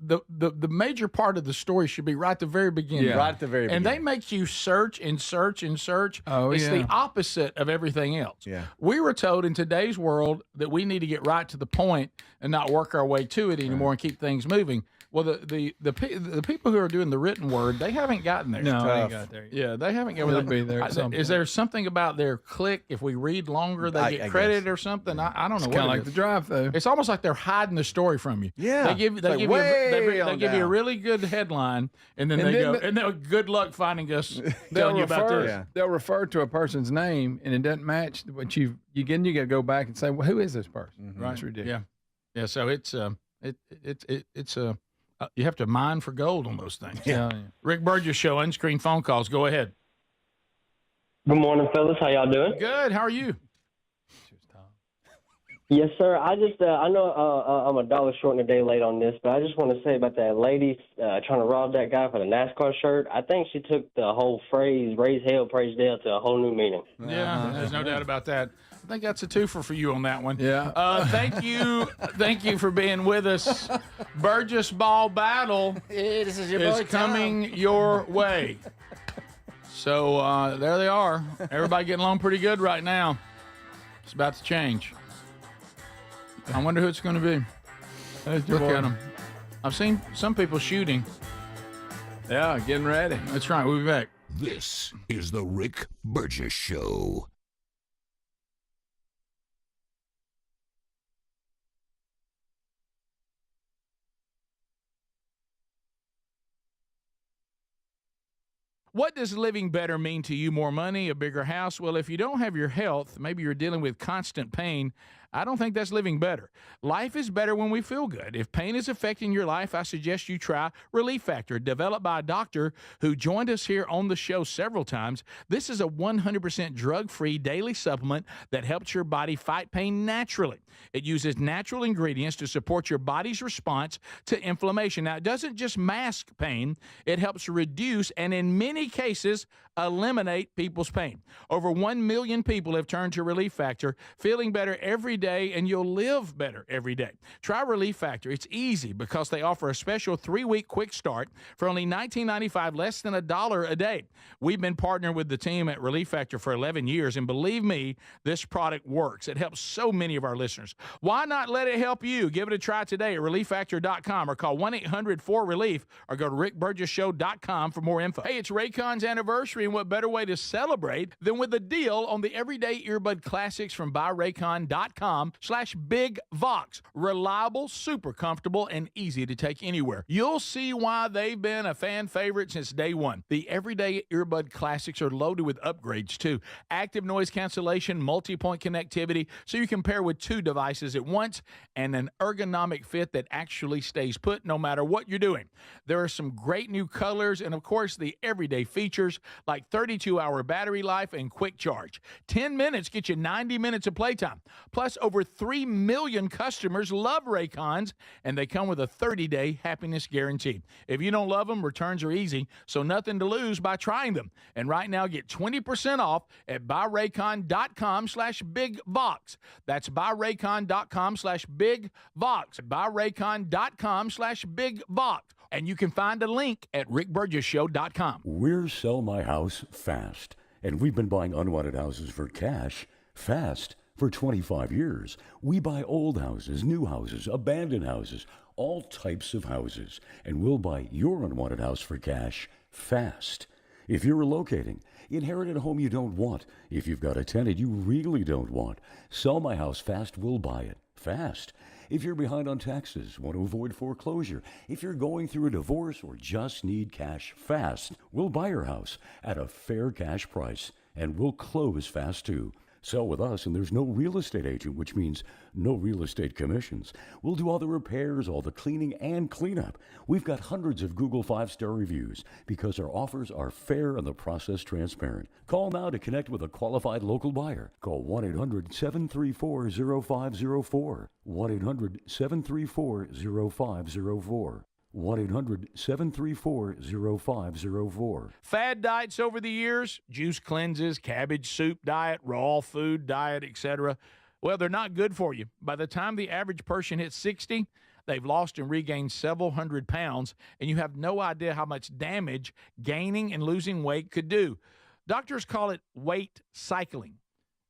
The major part of the story should be right at the very beginning. Yeah. Right at the very beginning. And they make you search and search and search. Oh, it's the opposite of everything else. Yeah. We were told in today's world that we need to get right to the point and not work our way to it anymore and keep things moving. Well, the people who are doing the written word, they haven't gotten there. No, they ain't got there yet. Yeah, they haven't gotten They'll be there at some Is there something about their click? If we read longer, they get credit or something? I don't know. It's kind of like the drive-through. It's almost like they're hiding the story from you. Yeah. They give you a really good headline, and then they'll good luck finding us telling you about this. Yeah. They'll refer to a person's name, and it doesn't match what you got to go back and say, well, who is this person? Mm-hmm. Right. It's ridiculous. Yeah. So it's you have to mine for gold on those things. Yeah. Rick Burgess Show, unscreened phone calls. Go ahead. Good morning, fellas. How y'all doing? Good. How are you? Yes, sir. I just, I know I'm a dollar short and a day late on this, but I just want to say about that lady trying to rob that guy for the NASCAR shirt. I think she took the whole phrase, raise hell, praise Dale, to a whole new meaning. Yeah, there's no doubt about that. I think that's a twofer for you on that one. Yeah. Thank you for being with us. Burgess Ball Battle this is coming your way. So there they are. Everybody getting along pretty good right now. It's about to change. I wonder who it's going to be. Look at them. I've seen some people shooting. Yeah, getting ready. That's right. We'll be back. This is the Rick Burgess Show. What does living better mean to you? More money, a bigger house? Well, if you don't have your health, maybe you're dealing with constant pain, I don't think that's living better. Life is better when we feel good. If pain is affecting your life, I suggest you try Relief Factor, developed by a doctor who joined us here on the show several times. This is a 100% drug-free daily supplement that helps your body fight pain naturally. It uses natural ingredients to support your body's response to inflammation. Now, it doesn't just mask pain, it helps reduce and in many cases eliminate people's pain. Over 1 million people have turned to Relief Factor, feeling better every day, and you'll live better every day. Try Relief Factor. It's easy because they offer a special 3-week quick start for only $19.95, less than $1 a day. We've been partnering with the team at Relief Factor for 11 years, and believe me, this product works. It helps so many of our listeners. Why not let it help you? Give it a try today at ReliefFactor.com or call 1-800-4RELIEF or go to RickBurgessShow.com for more info. Hey, it's Raycon's anniversary, and what better way to celebrate than with a deal on the everyday earbud classics from BuyRaycon.com/BigVox. Reliable, super comfortable, and easy to take anywhere. You'll see why they've been a fan favorite since day one. The everyday earbud classics are loaded with upgrades too. Active noise cancellation, multi-point connectivity, so you can pair with 2 devices at once, and an ergonomic fit that actually stays put no matter what you're doing. There are some great new colors, and of course the everyday features like 32-hour battery life and quick charge. 10 minutes get you 90 minutes of playtime. Plus, over 3 million customers love Raycons, and they come with a 30-day happiness guarantee. If you don't love them, returns are easy, so nothing to lose by trying them. And right now, get 20% off at BuyRaycon.com/BigVox. That's BuyRaycon.com/BigVox. BuyRaycon.com/BigVox. And you can find a link at RickBurgessShow.com. We're Sell My House Fast, and we've been buying unwanted houses for cash fast for 25 years. We buy old houses, new houses, abandoned houses, all types of houses, and we'll buy your unwanted house for cash fast. If you're relocating, inherit a home you don't want, if you've got a tenant you really don't want, Sell My House Fast will buy it fast. If you're behind on taxes, want to avoid foreclosure, if you're going through a divorce or just need cash fast, we'll buy your house at a fair cash price, and we'll close fast too. Sell with us, and there's no real estate agent, which means no real estate commissions. We'll do all the repairs, all the cleaning, and cleanup. We've got hundreds of Google 5-star reviews because our offers are fair and the process transparent. Call now to connect with a qualified local buyer. Call 1-800-734-0504. 1-800-734-0504. 1-800-734-0504. Fad diets over the years, juice cleanses, cabbage soup diet, raw food diet, etc. Well, they're not good for you. By the time the average person hits 60, they've lost and regained several hundred pounds, and you have no idea how much damage gaining and losing weight could do. Doctors call it weight cycling.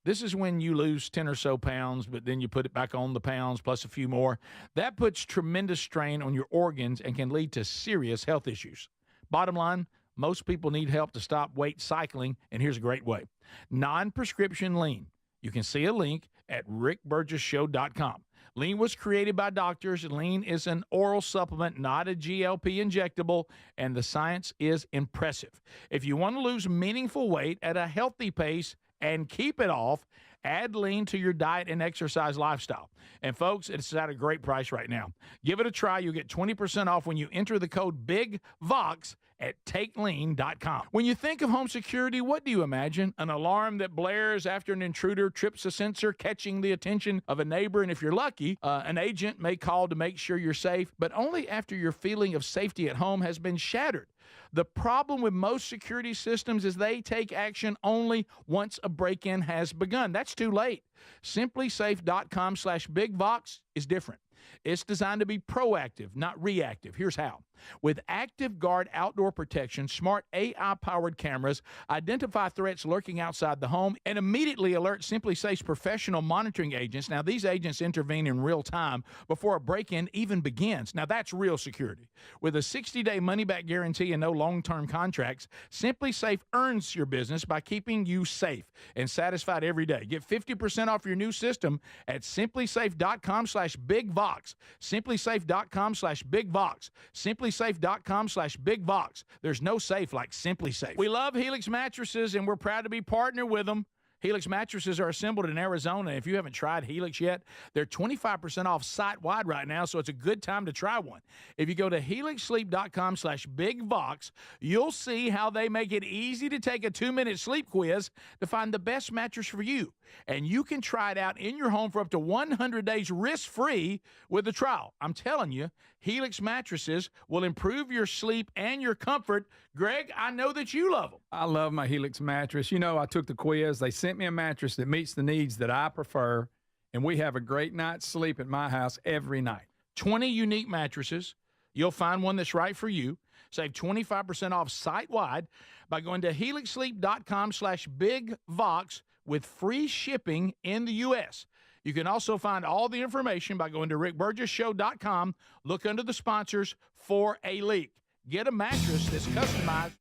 This is when you lose 10 or so pounds, but then you put it back on the pounds plus a few more. That puts tremendous strain on your organs and can lead to serious health issues. Bottom line, most people need help to stop weight cycling, and here's a great way. Non-prescription lean. You can see a link at rickburgesshow.com. Lean was created by doctors. Lean is an oral supplement, not a GLP injectable, and the science is impressive. If you want to lose meaningful weight at a healthy pace and keep it off, add Lean to your diet and exercise lifestyle. And folks, it's at a great price right now. Give it a try. You'll get 20% off when you enter the code BIGVOX at TakeLean.com. When you think of home security, what do you imagine? An alarm that blares after an intruder trips a sensor, catching the attention of a neighbor, and if you're lucky, an agent may call to make sure you're safe, but only after your feeling of safety at home has been shattered. The problem with most security systems is they take action only once a break-in has begun. That's too late. SimpliSafe.com/BigVox is different. It's designed to be proactive, not reactive. Here's how. With Active Guard outdoor protection, smart AI-powered cameras identify threats lurking outside the home and immediately alert SimpliSafe's professional monitoring agents. Now, these agents intervene in real time before a break-in even begins. Now, that's real security. With a 60-day money-back guarantee and no long-term contracts, SimpliSafe earns your business by keeping you safe and satisfied every day. Get 50% off your new system at SimpliSafe.com/BigVox. SimpliSafe.com/BigVox. SimpliSafe.com/BigVox. There's no safe like SimpliSafe. We love Helix mattresses, and we're proud to be partnered with them. Helix mattresses are assembled in Arizona. If you haven't tried Helix yet, they're 25% off site-wide right now, so it's a good time to try one. If you go to helixsleep.com/BigVox, you'll see how they make it easy to take a 2-minute sleep quiz to find the best mattress for you. And you can try it out in your home for up to 100 days risk-free with a trial. I'm telling you, Helix mattresses will improve your sleep and your comfort. Greg, I know that you love them. I love my Helix mattress. You know, I took the quiz. They sent me a mattress that meets the needs that I prefer. And we have a great night's sleep at my house every night. 20 unique mattresses. You'll find one that's right for you. Save 25% off site-wide by going to helixsleep.com/bigvox with free shipping in the U.S. You can also find all the information by going to rickburgessshow.com. Look under the sponsors for a leak. Get a mattress that's customized.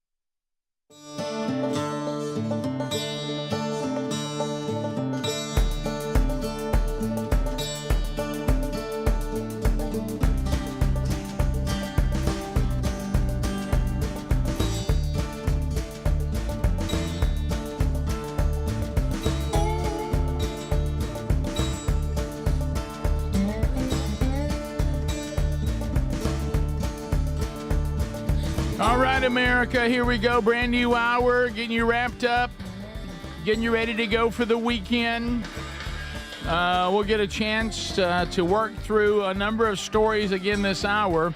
All right, America, here we go. Brand new hour, getting you wrapped up, getting you ready to go for the weekend. We'll get a chance to work through a number of stories again this hour.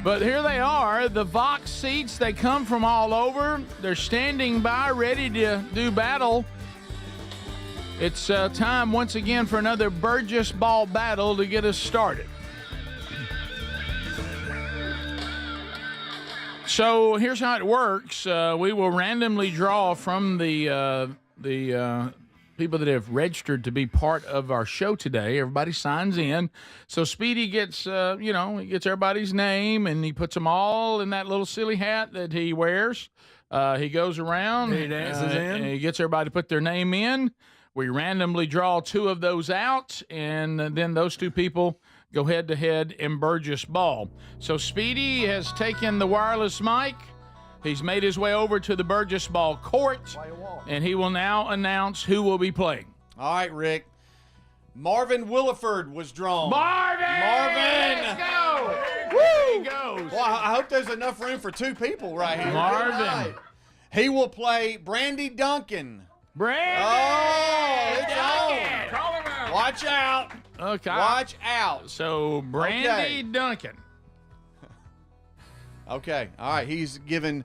But here they are, the Vox seats. They come from all over. They're standing by, ready to do battle. It's time once again for another Burgess ball battle to get us started. So here's how it works. We will randomly draw from the people that have registered to be part of our show today. Everybody signs in. So Speedy gets, he gets everybody's name, and he puts them all in that little silly hat that he wears. He goes around. He dances in. And he gets everybody to put their name in. We randomly draw 2 of those out, and then those 2 people go head-to-head in Burgess ball. So Speedy has taken the wireless mic. He's made his way over to the Burgess ball court, and he will now announce who will be playing. All right, Rick. Marvin Williford was drawn. Marvin! Let's go! Woo! There he goes. Well, I hope there's enough room for 2 people right here. Marvin. Right. He will play Brandy Duncan. Brandy! Oh, it's on. Call him out. Watch out. Okay. Watch out. So, Brandy Duncan. Okay. All right. He's given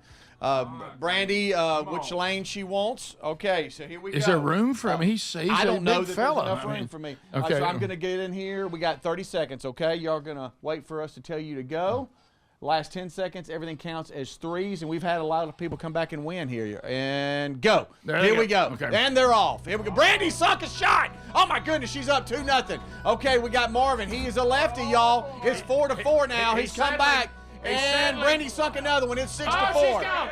Brandy which lane she wants. Okay. So here we go. Is there room for him? He's I don't a know big that fella. there's enough room for me. Okay. So I'm going to get in here. We got 30 seconds, okay? Y'all going to wait for us to tell you to go. Last 10 seconds, everything counts as 3s, and we've had a lot of people come back and win here. And go. Here we go. Okay. And they're off. Here we go. Brandy sunk a shot. Oh, my goodness. She's up 2-0. Okay, we got Marvin. He is a lefty, y'all. It's 4-4 now. He's come back. And Brandy sunk another one. It's 6-4.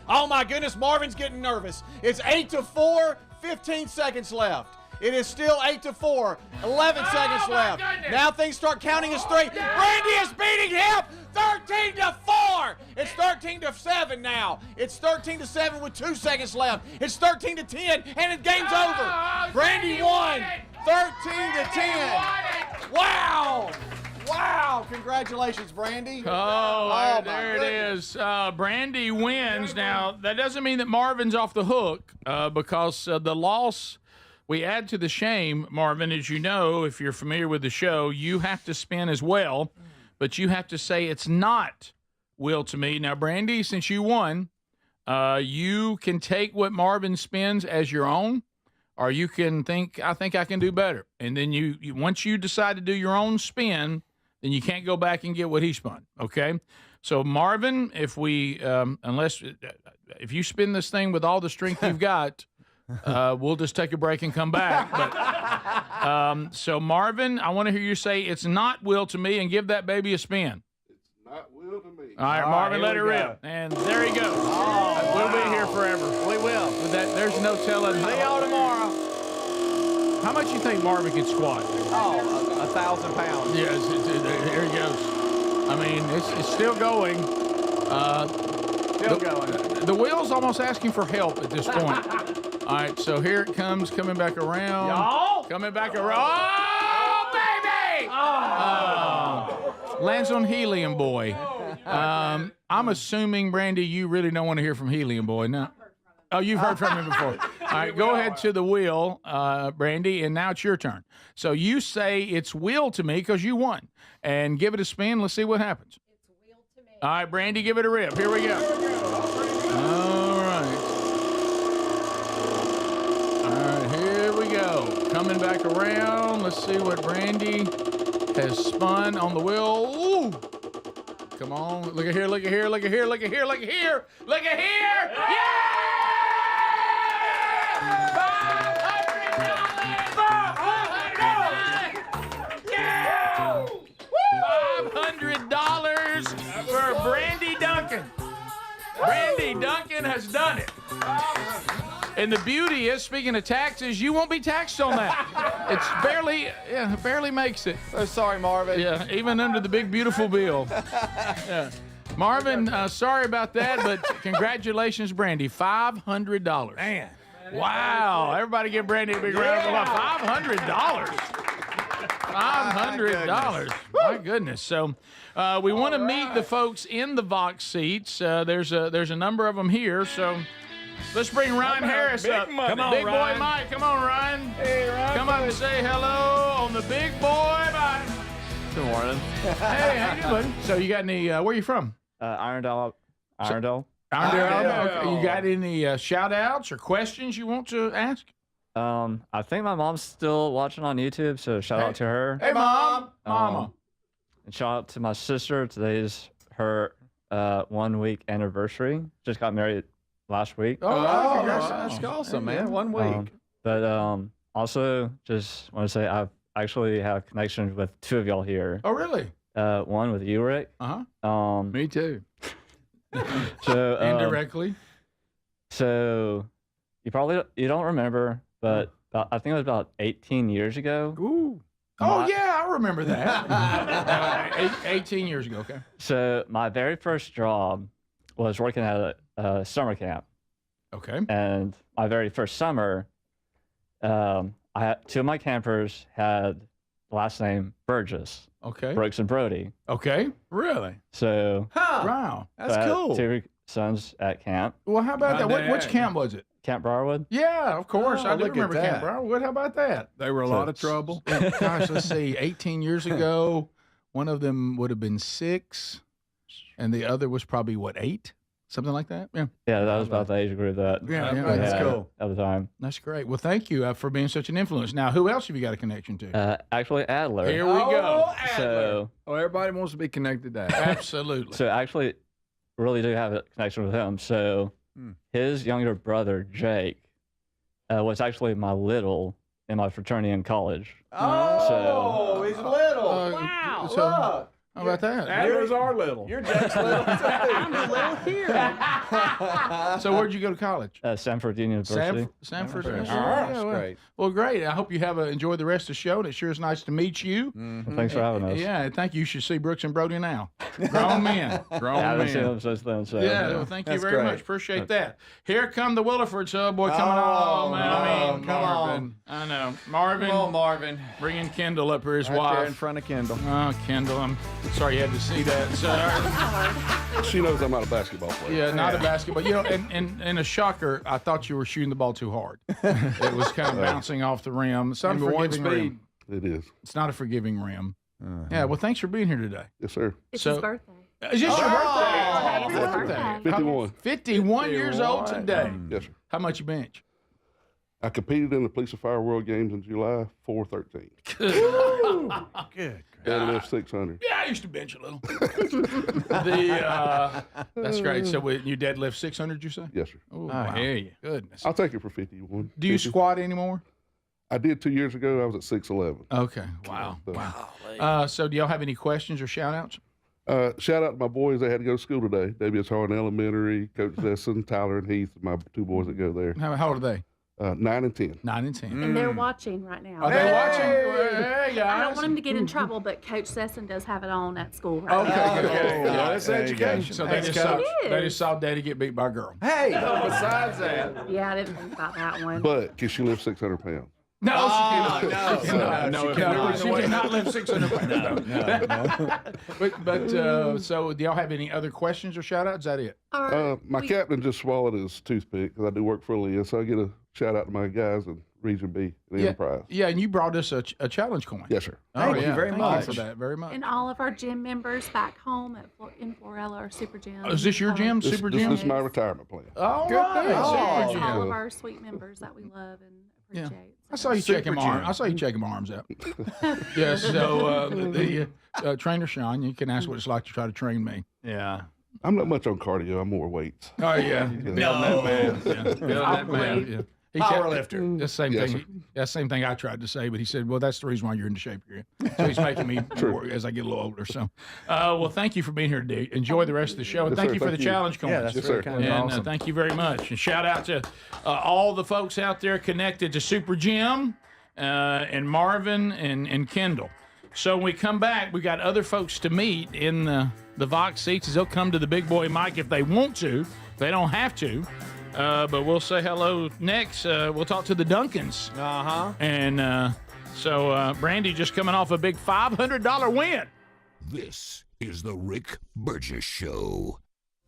Oh, my goodness. Marvin's getting nervous. It's 8-4, 15 seconds left. It is still 8-4, 11 seconds left. Goodness. Now things start counting as 3. Brandy is beating him 13-4. It's 13-7 now. It's 13-7 with 2 seconds left. It's 13-10, and the game's over. Brandy won 13-10. Wow. Wow. Congratulations, Brandy. Oh, there it is. Brandy wins. Now, that doesn't mean that Marvin's off the hook because the loss we add to the shame, Marvin, as you know, if you're familiar with the show, you have to spin as well, but you have to say it's not will to me. Now, Brandy, since you won, you can take what Marvin spins as your own, or you can think, I think I can do better. And then you once you decide to do your own spin, then you can't go back and get what he spun, okay? So, Marvin, if you spin this thing with all the strength you've got, we'll just take a break and come back. But, so, Marvin, I want to hear you say it's not will to me and give that baby a spin. It's not will to me. All right, Marvin, let it rip. And there he goes. Oh, we'll be here forever. We will. With that, there's no telling. See y'all tomorrow. How much you think Marvin can squat? Oh, 1,000 pounds. Yes, here he goes. I mean, it's still going. Still going. The wheel's almost asking for help at this point. All right, so here it comes, coming back around. Y'all? Coming back around. Oh, baby! Lands on Helium Boy. I'm assuming, Brandy, you really don't want to hear from Helium Boy now. Oh, you've heard from him before. All right, go ahead to the wheel, Brandy, and now it's your turn. So you say it's wheel to me because you won. And give it a spin. Let's see what happens. It's wheel to me. All right, Brandy, give it a rip. Here we go. All right. All right, here we go. coming back around. Let's see what Brandy has spun on the wheel. Ooh. Come on. Look at here, look at here, look at here, look at here, look at here. Look at here. Yeah! $500 for Brandy Duncan. Brandy Duncan has done it. And the beauty is, speaking of taxes, you won't be taxed on that. It's barely makes it. So sorry, Marvin. Yeah, even under the big, beautiful bill. Yeah. Marvin, sorry about that, but congratulations, Brandy. $500. Man. Wow. Everybody give Brandy a big round of applause. $500. $500. My goodness. So we want to meet the folks in the Vox seats. There's a number of them here, so let's bring Ryan Harris up. Come on, Big Ryan. boy Mike. Come on, Ryan. Hey, Ryan. Come up and say hello on the big boy Mike. Good morning. Hey, how you doing? So you got any, where are you from? Irondale. Irondale. Okay. You got any shout-outs or questions you want to ask? I think my mom's still watching on YouTube, so shout out to her. Hey, Mom. Mama. And shout out to my sister. Today is her 1 week anniversary. Just got married last week. Oh, that's awesome, man. 1 week. But also, just want to say I've actually have connections with two of y'all here. Oh, really? One with you, Rick. Uh-huh. Me too. So Indirectly. So you don't remember, but I think it was about 18 years ago. Ooh. Oh, yeah, I remember that. 18 years ago, okay. So my very first job was working at a summer camp. Okay. And my very first summer, I had two of my campers had the last name Burgess. Okay. Brooks and Brody. Okay. Really? So Wow. That's I had cool. two sons at camp. Well, how about that? Which camp was it? Camp Briarwood. Yeah, of course. Oh, I do look at remember Camp that. Briarwood. How about that? They were a lot of trouble. Gosh, let's see. 18 years ago, one of them would have been 6, and the other was probably, 8? Something like that? Yeah. Yeah, that was about the age group that Yeah, we that's had cool. at the time. That's great. Well, thank you for being such an influence. Now, who else have you got a connection to? Actually, Adler. Here we go. So, Everybody wants to be connected to that. Absolutely. so actually, really do have a connection with him. So his younger brother, Jake, was actually my little in my fraternity in college. Oh, he's little. Wow. So, Look. how about that? Adler's our little. You're Jake's little, too. I'm a little here. So where'd you go to college? Sanford University. Sanford. That's Yeah, well, great. Well, great. I hope you have enjoy the rest of the show. And it sure is nice to meet you. Well, thanks for having us. Yeah, thank you. You should see Brooks and Brody now. Grown men. Grown I haven't seen men. him since then. So Yeah, well, thank you That's very great. much. Appreciate that. Here come the Willifords, boy, coming Oh, on, man. I mean, come Marvin. I know. Marvin. Come on, Marvin. Bringing Kendall up here, his Right wife. there in front of Kendall. Oh, Kendall, I'm sorry you had to see that. So, She knows I'm not a basketball player. yeah, not a basketball. You know, and a shocker, I thought you were shooting the ball too hard. It was kind of bouncing off the rim. It's not a Number one forgiving rim. It is. It's not a forgiving rim. Yeah, well, thanks for being here today. Yes, sir. It's So- his birthday. Is this your birthday? Happy Happy birthday. 51. 51 years old today. Yes, sir. How much you bench? I competed in the Police and Fire World Games in July, 413. Good. Deadlift 600. Yeah, I used to bench a little. That's great. So you deadlift 600, you say? Yes, sir. Oh, I wow. hear you. Goodness. I'll take it for 51. Do you 50. squat anymore? I did 2 years ago. I was at 6'11". Okay. Wow. Wow. So do y'all have any questions or shout outs? Shout out to my boys. They had to go to school today. W.S. Harden Elementary, Coach Desson, Tyler, and Heath, my two boys that go there. How old are they? 9 and 10. 9 and 10. And they're watching right now. Are they watching? Hey, guys. I don't want them to get in trouble, but Coach Sesson does have it on at school right Okay, now. good. Yeah, that's there you go. education. So Thanks, they just, saw, Coach. they just saw Daddy get beat by a girl. Hey. Besides that, Yeah, I didn't think about that one. But can she lift 600 pounds? No, Oh, she cannot. She cannot. no, She cannot. she She cannot lift 600 pounds. No. But so do y'all have any other questions or shout outs? Is that it? My captain just swallowed his toothpick because I do work for Leah, so I get a shout out to my guys in Region B, the Enterprise. Yeah, and you brought us a challenge coin. Yes, sir. Thank you very Thank much. you for that very much. And all of our gym members back home in Florella are super gym. Oh, is this your gym, This Super Gym? is my retirement plan. All Good right. deal. Super Yes, Gym. all of our sweet members that we love and appreciate. I saw you checking arms. I saw you checking my arms out. Yeah. So the trainer Sean, you can ask what it's like to try to train me. Yeah. I'm not much on cardio. I'm more weights. Oh yeah. That man. Yeah. That man. Yeah. Power lifter. The same Yes, thing. sir. Yeah, same thing I tried to say, but he said, "Well, that's the reason why you're in the shape you're in." So he's making me more as I get a little older. So, well, thank you for being here today. Enjoy the rest of the show, and Yes, thank sir. you for Thank the you. challenge coins. Yeah, that's Yes, really sir. kind of And awesome. thank you very much. And shout out to all the folks out there connected to Super Jim and Marvin and Kendall. So when we come back, we got other folks to meet in the Vox seats. They'll come to the big boy mic if they want to. They don't have to. But we'll say hello next. We'll talk to the Duncans. Uh-huh. And so Brandy just coming off a big $500 win. This is the Rick Burgess Show.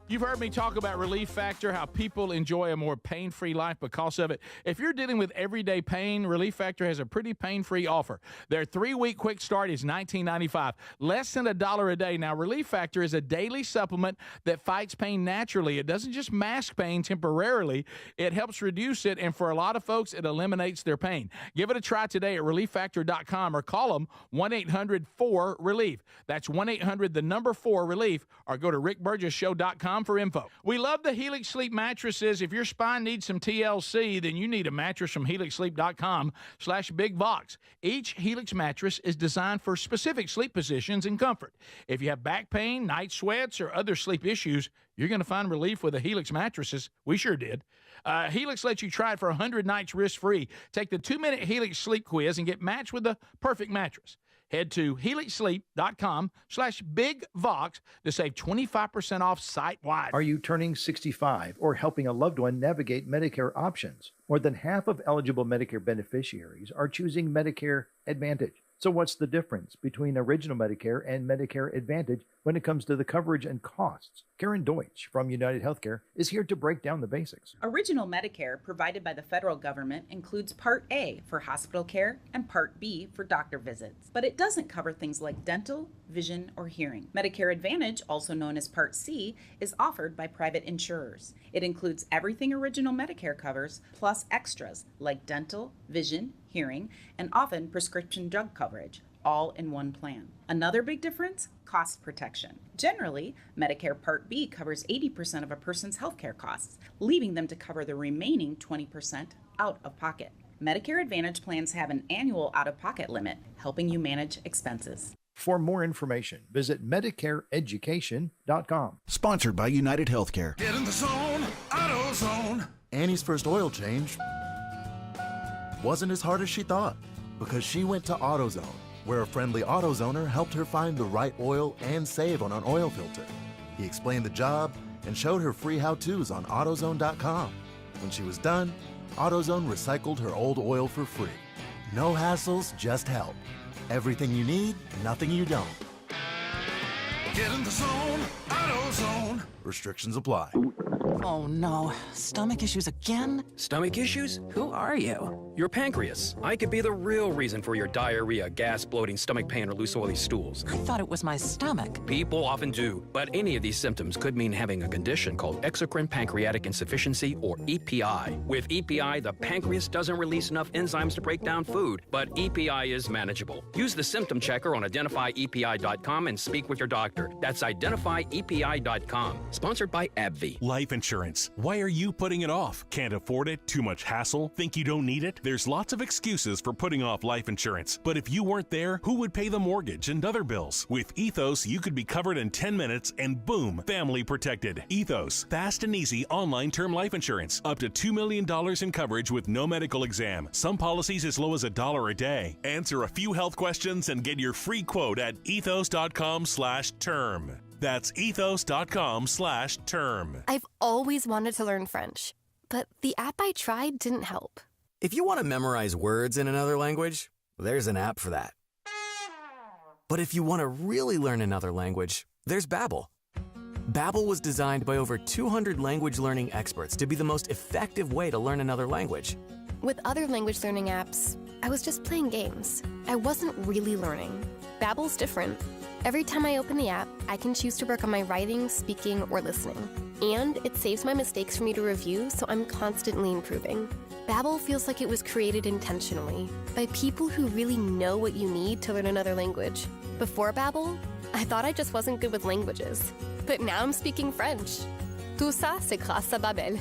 You've heard me talk about Relief Factor, how people enjoy a more pain-free life because of it. If you're dealing with everyday pain, Relief Factor has a pretty pain-free offer. Their 3-week quick start is $19.95, less than $1 a day. Now, Relief Factor is a daily supplement that fights pain naturally. It doesn't just mask pain temporarily. It helps reduce it, and for a lot of folks, it eliminates their pain. Give it a try today at ReliefFactor.com or call them 1-800-4-RELIEF. That's 1-800-4-RELIEF, or go to rickburgessshow.com for info. We love the Helix Sleep mattresses. If your spine needs some TLC, then you need a mattress from helixsleep.com/bigvox. Each Helix mattress is designed for specific sleep positions and comfort. If you have back pain, night sweats, or other sleep issues, you're going to find relief with the Helix mattresses. We sure did. Helix lets you try it for 100 nights risk-free. Take the 2-minute Helix sleep quiz and get matched with the perfect mattress. Head to helixsleep.com/bigvox to save 25% off site-wide. Are you turning 65 or helping a loved one navigate Medicare options? More than half of eligible Medicare beneficiaries are choosing Medicare Advantage. So what's the difference between Original Medicare and Medicare Advantage when it comes to the coverage and costs? Karen Deutsch from United Healthcare is here to break down the basics. Original Medicare provided by the federal government includes Part A for hospital care and Part B for doctor visits, but it doesn't cover things like dental, vision, or hearing. Medicare Advantage, also known as Part C, is offered by private insurers. It includes everything Original Medicare covers, plus extras like dental, vision, hearing, and often prescription drug coverage, all in one plan. Another big difference? Cost protection. Generally, Medicare Part B covers 80% of a person's healthcare costs, leaving them to cover the remaining 20% out of pocket. Medicare Advantage plans have an annual out-of-pocket limit, helping you manage expenses. For more information, visit MedicareEducation.com. Sponsored by United Healthcare. Get in the zone, AutoZone. Annie's first oil change wasn't as hard as she thought because she went to AutoZone, where a friendly AutoZoner helped her find the right oil and save on an oil filter. He explained the job and showed her free how-tos on AutoZone.com. When she was done, AutoZone recycled her old oil for free. No hassles, just help. Everything you need, nothing you don't. Get in the zone, AutoZone. Restrictions apply. Oh no, stomach issues again? Stomach issues? Who are you? Your pancreas. I could be the real reason for your diarrhea, gas, bloating, stomach pain, or loose oily stools. I thought it was my stomach. People often do, but any of these symptoms could mean having a condition called exocrine pancreatic insufficiency, or EPI. With EPI, the pancreas doesn't release enough enzymes to break down food, but EPI is manageable. Use the symptom checker on identifyepi.com and speak with your doctor. That's identifyepi.com. Sponsored by AbbVie. Life insurance. Why are you putting it off? Can't afford it? Too much hassle? Think you don't need it? There's lots of excuses for putting off life insurance. But if you weren't there, who would pay the mortgage and other bills? With Ethos, you could be covered in 10 minutes and boom, family protected. Ethos, fast and easy online term life insurance. Up to $2 million in coverage with no medical exam. Some policies as low as $1 a day. Answer a few health questions and get your free quote at ethos.com/term. That's ethos.com/term. I've always wanted to learn French, but the app I tried didn't help. If you want to memorize words in another language, there's an app for that. But if you want to really learn another language, there's Babbel. Babbel was designed by over 200 language learning experts to be the most effective way to learn another language. With other language learning apps, I was just playing games. I wasn't really learning. Babbel's different. Every time I open the app, I can choose to work on my writing, speaking, or listening. And it saves my mistakes for me to review, so I'm constantly improving. Babbel feels like it was created intentionally by people who really know what you need to learn another language. Before Babbel, I thought I just wasn't good with languages. But now I'm speaking French. Tout ça, c'est grâce à Babbel.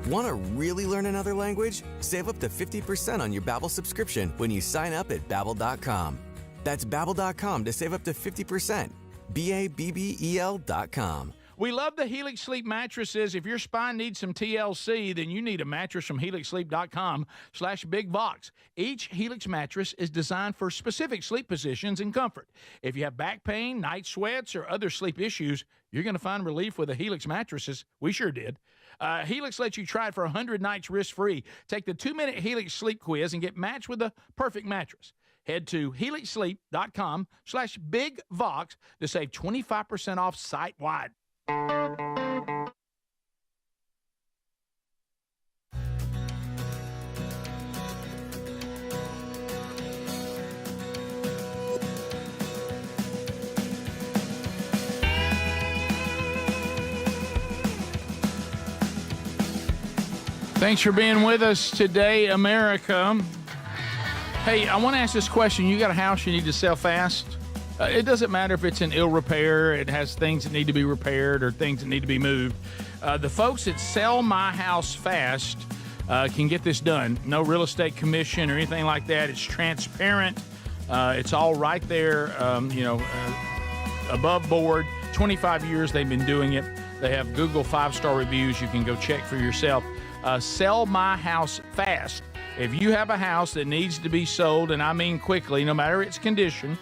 Want to really learn another language? Save up to 50% on your Babbel subscription when you sign up at Babbel.com. That's Babbel.com to save up to 50%. BABBEL.com. We love the Helix Sleep mattresses. If your spine needs some TLC, then you need a mattress from HelixSleep.com/BigVox. Each Helix mattress is designed for specific sleep positions and comfort. If you have back pain, night sweats, or other sleep issues, you're going to find relief with the Helix mattresses. We sure did. Helix lets you try it for 100 nights risk-free. Take the 2-minute Helix Sleep quiz and get matched with the perfect mattress. Head to HelixSleep.com/BigVox to save 25% off site-wide. Thanks for being with us today, America. Hey, I want to ask this question. You got a house you need to sell fast? It doesn't matter if it's in ill repair, it has things that need to be repaired or things that need to be moved. The folks at Sell My House Fast can get this done. No real estate commission or anything like that. It's transparent. It's all right there, above board. 25 years they've been doing it. They have Google 5-star reviews. You can go check for yourself. Sell My House Fast. If you have a house that needs to be sold, and I mean quickly, no matter its condition,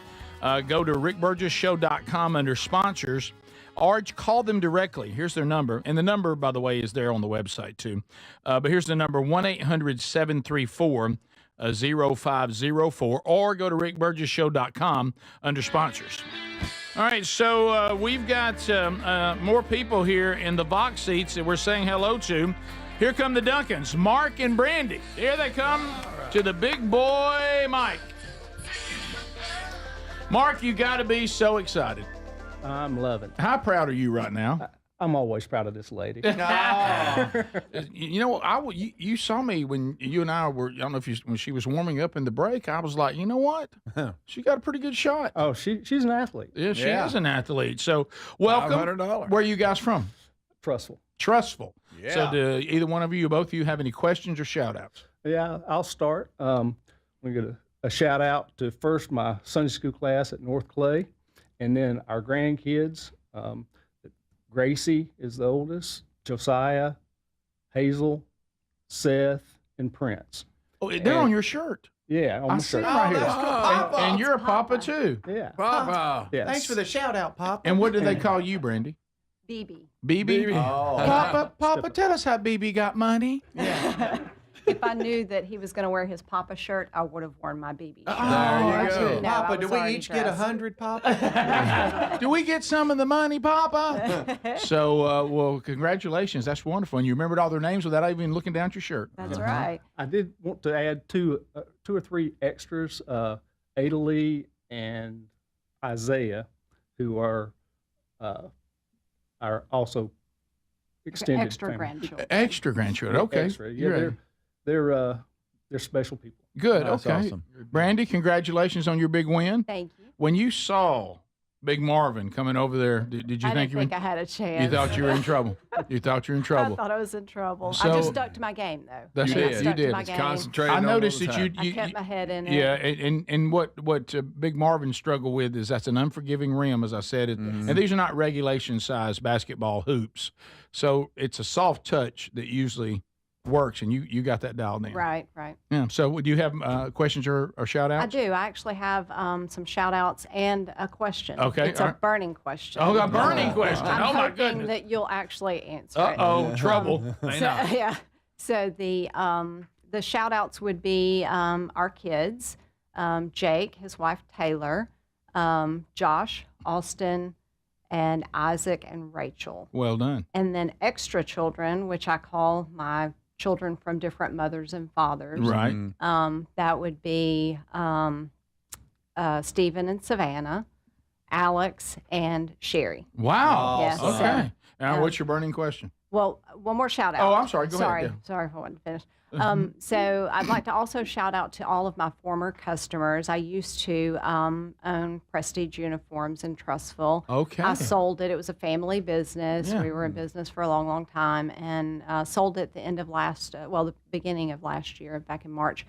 go to rickburgessshow.com under sponsors, or call them directly. Here's their number. And the number, by the way, is there on the website, too. But here's the number, 1-800-734-0504, or go to rickburgessshow.com under sponsors. All right, so we've got more people here in the box seats that we're saying hello to. Here come the Duncans, Mark and Brandy. Here they come to the big boy, Mike. Mark, you got to be so excited. I'm loving it. How proud are you right now? I'm always proud of this lady. You know, you saw me when you and I were, I don't know if when she was warming up in the break, I was like, you know what? She got a pretty good shot. Oh, she's an athlete. Yeah, she is an athlete. So, welcome. $500. Where are you guys from? Trustful. Trustful. Yeah. So, do either one of you or both of you have any questions or shout-outs? Yeah, I'll start. We get a shout out to first my Sunday school class at North Clay, and then our grandkids. Gracie is the oldest, Josiah, Hazel, Seth, and Prince. Oh, they're on your shirt. Yeah, on I my see shirt. them right here. Papa. And you're a Papa, too. Yeah. Papa. Yes. Thanks for the shout out, Papa. And what do they call you, Brandy? BB. BB? Oh. Papa, tell us how BB got money. If I knew that he was going to wear his Papa shirt, I would have worn my BB shirt. There you go. No, Papa, I do was we already each get dressed. 100, Papa? Do we get some of the money, Papa? So, well, congratulations. That's wonderful. And you remembered all their names without even looking down at your shirt. That's right. I did want to add two or three extras, Ada Lee and Isaiah, who are also extended Extra family. grandchildren. Extra grandchildren. Okay. Extra. Yeah, they're special people. Good. That's okay. awesome. Brandy, congratulations on your big win. Thank you. When you saw Big Marvin coming over there, did you I think didn't think I had a chance. you thought you were in trouble? You thought you were in trouble. I thought I was in trouble. I So- just stuck to my game, though. That's I it. stuck You to did. my It's game. I noticed that you I kept my head in it. Yeah, and what Big Marvin struggled with is that's an unforgiving rim, as I said, and these are not regulation size basketball hoops, so it's a soft touch that usually works, and you got that dialed in. Right, right. Yeah. So do you have questions or shout outs? I do. I actually have some shout outs and a question. Okay, It's all a right. burning question. Oh, a burning question. I'm Oh, my hoping goodness. that you'll actually answer it. Uh-oh, trouble. May So, not. yeah. So the shout outs would be our kids, Jake, his wife Taylor, Josh, Austin, and Isaac and Rachel. Well done. And then extra children, which I call my children from different mothers and fathers. Right. That would be Stephen and Savannah, Alex and Sherry. Wow. Yes. Okay. Now, what's your burning question? Well, one more shout out. Oh, I'm sorry. Go sorry. ahead. Yeah. Sorry if I wasn't finished. So I'd like to also shout out to all of my former customers. I used to own Prestige Uniforms in Trussville. Okay. I sold it. It was a family business. Yeah. We were in business for a long, long time, and sold it at the end of the beginning of last year, back in March.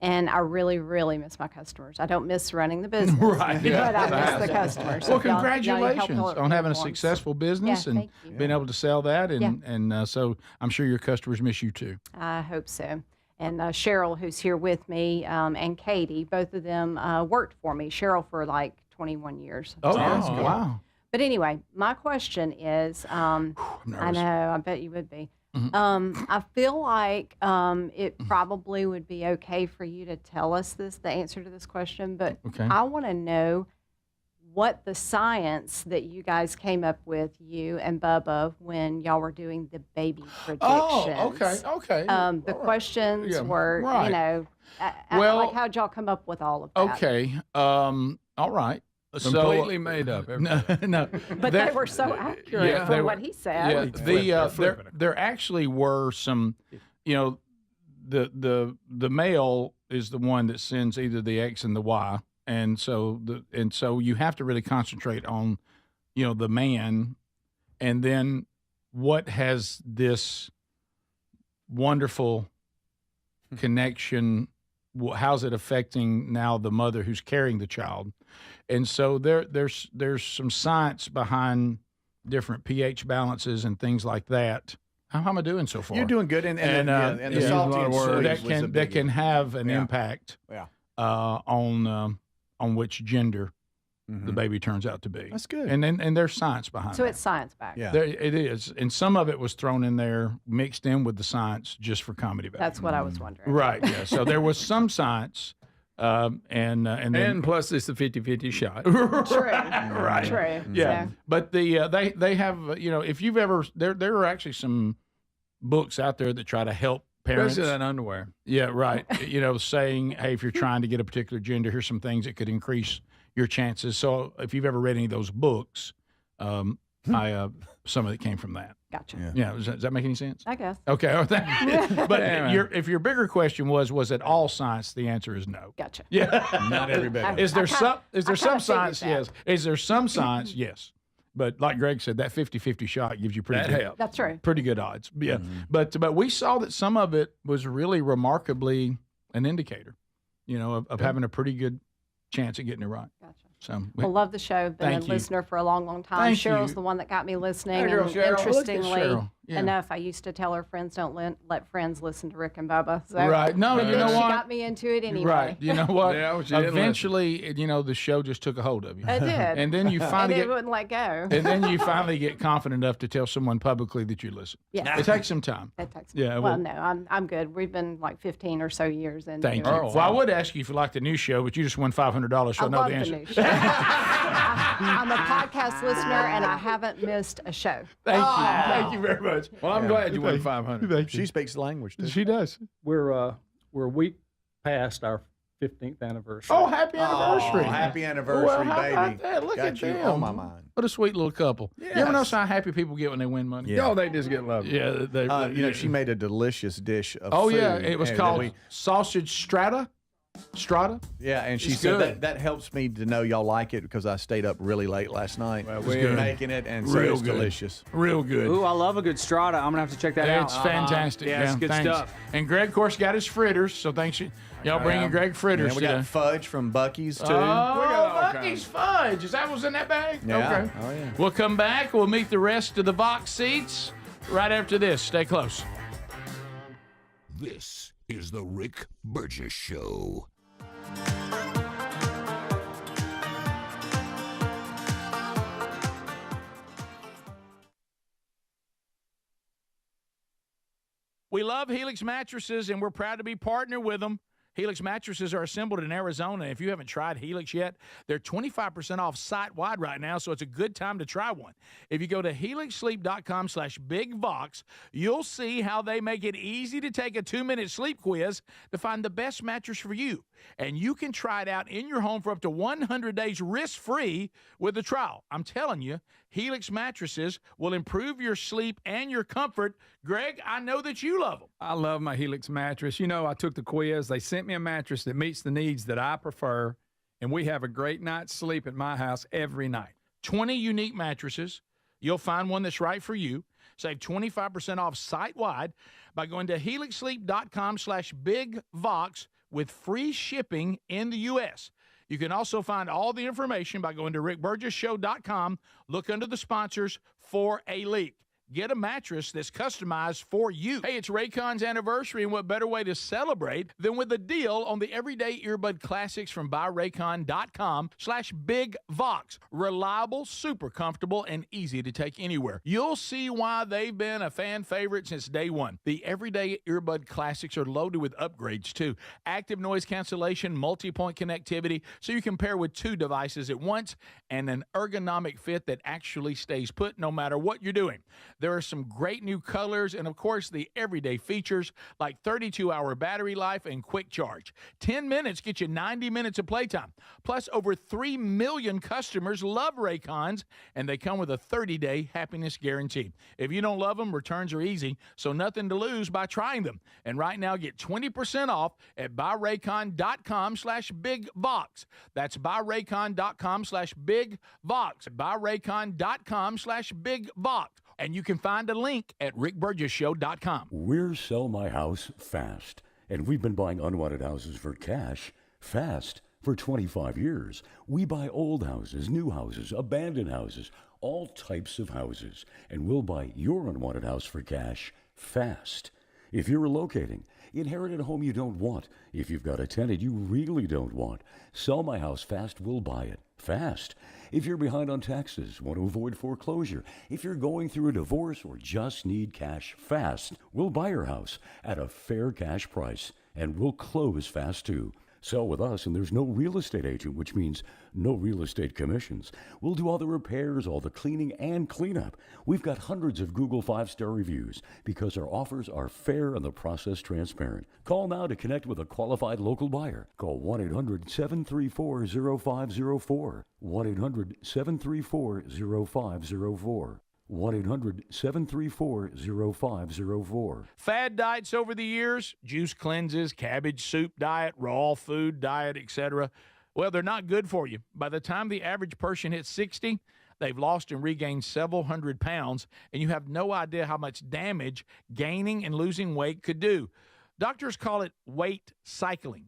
And I really, really miss my customers. I don't miss running the business, Right. but I miss the customers. Well, So y'all congratulations helped on having a uniforms. successful business Yeah, and thank you. being able to sell that. And so I'm sure your customers miss you too. I hope so. And Cheryl, who's here with me, and Katie, both of them worked for me. Cheryl for like 21 years. Oh, So- that's good. Wow. But anyway, my question is, I know, I bet you would be. I feel like it probably would be okay for you to tell us the answer to this question, but Okay. I want to know what the science that you guys came up with, you and Bubba, when y'all were doing the baby predictions. Okay. The questions Yeah, were, right. well, like how'd y'all come up with all of that? Okay. All right. Completely made up. No. But they were so accurate from what he said. Yeah, there actually were some, the male is the one that sends either the X and the Y, and so you have to really concentrate on, the man, and then what has this wonderful connection. How's it affecting now the mother who's carrying the child? And so there's some science behind different pH balances and things like that. How am I doing so far? You're doing good, and the salty and sweet that can have an impact on which gender the baby turns out to be. That's good. And there's science behind So it. it's science back. Yeah. It is. And some of it was thrown in there, mixed in with the science just for comedy value. That's what I was wondering. Right, yeah. So there was some science, and then plus it's a 50-50 shot. True. Right. True. Yeah. So- But they have, if you've ever, there are actually some books out there that try to help parents. Especially that underwear. Yeah, right. Saying, hey, if you're trying to get a particular gender, here's some things that could increase your chances. So if you've ever read any of those books, some of it came from that. Gotcha. Yeah. Does that make any sense? I guess. Okay. But if your bigger question was it all science? The answer is no. Gotcha. Yeah. Not every bit. Is there some figured science? that. Yes. Is there some science? Yes. But like Greg said, that 50-50 shot gives you pretty good, That's true. pretty good odds. Yeah. But we saw that some of it was really remarkably an indicator, of having a pretty good chance at getting it right. Gotcha. So Well, love the show. Been Thank a you. listener for a long, long time. Thank Cheryl's you. the one that got me listening. Hey, girl, and Cheryl. Look at interestingly Cheryl. Yeah. enough, I used to tell her friends don't let friends listen to Rick and Bubba. So, Right. No, but you then know she what? got me into it anyway. Right. You know what? Yeah, well, she didn't Eventually, the show just took a hold of you. It did. And then you And finally it wouldn't let go. and then you finally get confident enough to tell someone publicly that you listen. Yes. It takes some time. It takes. Yeah, Well, well- no, I'm good. We've been like 15 or so years in. Thank you. doing it. Well, I would ask you if you like the new show, but you just won $500, so I I know love the the answer. new show. I'm a podcast listener, and I haven't missed a show. Thank you. Thank you very much. Well, I'm glad you won 500. She speaks the language too. She does. We're a week past our 15th anniversary. Oh, happy anniversary. Oh, happy anniversary, Well, how baby. about that? Look Got at you them. on my mind. What a sweet little couple. You ever Yes. notice how happy people get when they win money? Yeah. Oh, they just get love. Yeah. She made a delicious dish of Oh, food. yeah. It was and called we- sausage strata. Yeah, and she It's said good. that helps me to know y'all like it because I stayed up really late last night good. making it, and so Real it's good. delicious. Real good. Ooh, I love a good strata. I'm gonna have to check that out. It's fantastic. Yeah, it's good thanks. stuff. And Greg, of course, got his fritters. So thanks y'all bringing Greg fritters And we today. got fudge from Bucky's too. Oh, Bucky's fudge. Is that what's in that bag? Yeah. Okay. Oh, yeah. We'll come back. We'll meet the rest of the box seats right after this. Stay close. This is the Rick Burgess Show. We love Helix mattresses, and we're proud to be partnered with them. Helix mattresses are assembled in Arizona. If you haven't tried Helix yet, they're 25% off site-wide right now, so it's a good time to try one. If you go to helixsleep.com/bigvox, you'll see how they make it easy to take a 2-minute sleep quiz to find the best mattress for you. And you can try it out in your home for up to 100 days risk-free with a trial. I'm telling you, Helix mattresses will improve your sleep and your comfort. Greg, I know that you love them. I love my Helix mattress. You know, I took the quiz. They sent me a mattress that meets the needs that I prefer, and we have a great night's sleep at my house every night. 20 unique mattresses. You'll find one that's right for you. Save 25% off site-wide by going to helixsleep.com/bigvox with free shipping in the U.S. You can also find all the information by going to rickburgessshow.com. Look under the sponsors for a link. Get a mattress that's customized for you. Hey, it's Raycon's anniversary, and what better way to celebrate than with a deal on the everyday earbud classics from buyraycon.com/bigvox. Reliable, super comfortable, and easy to take anywhere. You'll see why they've been a fan favorite since day one. The everyday earbud classics are loaded with upgrades, too. Active noise cancellation, multi-point connectivity, so you can pair with 2 devices at once, and an ergonomic fit that actually stays put no matter what you're doing. There are some great new colors and, of course, the everyday features like 32-hour battery life and quick charge. 10 minutes get you 90 minutes of playtime. Plus, over 3 million customers love Raycons, and they come with a 30-day happiness guarantee. If you don't love them, returns are easy, so nothing to lose by trying them. And right now, get 20% off at buyraycon.com/bigvox. That's buyraycon.com/bigvox. buyraycon.com/bigvox. And you can find a link at rickburgessshow.com. We're Sell My House Fast, and we've been buying unwanted houses for cash fast for 25 years. We buy old houses, new houses, abandoned houses, all types of houses, and we'll buy your unwanted house for cash fast. If you're relocating, inherit a home you don't want, if you've got a tenant you really don't want, Sell My House Fast will buy it fast. If you're behind on taxes, want to avoid foreclosure, if you're going through a divorce or just need cash fast, we'll buy your house at a fair cash price, and we'll close fast too. Sell with us, and there's no real estate agent, which means no real estate commissions. We'll do all the repairs, all the cleaning, and cleanup. We've got hundreds of Google 5-star reviews because our offers are fair and the process transparent. Call now to connect with a qualified local buyer. Call 1-800-734-0504. 1-800-734-0504. 1-800-734-0504. Fad diets over the years, juice cleanses, cabbage soup diet, raw food diet, etc. Well, they're not good for you. By the time the average person hits 60, they've lost and regained several hundred pounds, and you have no idea how much damage gaining and losing weight could do. Doctors call it weight cycling.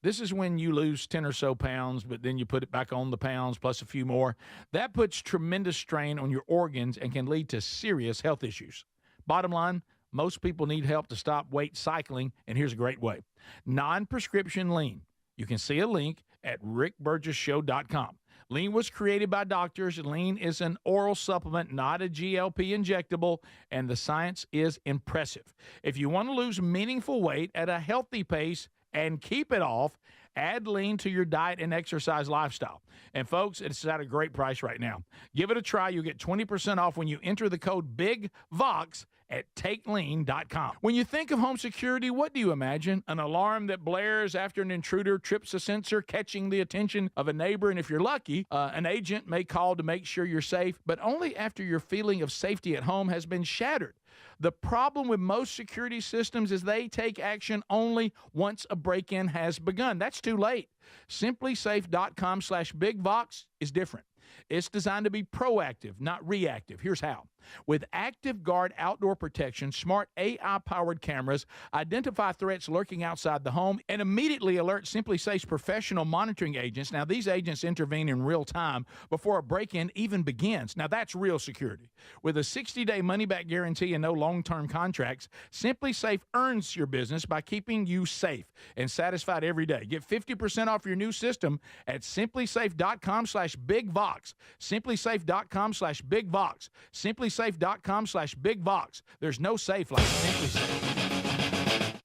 This is when you lose 10 or so pounds, but then you put it back on the pounds plus a few more. That puts tremendous strain on your organs and can lead to serious health issues. Bottom line, most people need help to stop weight cycling, and here's a great way. Non-prescription lean. You can see a link at rickburgessshow.com. Lean was created by doctors. Lean is an oral supplement, not a GLP injectable, and the science is impressive. If you want to lose meaningful weight at a healthy pace and keep it off, add lean to your diet and exercise lifestyle. And folks, it's at a great price right now. Give it a try. You'll get 20% off when you enter the code BIGVOX at takelean.com. When you think of home security, what do you imagine? An alarm that blares after an intruder trips a sensor, catching the attention of a neighbor. And if you're lucky, an agent may call to make sure you're safe, but only after your feeling of safety at home has been shattered. The problem with most security systems is they take action only once a break-in has begun. That's too late. SimpliSafe.com/BigVox is different. It's designed to be proactive, not reactive. Here's how. With Active Guard outdoor protection, smart AI-powered cameras identify threats lurking outside the home and immediately alert SimpliSafe's professional monitoring agents. Now, these agents intervene in real time before a break-in even begins. Now, that's real security. With a 60-day money-back guarantee and no long-term contracts, SimpliSafe earns your business by keeping you safe and satisfied every day. Get 50% off your new system at SimpliSafe.com/BigVox. SimpliSafe.com/BigVox. SimpliSafe.com/BigVox. There's no safe like SimpliSafe.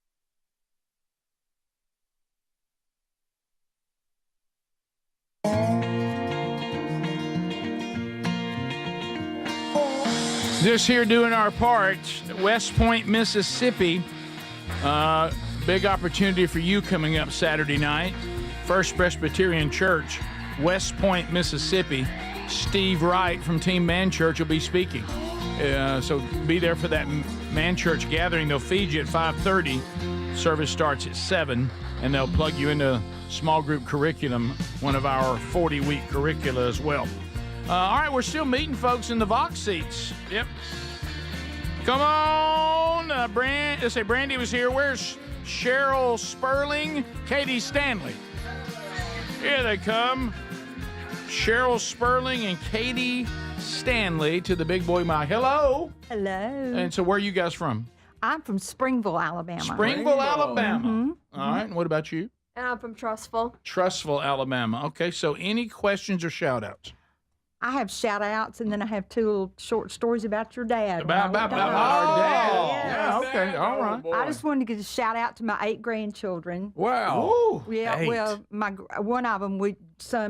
Just here doing our part. West Point, Mississippi. Big opportunity for you coming up Saturday night. First Presbyterian Church, West Point, Mississippi. Steve Wright from Team Man Church will be speaking. So be there for that Man Church gathering. They'll feed you at 5:30. Service starts at 7, and they'll plug you into small group curriculum, one of our 40-week curricula as well. All right, we're still meeting folks in the Vox seats. Yep. Come on. Let's say Brandy was here. Where's Cheryl Sperling? Katie Stanley. Here they come. Cheryl Sperling and Katie Stanley to the Big Boy Mike. Hello. Hello. And so where are you guys from? I'm from Springville, Alabama. Springville, Alabama. All right. And what about you? And I'm from Trussville. Trussville, Alabama. Okay. So any questions or shout-outs? I have shout-outs, and then I have 2 little short stories about your dad. About our dad. Yeah, okay. All right. I just wanted to give a shout-out to my 8 grandchildren. Wow. Ooh, yeah, 8. well, one of them,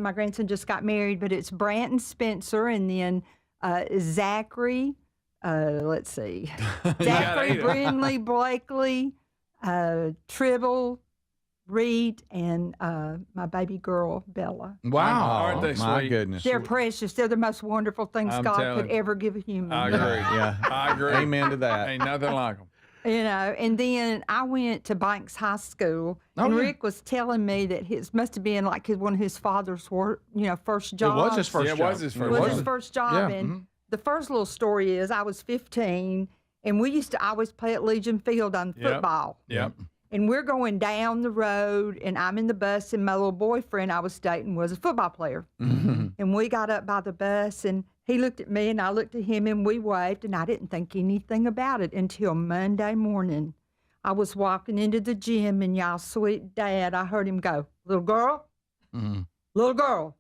my grandson just got married, but it's Branton Spencer, and then Zachary, let's see, Zachary Brindley Blakely, Tribble, Reed, and my baby girl, Bella. Wow. Aren't they sweet? My goodness. They're precious. They're the most wonderful things God could ever give a human. I agree. Yeah. I agree. Amen to that. Ain't nothing like them. And then I went to Banks High School, and Rick was telling me that must have been like one of his father's first jobs. It was his first job. It was his first job. Yeah. And the first little story is I was 15, and we used to always play at Legion Field on football. Yep. And we're going down the road, and I'm in the bus, and my little boyfriend I was dating was a football player. Mm-hmm. And we got up by the bus, and he looked at me, and I looked at him, and we waved, and I didn't think anything about it until Monday morning. I was walking into the gym, and y'all sweet dad, I heard him go, "Little girl, little girl."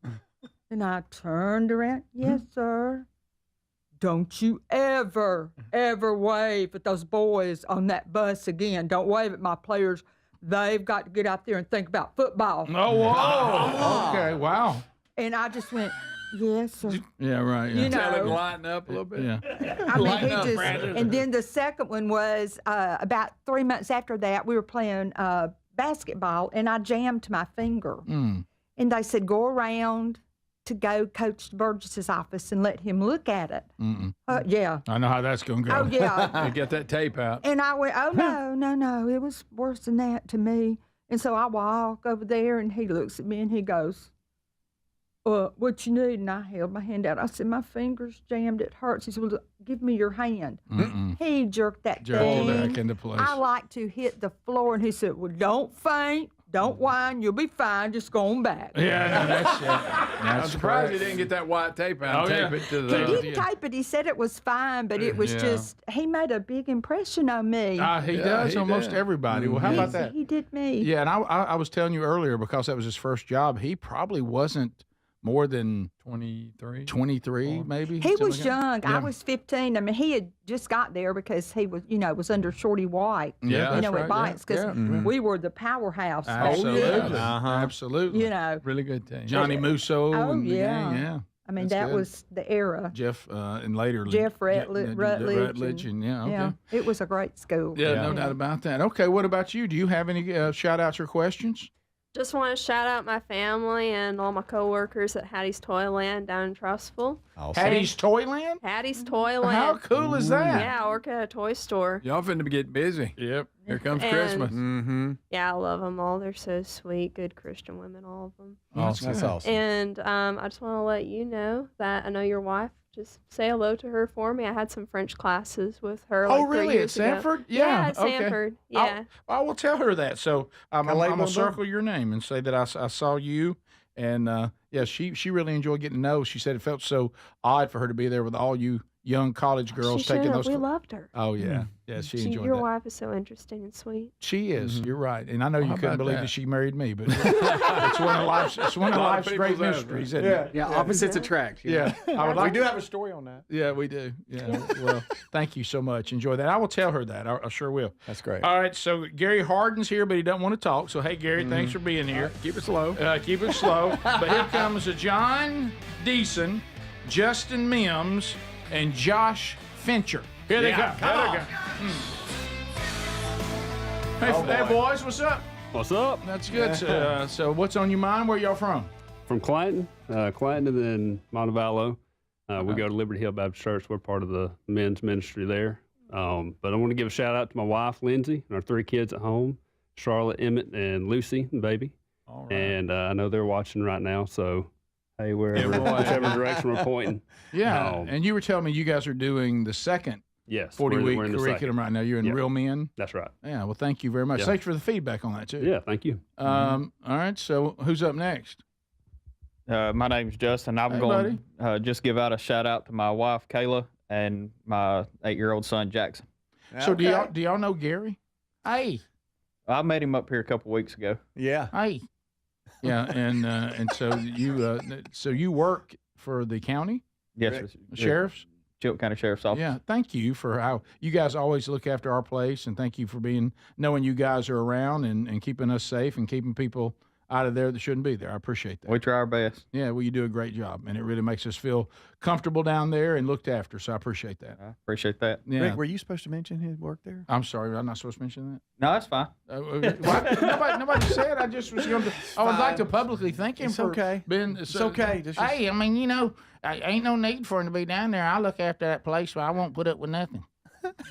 And I turned around, "Yes, sir." "Don't you ever wave at those boys on that bus again. Don't wave at my players. They've got to get out there and think about football." Oh, wow. Okay, wow. And I just went, "Yes, sir." Yeah, right. Yeah. You know, Tell him lighten up a little bit. Yeah. I mean, Lighten up, Brandon. and then the second one was about 3 months after that, we were playing basketball, and I jammed my finger. Mm. And they said, "Go around to go coach Burgess's office and let him look at it." Yeah. I know how that's going to go. Oh, yeah. You get that tape out. And I went, "Oh, no, it was worse than that to me." And so I walk over there, and he looks at me, and he goes, "What you need?" And I held my hand out. I said, "My finger's jammed. It hurts." He said, "Well, give me your hand." He jerked that thing. Back into place. I like to hit the floor, and he said, "Well, don't faint. Don't whine. You'll be fine. Just go on back." Yeah, that's it. I'm surprised he didn't get that white tape out and tape it to the... He didn't tape it. He said it was fine, but it was just, he made a big impression on me. He does almost everybody. Well, how about that? He did me. Yeah, and I was telling you earlier, because that was his first job, he probably wasn't more than 23 maybe. He was like young. Yeah. I was 15. I mean, he had just got there because he was, was under Shorty White. Yeah, at that's right, Banks, because we were the powerhouse. back then. Absolutely. Absolutely. Really good team. Johnny Musso. Oh, and the yeah. gang, yeah. I mean, That's that good. was the era. Jeff and later Jeff Rutledge. Rutledge and yeah, okay. Yeah, it was a great school. Yeah, no doubt about that. Okay, what about you? Do you have any shout-outs or questions? Just want to shout out my family and all my coworkers at Hattie's Toyland down in Trussville. Hattie's Toyland? Hattie's Toyland. How cool is that? Yeah, I work at a toy store. Y'all finna get busy. Yep. Here comes And- Christmas. Yeah, I love them all. They're so sweet, good Christian women, all of them. That's awesome. And I just want to let you know that I know your wife. Just say hello to her for me. I had some French classes with her. Oh, like 3 really? At years ago. Sanford? Yeah, at okay. Sanford. Yeah. I will tell her that. So I'm Calais going to Boom circle your name and say that I saw you. And yeah, she really enjoyed getting to know. She said it felt so odd for her to be there with all you young college girls She taking should. those. We loved her. Oh, yeah. Yeah, she enjoyed Your that. wife is so interesting and sweet. She is. You're right. And I know you How couldn't about believe that? that she married me, but it's one of life's great people's mysteries, isn't Yeah, it? yeah, opposites attract. you know? Yeah. I would like We do have a story on that. Yeah, we do. Yeah. Well, thank you so much. Enjoy that. I will tell her that. I sure will. That's great. All right. So Gary Harden's here, but he doesn't want to talk. So hey, Gary, thanks for being here. Keep it slow. Keep it slow. But here comes John Deason, Justin Mims, and Josh Fincher. Here they come. Come on. Hey, boys, what's up? What's up? That's good. So what's on your mind? Where y'all from? From Clanton, and then Montevallo. We go to Liberty Hill Baptist Church. We're part of the men's ministry there. But I want to give a shout out to my wife, Lindsay, and our 3 kids at home, Charlotte, Emmett, and Lucy, the baby. All right. And I know they're watching right now, so hey, whichever direction we're pointing. Yeah, and you were telling me you guys are doing the second 40-week curriculum right now. You're in Real Men? That's right. Yeah, well, thank you very much. Yeah. Thanks for the feedback on that, too. Yeah, thank you. All right, so who's up next? My name's Justin. I'm going to just give out a shout out to my wife, Kayla, and my 8-year-old son, Jackson. So do y'all know Gary? Hey. I met him up here a couple weeks ago. Yeah. Hey. Yeah, and so you work for the county? Yes, the sheriff's? Chilton County Sheriff's Office. Yeah, thank you for how you guys always look after our place, and thank you for knowing you guys are around and keeping us safe and keeping people out of there that shouldn't be there. I appreciate that. We try our best. Yeah, well, you do a great job, and it really makes us feel comfortable down there and looked after, so I appreciate that. I appreciate that. Yeah. Rick, were you supposed to mention his work there? I'm sorry, I'm not supposed to mention that? No, that's fine. Nobody said. I just was going to. I would like to publicly thank him for being. It's okay. Hey, I mean, I ain't no need for him to be down there. I look after that place, so I won't put up with nothing.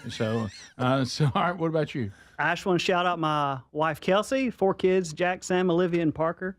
So all right. What about you? I just want to shout out my wife, Kelsey, 4 kids, Jack, Sam, Olivia, and Parker.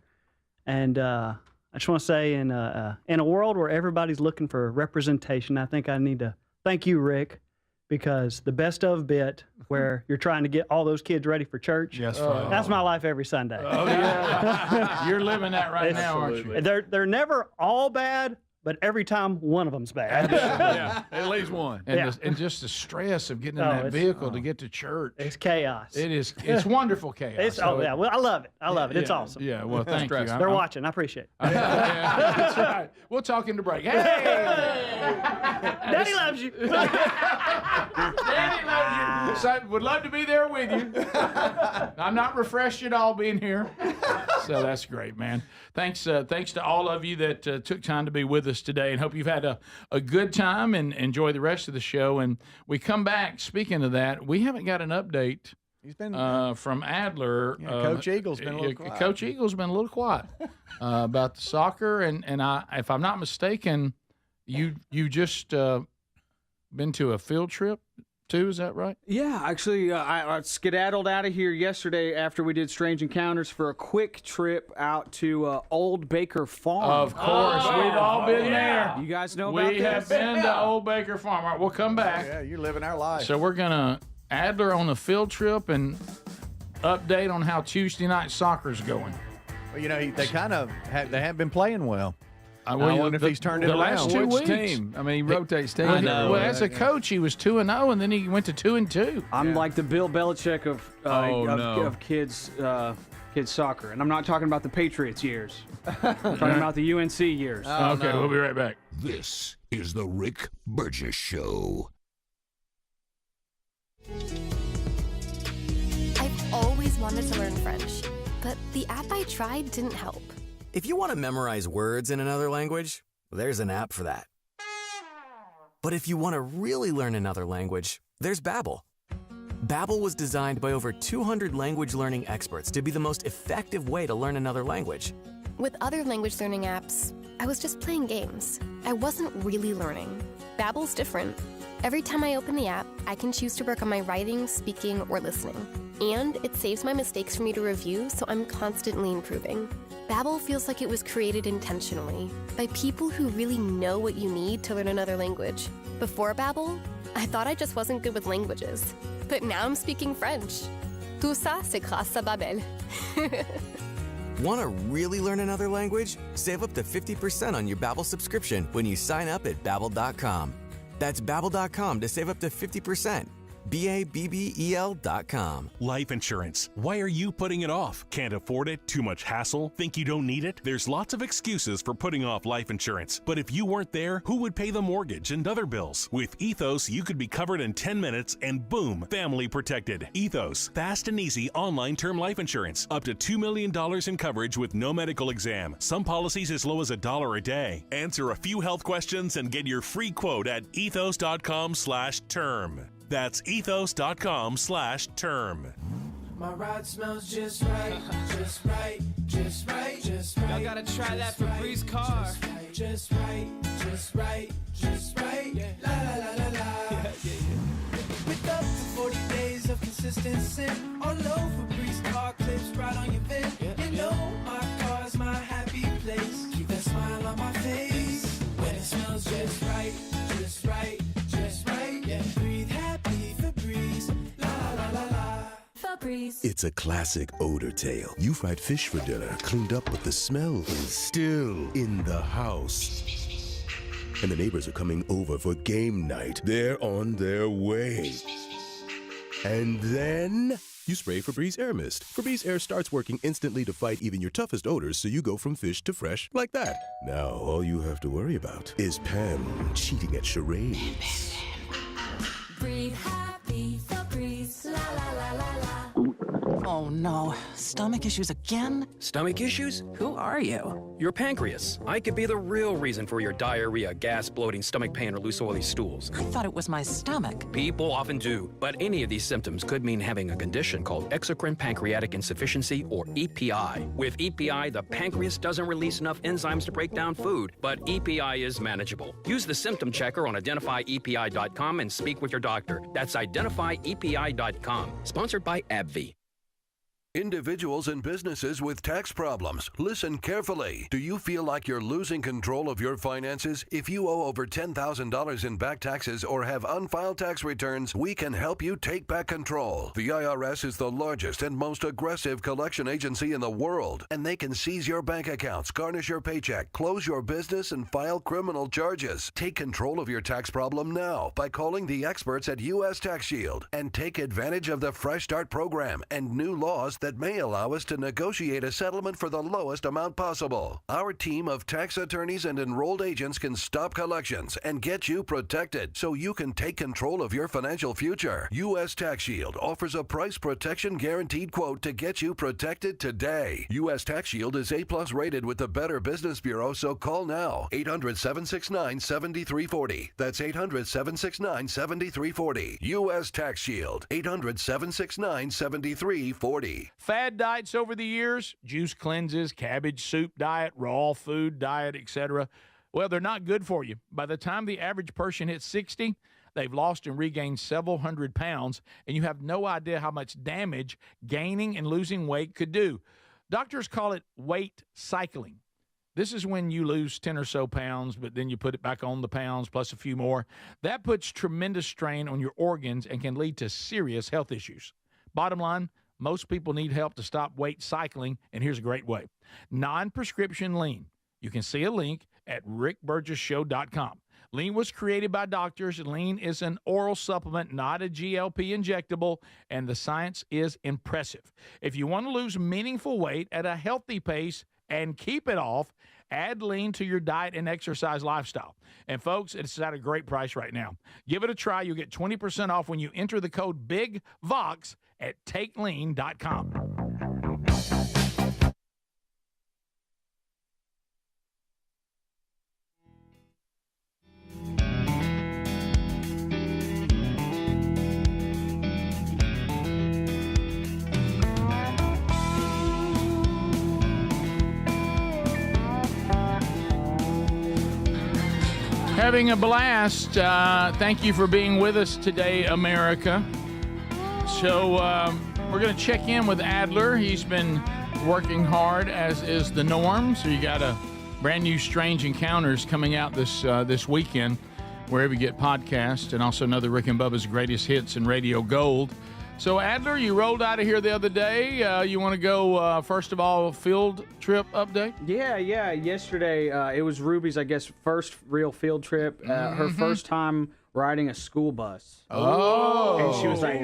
And I just want to say in a world where everybody's looking for representation, I think I need to thank you, Rick, because the best of bit where you're trying to get all those kids ready for church, that's my life every Sunday. Oh, yeah. You're living that right now, aren't you? They're never all bad, but every time one of them's bad. Yeah, at least one. And just the stress of getting in that vehicle to get to church. It's chaos. It is. It's wonderful chaos. Well, I love it. I love it. It's awesome. Yeah, well, thank you. They're watching. I appreciate it. That's right. We'll talk into break. Hey! Daddy loves you. Daddy loves you. So, would love to be there with you. I'm not refreshed at all being here. So that's great, man. Thanks to all of you that took time to be with us today, and hope you've had a good time and enjoy the rest of the show. And we come back, speaking of that, we haven't got an update from Adler. Coach Eagle's been a little quiet. Coach Eagle's been a little quiet about the soccer. And if I'm not mistaken, you just been to a field trip too, is that right? Yeah, actually, I skedaddled out of here yesterday after we did Strange Encounters for a quick trip out to Old Baker Farm. Of course, we've all been there. You guys know about this? We have been to Old Baker Farm. All right, we'll come back. Yeah, you're living our life. So we're going to Adler on a field trip and update on how Tuesday night soccer's going. Well, they kind of haven't been playing well. I Well, wonder if he's turned it the around. last 2 weeks. Team. I mean, he rotates teams. I know. Well, as a coach, he was 2-0, and then he went to 2-2. I'm like the Bill Belichick of kids soccer, and I'm not talking about the Patriots years. I'm talking about the UNC years. We'll be right back. This is the Rick Burgess Show. I've always wanted to learn French, but the app I tried didn't help. If you want to memorize words in another language, there's an app for that. But if you want to really learn another language, there's Babbel. Babbel was designed by over 200 language learning experts to be the most effective way to learn another language. With other language learning apps, I was just playing games. I wasn't really learning. Babbel's different. Every time I open the app, I can choose to work on my writing, speaking, or listening. And it saves my mistakes for me to review, so I'm constantly improving. Babbel feels like it was created intentionally by people who really know what you need to learn another language. Before Babbel, I thought I just wasn't good with languages. But now I'm speaking French. Tout ça, c'est grâce à Babbel. Want to really learn another language? Save up to 50% on your Babbel subscription when you sign up at Babbel.com. That's Babbel.com to save up to 50%. BABBEL.com. Life insurance. Why are you putting it off? Can't afford it? Too much hassle? Think you don't need it? There's lots of excuses for putting off life insurance. But if you weren't there, who would pay the mortgage and other bills? With Ethos, you could be covered in 10 minutes and boom, family protected. Ethos, fast and easy online term life insurance. Up to $2 million in coverage with no medical exam. Some policies as low as $1 a day. Answer a few health questions and get your free quote at ethos.com/term. That's ethos.com/term. My ride smells just right, just right, just right, just right. Y'all gotta try that Febreze car. Just right, just right, just right. La la la la la. With up to 40 days of consistency, all over Febreze car clips right on your vent. You know my car's my happy place. Keep that smile on my face when it smells just right, just right, just right. Yeah, breathe happy Febreze. La la la la. Febreze. It's a classic odor tale. You fried fish for dinner, cleaned up, but the smell is still in the house. And the neighbors are coming over for game night. They're on their way. And then you spray Febreze Air Mist. Febreze Air starts working instantly to fight even your toughest odors, so you go from fish to fresh like that. Now all you have to worry about is Pam cheating at charades. Breathe happy, Febreze, la la la la la. Oh no, stomach issues again? Stomach issues? Who are you? Your pancreas. I could be the real reason for your diarrhea, gas, bloating, stomach pain, or loose oily stools. I thought it was my stomach. People often do, but any of these symptoms could mean having a condition called exocrine pancreatic insufficiency, or EPI. With EPI, the pancreas doesn't release enough enzymes to break down food, but EPI is manageable. Use the symptom checker on identifyepi.com and speak with your doctor. That's identifyepi.com. Sponsored by AbbVie. Individuals and businesses with tax problems, listen carefully. Do you feel like you're losing control of your finances? If you owe over $10,000 in back taxes or have unfiled tax returns, we can help you take back control. The IRS is the largest and most aggressive collection agency in the world, and they can seize your bank accounts, garnish your paycheck, close your business, and file criminal charges. Take control of your tax problem now by calling the experts at U.S. Tax Shield and take advantage of the Fresh Start program and new laws that may allow us to negotiate a settlement for the lowest amount possible. Our team of tax attorneys and enrolled agents can stop collections and get you protected so you can take control of your financial future. U.S. Tax Shield offers a price protection guaranteed quote to get you protected today. U.S. Tax Shield is A+ rated with the Better Business Bureau, so call now. 800-769-7340. That's 800-769-7340. U.S. Tax Shield. 800-769-7340. Fad diets over the years, juice cleanses, cabbage soup diet, raw food diet, etc. Well, they're not good for you. By the time the average person hits 60, they've lost and regained several hundred pounds, and you have no idea how much damage gaining and losing weight could do. Doctors call it weight cycling. This is when you lose 10 or so pounds, but then you put it back on the pounds plus a few more. That puts tremendous strain on your organs and can lead to serious health issues. Bottom line, most people need help to stop weight cycling, and here's a great way. Non-prescription lean. You can see a link at rickburgessshow.com. Lean was created by doctors. Lean is an oral supplement, not a GLP injectable, and the science is impressive. If you want to lose meaningful weight at a healthy pace and keep it off, add Lean to your diet and exercise lifestyle. And folks, it's at a great price right now. Give it a try. You'll get 20% off when you enter the code BIGVOX at takelean.com. Having a blast. Thank you for being with us today, America. So we're going to check in with Adler. He's been working hard, as is the norm. So you got a brand new Strange Encounters coming out this weekend, wherever you get podcasts, and also another Rick and Bubba's Greatest Hits and Radio Gold. So, Adler, you rolled out of here the other day. You want to go, first of all, field trip update? Yeah. Yesterday, it was Ruby's, I guess, first real field trip. Her first time riding a school bus. Oh. And she was like,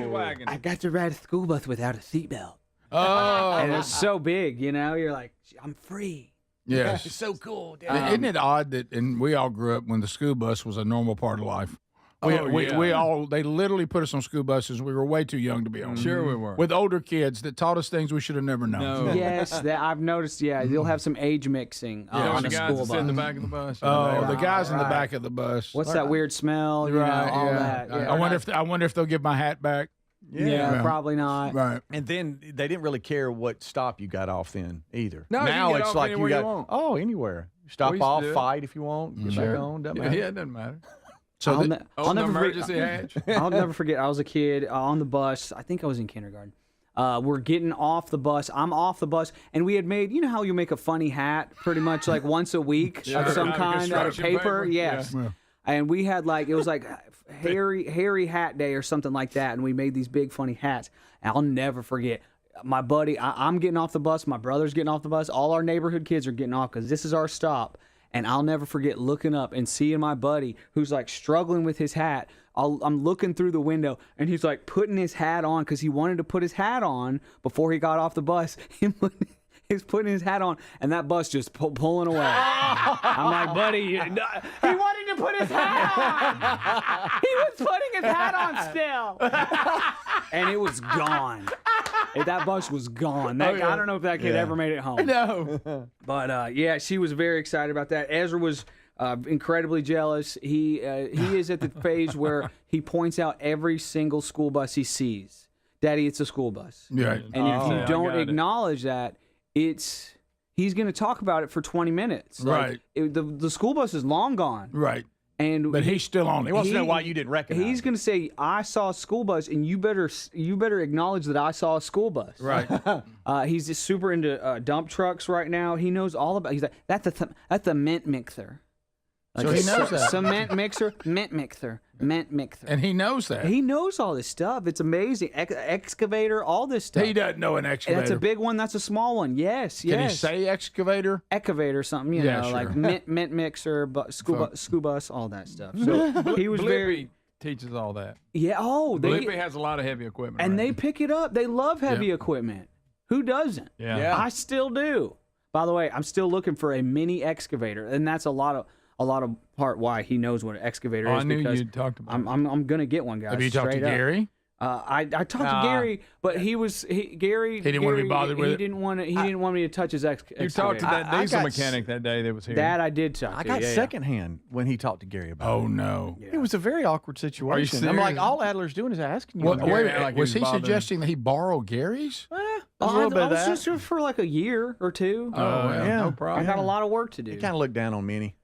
I got to ride a school bus without a seatbelt. Oh. And it's so big, you know? You're like, I'm free. Yes. It's so cool. Isn't it odd that, and we all grew up when the school bus was a normal part of life. We all, they literally put us on school buses. We were way too young to be on. Sure we were. With older kids that taught us things we should have never known. No. Yes, that I've noticed. Yeah, you'll have some age mixing on the a guys school that sit in the bus. back of the bus. Oh, the guys in the back of the bus. What's that weird smell? You know, all that. Yeah. I wonder if they'll give my hat back. Yeah, probably not. Right. And then they didn't really care what stop you got off in either. No, you now can get it's off like anywhere you you got want. anywhere. Stop We used to off, do it. fight if you want, get back on. Doesn't matter. Yeah, it doesn't matter. So I'll never emergency hatch. I'll never forget. I was a kid on the bus. I think I was in kindergarten. We're getting off the bus. I'm off the bus, and we had made. You know how you make a funny hat, pretty much like once a week of some kind out of paper. Yes. Yeah. And we had it was like Harry Hat Day or something like that, and we made these big funny hats. And I'll never forget. My buddy, I'm getting off the bus. My brother's getting off the bus. All our neighborhood kids are getting off because this is our stop. And I'll never forget looking up and seeing my buddy who's like struggling with his hat. I'm looking through the window and he's like putting his hat on because he wanted to put his hat on before he got off the bus. He's putting his hat on and that bus just pulling away. I'm like, buddy, he wanted to put his hat on. He was putting his hat on still. And it was gone. That bus was gone. I don't know if that kid ever made it home. No. But yeah, she was very excited about that. Ezra was incredibly jealous. He is at the phase where he points out every single school bus he sees. Daddy, it's a school bus. Right. And if you don't acknowledge that, he's going to talk about it for 20 minutes. Right. The school bus is long gone. Right. But he's still on it. He wants to know why you didn't recognize He's going to say, I saw a school bus, and you better acknowledge that I saw a school bus. Right. He's just super into dump trucks right now. He knows all about. He's like, that's a mint mixer. Like So he knows that. Cement mixer, mint mixer. And he knows that. He knows all this stuff. It's amazing. Excavator, all this stuff. He doesn't know an excavator. That's a big one. That's a small one. Yes, yes. Can he say excavator? Excavator, something, you know, sure. like mint mixer, school bus, all that stuff. So he was very. Teaches all that. Yeah. Oh, Blippi has a lot of heavy equipment. and right? they pick it up. They love heavy equipment. Who doesn't? Yeah. I still do. By the way, I'm still looking for a mini excavator, and that's a lot of part why he knows what an excavator is. I knew because you'd talked about. I'm gonna get one, guys. Have you talked to straight up. Gary? I talked to Gary, but Gary. He didn't want to be bothered with He it? didn't want to. He didn't want me to touch his excavator. You talked to that I diesel got mechanic that day that was here. That I did talk to. I got yeah, secondhand when he talked to Gary about it. Oh no. It was a very awkward situation. I'm like, serious? all Adler's doing is asking you. Well, about wait a it. minute. like he was was he bothering. suggesting that he borrow Gary's? A little bit I of was that. just for like a year or two. Oh, yeah. no I problem. got a lot of work to do. He kind of looked down on mini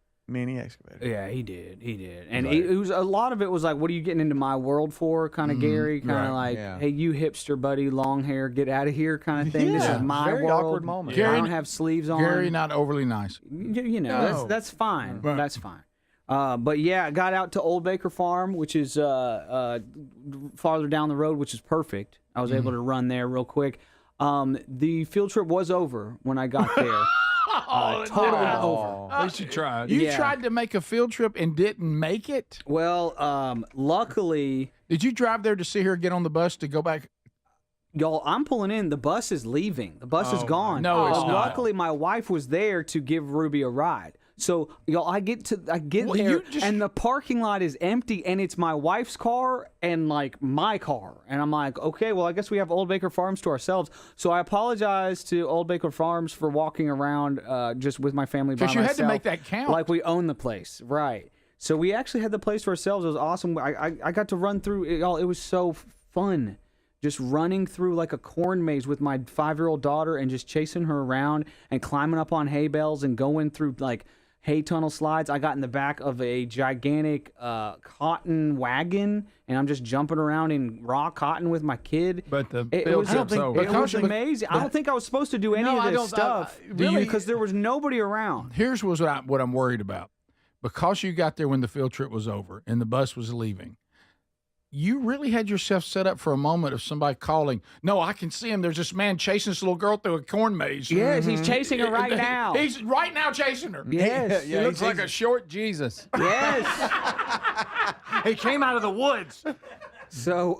excavator. Yeah, he did. And it was a lot of it was like, what are you getting into my world for? Kind of Gary, kind of right, like, yeah. hey, you hipster buddy, long hair, get out of here, kind of thing. This Yeah, is my very world. awkward moment. I Gary- don't have sleeves on. Gary, not overly nice. You know, No. that's fine. Right. That's fine. But yeah, I got out to Old Baker Farm, which is farther down the road, which is perfect. I was able to run there real quick. The field trip was over when I got there. Totally over. At least you tried. You Yeah. tried to make a field trip and didn't make it? Well, luckily, Did you drive there to see her get on the bus to go back? y'all, I'm pulling in. The bus is leaving. The bus is gone. No, it's But not. luckily, my wife was there to give Ruby a ride. So, y'all, I get Well, there, you just- and the parking lot is empty, and it's my wife's car and like my car, and I'm like, okay, well, I guess we have Old Baker Farms to ourselves. So I apologize to Old Baker Farms for walking around just with my family by Because you myself. had to make that count. Like we own the place, right? So we actually had the place to ourselves. It was awesome. I got to run through it all. It was so fun. Just running through like a corn maze with my 5-year-old daughter and just chasing her around and climbing up on hay bales and going through like hay tunnel slides. I got in the back of a gigantic cotton wagon and I'm just jumping around in raw cotton with my kid. But the It field was, trip's over. it was amazing. I don't think I was supposed to do any No, of I this don't- stuff really? because there was nobody around. Here's what I'm worried about. Because you got there when the field trip was over and the bus was leaving, you really had yourself set up for a moment of somebody calling, no, I can see him. There's this man chasing this little girl through a corn maze. Yes, he's chasing her right now. He's right now chasing her. Yes. He looks like a short Jesus. Yes. He came out of the woods. So,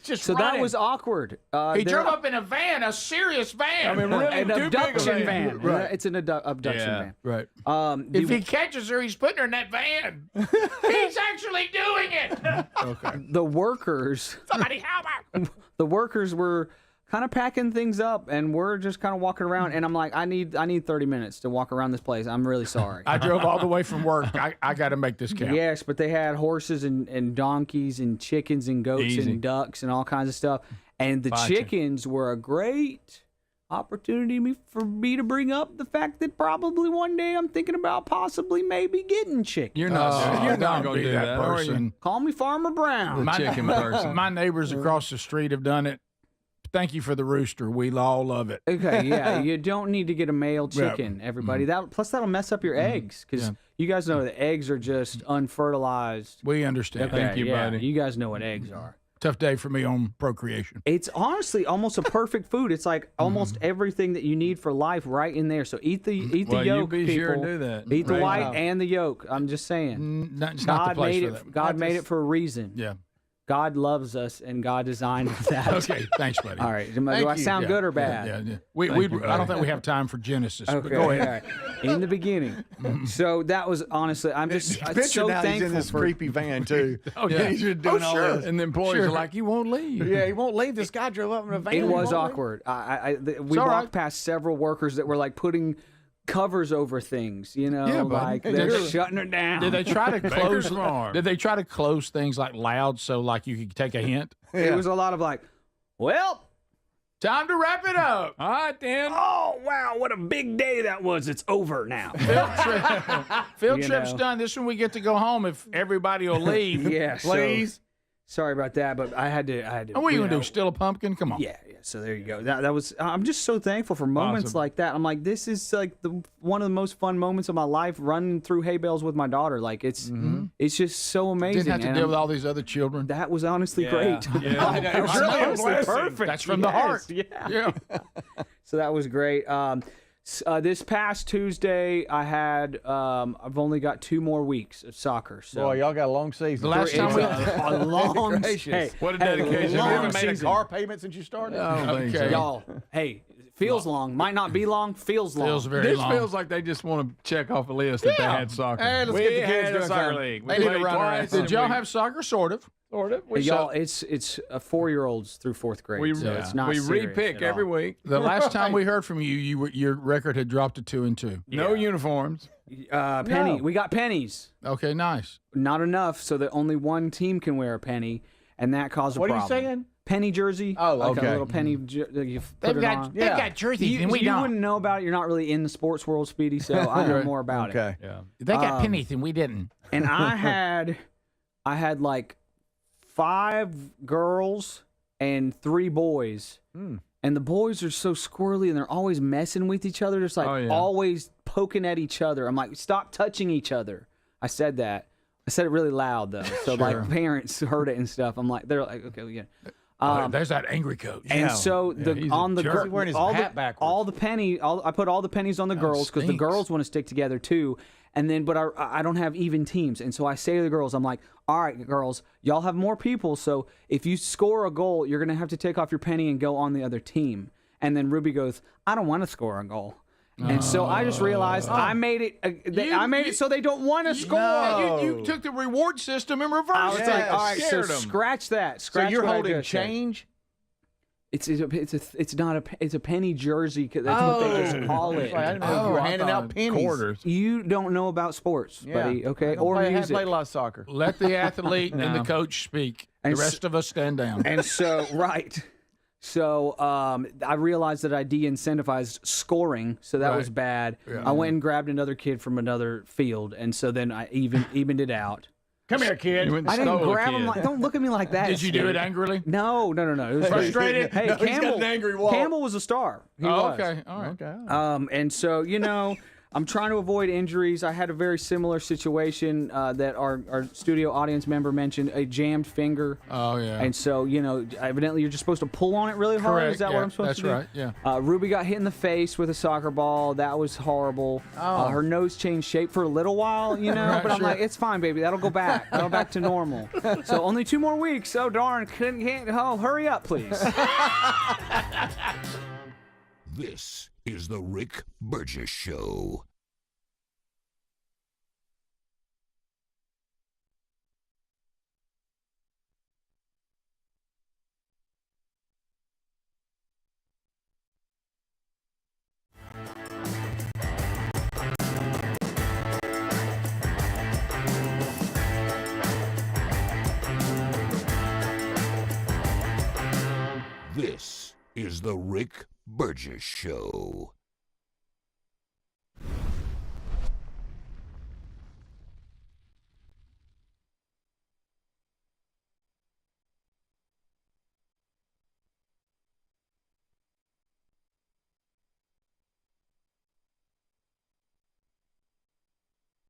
so that was awkward. He drove up in a van, a serious van. I mean, really an abduction van. Right. It's an abduction van. Right. If he catches her, he's putting her in that van. He's actually doing it. Okay. The workers. Somebody help her. The workers were kind of packing things up, and we're just kind of walking around. And I'm like, I need 30 minutes to walk around this place. I'm really sorry. I drove all the way from work. I got to make this count. Yes, but they had horses and donkeys and chickens and goats and ducks and all kinds of stuff. And the chickens were a great opportunity for me to bring up the fact that probably one day I'm thinking about possibly maybe getting chickens. You're not going to do that person. Call me Farmer Brown. The chicken person. My neighbors across the street have done it. Thank you for the rooster. We all love it. Okay, yeah, you don't need to get a male chicken, everybody. Plus that'll mess up your eggs because you guys know the eggs are just unfertilized. We understand. Okay, Thank you, buddy. You guys know what eggs are. Tough day for me on procreation. It's honestly almost a perfect food. It's like almost everything that you need for life right in there. So eat the yolk, you be people. sure to do that. Eat the white and the yolk. I'm just saying. It's not the place for that. God made it for a reason. Yeah. God loves us, and God designed that. Okay, thanks, buddy. All right. Do I sound good or bad? Yeah. I don't think we have time for Genesis. Okay, But go ahead. all right. In the beginning. So that was honestly, I'm just so now thankful he's in this for creepy van too. yeah. He's just doing all this. And the employees are like, you won't leave. Yeah, he won't leave. This guy drove up in a van. It was He won't awkward. We walked past several workers that were like putting covers over things, like they're shutting it down. Did they try to close? Did they try to close things like loud so like you could take a hint? It was a lot of like, well, time to wrap it up. All right, then. Oh wow, what a big day that was! It's over now. Field trip's done. This one we get to go home if everybody will leave. Yeah, please. Sorry about that, but I had to. And what are you gonna do? Steal a pumpkin? Come on. Yeah. So there you go. That was. I'm just so thankful for moments like that. I'm like, this is like one of the most fun moments of my life. Running through hay bales with my daughter. Like it's just so amazing. Didn't have to deal with all these other children. That was honestly great. Yeah. It was really honestly perfect. That's from the heart. Yeah. So that was great. This past Tuesday, I had. I've only got 2 more weeks of soccer. So Boy, y'all got a long season. The last time we a long. Hey, what a dedication! Have you ever made season. a car payment since you started? Okay. Y'all, hey, feels long. Might not be long. Feels long. Feels very This long. feels like they just want to check off a list that they had soccer. Hey, let's we get the kids had doing a soccer something. league. They We need to played run around. twice. Did y'all have soccer? Sort of. Y'all, it's 4-year-olds through 4th grade. So it's not. We serious repick at every all. week. The last time we heard from you, your record had dropped to 2-2. No uniforms. Penny. We got pennies. Okay, nice. Not enough, so that only one team can wear a penny, and that caused a What are problem. you saying? Penny jersey. Oh, like okay. a little penny. You put it on. They've got jerseys and we you don't. wouldn't know about it. You're not really in the sports world, Speedy. So I know more about it. Okay. Yeah. They got pennies and we didn't. And I had like 5 girls and 3 boys. And the boys are so squirrely and they're always messing with each other, just like always poking at each other. I'm like, stop touching each other. I said that. I said it really loud though, so like parents heard it and stuff. I'm like, they're like, okay, yeah. There's that angry coach. And so on the jerk. Wearing his hat backwards. I put all the pennies on the girls because the girls want to stick together too. And then, but I don't have even teams, and so I say to the girls, I'm like, all right, girls, y'all have more people, so if you score a goal, you're gonna have to take off your penny and go on the other team. And then Ruby goes, I don't want to score a goal. And so I just realized I made it. I made it so they don't want to score. No. You took the reward system and reversed I was it. like, all right, so Scared 'em. scratch that. Scratch So you're what I holding just said. change? It's a penny jersey. That's what they just call it. I didn't know you were handing out pennies. Quarters. You don't know about sports, buddy. Okay, or I music. played a lot of soccer. Let the athlete and the coach speak. And the rest of us stand down. And so, right. So I realized that I de-incentivized scoring, so that was bad. Yeah. I went and grabbed another kid from another field, and so then I evened it out. Come here, kid. I didn't grab him. Don't look at me like that. Did you do it angrily? No. It was Frustrated? Hey, No, he's got Campbell. an angry walk. Campbell was a star. He was. Okay. All right. Okay. And so I'm trying to avoid injuries. I had a very similar situation that our studio audience member mentioned, a jammed finger. Oh, yeah. And so, evidently you're just supposed to pull on it really hard. Correct. Is that what I'm supposed to do? That's right, yeah. Ruby got hit in the face with a soccer ball. That was horrible. Oh. Her nose changed shape for a little while, Right, but I'm sure. like, it's fine, baby. That'll go back. That'll back to normal. So only 2 more weeks. Oh, darn. Can't. Oh, hurry up, please. This is the Rick Burgess Show. This is the Rick Burgess Show.